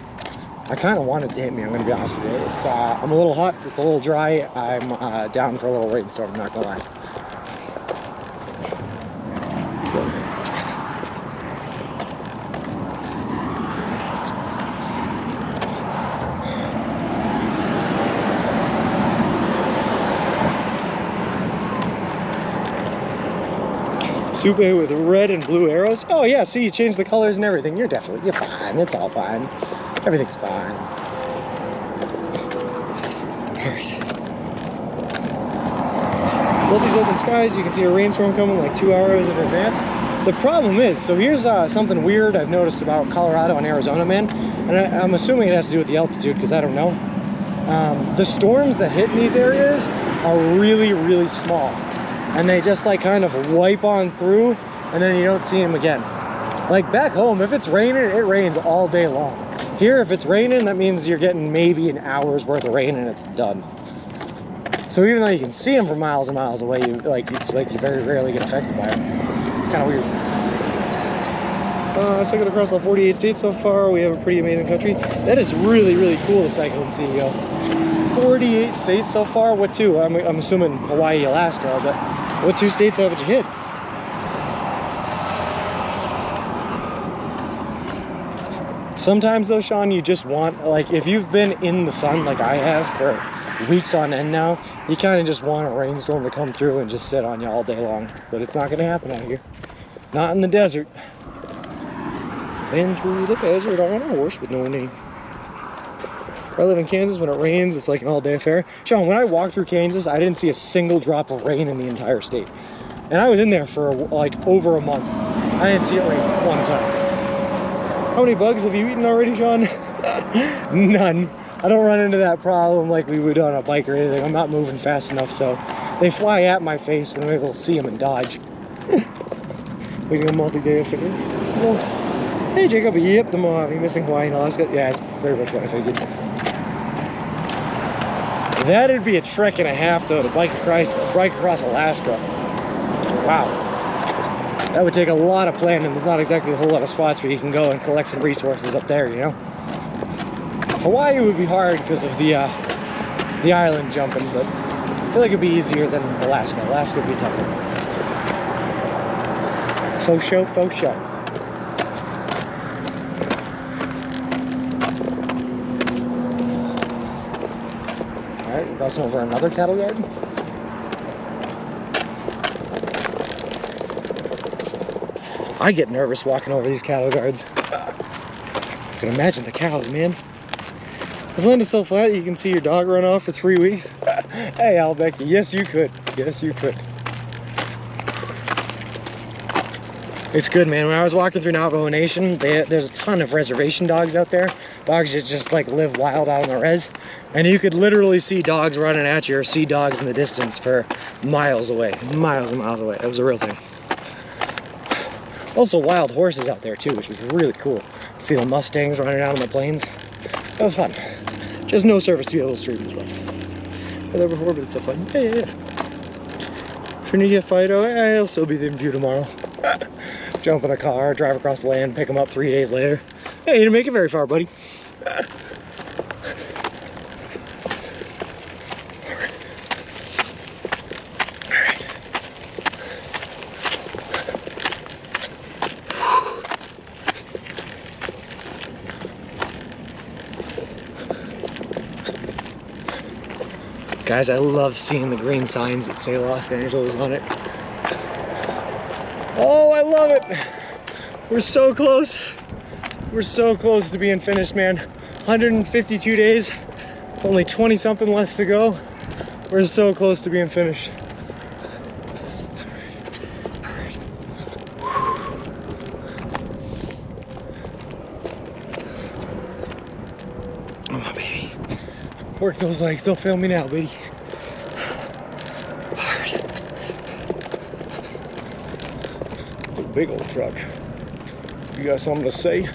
I kind of want it to hit me, I'm going to be honest with you. It's, I'm a little hot, it's a little dry, I'm down for a little rainstorm, I'm not going to lie. Subway with red and blue arrows. Oh yeah, see, you changed the colors and everything. You're fine. It's all fine. Everything's fine. Alright. Love these open skies. You can see a rainstorm coming like 2 hours in advance. The problem is, so here's something weird I've noticed about Colorado and Arizona, man. And I'm assuming it has to do with the altitude, because I don't know. The storms that hit in these areas are really, really small. And they just like kind of wipe on through, and then you don't see them again. Like back home, if it's raining, it rains all day long. Here, if it's raining, that means you're getting maybe an hour's worth of rain and it's done. So even though you can see them from miles and miles away, it's like you very rarely get affected by it. It's kind of weird. Cycled across all 48 states so far. We have a pretty amazing country. That is really, really cool to cycle and see, yo. 48 states so far. What two? I'm assuming Hawaii, Alaska, but what 2 states haven't you hit? Sometimes though, Sean, you just want, like, if you've been in the sun like I have for weeks on end now, you kind of just want a rainstorm to come through and just sit on you all day long. But it's not going to happen out here. Not in the desert. Been through the desert on a horse with no name. I live in Kansas. When it rains, it's like an all-day affair. Sean, when I walked through Kansas, I didn't see a single drop of rain in the entire state. And I was in there for like over a month. I didn't see it rain one time. How many bugs have you eaten already, Sean? None. I don't run into that problem like we would on a bike or anything. I'm not moving fast enough, so they fly at my face when I'm able to see them and dodge. We're gonna multi-day figure. Well, hey Jacob, yep, the you missing Hawaii and Alaska. Yeah, it's very much what I figured. That'd be a trek and a half though to bike across Alaska. Wow. That would take a lot of planning. There's not exactly a whole lot of spots where you can go and collect some resources up there, you know? Hawaii would be hard because of the the island jumping, but I feel like it'd be easier than Alaska. Alaska would be tougher. Faux show, faux show. Alright, we're crossing over another cattle yard. I get nervous walking over these cattle guards. I can imagine the cows, man. This land is so flat you can see your dog run off for 3 weeks. Hey, Albecky, yes you could. Yes you could. It's good, man. When I was walking through Navajo Nation, there's a ton of reservation dogs out there. Dogs that just like live wild out on the res. And you could literally see dogs running at you or see dogs in the distance for miles away. Miles and miles away. It was a real thing. Also wild horses out there too, which was really cool. See the Mustangs running down on the plains. That was fun. Just no service to be able to stream as well. Been there before, but it's so fun. Yeah. Trinity at Fido, I'll still be in view tomorrow. Jump in a car, drive across the land, pick them up 3 days later. Hey, you didn't make it very far, buddy. Guys, I love seeing the green signs that say Los Angeles on it. Oh, I love it. We're so close. We're so close to being finished, man. 152 days, only 20 something less to go. We're so close to being finished. All right. Come on, baby. Work those legs. Don't fail me now, baby. Hard. Big old truck. You got something to say?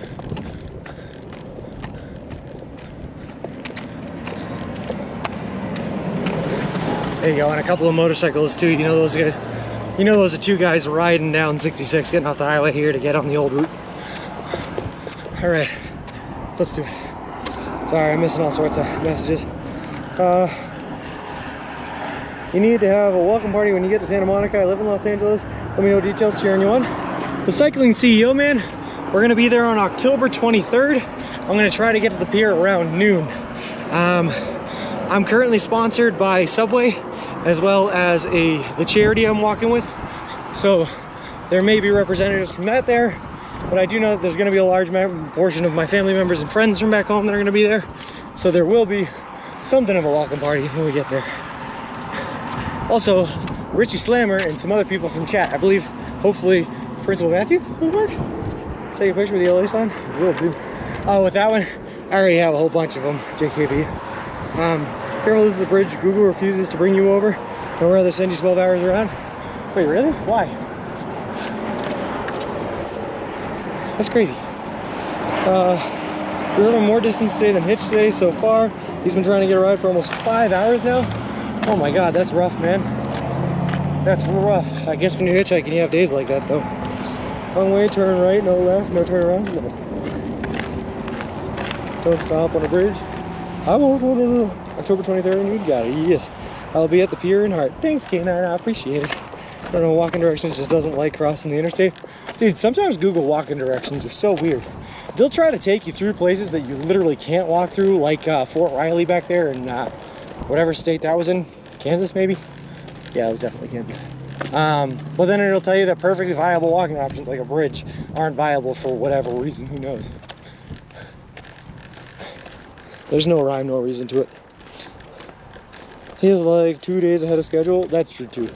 There you go, and a couple of motorcycles too. You know those guys. You know those are two guys riding down 66, getting off the highway here to get on the old route. All right, let's do it. Sorry, I'm missing all sorts of messages. You need to have a welcome party when you get to Santa Monica. I live in Los Angeles. Let me know details, cheering you on. The Cycling CEO, man, we're gonna be there on October 23rd. I'm gonna try to get to the pier around noon. I'm currently sponsored by Subway, as well as the charity I'm walking with. So there may be representatives from that there, but I do know that there's gonna be a large portion of my family members and friends from back home that are gonna be there. So there will be something of a welcome party when we get there. Also, Richie Slammer and some other people from chat. I believe, hopefully, Principal Matthew will work. Take a picture with the LA sign? Will do. Oh, with that one, I already have a whole bunch of them, JKB. Careful, this is a bridge. Google refuses to bring you over. Don't rather send you 12 hours around. Wait, really? Why? That's crazy. We're having more distance today than Hitch today so far. He's been trying to get a ride for almost 5 hours now. Oh my God, that's rough, man. That's rough. I guess when you're hitchhiking, you have days like that, though. Wrong way, turn right, no left, no turn around. No. Don't stop on a bridge. I won't, no. October 23rd, and you got it, yes. I'll be at the pier in Hart. Thanks, K9, I appreciate it. I don't know, walking directions just doesn't like crossing the interstate. Dude, sometimes Google walking directions are so weird. They'll try to take you through places that you literally can't walk through, like Fort Riley back there in whatever state that was in. Kansas, maybe? Yeah, it was definitely Kansas. But then it'll tell you that perfectly viable walking options like a bridge aren't viable for whatever reason, who knows. There's no rhyme, no reason to it. He's like 2 days ahead of schedule. That's true too.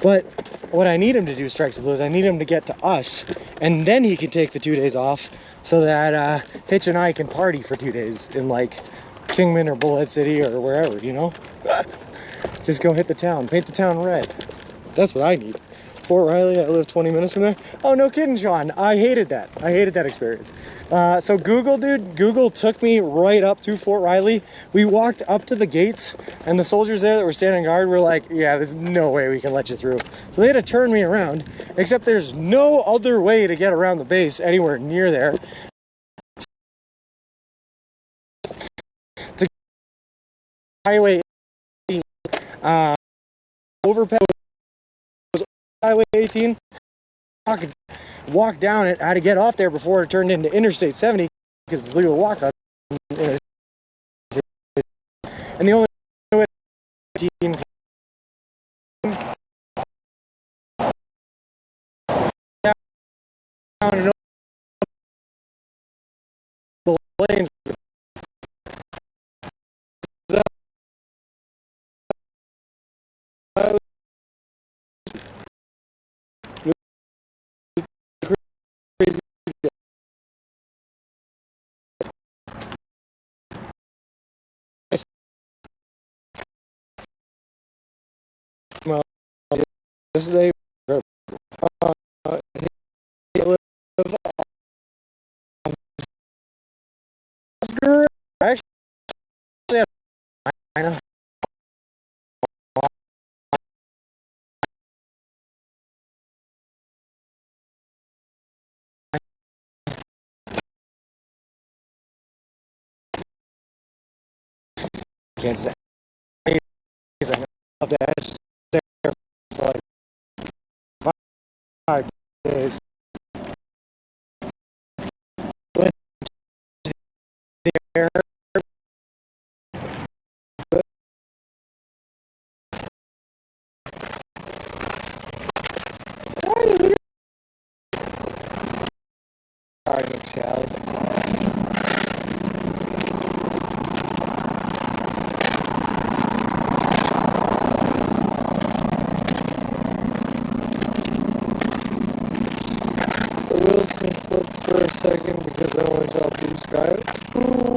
But what I need him to do, Strikes the Blues, I need him to get to us, and then he can take the 2 days off so that Hitch and I can party for 2 days in like Kingman or Bullhead City or wherever, you know? Just go hit the town, paint the town red. That's what I need. Fort Riley, I live 20 minutes from there. Oh, no kidding, Sean. I hated that. I hated that experience. So Google, dude, Google took me right up to Fort Riley. We walked up to the gates, and the soldiers there that were standing guard were like, yeah, there's no way we can let you through. So they had to turn me around, except there's no other way to get around the base anywhere near there. Highway 18. Overpass was Highway 18. Walk down it. I had to get off there before it turned into Interstate 70 because it's legal to walk on. And the only way 18 down and the lanes. Well, yesterday, actually, I know. Can't say. I love that. It's there for like 5 days. Went to the air. Garlic salad. The wheels can flip for a second because I only saw blue sky. Ooh.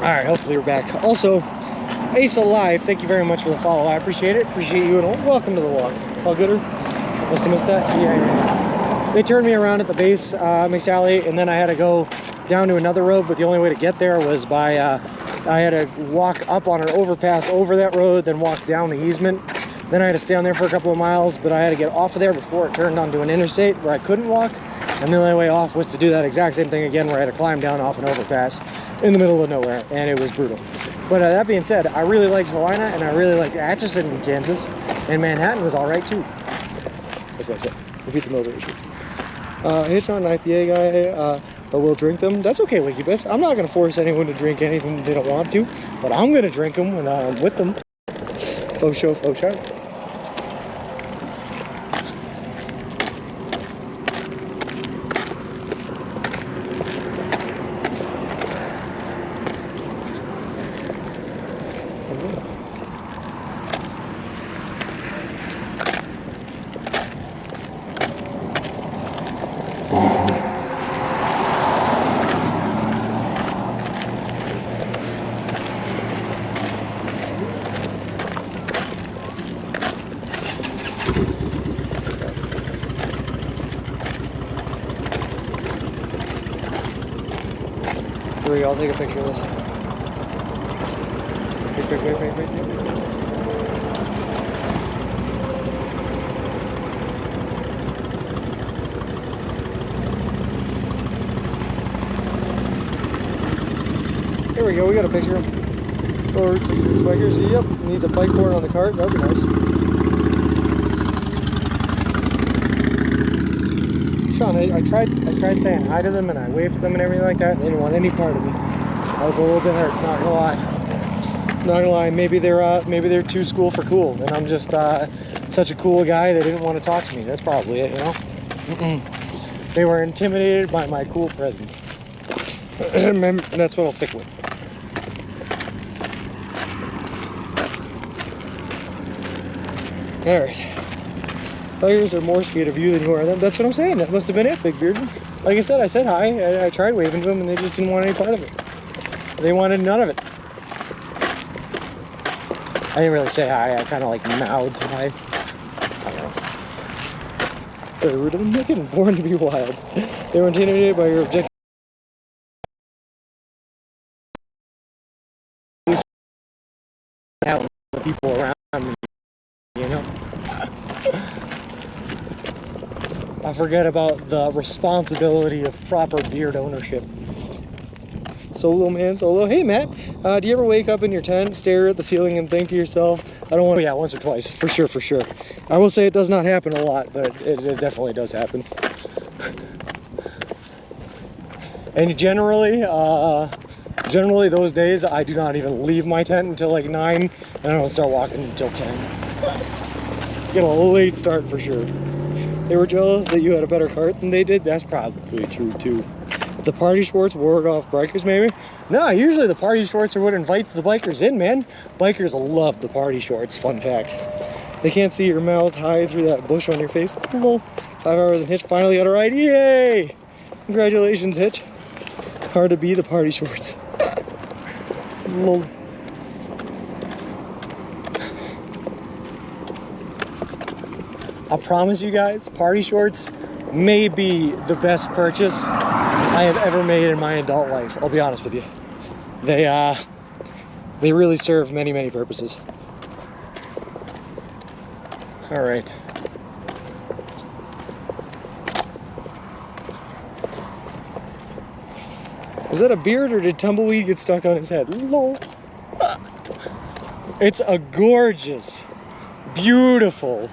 Alright, hopefully we're back. Also, Ace Alive, thank you very much for the follow. I appreciate it. Appreciate you and all. Welcome to the walk. All gooder? Must have missed that? Yeah. They turned me around at the base, McSally, and then I had to go down to another road, but the only way to get there was by, I had to walk up on an overpass over that road, then walk down the easement. Then I had to stay on there for a couple of miles, but I had to get off of there before it turned onto an interstate where I couldn't walk. And the only way off was to do that exact same thing again, where I had to climb down off an overpass in the middle of nowhere, and it was brutal. But that being said, I really liked Salina, and I really liked Atchison, Kansas, and Manhattan was all right too. That's what I said. Repeat the military issue. It's not an IPA guy, but we'll drink them. That's okay, Wiki Bits. I'm not going to force anyone to drink anything they don't want to, but I'm going to drink them when I'm with them. Faux show, faux show. Here we go, I'll take a picture of this. Wait. Here we go, we got a picture. Oh, Roots is Swagers. Yep, needs a bike board on the cart. That'd be nice. Sean, I tried saying hi to them and I waved to them and everything like that. They didn't want any part of me. I was a little bit hurt, not gonna lie. Not gonna lie, maybe they're too cool for cool, and I'm just such a cool guy they didn't want to talk to me. That's probably it, you know. They were intimidated by my cool presence, and that's what I'll stick with. All right. Players are more scared of you than you are them. That's what I'm saying. That must have been it, Big Beard. Like I said hi. I tried waving to them, and they just didn't want any part of it. They wanted none of it. I didn't really say hi. I kind of like mowed hi. very rude of them, naked and born to be wild. They were intimidated by your objective. Out the people around me, you know. I forget about the responsibility of proper beard ownership. Solo man, solo. Hey Matt, do you ever wake up in your tent, stare at the ceiling and think to yourself, I don't want to, yeah, once or twice, for sure, for sure. I will say it does not happen a lot, but it definitely does happen. And generally those days, I do not even leave my tent until like 9, and I don't start walking until 10. Get a late start for sure. They were jealous that you had a better cart than they did. That's probably true too. The party shorts ward off bikers maybe? No, usually the party shorts are what invites the bikers in, man. Bikers love the party shorts, fun fact. They can't see your mouth high through that bush on your face. Lol. 5 hours and Hitch finally got a ride. Yay! Congratulations, Hitch. It's hard to be the party shorts. Lol. I promise you guys, party shorts may be the best purchase I have ever made in my adult life. I'll be honest with you. They really serve many, many purposes. All right. Was that a beard or did Tumbleweed get stuck on his head? Lol. It's a gorgeous, beautiful,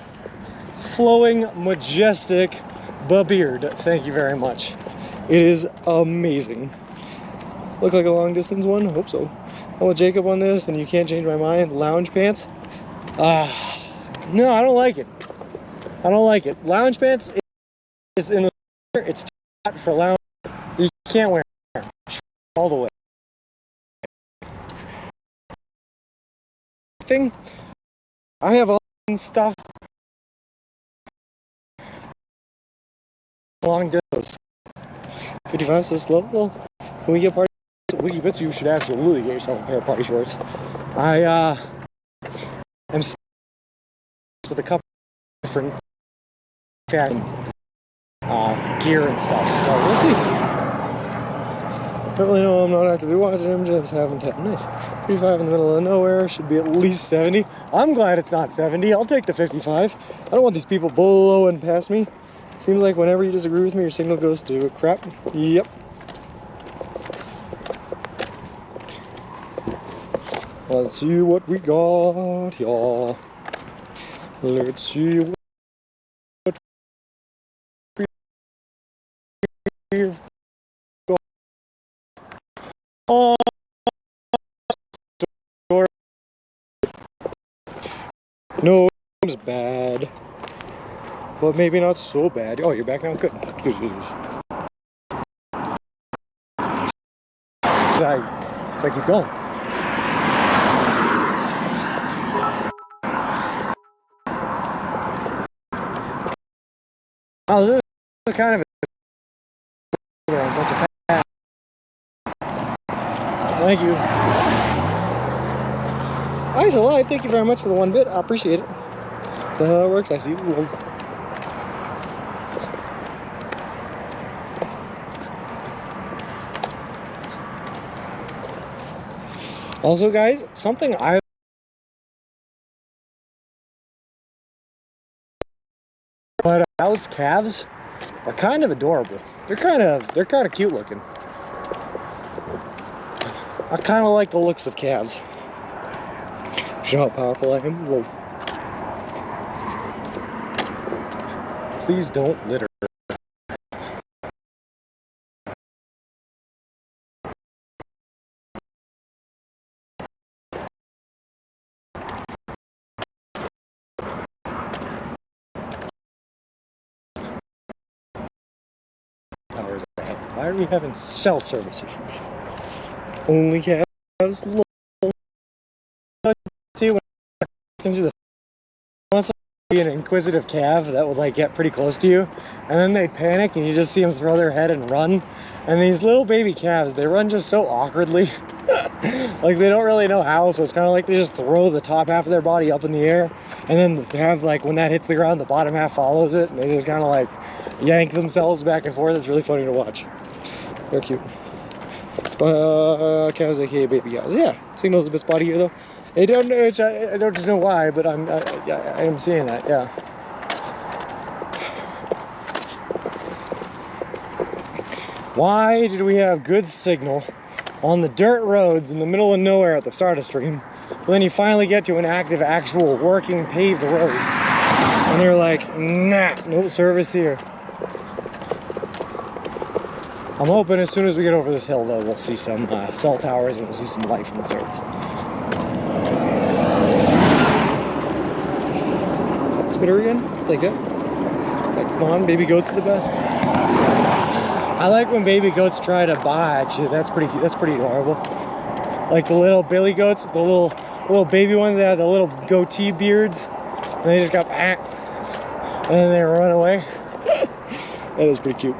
flowing, majestic beard. Thank you very much. It is amazing. Look like a long distance one? Hope so. I want Jacob on this and you can't change my mind. Lounge pants? No, I don't like it. I don't like it. Lounge pants is in the it's too hot for lounge. You can't wear them all the way. I have all stuff long distance. 55 so slow. Can we get party? Wiki Bits, you should absolutely get yourself a pair of party shorts. I am with a couple different gear and stuff, so we'll see. Don't really know, I'm not actively watching, I'm just having time. Nice. 55 in the middle of nowhere, should be at least 70. I'm glad it's not 70, I'll take the 55. I don't want these people blowing past me. Seems like whenever you disagree with me, your signal goes to crap. Yep. Let's see what we got here. Let's see what we've got. Oh, no, it's bad. But maybe not so bad. Oh, you're back now? Good. Good. So I keep going. Oh, this is kind of a such a fat. Thank you. Eyes alive. Thank you very much for the 1 bit. I appreciate it. So how that works, I see. Also, guys, something but house calves are kind of adorable. They're kind of cute looking. I kind of like the looks of calves. Show how powerful I am. Whoa. Please don't litter. Why are we having cell service issues? Only calves. See, when I can do the wants to be an inquisitive calf that would like get pretty close to you, and then they panic and you just see them throw their head and run. And these little baby calves, they run just so awkwardly. Like they don't really know how, so it's kind of like they just throw the top half of their body up in the air, and then to have like when that hits the ground, the bottom half follows it, and they just kind of like yank themselves back and forth. It's really funny to watch. They're cute. Cows like hey baby cows. Yeah, signal's a bit spotty here though. I don't know why, but I am seeing that. Yeah. Why did we have good signal on the dirt roads in the middle of nowhere at the start of stream, but then you finally get to an active, actual, working, paved road, and they're like, nah, no service here. I'm hoping as soon as we get over this hill, though, we'll see some cell towers and we'll see some life in the service. Spitter again? Take that. Come on, baby goats are the best. I like when baby goats try to baa at you. That's pretty adorable. Like the little billy goats, the little baby ones that have the little goatee beards, and they just got and then they run away. That is pretty cute.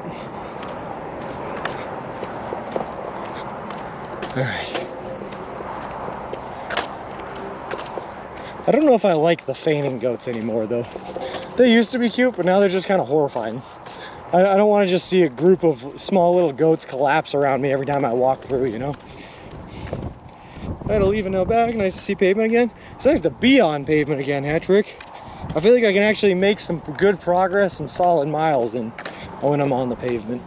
All right. I don't know if I like the fainting goats anymore though. They used to be cute, but now they're just kind of horrifying. I don't want to just see a group of small little goats collapse around me every time I walk through, you know? I had to leave it now back. Nice to see pavement again. It's nice to be on pavement again, Hattrick. I feel like I can actually make some good progress, some solid miles when I'm on the pavement.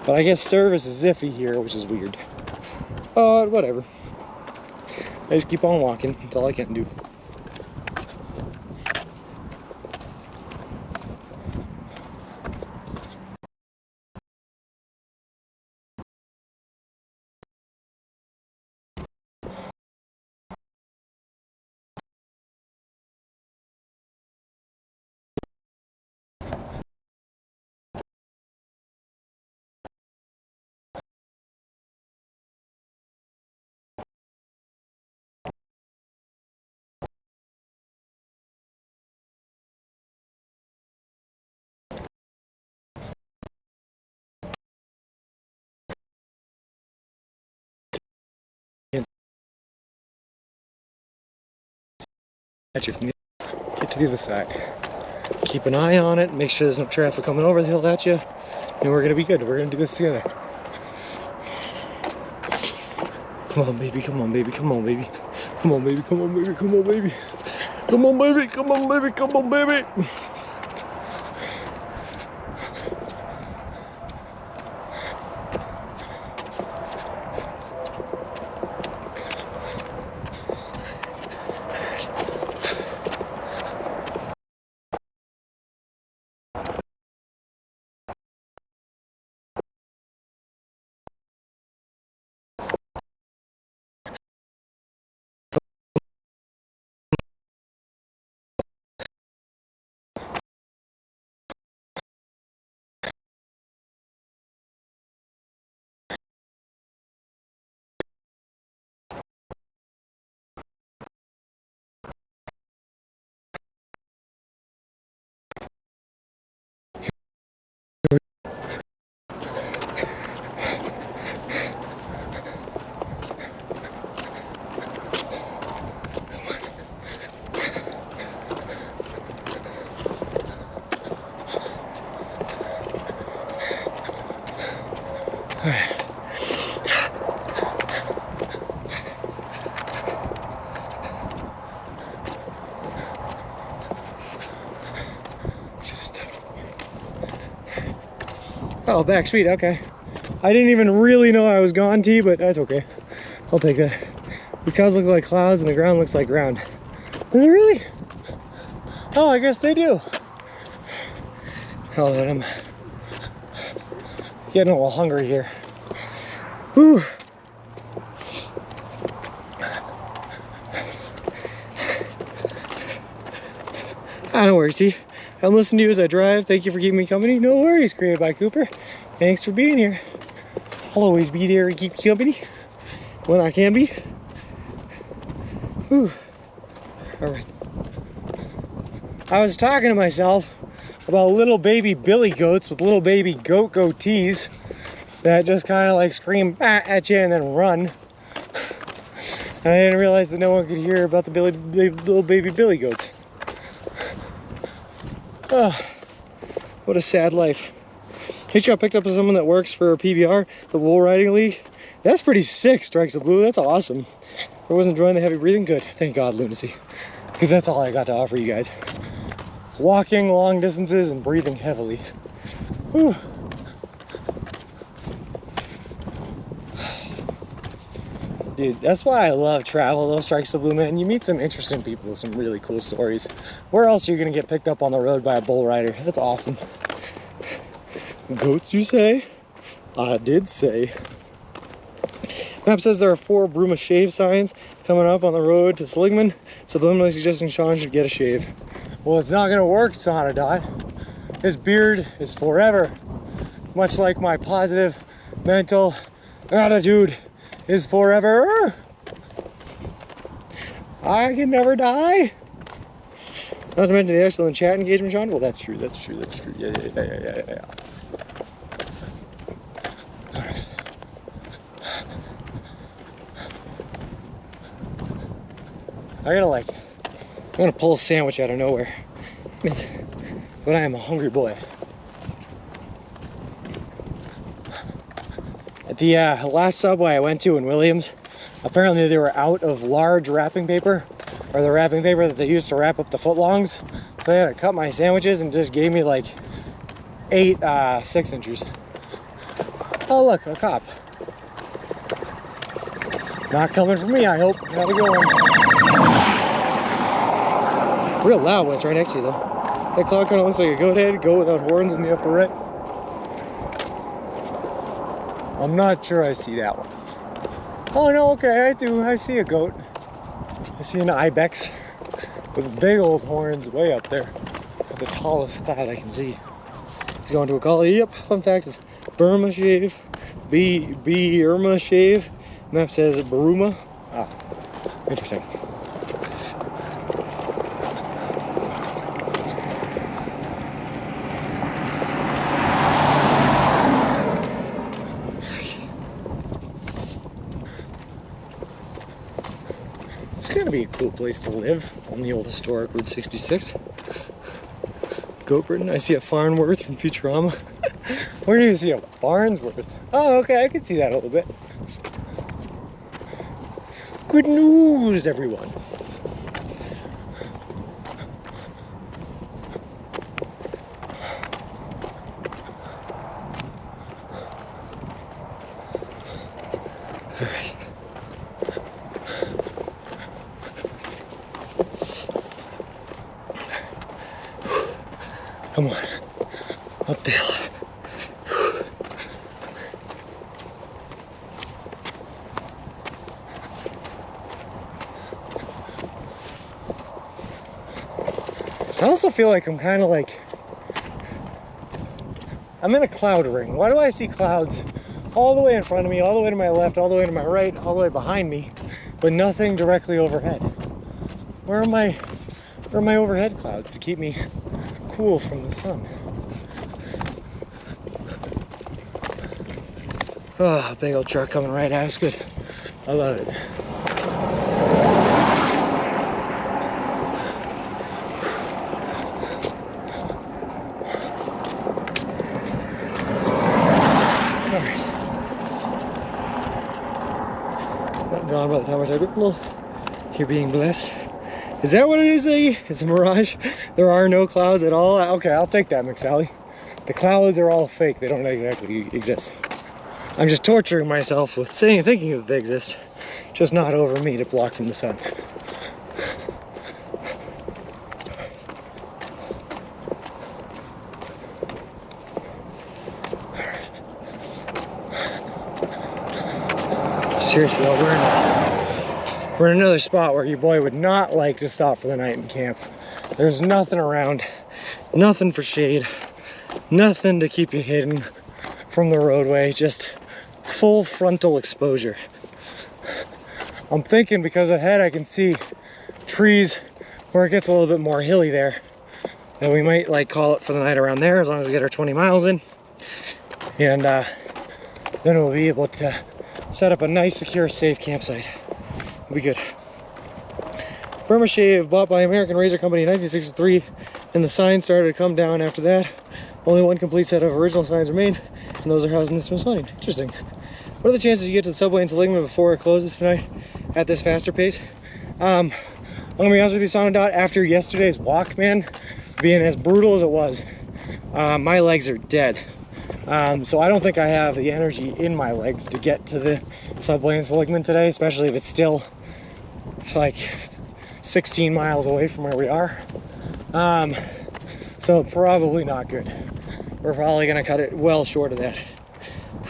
But I guess service is iffy here, which is weird. Whatever. I just keep on walking. That's all I can do. Get to the other side. Keep an eye on it, make sure there's no traffic coming over the hill at you, and we're gonna be good. We're gonna do this together. Come on, baby, come on, baby, come on, baby. Come on, baby, come on, baby, come on, baby. Come on, baby, come on, baby, come on, baby. Oh, back sweet, okay. I didn't even really know I was gone, T, but that's okay. I'll take that. These clouds look like clouds and the ground looks like ground. Does it really? Oh, I guess they do. Oh, I'm getting a little hungry here. Whew. Don't worry, T. I'm listening to you as I drive. Thank you for keeping me company. No worries, created by Cooper. Thanks for being here. I'll always be there and keep you company when I can be. Whew. All right. I was talking to myself about little baby billy goats with little baby goat goatees. that just kind of like scream "Bah!" at you and then run. And I didn't realize that no one could hear about the little baby billy goats. Oh, what a sad life. He got picked up as someone that works for PBR, the Bull Riding League. That's pretty sick, Strikes of Blue. That's awesome. I wasn't enjoying the heavy breathing. Good. Thank God, lunacy. Because that's all I got to offer you guys. Walking long distances and breathing heavily. Whew. Dude, that's why I love travel, those Strikes of Blue, man. You meet some interesting people with some really cool stories. Where else are you going to get picked up on the road by a bull rider? That's awesome. Goats, you say? I did say. Map says there are 4 Bruma shave signs coming up on the road to Seligman, subliminally suggesting Sean should get a shave. Well, it's not going to work, Sonodot. His beard is forever. Much like my positive mental attitude is forever. I can never die. Not to mention the excellent chat engagement, Sean. Well, that's true. That's true. That's true. Yeah. All right. I'm gonna pull a sandwich out of nowhere. But I am a hungry boy. At the last Subway I went to in Williams, apparently they were out of large wrapping paper, or the wrapping paper that they used to wrap up the footlongs. So they had to cut my sandwiches and just gave me like 8 6-inchers. Oh look, a cop. Not coming for me, I hope. Have a good one. Real loud when it's right next to you though. That cloud kind of looks like a goat head, goat without horns in the upper right. I'm not sure I see that one. Oh no, okay, I do. I see a goat. I see an ibex with big old horns way up there. The tallest that I can see. He's going to a collie. Yep, fun fact is Burma shave. Burma shave. Map says Bruma. Ah, interesting. It's gonna be a cool place to live on the old historic Route 66. Goat Britain. I see a Farnworth from Futurama. Where do you see a Farnsworth? Oh, okay, I can see that a little bit. Good news, everyone. All right. Come on, up the hill. I also feel like I'm kind of like, I'm in a cloud ring. Why do I see clouds all the way in front of me, all the way to my left, all the way to my right, all the way behind me, but nothing directly overhead? Where are my overhead clouds to keep me cool from the sun? Oh, big old truck coming right at us. Good. I love it. All right. Not gone by the time I started. Well, you're being blessed. Is that what it is, Iggy? It's a mirage? There are no clouds at all? Okay, I'll take that, McSally. The clouds are all fake. They don't exactly exist. I'm just torturing myself with thinking that they exist, just not over me to block from the sun. Seriously though, we're in another spot where your boy would not like to stop for the night and camp. There's nothing around, nothing for shade, nothing to keep you hidden from the roadway, just full frontal exposure. I'm thinking because ahead I can see trees where it gets a little bit more hilly there, that we might like call it for the night around there as long as we get our 20 miles in. And then we'll be able to set up a nice, secure, safe campsite. It'll be good. Burma shave bought by American Razor Company in 1963, and the signs started to come down after that. Only one complete set of original signs remain, and those are housed in the Smithsonian. Interesting. What are the chances you get to the subway in Seligman before it closes tonight at this faster pace? I'm gonna be honest with you, Son and Dot, after yesterday's walk, man, being as brutal as it was, my legs are dead. So I don't think I have the energy in my legs to get to the subway in Seligman today, especially if it's still like 16 miles away from where we are. So probably not good. We're probably gonna cut it well short of that.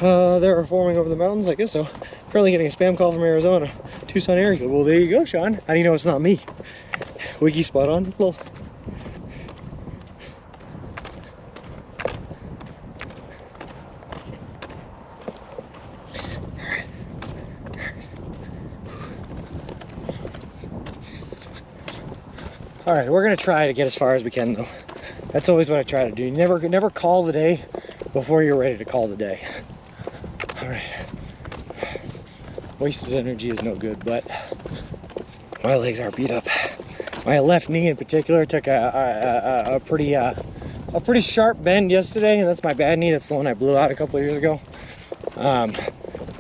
They're forming over the mountains, I guess so. Currently getting a spam call from Arizona, Tucson area code. Well, there you go, Sean. How do you know it's not me? Wiki spot on. Well, all right, we're gonna try to get as far as we can, though. That's always what I try to do. You never call the day before you're ready to call the day. All right. Wasted energy is no good, but my legs are beat up. My left knee in particular took a pretty sharp bend yesterday, and that's my bad knee. That's the one I blew out a couple of years ago.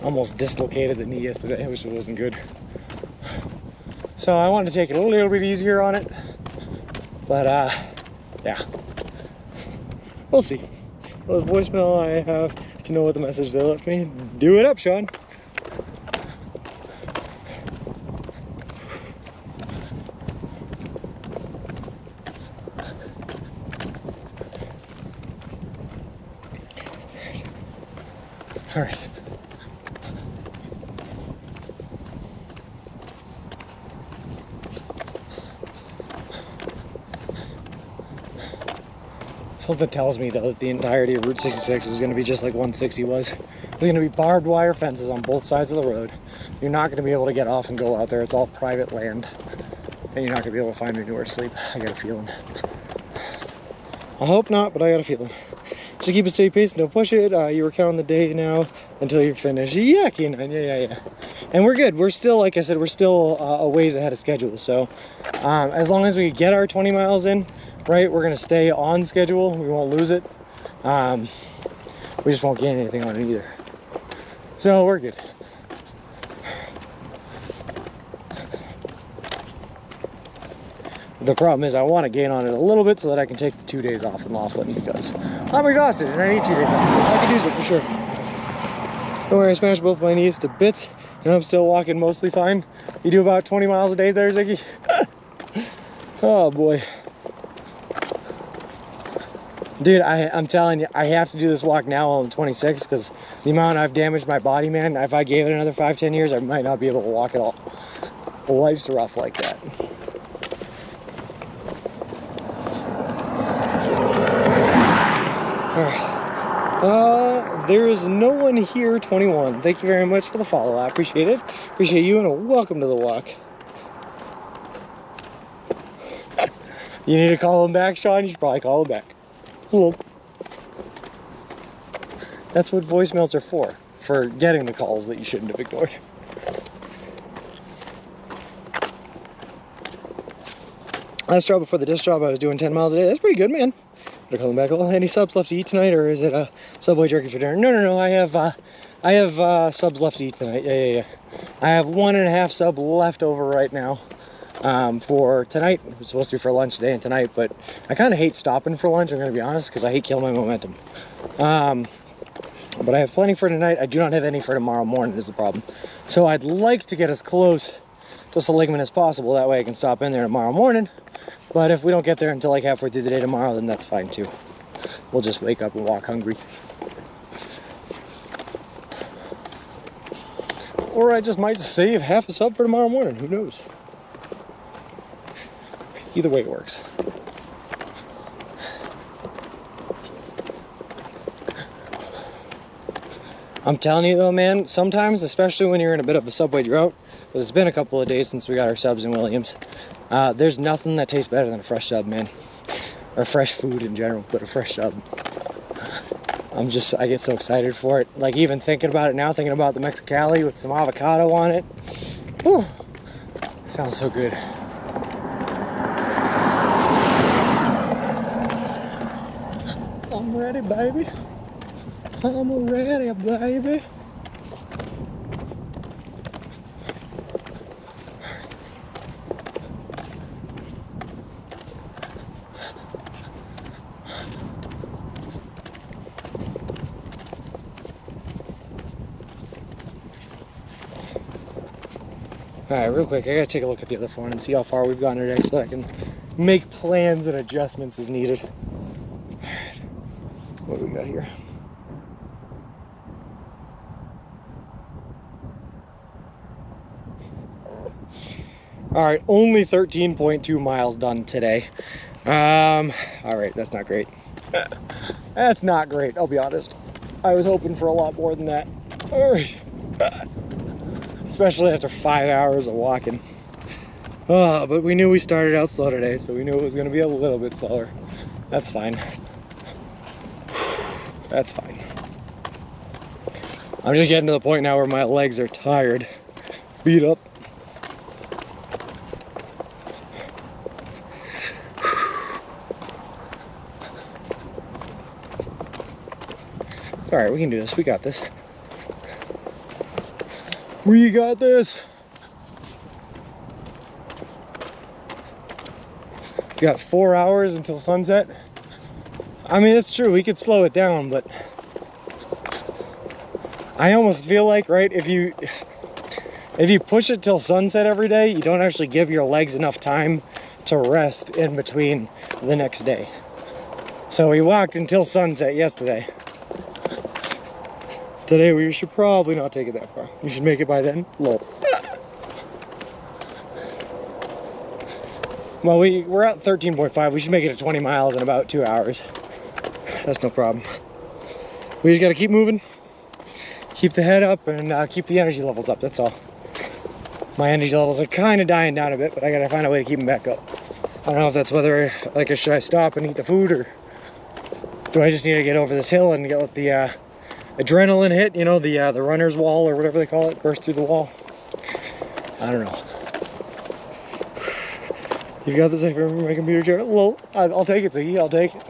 Almost dislocated the knee yesterday, which wasn't good. So I wanted to take it a little bit easier on it, but yeah, we'll see. Well, the voicemail I have to know what the message they left me. Do it up, Sean. All right. Something tells me, though, that the entirety of Route 66 is going to be just like 160 was. There's going to be barbed wire fences on both sides of the road. You're not going to be able to get off and go out there. It's all private land. And you're not going to be able to find anywhere to sleep. I got a feeling. I hope not, but I got a feeling. Just keep a steady pace and don't push it. You were counting the day now until you're finished. Yeah, Keenan. Yeah. And we're good. We're still, like I said, we're still a ways ahead of schedule. So as long as we get our 20 miles in, right, we're gonna stay on schedule. We won't lose it. We just won't gain anything on it either. So we're good. The problem is I want to gain on it a little bit so that I can take the 2 days off in Laughlin, because I'm exhausted and I need 2 days off. I can use it for sure. Don't worry, I smashed both my knees to bits and I'm still walking mostly fine. You do about 20 miles a day there, Ziggy? Oh boy. Dude, I'm telling you, I have to do this walk now while I'm 26, because the amount I've damaged my body, man, if I gave it another 5-10 years, I might not be able to walk at all. Life's rough like that. Alright. There is no one here, 21. Thank you very much for the follow. I appreciate it. Appreciate you, and welcome to the walk. You need to call him back, Sean? You should probably call him back. Cool. That's what voicemails are for getting the calls that you shouldn't have ignored. Last job before the disc job, I was doing 10 miles a day. That's pretty good, man. Better call them back. Well, any subs left to eat tonight, or is it a Subway jerky for dinner? No. I have subs left to eat tonight. Yeah. I have 1.5 sub left over right now. For tonight. It was supposed to be for lunch today and tonight, but I kind of hate stopping for lunch, I'm going to be honest, because I hate killing my momentum. But I have plenty for tonight. I do not have any for tomorrow morning is the problem. So I'd like to get as close to Seligman as possible. That way I can stop in there tomorrow morning. But if we don't get there until like halfway through the day tomorrow, then that's fine too. We'll just wake up and walk hungry. Or I just might save half a sub for tomorrow morning. Who knows? Either way it works. I'm telling you though, man, sometimes, especially when you're in a bit of a Subway drought, because it's been a couple of days since we got our subs in Williams, there's nothing that tastes better than a fresh sub, man. Or fresh food in general, but a fresh sub. I get so excited for it. Like even thinking about it now, thinking about the Mexicali with some avocado on it. Whew, sounds so good. I'm ready, baby. I'm ready, baby. Alright, real quick, I gotta take a look at the other phone and see how far we've gone today so I can make plans and adjustments as needed. Alright, what do we got here? Alright, only 13.2 miles done today. Alright, that's not great. That's not great, I'll be honest. I was hoping for a lot more than that. Alright. Especially after 5 hours of walking. But we knew we started out slow today, so we knew it was going to be a little bit slower. That's fine. That's fine. I'm just getting to the point now where my legs are tired, beat up. It's alright, we can do this. We got this. We got this. We got 4 hours until sunset. I mean, it's true, we could slow it down, but I almost feel like, right, if you push it till sunset every day, you don't actually give your legs enough time to rest in between the next day. So we walked until sunset yesterday. Today we should probably not take it that far. We should make it by then. Lol. Well, we're at 13.5. We should make it to 20 miles in about 2 hours. That's no problem. We just gotta keep moving, keep the head up, and keep the energy levels up, that's all. My energy levels are kind of dying down a bit, but I gotta find a way to keep them back up. I don't know if that's whether, like, should I stop and eat the food, or do I just need to get over this hill and get the adrenaline hit, you know, the runner's wall or whatever they call it, burst through the wall. I don't know. You've got this, I remember my computer chair. Well, I'll take it, Ziggy, I'll take it.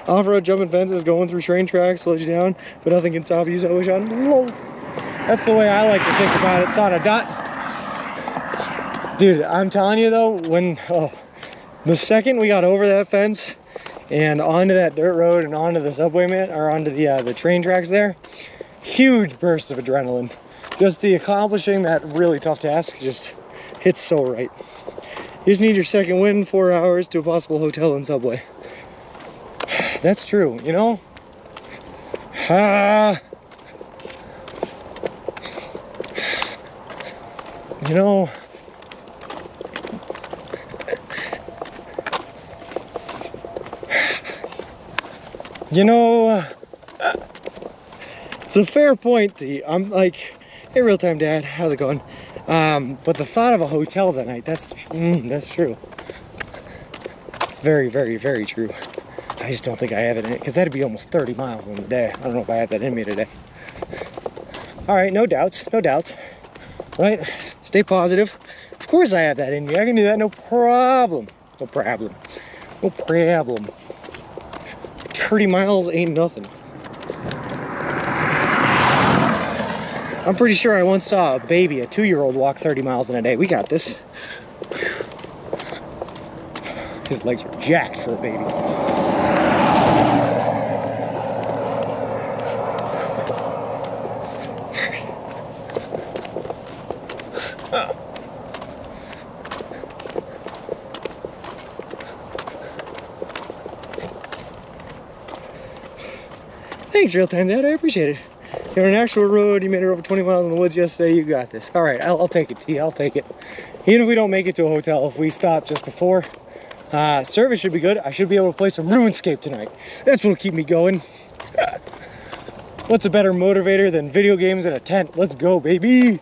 Off-road jumping fences, going through train tracks, slows you down, but nothing can stop you, so I wish on. Lol. That's the way I like to think about it. It's on a dot. Dude, I'm telling you though, the second we got over that fence and onto that dirt road and onto the subway, man, or onto the train tracks there, huge bursts of adrenaline. Just the accomplishing that really tough task just hits so right. You just need your second win, 4 hours to a possible hotel and subway. That's true, you know? You know, it's a fair point, T. I'm like, hey, real time dad, how's it going? But the thought of a hotel that night, that's true. It's very, very, very true. I just don't think I have it in it, because that'd be almost 30 miles in a day. I don't know if I have that in me today. All right, no doubts, right? Stay positive. Of course I have that in me. I can do that, no problem. No problem. 30 miles ain't nothing. I'm pretty sure I once saw a 2-year-old walk 30 miles in a day. We got this. His legs were jacked for a baby. Thanks, real time dad. I appreciate it. You're on an actual road. You made it over 20 miles in the woods yesterday. You got this. All right, I'll take it, T. I'll take it. Even if we don't make it to a hotel, if we stop just before, service should be good. I should be able to play some RuneScape tonight. That's what'll keep me going. What's a better motivator than video games in a tent? Let's go, baby.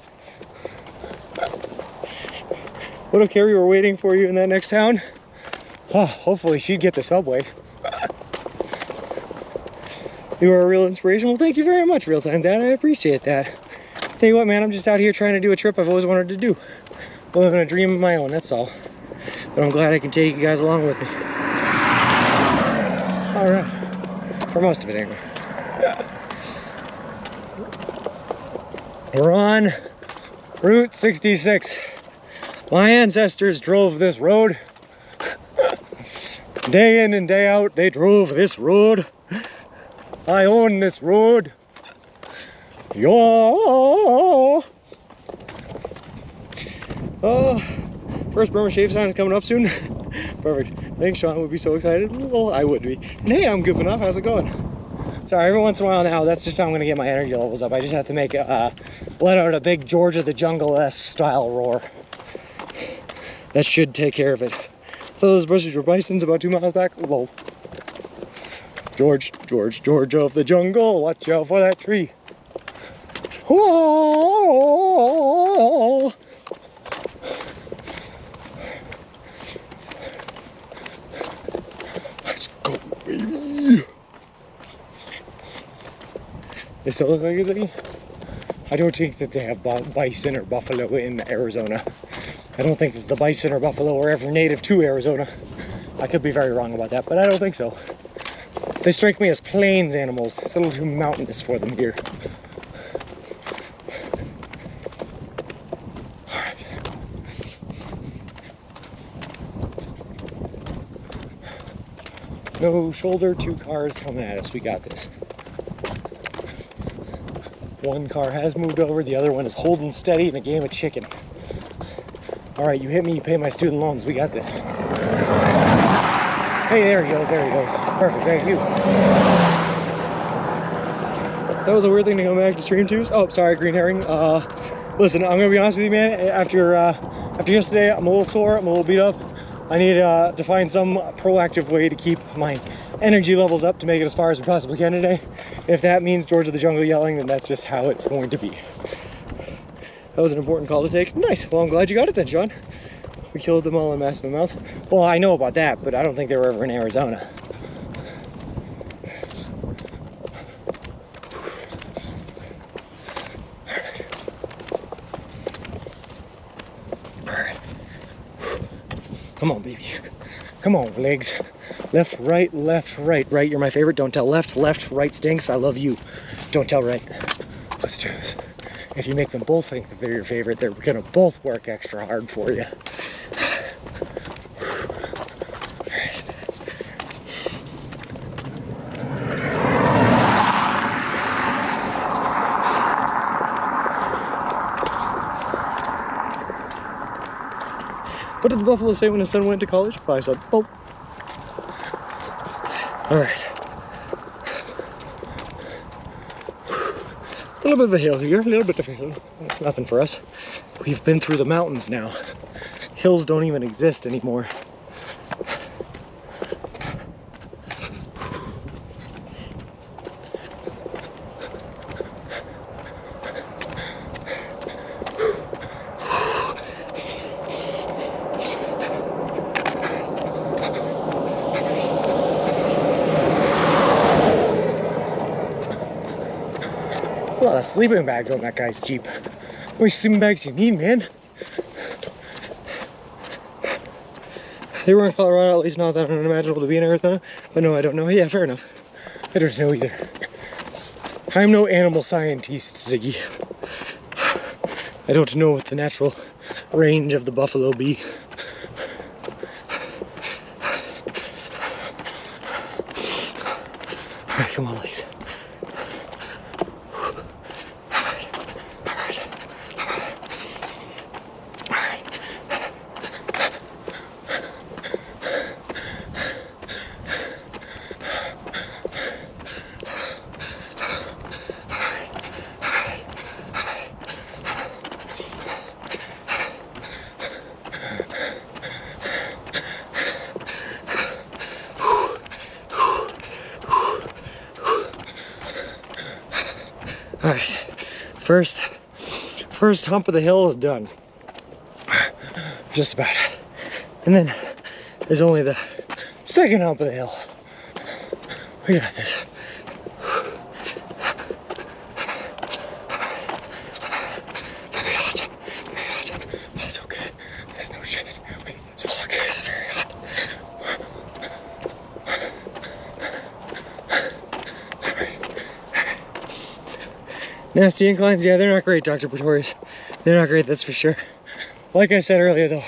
What if Carrie were waiting for you in that next town? Oh, hopefully she'd get the subway. You are a real inspiration. Well, thank you very much, Real Time Dad. I appreciate that. Tell you what, man, I'm just out here trying to do a trip I've always wanted to do. I'm living a dream of my own, that's all. But I'm glad I can take you guys along with me. All right. For most of it, anyway. We're on Route 66. My ancestors drove this road. Day in and day out, they drove this road. I own this road. Yo. First Burma shave sign is coming up soon. Perfect. Thanks, Sean. Would be so excited. Well, I would be. And hey, I'm goofing off. How's it going? Sorry, every once in a while now, that's just how I'm gonna get my energy levels up. I just have to make let out a big George of the Jungle-esque style roar. That should take care of it. I thought those bushes were bisons about 2 miles back. Whoa. George of the jungle, watch out for that tree. Whoa. Let's go, baby. They still look like a I don't think that they have bison or buffalo in Arizona. I don't think that the bison or buffalo are ever native to Arizona. I could be very wrong about that, but I don't think so. They strike me as plains animals. It's a little too mountainous for them here. All right. No shoulder, 2 cars coming at us. We got this. One car has moved over, the other one is holding steady in a game of chicken. All right, you hit me, you pay my student loans. We got this. Hey, there he goes, there he goes. Perfect, thank you. That was a weird thing to come back to stream too. Oh, sorry, green herring. Listen, I'm gonna be honest with you, man. After yesterday, I'm a little sore, I'm a little beat up. I need to find some proactive way to keep my energy levels up to make it as far as we possibly can today. If that means George of the Jungle yelling, then that's just how it's going to be. That was an important call to take. Nice, well, I'm glad you got it then, Sean. We killed them all in massive amounts. Well, I know about that, but I don't think they were ever in Arizona. All right. Come on, baby. Come on, legs. Left, right, right. You're my favorite. Don't tell left. Left, right stinks. I love you. Don't tell right. Let's do this. If you make them both think that they're your favorite, they're gonna both work extra hard for you. What did the buffalo say when his son went to college? Probably said, "Oh." All right. A little bit of a hill here, a little bit of a hill. It's nothing for us. We've been through the mountains now. Hills don't even exist anymore. A lot of sleeping bags on that guy's Jeep. How many sleeping bags you need, man? They were in Colorado, at least not that unimaginable to be in Arizona. But no, I don't know. Yeah, fair enough. I don't know either. I'm no animal scientist, Ziggy. I don't know what the natural range of the buffalo be. All right, come on, ladies. All right, first hump of the hill is done. Just about. And then there's only the second hump of the hill. We got this. Nasty inclines, yeah, they're not great, Dr. Pretorius. They're not great, that's for sure. Like I said earlier though,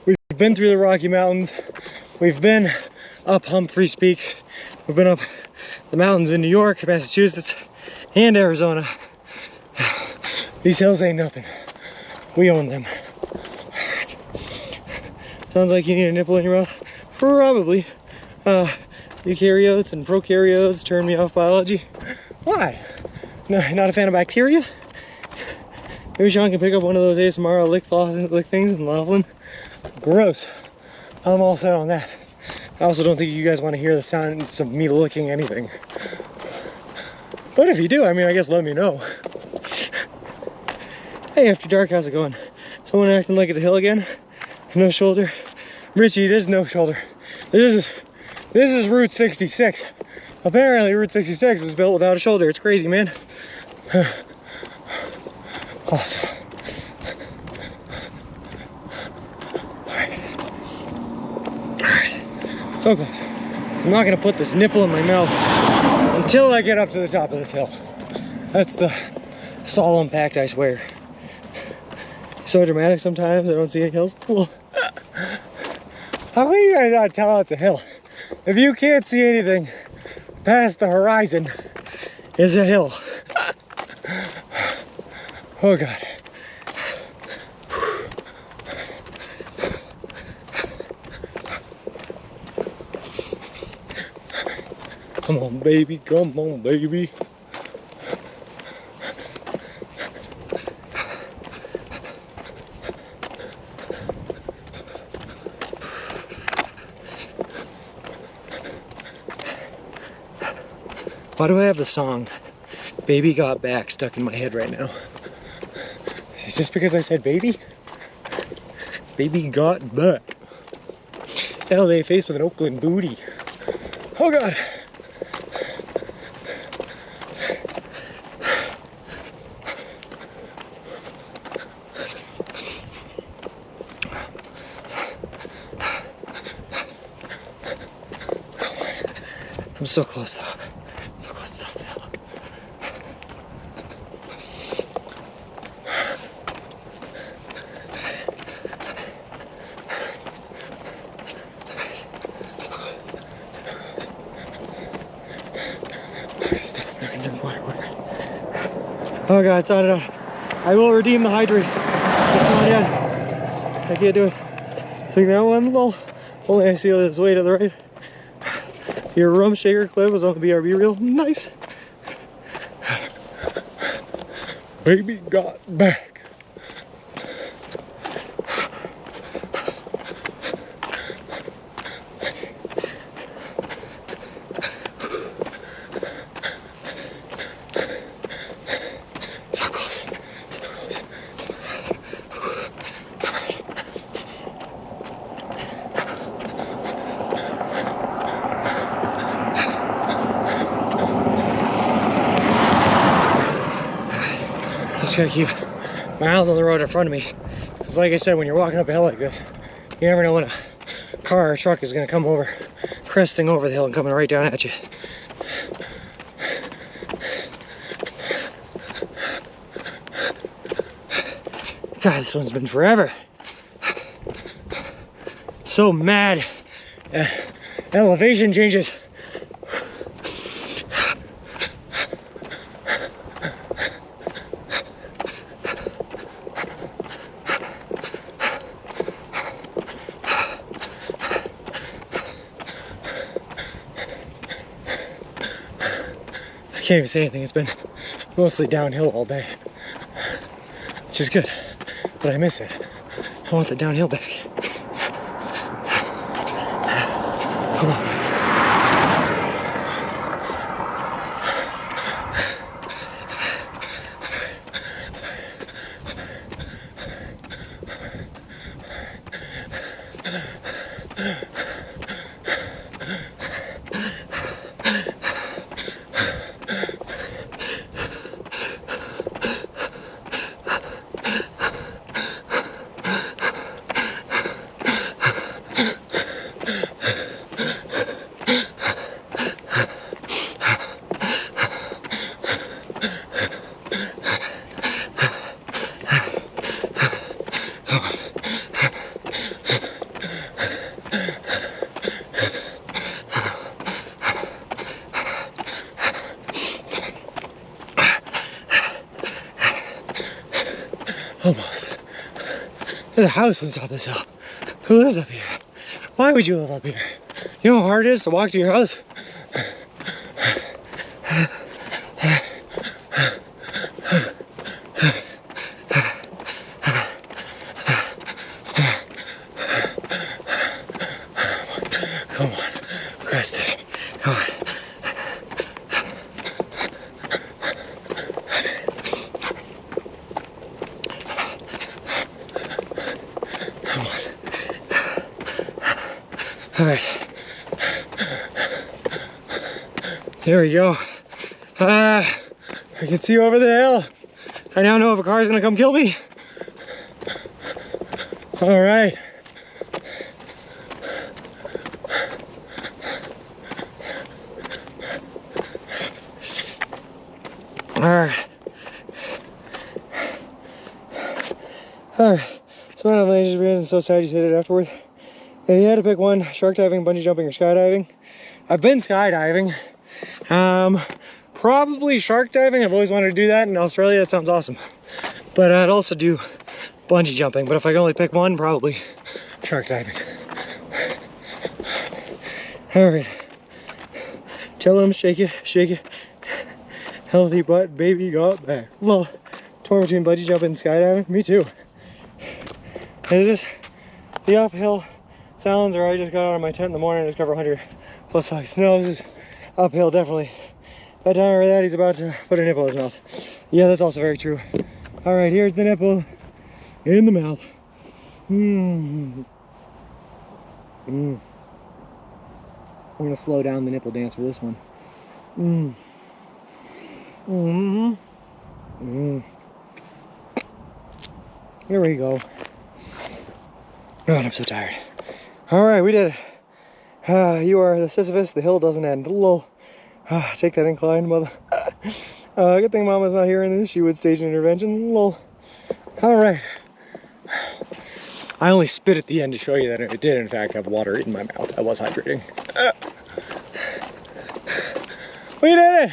we've been through the Rocky Mountains. We've been up Humphreys Peak. We've been up the mountains in New York, Massachusetts, and Arizona. These hills ain't nothing. We own them. Sounds like you need a nipple in your mouth. Probably. Eukaryotes and prokaryotes turn me off biology. Why? No, not a fan of bacteria? Maybe Sean can pick up one of those ASMR lick things in Laughlin. Gross. I'm all set on that. I also don't think you guys want to hear the sounds of me licking anything. But if you do, I mean, I guess let me know. Hey, after dark, how's it going? Someone acting like it's a hill again? No shoulder? Richie, this is no shoulder. This is Route 66. Apparently, Route 66 was built without a shoulder. It's crazy, man. Awesome. Alright. So close. I'm not gonna put this nipple in my mouth until I get up to the top of this hill. That's the solemn pact, I swear. So dramatic sometimes, I don't see any hills. Well, how can you guys not tell it's a hill? If you can't see anything past the horizon, it's a hill. Oh God. Come on, baby, come on, baby. Why do I have the song Baby Got Back stuck in my head right now? Is it just because I said baby? Baby got back. LA faced with an Oakland booty. Oh God. Come on. I'm so close though. So close to the top of the hill. Stop, I can drink water. Oh God, it's not enough. I will redeem the hydrate. It's not yet. I can't do it. See that one? Well, only I see this way to the right. Your rum shaker clip was on the BRB reel. Nice. Baby got back. So close. So close. Just gotta keep my eyes on the road in front of me. Because like I said, when you're walking up a hill like this, you never know when a car or truck is gonna come over, cresting over the hill and coming right down at you. God, this one's been forever. So mad at elevation changes. I can't even say anything. It's been mostly downhill all day, which is good, but I miss it. I want the downhill back. Come on. Almost. There's a house on top of this hill. Who lives up here? Why would you live up here? You know how hard it is to walk to your house? Come on, crest it. Come on. Come on. All right. There we go. I can see over the hill. I now know if a car is gonna come kill me. All right. Alright. So I don't have any experience and so sad you said it afterward. If you had to pick one, shark diving, bungee jumping, or skydiving. I've been skydiving. Probably shark diving. I've always wanted to do that in Australia. That sounds awesome. But I'd also do bungee jumping. But if I can only pick one, probably shark diving. Alright. Tell him, shake it, shake it. Healthy butt, baby got back. Lol. Torn between bungee jumping and skydiving. Me too. Is this the uphill sounds, or I just got out of my tent in the morning and discovered 100 plus likes? No, this is uphill, definitely. By the time I heard that, he's about to put a nipple in his mouth. Yeah, that's also very true. All right, here's the nipple in the mouth. I'm gonna slow down the nipple dance for this one. Here we go. God, I'm so tired. All right, we did it. You are the Sisyphus, the hill doesn't end. Lol. Take that incline, mother. Good thing Mama's not hearing this. She would stage an intervention. Lol. All right. I only spit at the end to show you that it did, in fact, have water in my mouth. I was hydrating. We did it!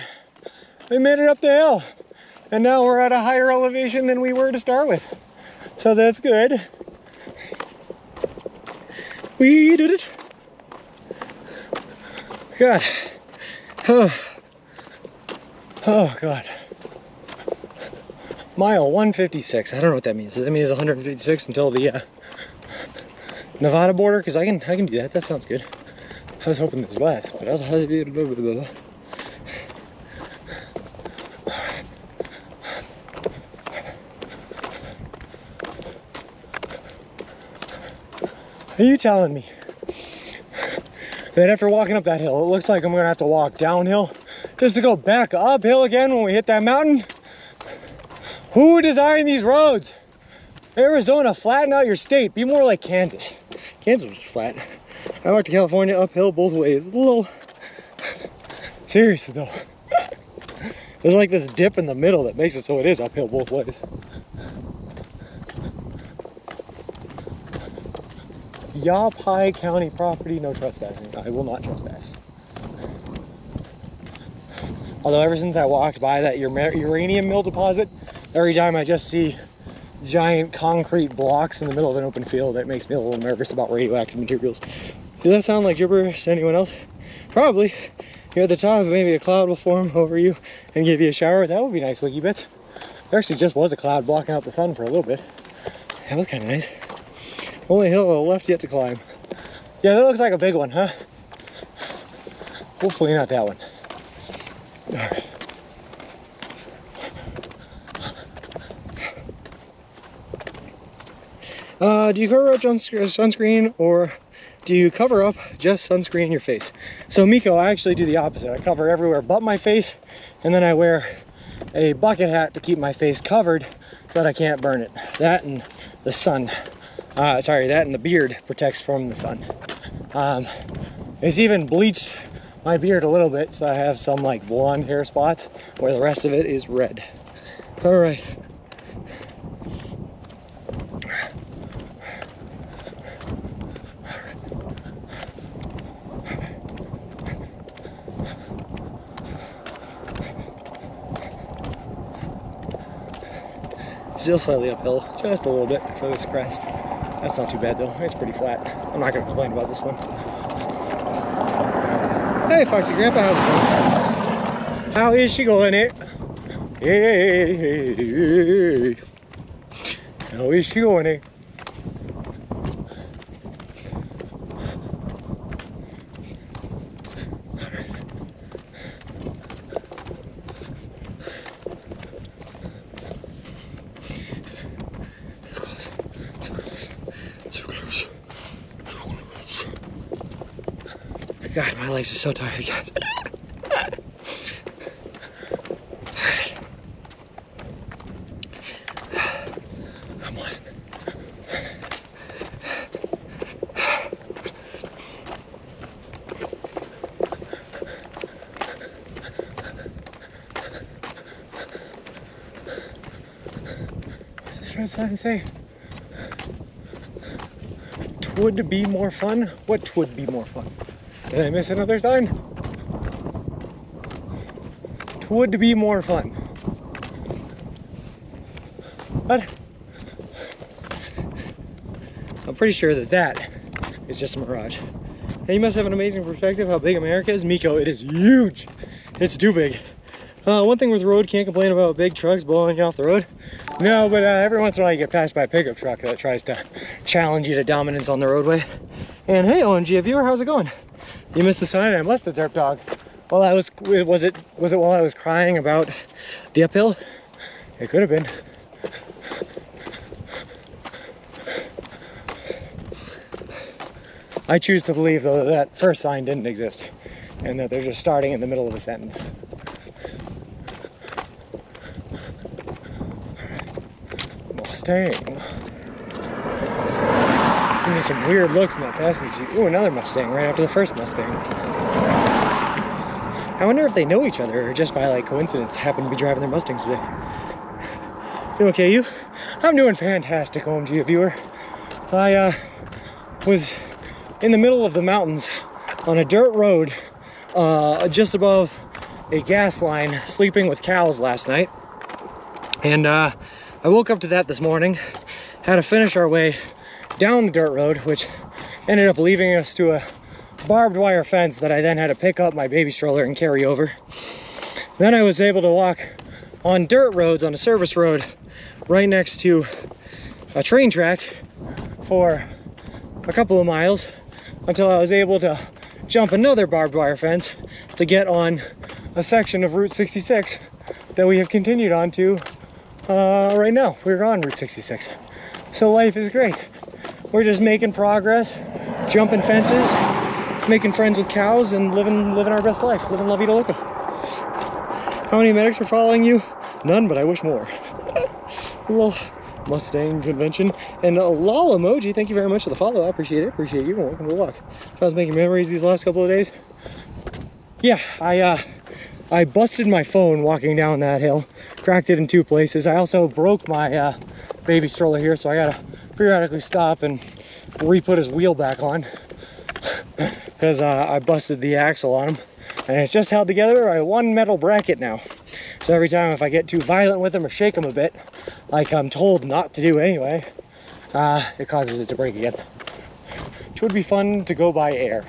We made it up the hill. And now we're at a higher elevation than we were to start with. So that's good. We did it. God. Oh God. Mile 156. I don't know what that means. Does that mean it's 156 until the Nevada border? Because I can do that. That sounds good. I was hoping there's less, but Are you telling me that after walking up that hill, it looks like I'm gonna have to walk downhill just to go back uphill again when we hit that mountain? Who designed these roads? Arizona, flatten out your state. Be more like Kansas. Kansas was flat. I walked to California uphill both ways. Lol. Seriously though. There's like this dip in the middle that makes it so it is uphill both ways. Yavapai County property, no trespassing. I will not trespass. Although ever since I walked by that uranium mill deposit, every time I just see giant concrete blocks in the middle of an open field, it makes me a little nervous about radioactive materials. Does that sound like gibberish to anyone else? Probably. Here at the top, maybe a cloud will form over you and give you a shower. That would be nice, Wiki Bits. There actually just was a cloud blocking out the sun for a little bit. That was kind of nice. Only hill left yet to climb. Yeah, that looks like a big one, huh? Hopefully not that one. All right. Do you cover up sunscreen, or do you cover up just sunscreen in your face? So Miko, I actually do the opposite. I cover everywhere but my face, and then I wear a bucket hat to keep my face covered so that I can't burn it. That and the sun. That and the beard protects from the sun. It's even bleached my beard a little bit so I have some like blonde hair spots where the rest of it is red. All right. still slightly uphill, just a little bit for this crest. That's not too bad though, it's pretty flat. I'm not gonna complain about this one. Hey Foxy Grandpa, how's it going? How is she going, it? Hey, how is she going, eh? God, my legs are so tired, guys. Come on. What's this red sign say? Twould be more fun? What would be more fun? Did I miss another sign? Twould be more fun. But I'm pretty sure that that is just a mirage. And you must have an amazing perspective how big America is. Miko, it is huge. It's too big. One thing with the road, can't complain about big trucks blowing you off the road. No, but every once in a while you get passed by a pickup truck that tries to challenge you to dominance on the roadway. And hey, OMG viewer, how's it going? You missed the sign. I must have derp dog. Well, was it while I was crying about the uphill? It could have been. I choose to believe though that first sign didn't exist and that they're just starting in the middle of a sentence. Mustang. Getting some weird looks in that passenger seat. Ooh, another Mustang right after the first Mustang. I wonder if they know each other or just by like coincidence happen to be driving their Mustangs today. You okay, you? I'm doing fantastic, OMG viewer. I was in the middle of the mountains on a dirt road just above a gas line sleeping with cows last night. And I woke up to that this morning, had to finish our way down the dirt road, which ended up leaving us to a barbed wire fence that I then had to pick up my baby stroller and carry over. Then I was able to walk on dirt roads on a service road right next to a train track for a couple of miles until I was able to jump another barbed wire fence to get on a section of Route 66 that we have continued on to right now. We're on Route 66. So life is great. We're just making progress, jumping fences, making friends with cows, and living our best life, living La Vida Loca. How many medics are following you? None, but I wish more. Well, Mustang convention. And lol emoji, thank you very much for the follow. I appreciate it. Appreciate you. Welcome to the walk. I was making memories these last couple of days. Yeah, I busted my phone walking down that hill, cracked it in 2 places. I also broke my baby stroller here, so I gotta periodically stop and re-put his wheel back on because I busted the axle on him, and it's just held together by one metal bracket now. So every time if I get too violent with him or shake him a bit, like I'm told not to do anyway, it causes it to break again. Which would be fun to go by air.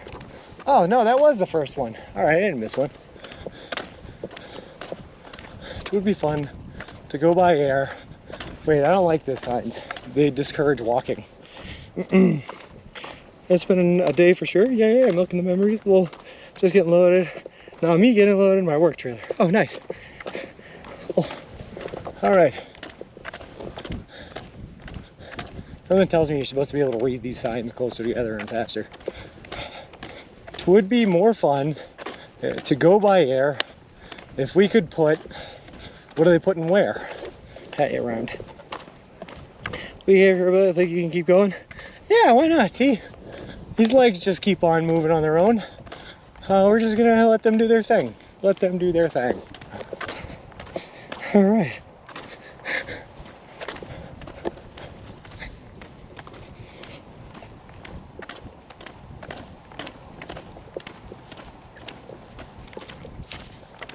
Oh no, that was the first one. All right, I didn't miss one. It would be fun to go by air. Wait, I don't like these signs. They discourage walking. It's been a day for sure. Yeah, I'm milking the memories. Well, just getting loaded. Now me getting loaded in my work trailer. Oh, nice. Oh. All right. Something tells me you're supposed to be able to read these signs closer together and faster. It would be more fun to go by air if we could put, what are they putting where? Pat you around. We here, think you can keep going? Yeah, why not? These legs just keep on moving on their own. We're just gonna let them do their thing. Let them do their thing. All right.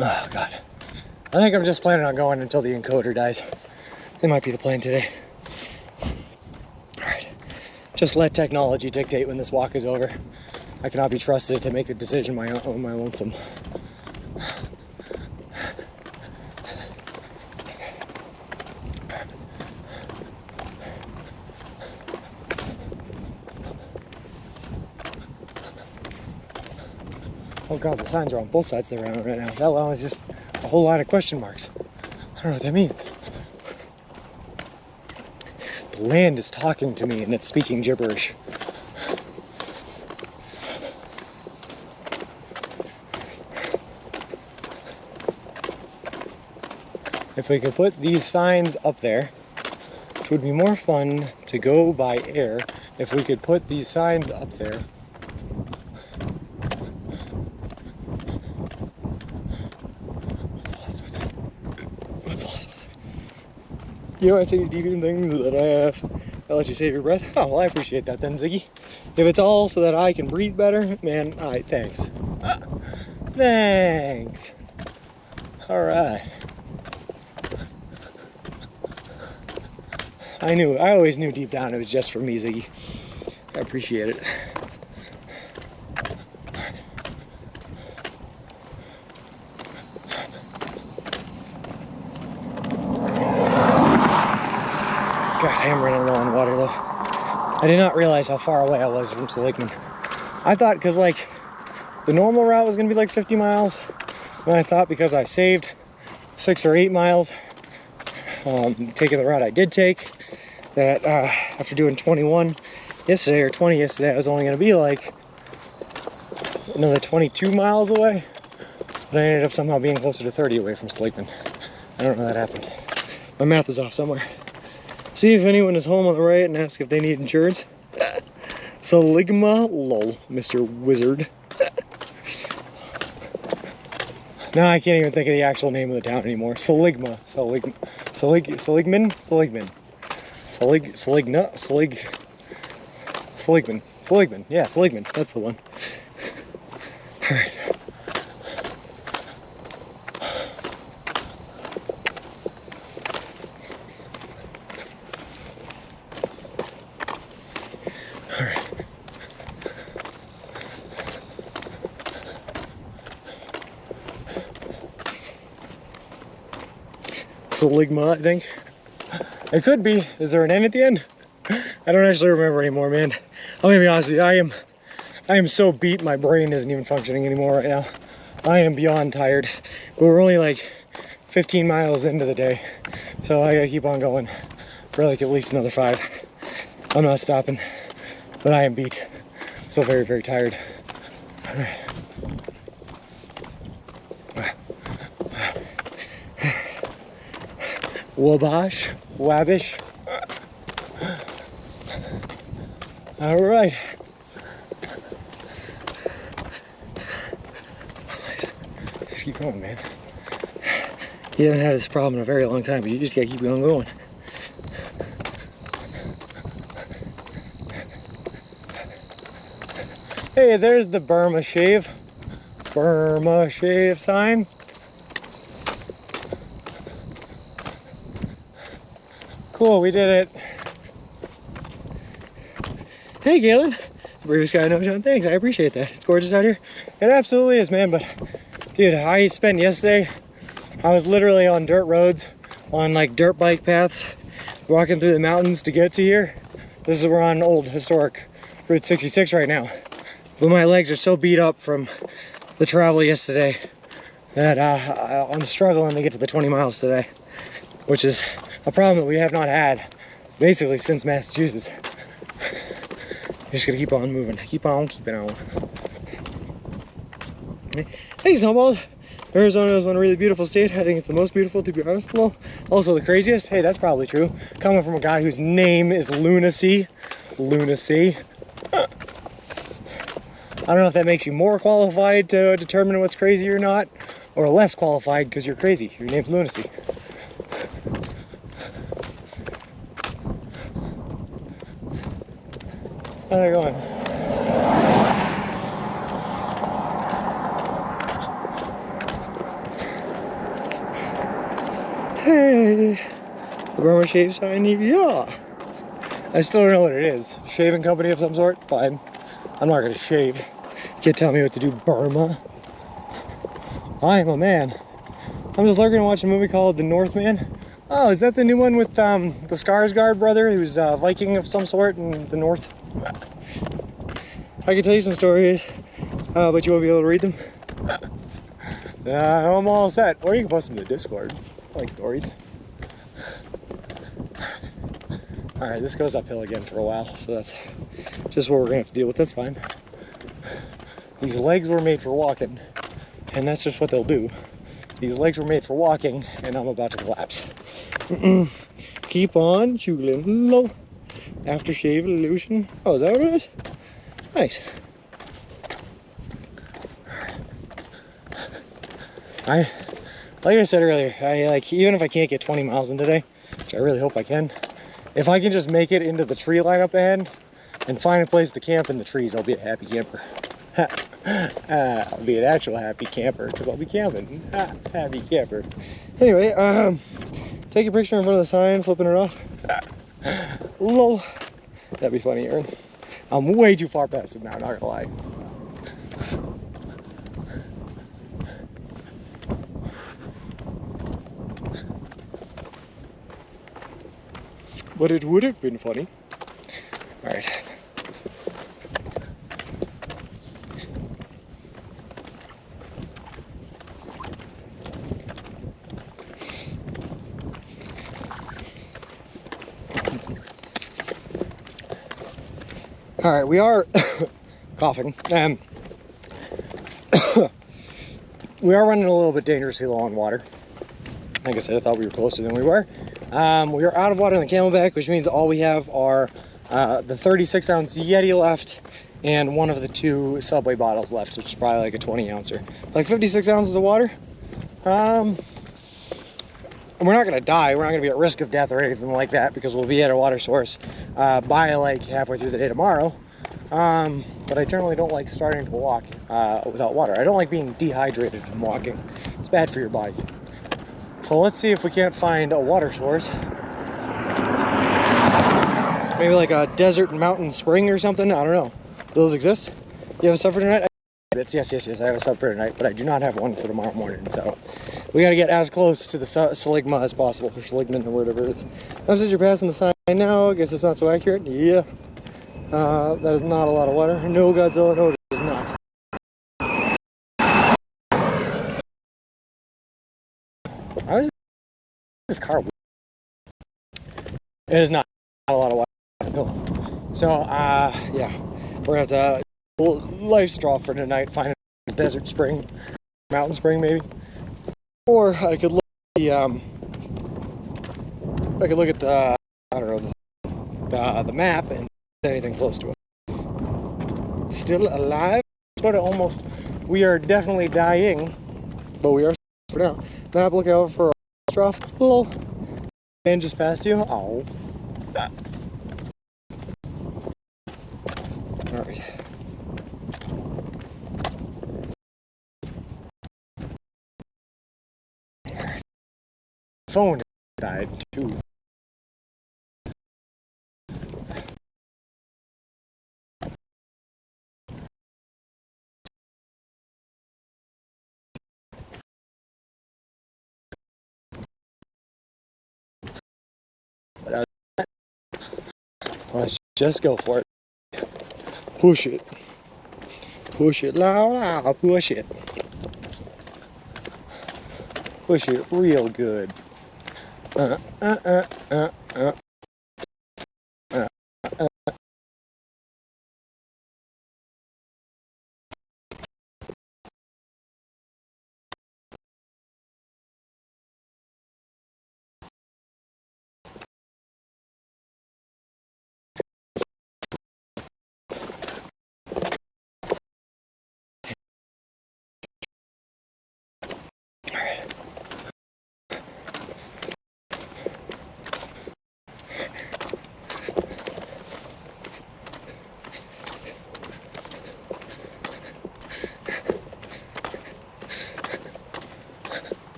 Oh God. I think I'm just planning on going until the encoder dies. It might be the plan today. All right, just let technology dictate when this walk is over. I cannot be trusted to make the decision on my lonesome. Oh God, the signs are on both sides of the road right now. That line is just a whole lot of question marks. I don't know what that means. The land is talking to me and it's speaking gibberish. If we could put these signs up there, it would be more fun to go by air if we could put these signs up there. You know, I say these deviant things that I have. That lets you save your breath. Oh, well, I appreciate that then, Ziggy. If it's all so that I can breathe better, man, all right, thanks. Thanks. All right. I always knew deep down it was just for me, Ziggy. I appreciate it. God, I am running low on water though. I did not realize how far away I was from Seligman. I thought because like the normal route was gonna be like 50 miles. Then I thought because I saved 6 or 8 miles, taking the route I did take, that after doing 21 yesterday or 20 yesterday, I was only gonna be like another 22 miles away. But I ended up somehow being closer to 30 away from Seligman. I don't know how that happened. My math was off somewhere. See if anyone is home on the right and ask if they need insurance. Seligma, lol, Mr. Wizard. Now I can't even think of the actual name of the town anymore. Seligman. Yeah, Seligman, that's the one. All right. Seligma, I think. It could be. Is there an N at the end? I don't actually remember anymore, man. I'm gonna be honest with you, I am so beat my brain isn't even functioning anymore right now. I am beyond tired. But we're only like 15 miles into the day. So I gotta keep on going for like at least another 5. I'm not stopping, but I am beat. So very, very tired. All right. Wabash, wabish. All right. Just keep going, man. You haven't had this problem in a very long time, but you just gotta keep on going. Hey, there's the Burma Shave sign. Cool, we did it. Hey, Galen. Bravest guy I know, John. Thanks, I appreciate that. It's gorgeous out here. It absolutely is, man. But, dude, I spent yesterday, I was literally on dirt roads, on like dirt bike paths, walking through the mountains to get to here. This is we're on old historic Route 66 right now. But my legs are so beat up from the travel yesterday that I'm struggling to get to the 20 miles today, which is a problem that we have not had basically since Massachusetts. Just gotta keep on moving. Keep on keeping on. Hey, Snowballs. Arizona is one really beautiful state. I think it's the most beautiful, to be honest. Well, also the craziest. Hey, that's probably true. Coming from a guy whose name is Lunacy. Lunacy. I don't know if that makes you more qualified to determine what's crazy or not, or less qualified because you're crazy. Your name's Lunacy. How's it going? Hey, A grandma shave sign? Yeah. I still don't know what it is. Shaving company of some sort? Fine. I'm not gonna shave. Can't tell me what to do, Burma. I am a man. I'm just lurking and watching a movie called The Northman. Oh, is that the new one with the Skarsgård brother who's a Viking of some sort in the north? I can tell you some stories, but you won't be able to read them. I'm all set. Or you can post them to Discord. I like stories. Alright, this goes uphill again for a while, so that's just what we're gonna have to deal with. That's fine. These legs were made for walking, and that's just what they'll do. These legs were made for walking, and I'm about to collapse. Keep on chewing low. Aftershave illusion. Oh, is that what it is? Nice. Like I said earlier, even if I can't get 20 miles in today, which I really hope I can, if I can just make it into the tree line up ahead and find a place to camp in the trees, I'll be a happy camper. I'll be an actual happy camper because I'll be camping. Happy camper. Anyway, take a picture in front of the sign, flipping it off. Lol. That'd be funny, Aaron. I'm way too far past it now, not gonna lie. But it would have been funny. All right. All right, we are coughing. We are running a little bit dangerously low on water. Like I said, I thought we were closer than we were. We are out of water in the Camelback, which means all we have are the 36-ounce Yeti left and one of the 2 Subway bottles left, which is probably like a 20-ouncer. Like 56 ounces of water. And we're not gonna die. We're not gonna be at risk of death or anything like that because we'll be at a water source by like halfway through the day tomorrow. But I generally don't like starting to walk without water. I don't like being dehydrated and walking. It's bad for your body. So let's see if we can't find a water source. Maybe like a desert mountain spring or something. I don't know. Do those exist? You have a sub for tonight? Yes. I have a sub for tonight, but I do not have one for tomorrow morning. So we got to get as close to the Seligma as possible, or Seligman or whatever it is. Now since you're passing the sign now, I guess it's not so accurate. Yeah. That is not a lot of water. No, Godzilla, no, it is not. How is this car? It is not a lot of water. No. So, yeah, we're gonna have to life straw for tonight. Find a desert spring, mountain spring maybe, or I could look at the I don't know the map and anything close to it. Still alive, but almost. We are definitely dying, but we are for now. Map, look out for a trough. Lol. Man just passed you. Oh. All right. Phone died too. Let's just go for it. Push it. Push it loud, push it. Push it real good.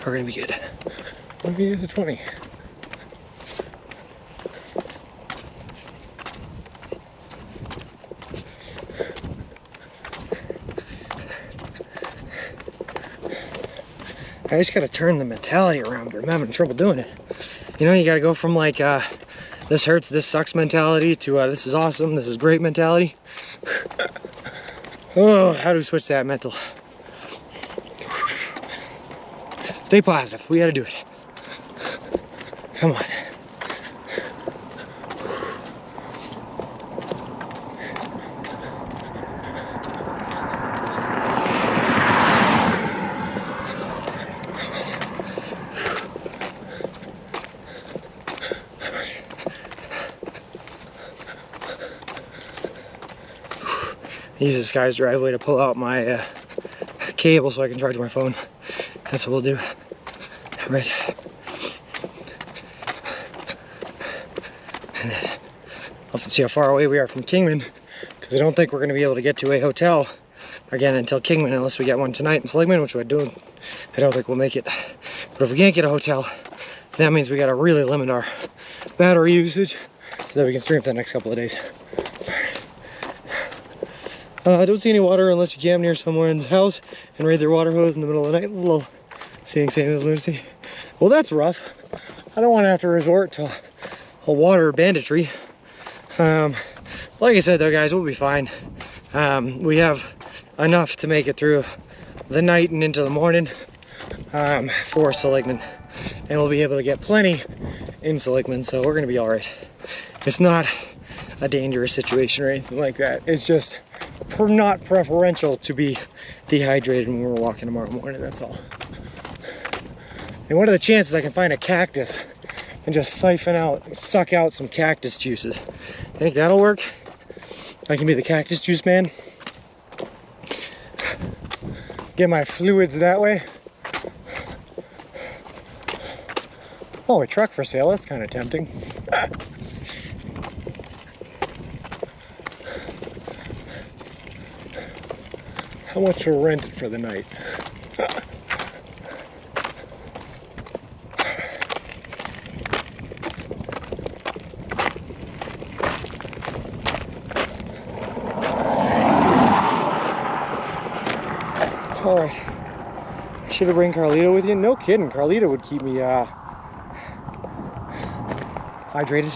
We're gonna be good. Maybe it's a 20. I just gotta turn the mentality around, but I'm having trouble doing it. You know, you gotta go from like, this hurts, this sucks mentality to this is awesome, this is great mentality. Oh, how do we switch that mental? Stay positive, we gotta do it. Come on. Use this guy's driveway to pull out my cable so I can charge my phone. That's what we'll do. All right. And then I'll have to see how far away we are from Kingman, because I don't think we're going to be able to get to a hotel again until Kingman, unless we get one tonight in Seligman, which I don't think we'll make it. But if we can't get a hotel, that means we got to really limit our battery usage so that we can stream for the next couple of days. I don't see any water unless you camp near someone's house and raid their water hose in the middle of the night. A little seeing same as lunacy. Well, that's rough. I don't want to have to resort to a water banditry. Like I said though, guys, we'll be fine. We have enough to make it through the night and into the morning for Seligman. And we'll be able to get plenty in Seligman, so we're gonna be all right. It's not a dangerous situation or anything like that. It's just not preferential to be dehydrated when we're walking tomorrow morning, that's all. And what are the chances I can find a cactus and just suck out some cactus juices? You think that'll work? I can be the cactus juice man. Get my fluids that way. Oh, a truck for sale, that's kind of tempting. How much to rent it for the night? All right, should have bring Carlito with you? No kidding, Carlito would keep me hydrated.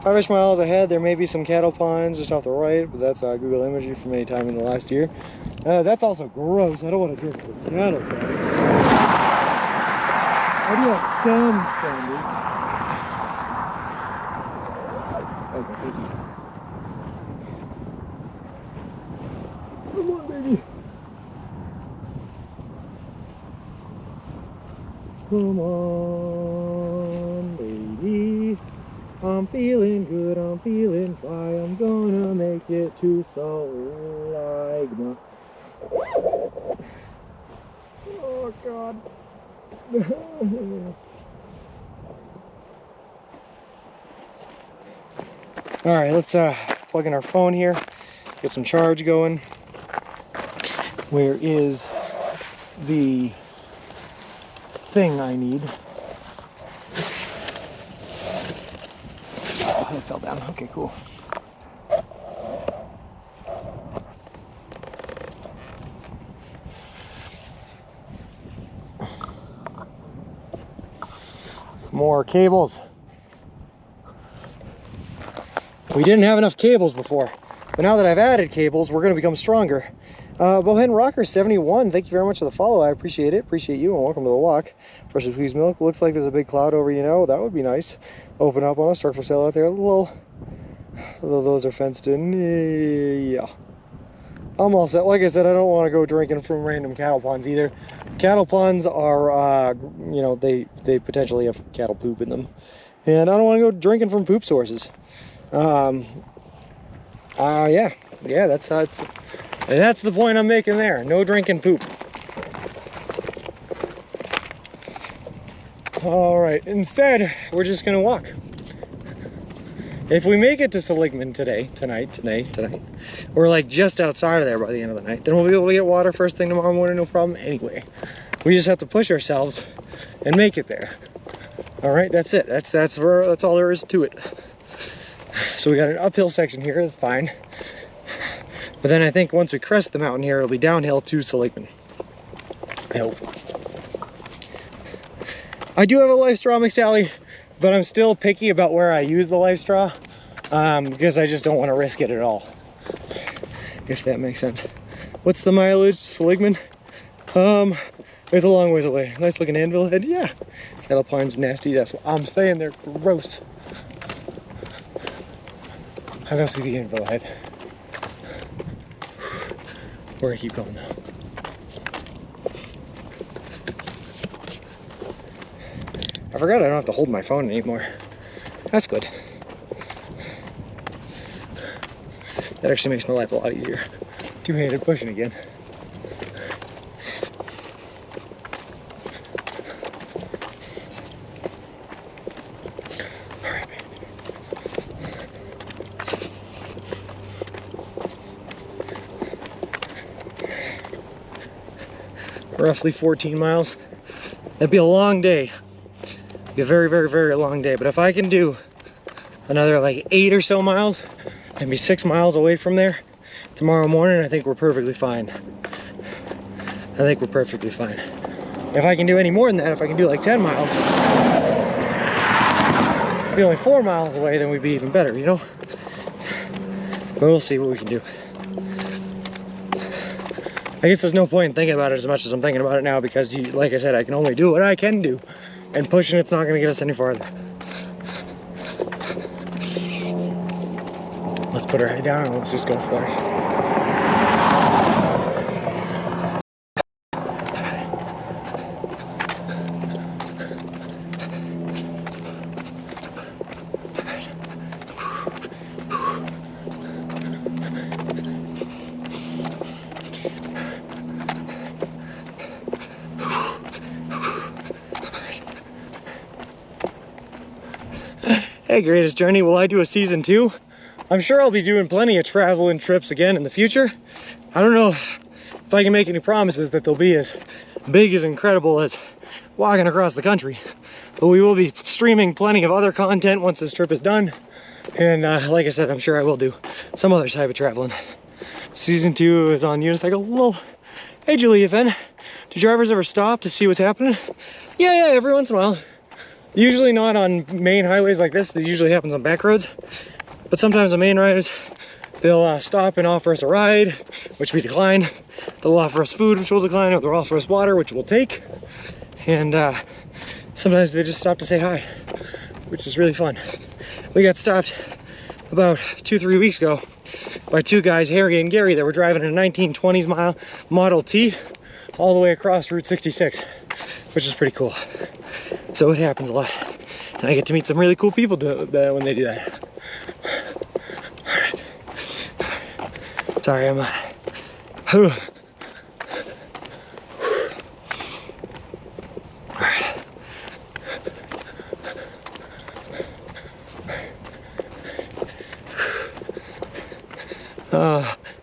5-ish miles ahead, there may be some cattle ponds just off the right, but that's Google imagery from any time in the last year. That's also gross. I don't want to drink from cattle ponds. I do have some standards. Okay, thank you. Come on, baby. Come on, baby. I'm feeling good, I'm feeling fly. I'm gonna make it to Seligman. Oh, God. All right, let's plug in our phone here, get some charge going. Where is the thing I need? Oh, it fell down. Okay, cool. More cables. We didn't have enough cables before, but now that I've added cables, we're going to become stronger. Bohan Rocker 71, thank you very much for the follow. I appreciate it. Appreciate you, and welcome to the walk. Fresh as squeezed milk. Looks like there's a big cloud over, you know. That would be nice. Open up on us. Truck for sale out there. Although those are fenced in. Yeah. I'm all set. Like I said, I don't want to go drinking from random cattle ponds either. Cattle ponds are, you know, they potentially have cattle poop in them. And I don't want to go drinking from poop sources. Yeah, that's the point I'm making there. No drinking poop. All right, instead, we're just gonna walk. If we make it to Seligman tonight, we're like just outside of there by the end of the night, then we'll be able to get water first thing tomorrow morning, no problem anyway. We just have to push ourselves and make it there. All right, that's it. That's all there is to it. So we got an uphill section here, that's fine. But then I think once we crest the mountain here, it'll be downhill to Seligman. I hope. I do have a life straw, McSally, but I'm still picky about where I use the life straw because I just don't want to risk it at all, if that makes sense. What's the mileage, Seligman? It's a long ways away. Nice looking anvil head, yeah. That alpine's nasty, that's what I'm saying, they're gross. I don't see the anvil head. We're gonna keep going though. I forgot I don't have to hold my phone anymore. That's good. That actually makes my life a lot easier. Two-handed pushing again. All right, baby. Roughly 14 miles. That'd be a long day. Be a very, very, very long day. But if I can do another like 8 or so miles and be 6 miles away from there tomorrow morning, I think we're perfectly fine. I think we're perfectly fine. If I can do any more than that, if I can do like 10 miles, be only 4 miles away, then we'd be even better, you know? But we'll see what we can do. I guess there's no point in thinking about it as much as I'm thinking about it now because, like I said, I can only do what I can do. And pushing it's not going to get us any farther. Let's put our head down and let's just go for it. Hey, Greatest Journey, will I do a season 2? I'm sure I'll be doing plenty of travel and trips again in the future. I don't know if I can make any promises that they'll be as big, as incredible as walking across the country. But we will be streaming plenty of other content once this trip is done. And like I said, I'm sure I will do some other type of traveling. Season 2 is on unicycle. Well, hey Julia Fenn, do drivers ever stop to see what's happening? Yeah, every once in a while. Usually not on main highways like this. It usually happens on back roads. But sometimes on main roads, they'll stop and offer us a ride, which we decline. They'll offer us food, which we'll decline, or they'll offer us water, which we'll take. And sometimes they just stop to say hi, which is really fun. We got stopped about 2-3 weeks ago by 2 guys, Harry and Gary, that were driving a 1920s Model T all the way across Route 66, which is pretty cool. So it happens a lot. And I get to meet some really cool people when they do that. Alright. Sorry, I'm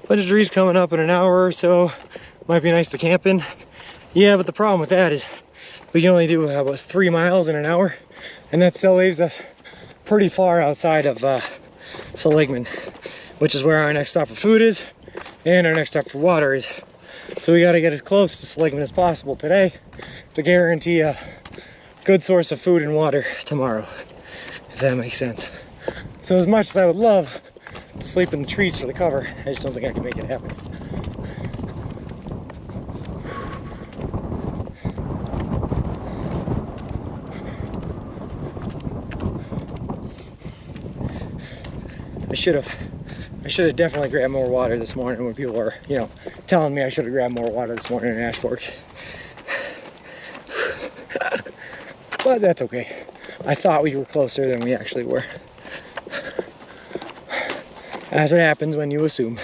bunch of trees coming up in an hour or so. Might be nice to camp in. Yeah, but the problem with that is we can only do about 3 miles in an hour, and that still leaves us pretty far outside of Seligman, which is where our next stop for food is and our next stop for water is. So we got to get as close to Seligman as possible today to guarantee a good source of food and water tomorrow, if that makes sense. So as much as I would love to sleep in the trees for the cover, I just don't think I can make it happen. I should have definitely grabbed more water this morning when people were, you know, telling me I should have grabbed more water this morning in Ash Fork. But that's okay. I thought we were closer than we actually were. That's what happens when you assume.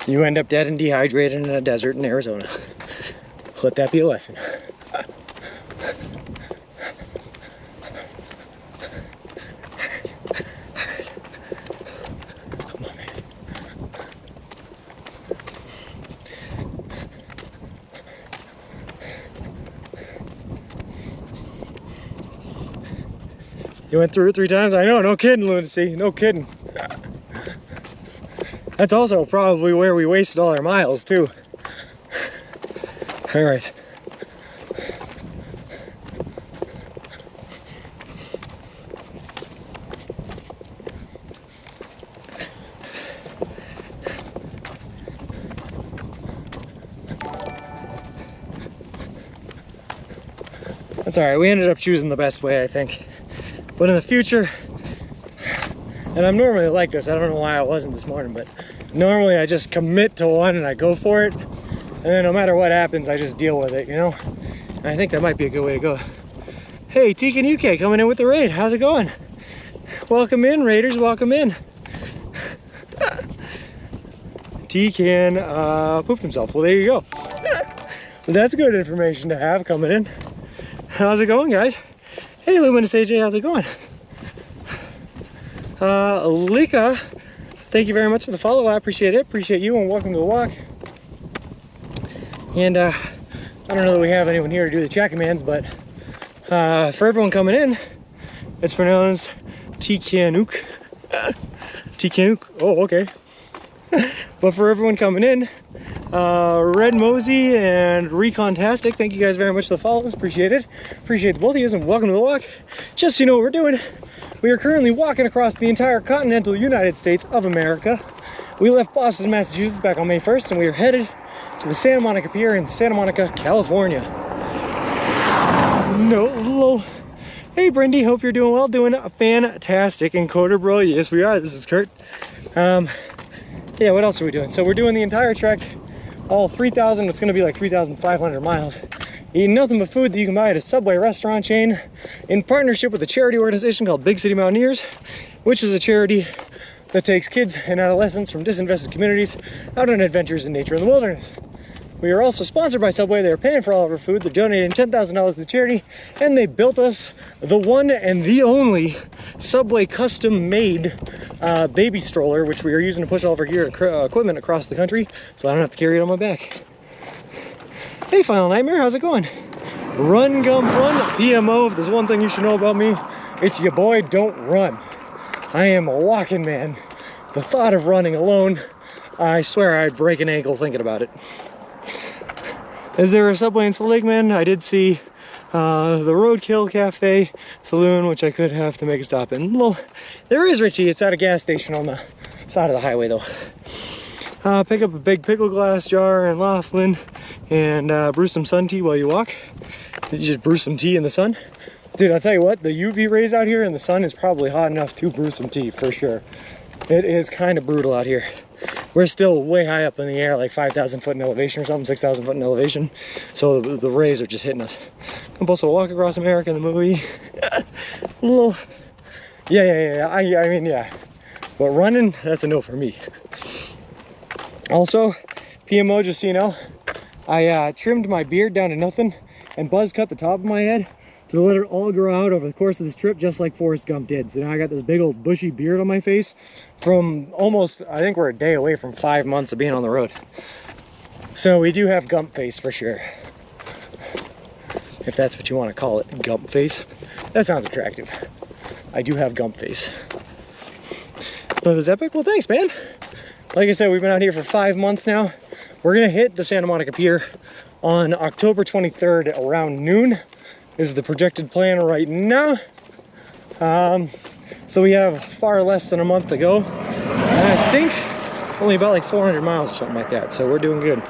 You end up dead and dehydrated in a desert in Arizona. Let that be a lesson. You went through it 3 times? I know, no kidding, lunacy, no kidding. That's also probably where we wasted all our miles too. All right. That's all right, we ended up choosing the best way, I think. But in the future, and I'm normally like this, I don't know why I wasn't this morning, but normally I just commit to one and I go for it. And then no matter what happens, I just deal with it, you know? And I think that might be a good way to go. Hey, Teak and UK coming in with the raid. How's it going? Welcome in, Raiders, welcome in. Teak can poop himself. Well, there you go. That's good information to have coming in. How's it going, guys? Hey, Luminous AJ, how's it going? Lika, thank you very much for the follow. I appreciate it. Appreciate you, and welcome to the walk. And I don't know that we have anyone here to do the chat commands, but for everyone coming in, it's pronounced Tikanuk. Tikanuk. Oh, okay. But for everyone coming in, Red Mosey and Recontastic, thank you guys very much for the follows. Appreciate it. Appreciate the both of you, and welcome to the walk. Just so you know what we're doing, we are currently walking across the entire continental United States of America. We left Boston, Massachusetts back on May 1st, and we are headed to the Santa Monica Pier in Santa Monica, California. No, lol. Hey, Brindy, hope you're doing well. Doing fantastic. Encoder, bro. Yes, we are. This is Kurt. Yeah, what else are we doing? So we're doing the entire trek, all 3,000, it's gonna be like 3,500 miles. Eating nothing but food that you can buy at a Subway restaurant chain in partnership with a charity organization called Big City Mountaineers, which is a charity that takes kids and adolescents from disinvested communities out on adventures in nature and the wilderness. We are also sponsored by Subway. They're paying for all of our food. They're donating $10,000 to charity, and they built us the one and the only Subway custom-made baby stroller, which we are using to push all of our gear and equipment across the country, so I don't have to carry it on my back. Hey, Final Nightmare, how's it going? Run, Gump, Run, PMO. If there's one thing you should know about me, it's your boy don't run. I am a walking man. The thought of running alone, I swear I'd break an ankle thinking about it. Is there a Subway in Salt Lake, man? I did see the Roadkill Cafe Saloon, which I could have to make a stop in. Well, there is, Richie. It's at a gas station on the side of the highway, though. Pick up a big pickle glass jar in Laughlin and brew some sun tea while you walk. You just brew some tea in the sun. Dude, I'll tell you what, the UV rays out here in the sun is probably hot enough to brew some tea, for sure. It is kind of brutal out here. We're still way high up in the air, like 5,000 foot in elevation or something, 6,000 foot in elevation. So the rays are just hitting us. I'm supposed to walk across America in the movie. Little, yeah. I mean, yeah. But running, that's a no for me. Also, PMO, just so you know, I trimmed my beard down to nothing and buzz cut the top of my head to let it all grow out over the course of this trip, just like Forrest Gump did. So now I got this big old bushy beard on my face from almost, I think we're a day away from 5 months of being on the road. So we do have Gump face for sure. If that's what you want to call it, Gump face. That sounds attractive. I do have Gump face. That was epic. Well, thanks, man. Like I said, we've been out here for 5 months now. We're gonna hit the Santa Monica Pier on October 23rd around noon. Is the projected plan right now. So we have far less than a month to go. And I think only about like 400 miles or something like that. So we're doing good.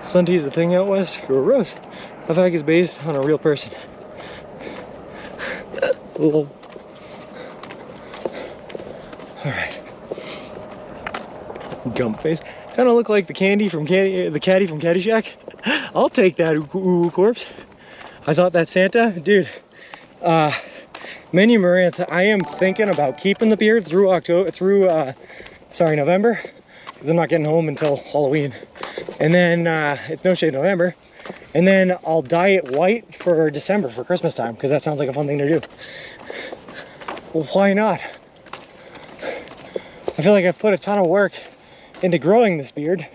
Sun tea is a thing out west. Gross. The fact is based on a real person. All right. Gump face. Kind of look like the caddy from Caddyshack. I'll take that ooh corpse. I thought that Santa, dude. Menu Maranth, I am thinking about keeping the beard through November, because I'm not getting home until Halloween, and then it's No Shave November, and then I'll dye it white for December for Christmas time, because that sounds like a fun thing to do. Well, why not? I feel like I've put a ton of work into growing this beard.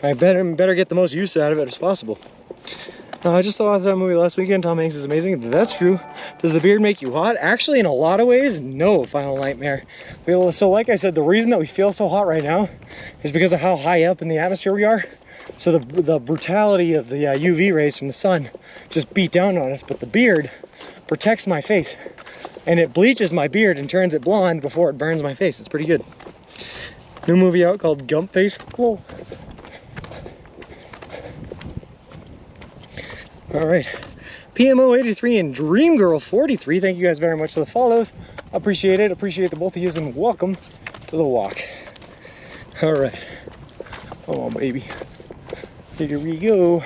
I better get the most use out of it as possible. I just saw that movie last weekend. Tom Hanks is amazing. That's true. Does the beard make you hot? Actually, in a lot of ways, no. Final Nightmare. So like I said, the reason that we feel so hot right now is because of how high up in the atmosphere we are. So the brutality of the UV rays from the sun just beat down on us. But the beard protects my face. And it bleaches my beard and turns it blonde before it burns my face. It's pretty good. New movie out called Gump Face. Whoa. All right, PMO 83 and Dream Girl 43. Thank you guys very much for the follows. Appreciate it. Appreciate the both of you, and welcome to the walk. All right, come on, baby. Here we go.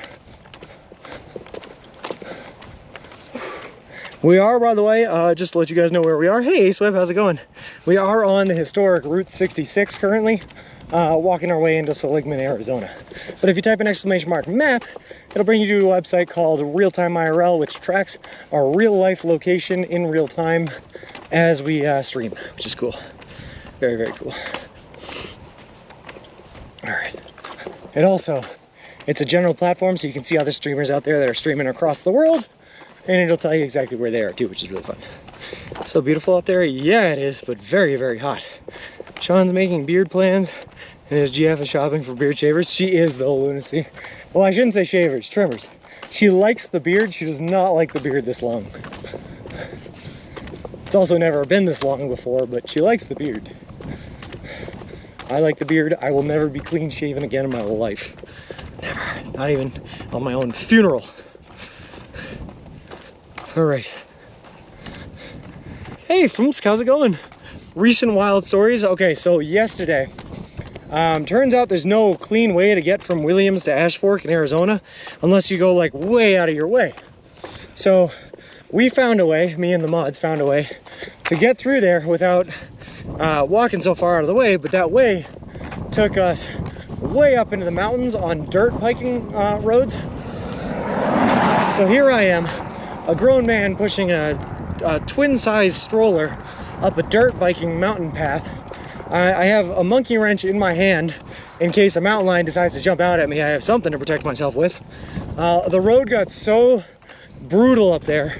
We are, by the way, just to let you guys know where we are. Hey, Swift, how's it going? We are on the historic Route 66 currently. Walking our way into Seligman, Arizona. But if you type an exclamation mark map, it'll bring you to a website called Real Time IRL, which tracks our real life location in real time as we stream, which is cool. Very, very cool. All right. It's a general platform, so you can see other streamers out there that are streaming across the world, and it'll tell you exactly where they are too, which is really fun. So beautiful out there. Yeah, it is, but very, very hot. Sean's making beard plans, and his GF is shopping for beard shavers. She is, though, lunacy. Well, I shouldn't say shavers, trimmers. She likes the beard. She does not like the beard this long. It's also never been this long before, but she likes the beard. I like the beard. I will never be clean shaven again in my life. Never. Not even on my own funeral. All right. Hey, Frumsk, how's it going? Recent wild stories. Okay, so yesterday, turns out there's no clean way to get from Williams to Ash Fork in Arizona unless you go like way out of your way. So we found a way, me and the mods found a way to get through there without walking so far out of the way, but that way took us way up into the mountains on dirt hiking roads. So here I am, a grown man pushing a twin-sized stroller up a dirt biking mountain path. I have a monkey wrench in my hand in case a mountain lion decides to jump out at me. I have something to protect myself with. The road got so brutal up there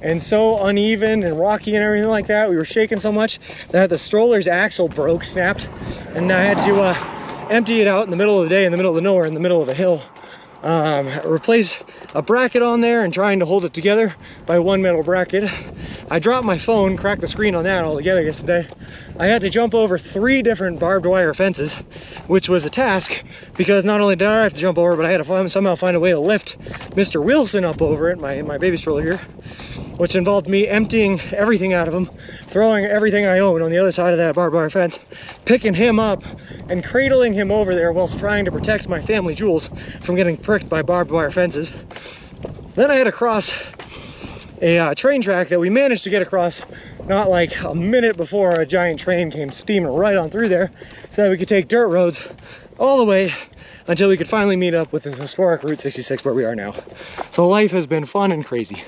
and so uneven and rocky and everything like that. We were shaking so much that the stroller's axle snapped, and I had to empty it out in the middle of the day, in the middle of nowhere, in the middle of a hill. Replace a bracket on there and trying to hold it together by one metal bracket. I dropped my phone, cracked the screen on that altogether yesterday. I had to jump over 3 different barbed wire fences, which was a task because not only did I have to jump over, but I had to somehow find a way to lift Mr. Wilson up over it, my baby stroller here, which involved me emptying everything out of him, throwing everything I own on the other side of that barbed wire fence, picking him up and cradling him over there whilst trying to protect my family jewels from getting pricked by barbed wire fences. Then I had to cross a train track that we managed to get across not like a minute before a giant train came steaming right on through there, so that we could take dirt roads all the way until we could finally meet up with the historic Route 66 where we are now. So life has been fun and crazy.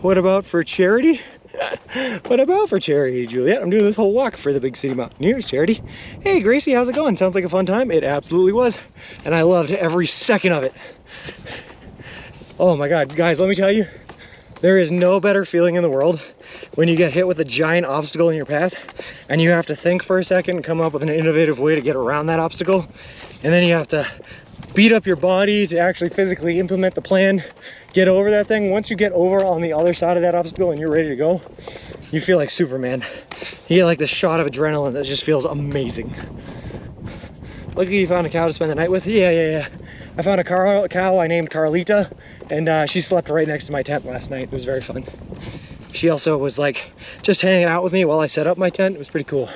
What about for charity? What about for charity, Juliet? I'm doing this whole walk for the Big City Mountaineers charity. Hey, Gracie, how's it going? Sounds like a fun time. It absolutely was. And I loved every second of it. Oh my God, guys, let me tell you, there is no better feeling in the world when you get hit with a giant obstacle in your path and you have to think for a second and come up with an innovative way to get around that obstacle. And then you have to beat up your body to actually physically implement the plan, get over that thing. Once you get over on the other side of that obstacle and you're ready to go, you feel like Superman. You get like this shot of adrenaline that just feels amazing. Luckily you found a cow to spend the night with. Yeah. I found a cow I named Carlita, and she slept right next to my tent last night. It was very fun. She also was like just hanging out with me while I set up my tent. It was pretty cool.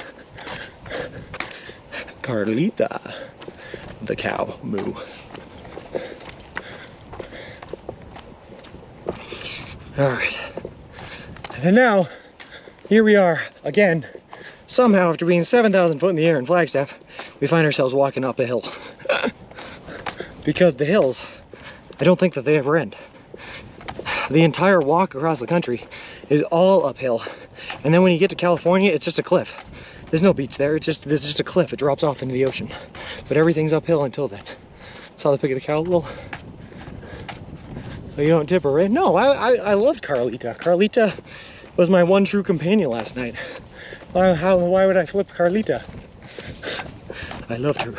Carlita, the cow, moo. All right, and now here we are again. Somehow, after being 7,000 foot in the air in Flagstaff, we find ourselves walking up a hill. Because the hills, I don't think that they ever end. The entire walk across the country is all uphill. And then when you get to California, it's just a cliff. There's no beach there. There's just a cliff. It drops off into the ocean. But everything's uphill until then. Saw the pic of the cow, little. Oh, you don't tip her, right? No, I loved Carlita. Carlita was my one true companion last night. Why would I flip Carlita? I loved her.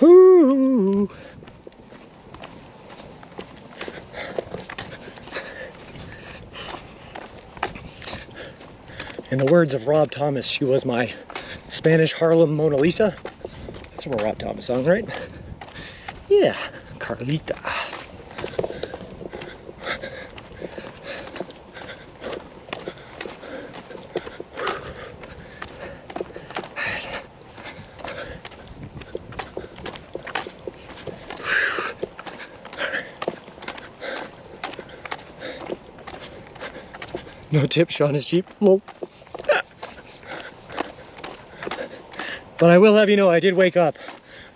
Ooh. In the words of Rob Thomas, she was my Spanish Harlem Mona Lisa. That's from a Rob Thomas song, right? Yeah, Carlita. No tip, Sean is cheap. Lol. But I will have you know, I did wake up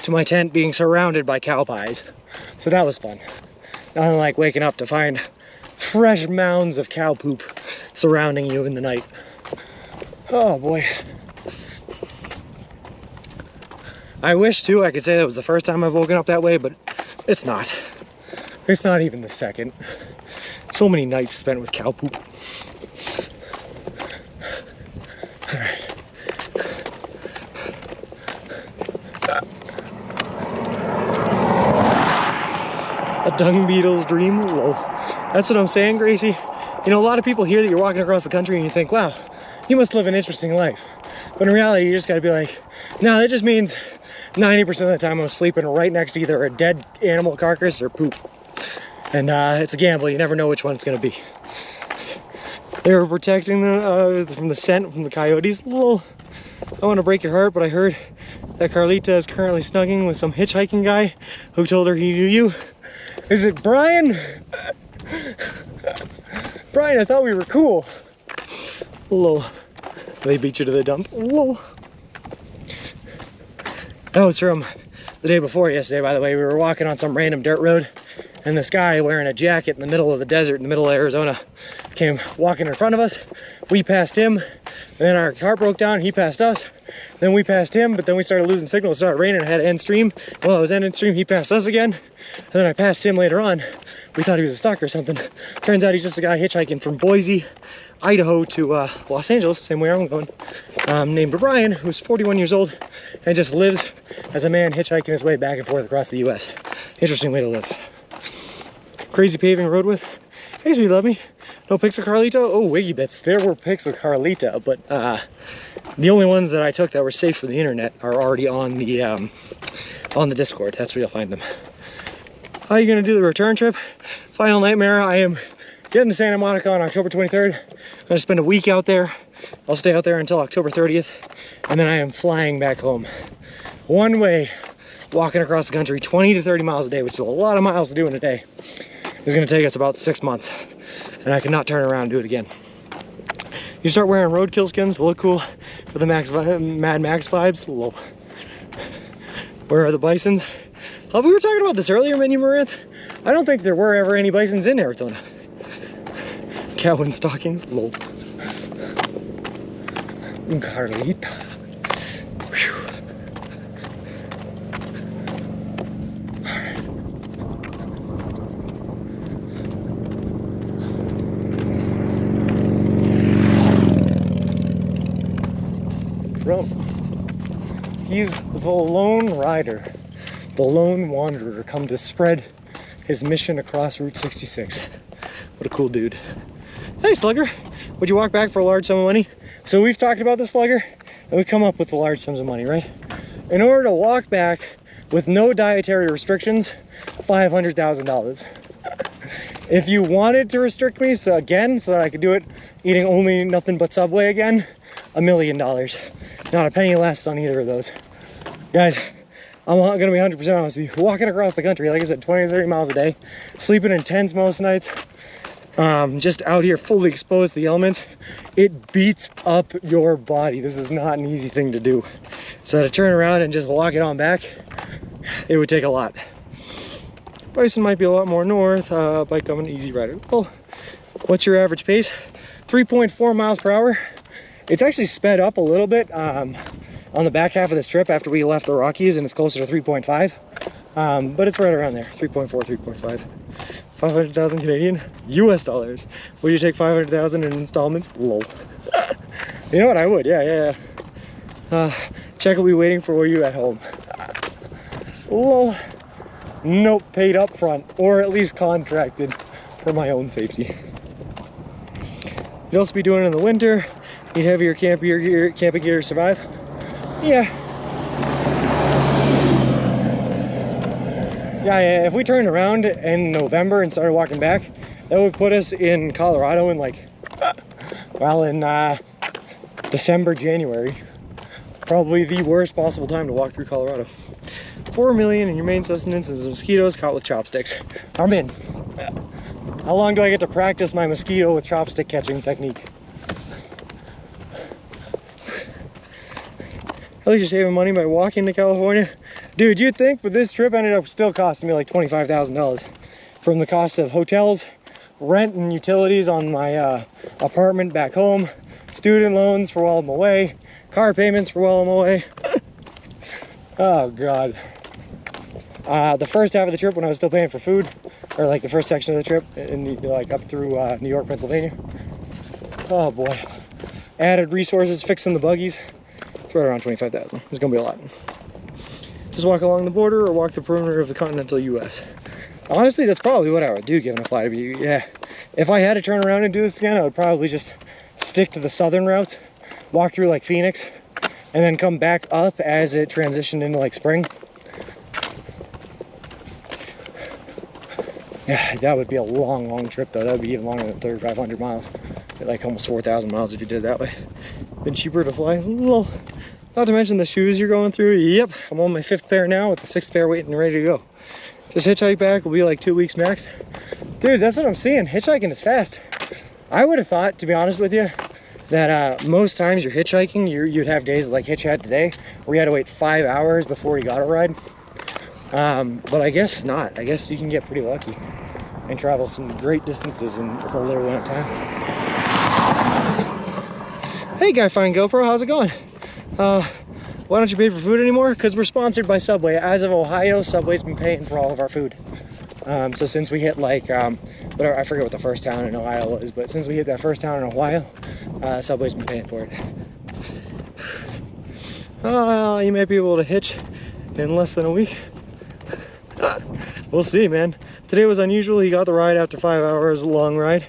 to my tent being surrounded by cow pies. So that was fun. Nothing like waking up to find fresh mounds of cow poop surrounding you in the night. Oh boy. I wish too I could say that was the first time I've woken up that way, but it's not. It's not even the second. So many nights spent with cow poop. Alright. A dung beetle's dream? Whoa. That's what I'm saying, Gracie. You know, a lot of people hear that you're walking across the country and you think, wow, you must live an interesting life. But in reality, you just gotta be like, no, that just means 90% of the time I'm sleeping right next to either a dead animal carcass or poop. And it's a gamble. You never know which one it's gonna be. They were protecting them from the scent from the coyotes. Lol. I want to break your heart, but I heard that Carlita is currently snugging with some hitchhiking guy who told her he knew you. Is it Brian? Brian, I thought we were cool. Lol. They beat you to the dump. Lol. That was from the day before yesterday, by the way. We were walking on some random dirt road, and this guy wearing a jacket in the middle of the desert in the middle of Arizona came walking in front of us. We passed him, and then our car broke down. He passed us, then we passed him, but then we started losing signal. It started raining. I had to end stream. While I was ending stream, he passed us again, and then I passed him later on. We thought he was a stalker or something. Turns out he's just a guy hitchhiking from Boise, Idaho to Los Angeles, the same way I'm going, named Brian, who's 41 years old and just lives as a man hitchhiking his way back and forth across the US. Interesting way to live. Crazy paving road width. Hey, sweet love me. No pics of Carlita? Oh, wiggy bits. There were pics of Carlita, but the only ones that I took that were safe for the internet are already on the Discord. That's where you'll find them. How are you gonna do the return trip? Final nightmare. I am getting to Santa Monica on October 23rd. I'm gonna spend a week out there. I'll stay out there until October 30th, and then I am flying back home. One way, walking across the country, 20 to 30 miles a day, which is a lot of miles to do in a day. It's gonna take us about 6 months, and I cannot turn around and do it again. You start wearing roadkill skins to look cool for the Mad Max vibes. Lol. Where are the bisons? Oh, we were talking about this earlier, Menu Marinth. I don't think there were ever any bisons in Arizona. Cow in stockings, lol. Carlita. Whew. He's the lone rider, the lone wanderer, come to spread his mission across Route 66. What a cool dude. Hey, Slugger, would you walk back for a large sum of money? So we've talked about the Slugger, and we've come up with the large sums of money, right? In order to walk back with no dietary restrictions, $500,000. If you wanted to restrict me so that I could do it eating only nothing but Subway again, $1 million. Not a penny less on either of those. Guys, I'm gonna be 100% honest with you. Walking across the country, like I said, 20 to 30 miles a day, sleeping in tents most nights, just out here fully exposed to the elements, it beats up your body. This is not an easy thing to do. So to turn around and just walk it on back, it would take a lot. Bison might be a lot more north. Bike coming, easy rider. Oh, what's your average pace? 3.4 miles per hour. It's actually sped up a little bit on the back half of this trip after we left the Rockies, and it's closer to 3.5. But it's right around there, 3.4, 3.5. 500,000 Canadian, US dollars. Would you take 500,000 in installments? Lol. You know what, I would, yeah. Check will be waiting for you at home. Lol. Nope, paid up front, or at least contracted for my own safety. You'd also be doing it in the winter. Need heavier camping gear to survive. Yeah, if we turned around in November and started walking back, that would put us in Colorado in like, well, in December, January. Probably the worst possible time to walk through Colorado. 4 million, and your main sustenance is mosquitoes caught with chopsticks. I'm in. How long do I get to practice my mosquito with chopstick catching technique? At least you're saving money by walking to California. Dude, you'd think, but this trip ended up still costing me like $25,000 from the cost of hotels, rent and utilities on my apartment back home, student loans for while I'm away, car payments for while I'm away. Oh God. The first half of the trip when I was still paying for food, or like the first section of the trip, in like up through New York, Pennsylvania. Oh boy. Added resources, fixing the buggies. It's right around 25,000. There's gonna be a lot. Just walk along the border or walk the perimeter of the continental US. Honestly, that's probably what I would do given a flight view. Yeah. If I had to turn around and do this again, I would probably just stick to the southern route, walk through like Phoenix, and then come back up as it transitioned into like spring. Yeah, that would be a long trip though. That would be even longer than 3,500 miles. Like almost 4,000 miles if you did it that way. Been cheaper to fly. Lol. Not to mention the shoes you're going through. Yep, I'm on my 5th pair now with the 6th pair waiting and ready to go. Just hitchhike back will be like 2 weeks max. Dude, that's what I'm seeing. Hitchhiking is fast. I would have thought, to be honest with you, that most times you're hitchhiking, you'd have days like Hitch had today, where you had to wait 5 hours before you got a ride. But I guess not. I guess you can get pretty lucky and travel some great distances in a little amount of time. Hey, Guy Fine GoPro, how's it going? Why don't you pay for food anymore? Because we're sponsored by Subway. As of Ohio, Subway's been paying for all of our food. So since we hit like, whatever, I forget what the first town in Ohio was, but since we hit that first town in Ohio, Subway's been paying for it. You might be able to hitch in less than a week. We'll see, man. Today was unusual. He got the ride after 5 hours, a long ride.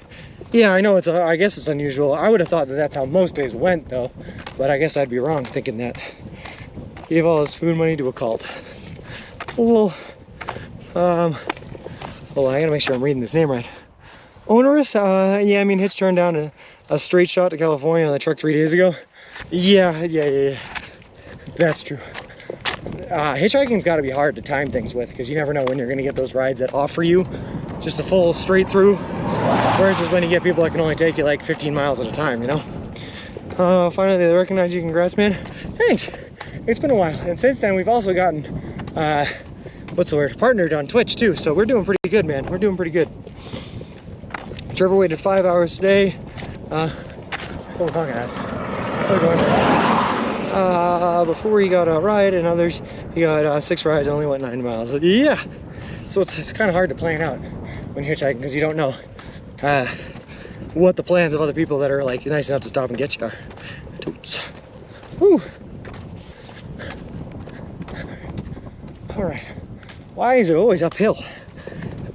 Yeah, I know I guess it's unusual. I would have thought that that's how most days went though, but I guess I'd be wrong thinking that. Gave all his food money to a cult. Well, hold on, I gotta make sure I'm reading this name right. Onerous? Yeah, I mean, Hitch turned down a straight shot to California on the truck 3 days ago. Yeah. That's true. Hitchhiking's gotta be hard to time things with, because you never know when you're gonna get those rides that offer you just a full straight through, versus when you get people that can only take you like 15 miles at a time, you know? Finally they recognize you. Congrats, man. Thanks. It's been a while, and since then we've also gotten what's the word, partnered on Twitch too, so we're doing pretty good, man. We're doing pretty good. Trevor waited 5 hours today. Someone's talking to us. How's it going? Before he got a ride, and others he got 6 rides and only went 9 miles. Yeah, so it's kind of hard to plan out when you're hitchhiking, because you don't know what the plans of other people that are like nice enough to stop and get you are. Toots. Woo. All right. Why is it always uphill? I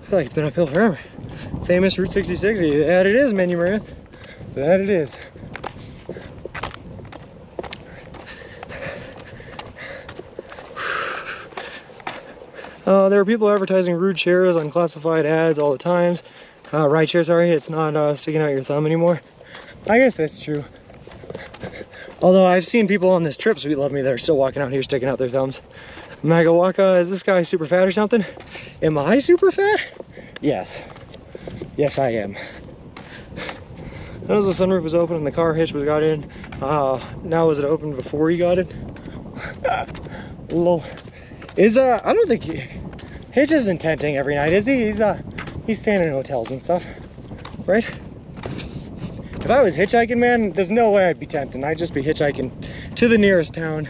feel like it's been uphill forever. Famous Route 66. That it is, Menu Marith. That it is. There are people advertising rude shares on classified ads all the times. Right share, sorry, it's not sticking out your thumb anymore. I guess that's true. Although I've seen people on this trip, Sweet Love Me, that are still walking out here sticking out their thumbs. Magawaka, is this guy super fat or something? Am I super fat? Yes. Yes, I am. Notice the sunroof was open and the car hitch was got in. Now was it open before he got in? Lol. I don't think Hitch isn't tenting every night, is he? He's staying in hotels and stuff, right? If I was hitchhiking, man, there's no way I'd be tenting. I'd just be hitchhiking to the nearest town,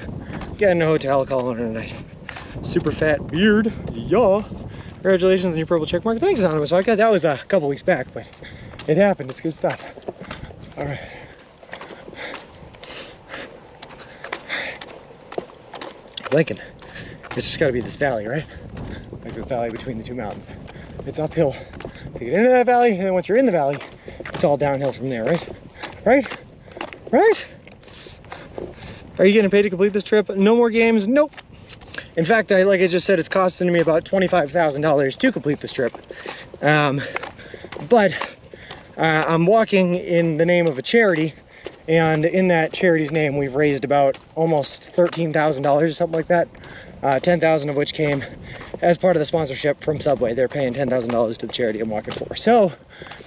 getting a hotel, calling it a night. Super fat beard, yeah. Congratulations on your purple check mark. Thanks, Anonymous Vodka. That was a couple weeks back, but it happened. It's good stuff. All right. Lincoln. It's just got to be this valley, right? Like this valley between the two mountains. It's uphill to get into that valley, and then once you're in the valley, it's all downhill from there, right? Right? Right? Are you getting paid to complete this trip? No more games? Nope. In fact, like I just said, it's costing me about $25,000 to complete this trip. But I'm walking in the name of a charity, and in that charity's name, we've raised about almost $13,000 or something like that. 10,000 of which came as part of the sponsorship from Subway. They're paying $10,000 to the charity I'm walking for. So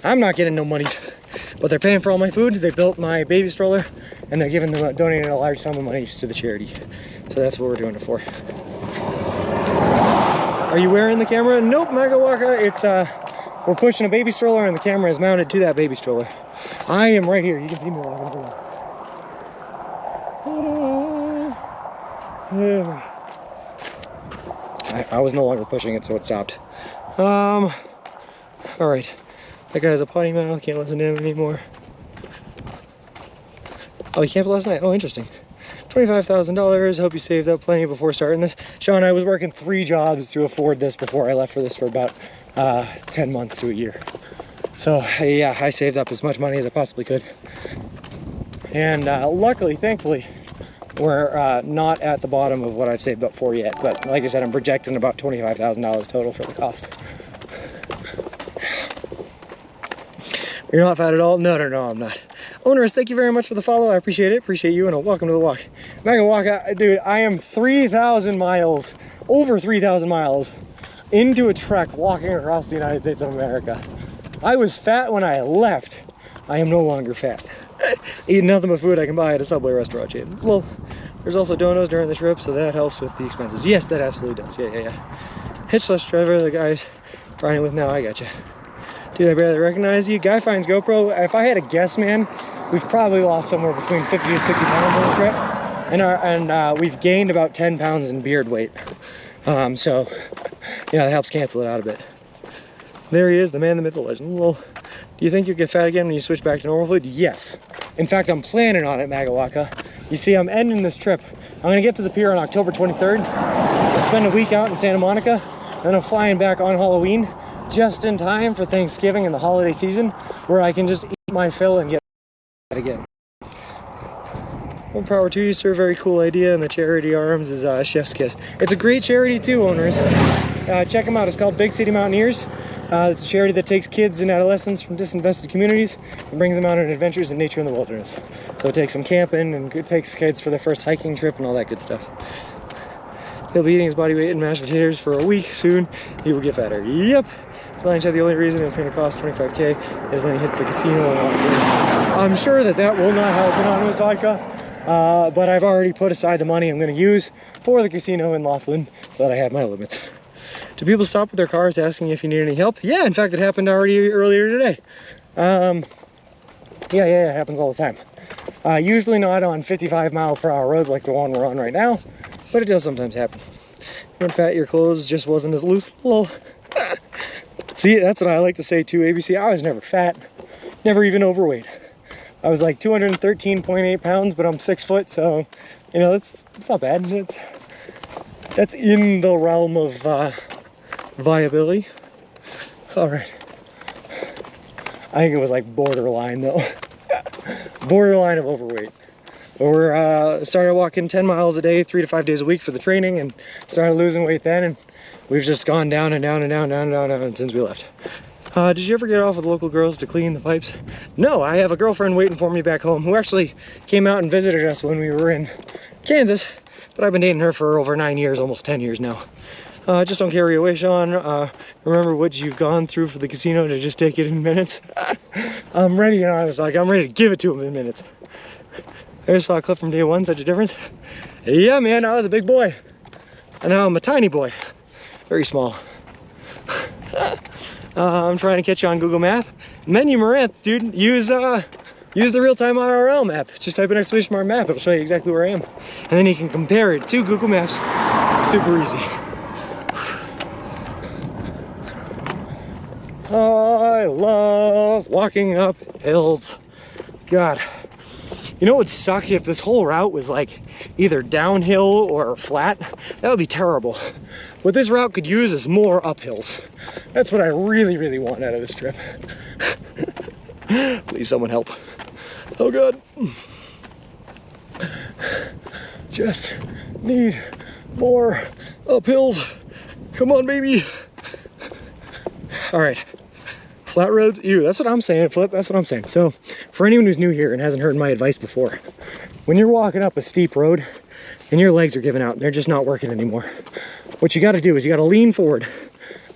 I'm not getting no monies, but they're paying for all my food. They built my baby stroller, and they're donating a large sum of money to the charity. So that's what we're doing it for. Are you wearing the camera? Nope, Mega Waka. It's we're pushing a baby stroller, and the camera is mounted to that baby stroller. I am right here. You can see me walking through. I was no longer pushing it, so it stopped. All right. That guy has a potty mouth. Can't listen to him anymore. Oh, he camped last night. Oh, interesting. $25,000. Hope you saved up plenty before starting this. Sean, I was working 3 jobs to afford this before I left for this for about 10 months to a year. So yeah, I saved up as much money as I possibly could. And luckily, thankfully, we're not at the bottom of what I've saved up for yet. But like I said, I'm projecting about $25,000 total for the cost. You're not fat at all? No, I'm not. Owners, thank you very much for the follow. I appreciate it. Appreciate you, and welcome to the walk. Mega Walk, dude, I am 3,000 miles, over 3,000 miles into a trek walking across the United States of America. I was fat when I left. I am no longer fat. Eating nothing but food I can buy at a Subway restaurant chain. Well, there's also donos during the trip, so that helps with the expenses. Yes, that absolutely does. Yeah. Hitchless Trevor, the guys riding with now, I gotcha. Dude, I barely recognize you. Guy finds GoPro. If I had a guess, man, we've probably lost somewhere between 50 to 60 pounds on this trip. And we've gained about 10 pounds in beard weight. So, yeah, that helps cancel it out a bit. There he is, the man, the myth, the legend. Well, do you think you'll get fat again when you switch back to normal food? Yes. In fact, I'm planning on it, Magawaka. You see, I'm ending this trip. I'm gonna get to the pier on October 23rd. I'll spend a week out in Santa Monica. Then I'm flying back on Halloween, just in time for Thanksgiving and the holiday season, where I can just eat my fill and get fat again. More power to you, sir. Very cool idea. And the charity arms is Chef's Kiss. It's a great charity too, owners. Check them out. It's called Big City Mountaineers. It's a charity that takes kids and adolescents from disinvested communities and brings them out on adventures in nature and the wilderness. So it takes them camping, and it takes kids for their first hiking trip and all that good stuff. He'll be eating his body weight in mashed potatoes for a week soon. He will get fatter. Yep. So the only reason it's going to cost $25K is when you hit the casino and all. I'm sure that will not help Anonymous Vodka, but I've already put aside the money I'm going to use for the casino in Laughlin so that I have my limits. Do people stop with their cars asking if you need any help? Yeah, in fact, it happened already earlier today. Yeah, it happens all the time. Usually not on 55-mile-per-hour roads like the one we're on right now, but it does sometimes happen. In fact, your clothes just wasn't as loose. Lol. See, that's what I like to say too, ABC. I was never fat, never even overweight. I was like 213.8 pounds, but I'm 6 foot, so, you know, it's not bad. That's in the realm of viability. All right. I think it was like borderline though. Borderline of overweight. But we're started walking 10 miles a day, 3 to 5 days a week for the training, and started losing weight then, and we've just gone down and down and down and down and down since we left. Did you ever get off with local girls to clean the pipes? No, I have a girlfriend waiting for me back home who actually came out and visited us when we were in Kansas, but I've been dating her for over 9 years, almost 10 years now. Just don't carry away, Sean. Remember what you've gone through for the casino to just take it in minutes? I'm ready, and I was like, I'm ready to give it to him in minutes. I just saw a clip from day one, such a difference. Yeah, man, I was a big boy. And now I'm a tiny boy. Very small. I'm trying to catch you on Google Map. Menu Marinth, dude, use the real-time IRL map. Just type in exclamation mark map, it'll show you exactly where I am. And then you can compare it to Google Maps. Super easy. I love walking up hills. God. You know what would suck if this whole route was like either downhill or flat? That would be terrible. What this route could use is more uphills. That's what I really, really want out of this trip. Please, someone help. Oh God. Just need more uphills. Come on, baby. All right. Flat roads, ew, that's what I'm saying, Flip, that's what I'm saying. So, for anyone who's new here and hasn't heard my advice before, when you're walking up a steep road and your legs are giving out, they're just not working anymore, what you gotta do is you gotta lean forward,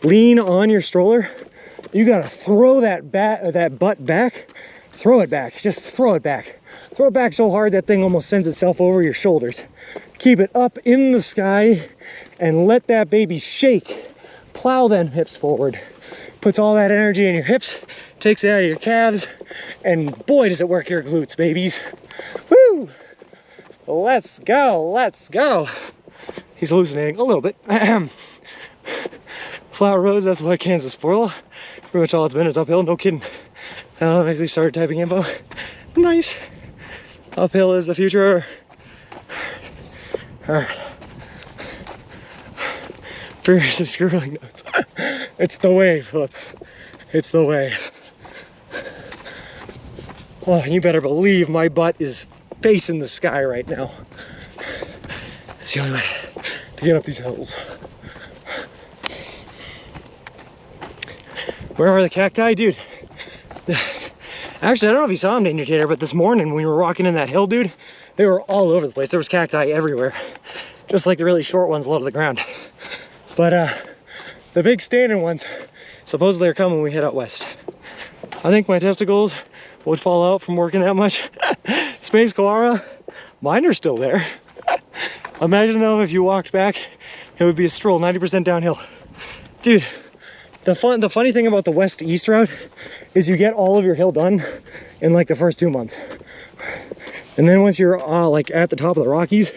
lean on your stroller, you gotta throw that butt back, throw it back, just throw it back. Throw it back so hard that thing almost sends itself over your shoulders. Keep it up in the sky and let that baby shake. Plow them hips forward. Puts all that energy in your hips, takes it out of your calves, and boy does it work your glutes, babies. Woo! Let's go, let's go. He's hallucinating a little bit. Flat roads, that's what Kansas for. Pretty much all it's been is uphill, no kidding. I automatically started typing info. Nice. Uphill is the future. All right. Furiously scribbling notes. It's the way, Philip. It's the way. Oh, you better believe my butt is facing the sky right now. It's the only way to get up these hills. Where are the cacti? Dude. Actually, I don't know if you saw them, Danger Tater, but this morning when we were walking in that hill, dude, they were all over the place. There was cacti everywhere. Just like the really short ones low to the ground. But the big standing ones, supposedly are coming when we head out west. I think my testicles would fall out from working that much. Space Koala, mine are still there. Imagine though if you walked back, it would be a stroll 90% downhill. Dude, the funny thing about the west to east route is you get all of your hill done in like the first 2 months. And then once you're like at the top of the Rockies,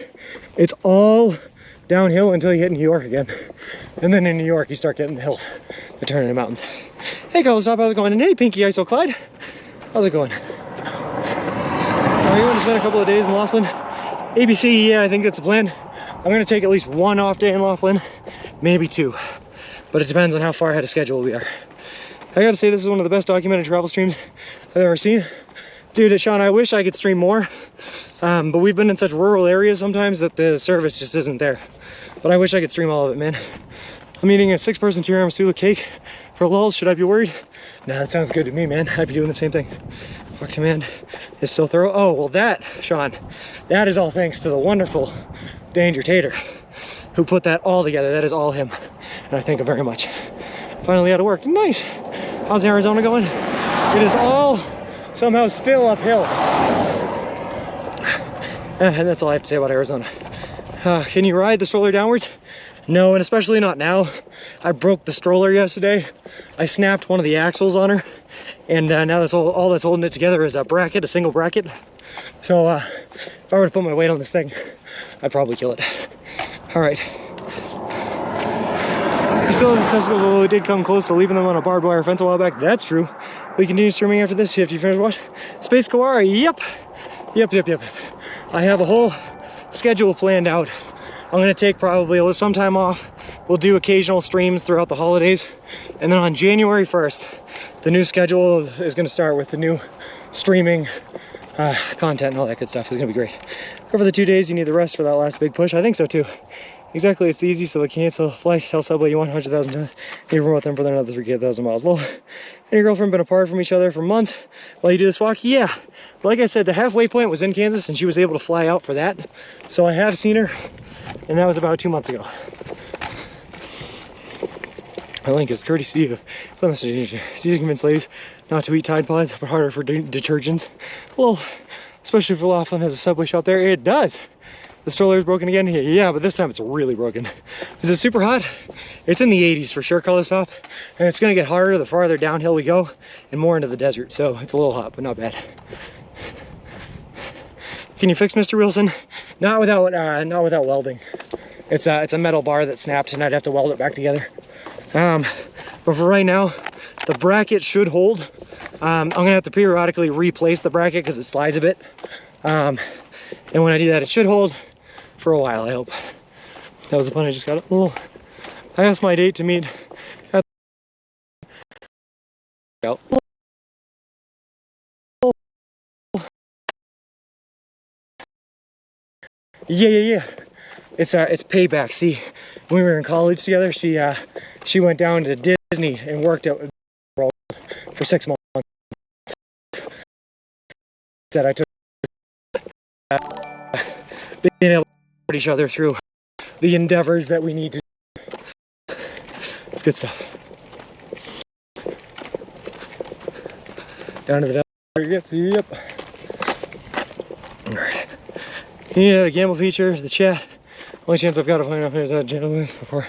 it's all downhill until you hit New York again. And then in New York, you start getting the hills that turn into mountains. Hey, College Top, how's it going? And hey, Pinky ISO Clyde, how's it going? Are you going to spend a couple of days in Laughlin? ABC, yeah, I think that's the plan. I'm going to take at least one off day in Laughlin, maybe 2. But it depends on how far ahead of schedule we are. I gotta say, this is one of the best documented travel streams I've ever seen. Dude, Sean, I wish I could stream more, but we've been in such rural areas sometimes that the service just isn't there. But I wish I could stream all of it, man. I'm eating a 6-person tiramisu cake for lulz. Should I be worried? Nah, that sounds good to me, man. I'd be doing the same thing. Our command is so thorough. Oh, well that, Sean, that is all thanks to the wonderful Danger Tater who put that all together. That is all him, and I thank him very much. Finally out of work. Nice. How's Arizona going? It is all somehow still uphill. And that's all I have to say about Arizona. Can you ride the stroller downwards? No, and especially not now. I broke the stroller yesterday. I snapped one of the axles on her, and now that's all that's holding it together is a bracket, a single bracket. So if I were to put my weight on this thing, I'd probably kill it. All right. He still has his testicles, although it did come close to leaving them on a barbed wire fence a while back. That's true. We continue streaming after this. If you finish watch Space Kawara, yep. I have a whole schedule planned out. I'm gonna take probably some time off. We'll do occasional streams throughout the holidays. And then on January 1st, the new schedule is gonna start with the new streaming content and all that good stuff. It's gonna be great. Over the 2 days, you need the rest for that last big push. I think so too. Exactly, it's easy, so they cancel flight, tell Subway you want 100,000 times, you promote them for their another 3,000 miles. Lol. And your girlfriend been apart from each other for months while you do this walk? Yeah. Like I said, the halfway point was in Kansas and she was able to fly out for that. So I have seen her, and that was about 2 months ago. My link is courtesy of Plymouth. It's easy to convince ladies not to eat Tide Pods, but harder for detergents. Well, especially if Laughlin has a Subway shop there. It does. The stroller is broken again? Yeah, but this time it's really broken. Is it super hot? It's in the 80s for sure, color stop. And it's gonna get harder the farther downhill we go and more into the desert. So it's a little hot, but not bad. Can you fix Mr. Wilson? Not without welding. It's a metal bar that snapped and I'd have to weld it back together. But for right now, the bracket should hold. I'm gonna have to periodically replace the bracket because it slides a bit. And when I do that, it should hold for a while, I hope. That was the pun I just got. I asked my date to meet at Yeah. It's payback. See, when we were in college together, she went down to Disney and worked at World for 6 months. That I took being able to support each other through the endeavors that we need to do. It's good stuff. Down to the targets, yep. Alright. Yeah, the gamble feature, the chat. Only chance I've got to find out who that gentleman is before.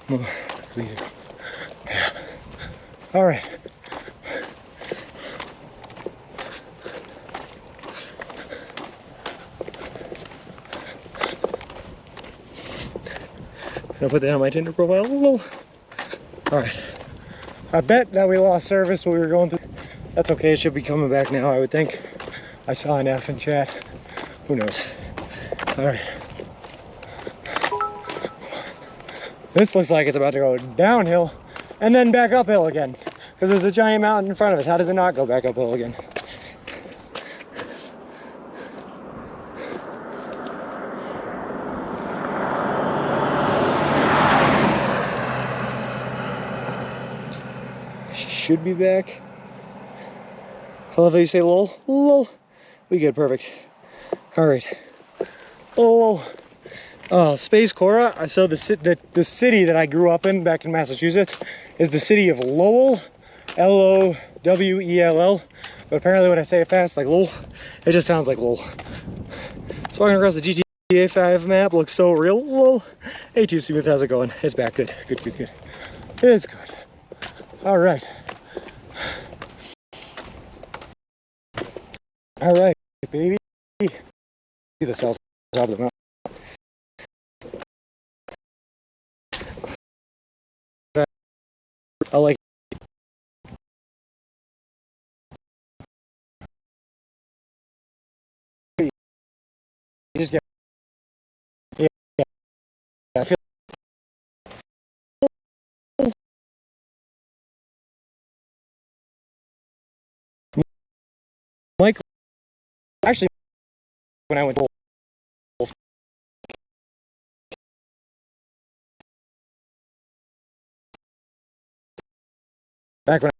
Yeah. Alright. I'll put that on my Tinder profile. Alright. I bet that we lost service when we were going through. That's okay, it should be coming back now, I would think. I saw an F in chat. Who knows? Alright. This looks like it's about to go downhill and then back uphill again. Because there's a giant mountain in front of us. How does it not go back uphill again? Should be back. I love how you say lol. Lol. We good, perfect. Alright. Oh, Space Cora. So the city that I grew up in back in Massachusetts is the city of Lowell. Lowell. But apparently when I say it fast, like lol, it just sounds like lol. So walking across the GTA 5 map looks so real. Lol. Hey, Too Smooth, how's it going? It's back. Good. It's good. Alright. Alright, baby. See the south top of the mountain. I like you just get yeah, I feel Mike actually when I went to back when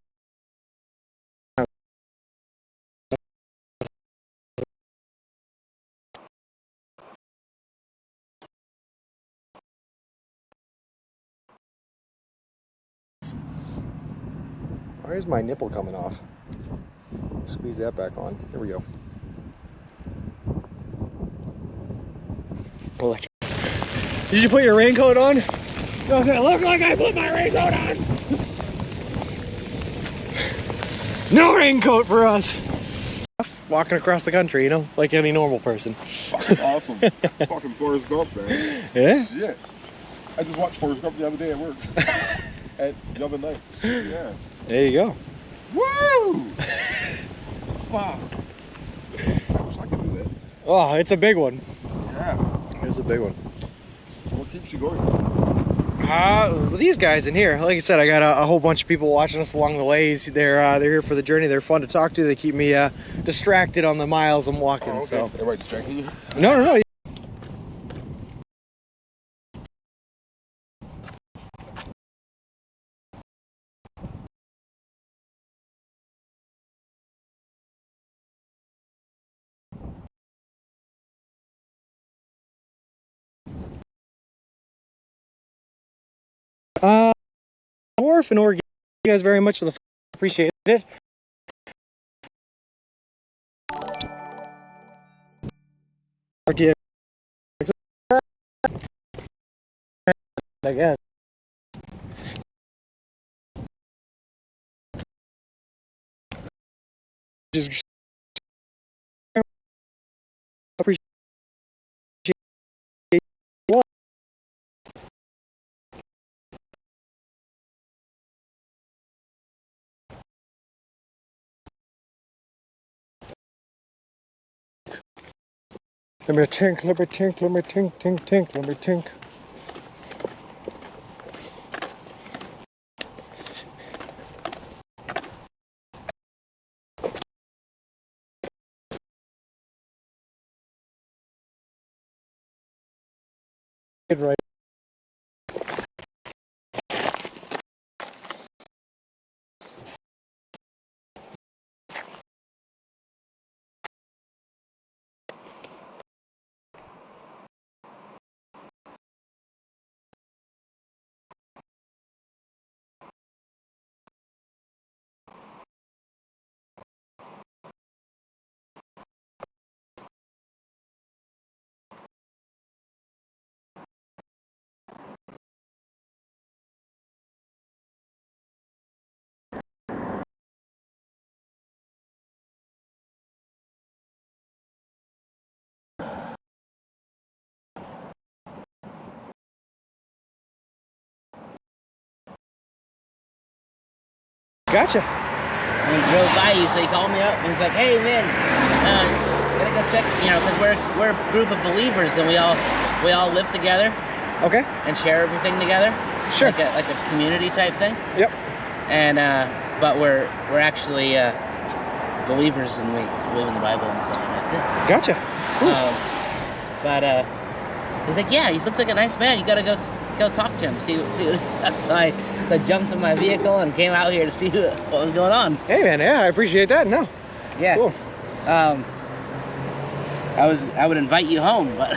why is my nipple coming off? Squeeze that back on. There we go. Electric. Did you put your raincoat on? Does it look like I put my raincoat on? No raincoat for us. Walking across the country, you know, like any normal person. Fucking awesome. Fucking Forrest Gump, man. Yeah? Shit. I just watched Forrest Gump the other day at work. At Yum and Night. Yeah. There you go. Woo! Fuck. I wish I could do that. Oh, it's a big one. Yeah. It's a big one. What keeps you going? These guys in here, like I said, I got a whole bunch of people watching us along the way. They're here for the journey. They're fun to talk to. They keep me distracted on the miles I'm walking. Oh, okay. So Everybody distracting you? no. Dwarf and Oregon, you guys very much for the appreciate it. I guess. Just appreciate what. Let me tink, let me tink, let me tink, tink, tink, let me tink. Right. Gotcha. And he drove by you, so he called me up and he's like, "Hey man, gotta go check, you know, because we're a group of believers and we all live together Okay. and share everything together. Sure. Like a community type thing. Yep. And but we're actually believers and we believe in the Bible and stuff like that too. Gotcha. Cool. But he's like, "Yeah, he looks like a nice man. You gotta go talk to him, see what's outside." So I jumped in my vehicle and came out here to see what was going on. Hey man, yeah, I appreciate that. No. Yeah. Cool. I would invite you home, but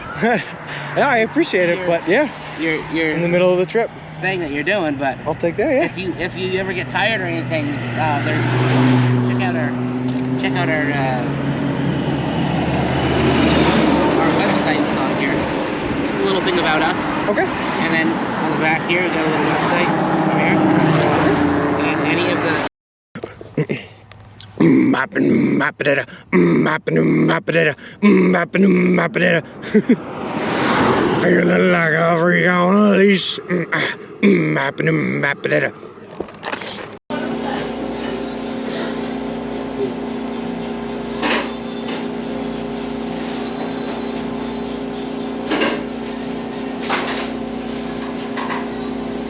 No, I appreciate it, but yeah, you're in the middle of the trip. thing that you're doing. But I'll take that. Yeah. if you ever get tired or anything, check out our website that's on here. Just a little thing about us. Okay. And then on the back here, we got a little website over here. And any of the You look like a freak on a leash.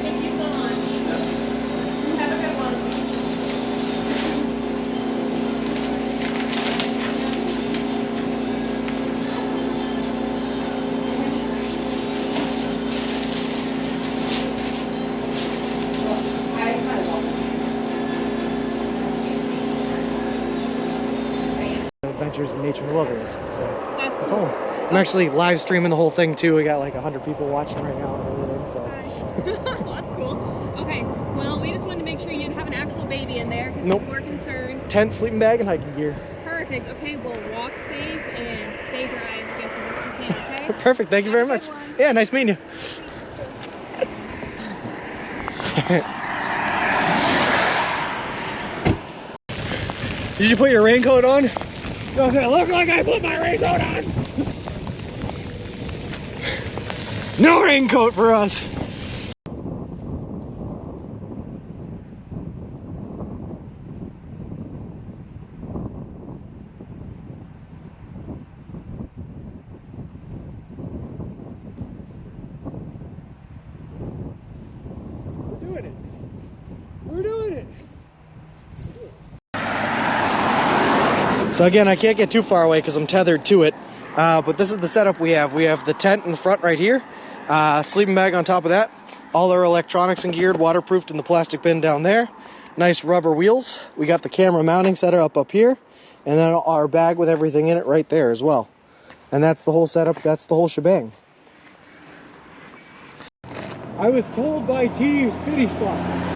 Thank you so much. Have a good one. Adventures in Nature and Wilderness. So That's it's cool. fun. I'm actually live streaming the whole thing too. We got like 100 people watching right now and everything. So That's cool. Okay, well, we just wanted to make sure you'd have an actual baby in there because Nope. people were concerned. tent, sleeping bag, and hiking gear. Perfect. Okay, well, walk safe and stay dry I guess as best you can, okay? Perfect. Thank you very Have a much. good one. Yeah, nice meeting you. Did you put your raincoat on? Does it look like I put my raincoat on? No raincoat for us. We're doing it. We're doing it. So again, I can't get too far away because I'm tethered to it. But this is the setup we have. We have the tent in the front right here, sleeping bag on top of that, all our electronics and geared, waterproofed in the plastic bin down there, nice rubber wheels. We got the camera mounting setup up here, and then our bag with everything in it right there as well. And that's the whole setup, that's the whole shebang. I was told by Team City Spot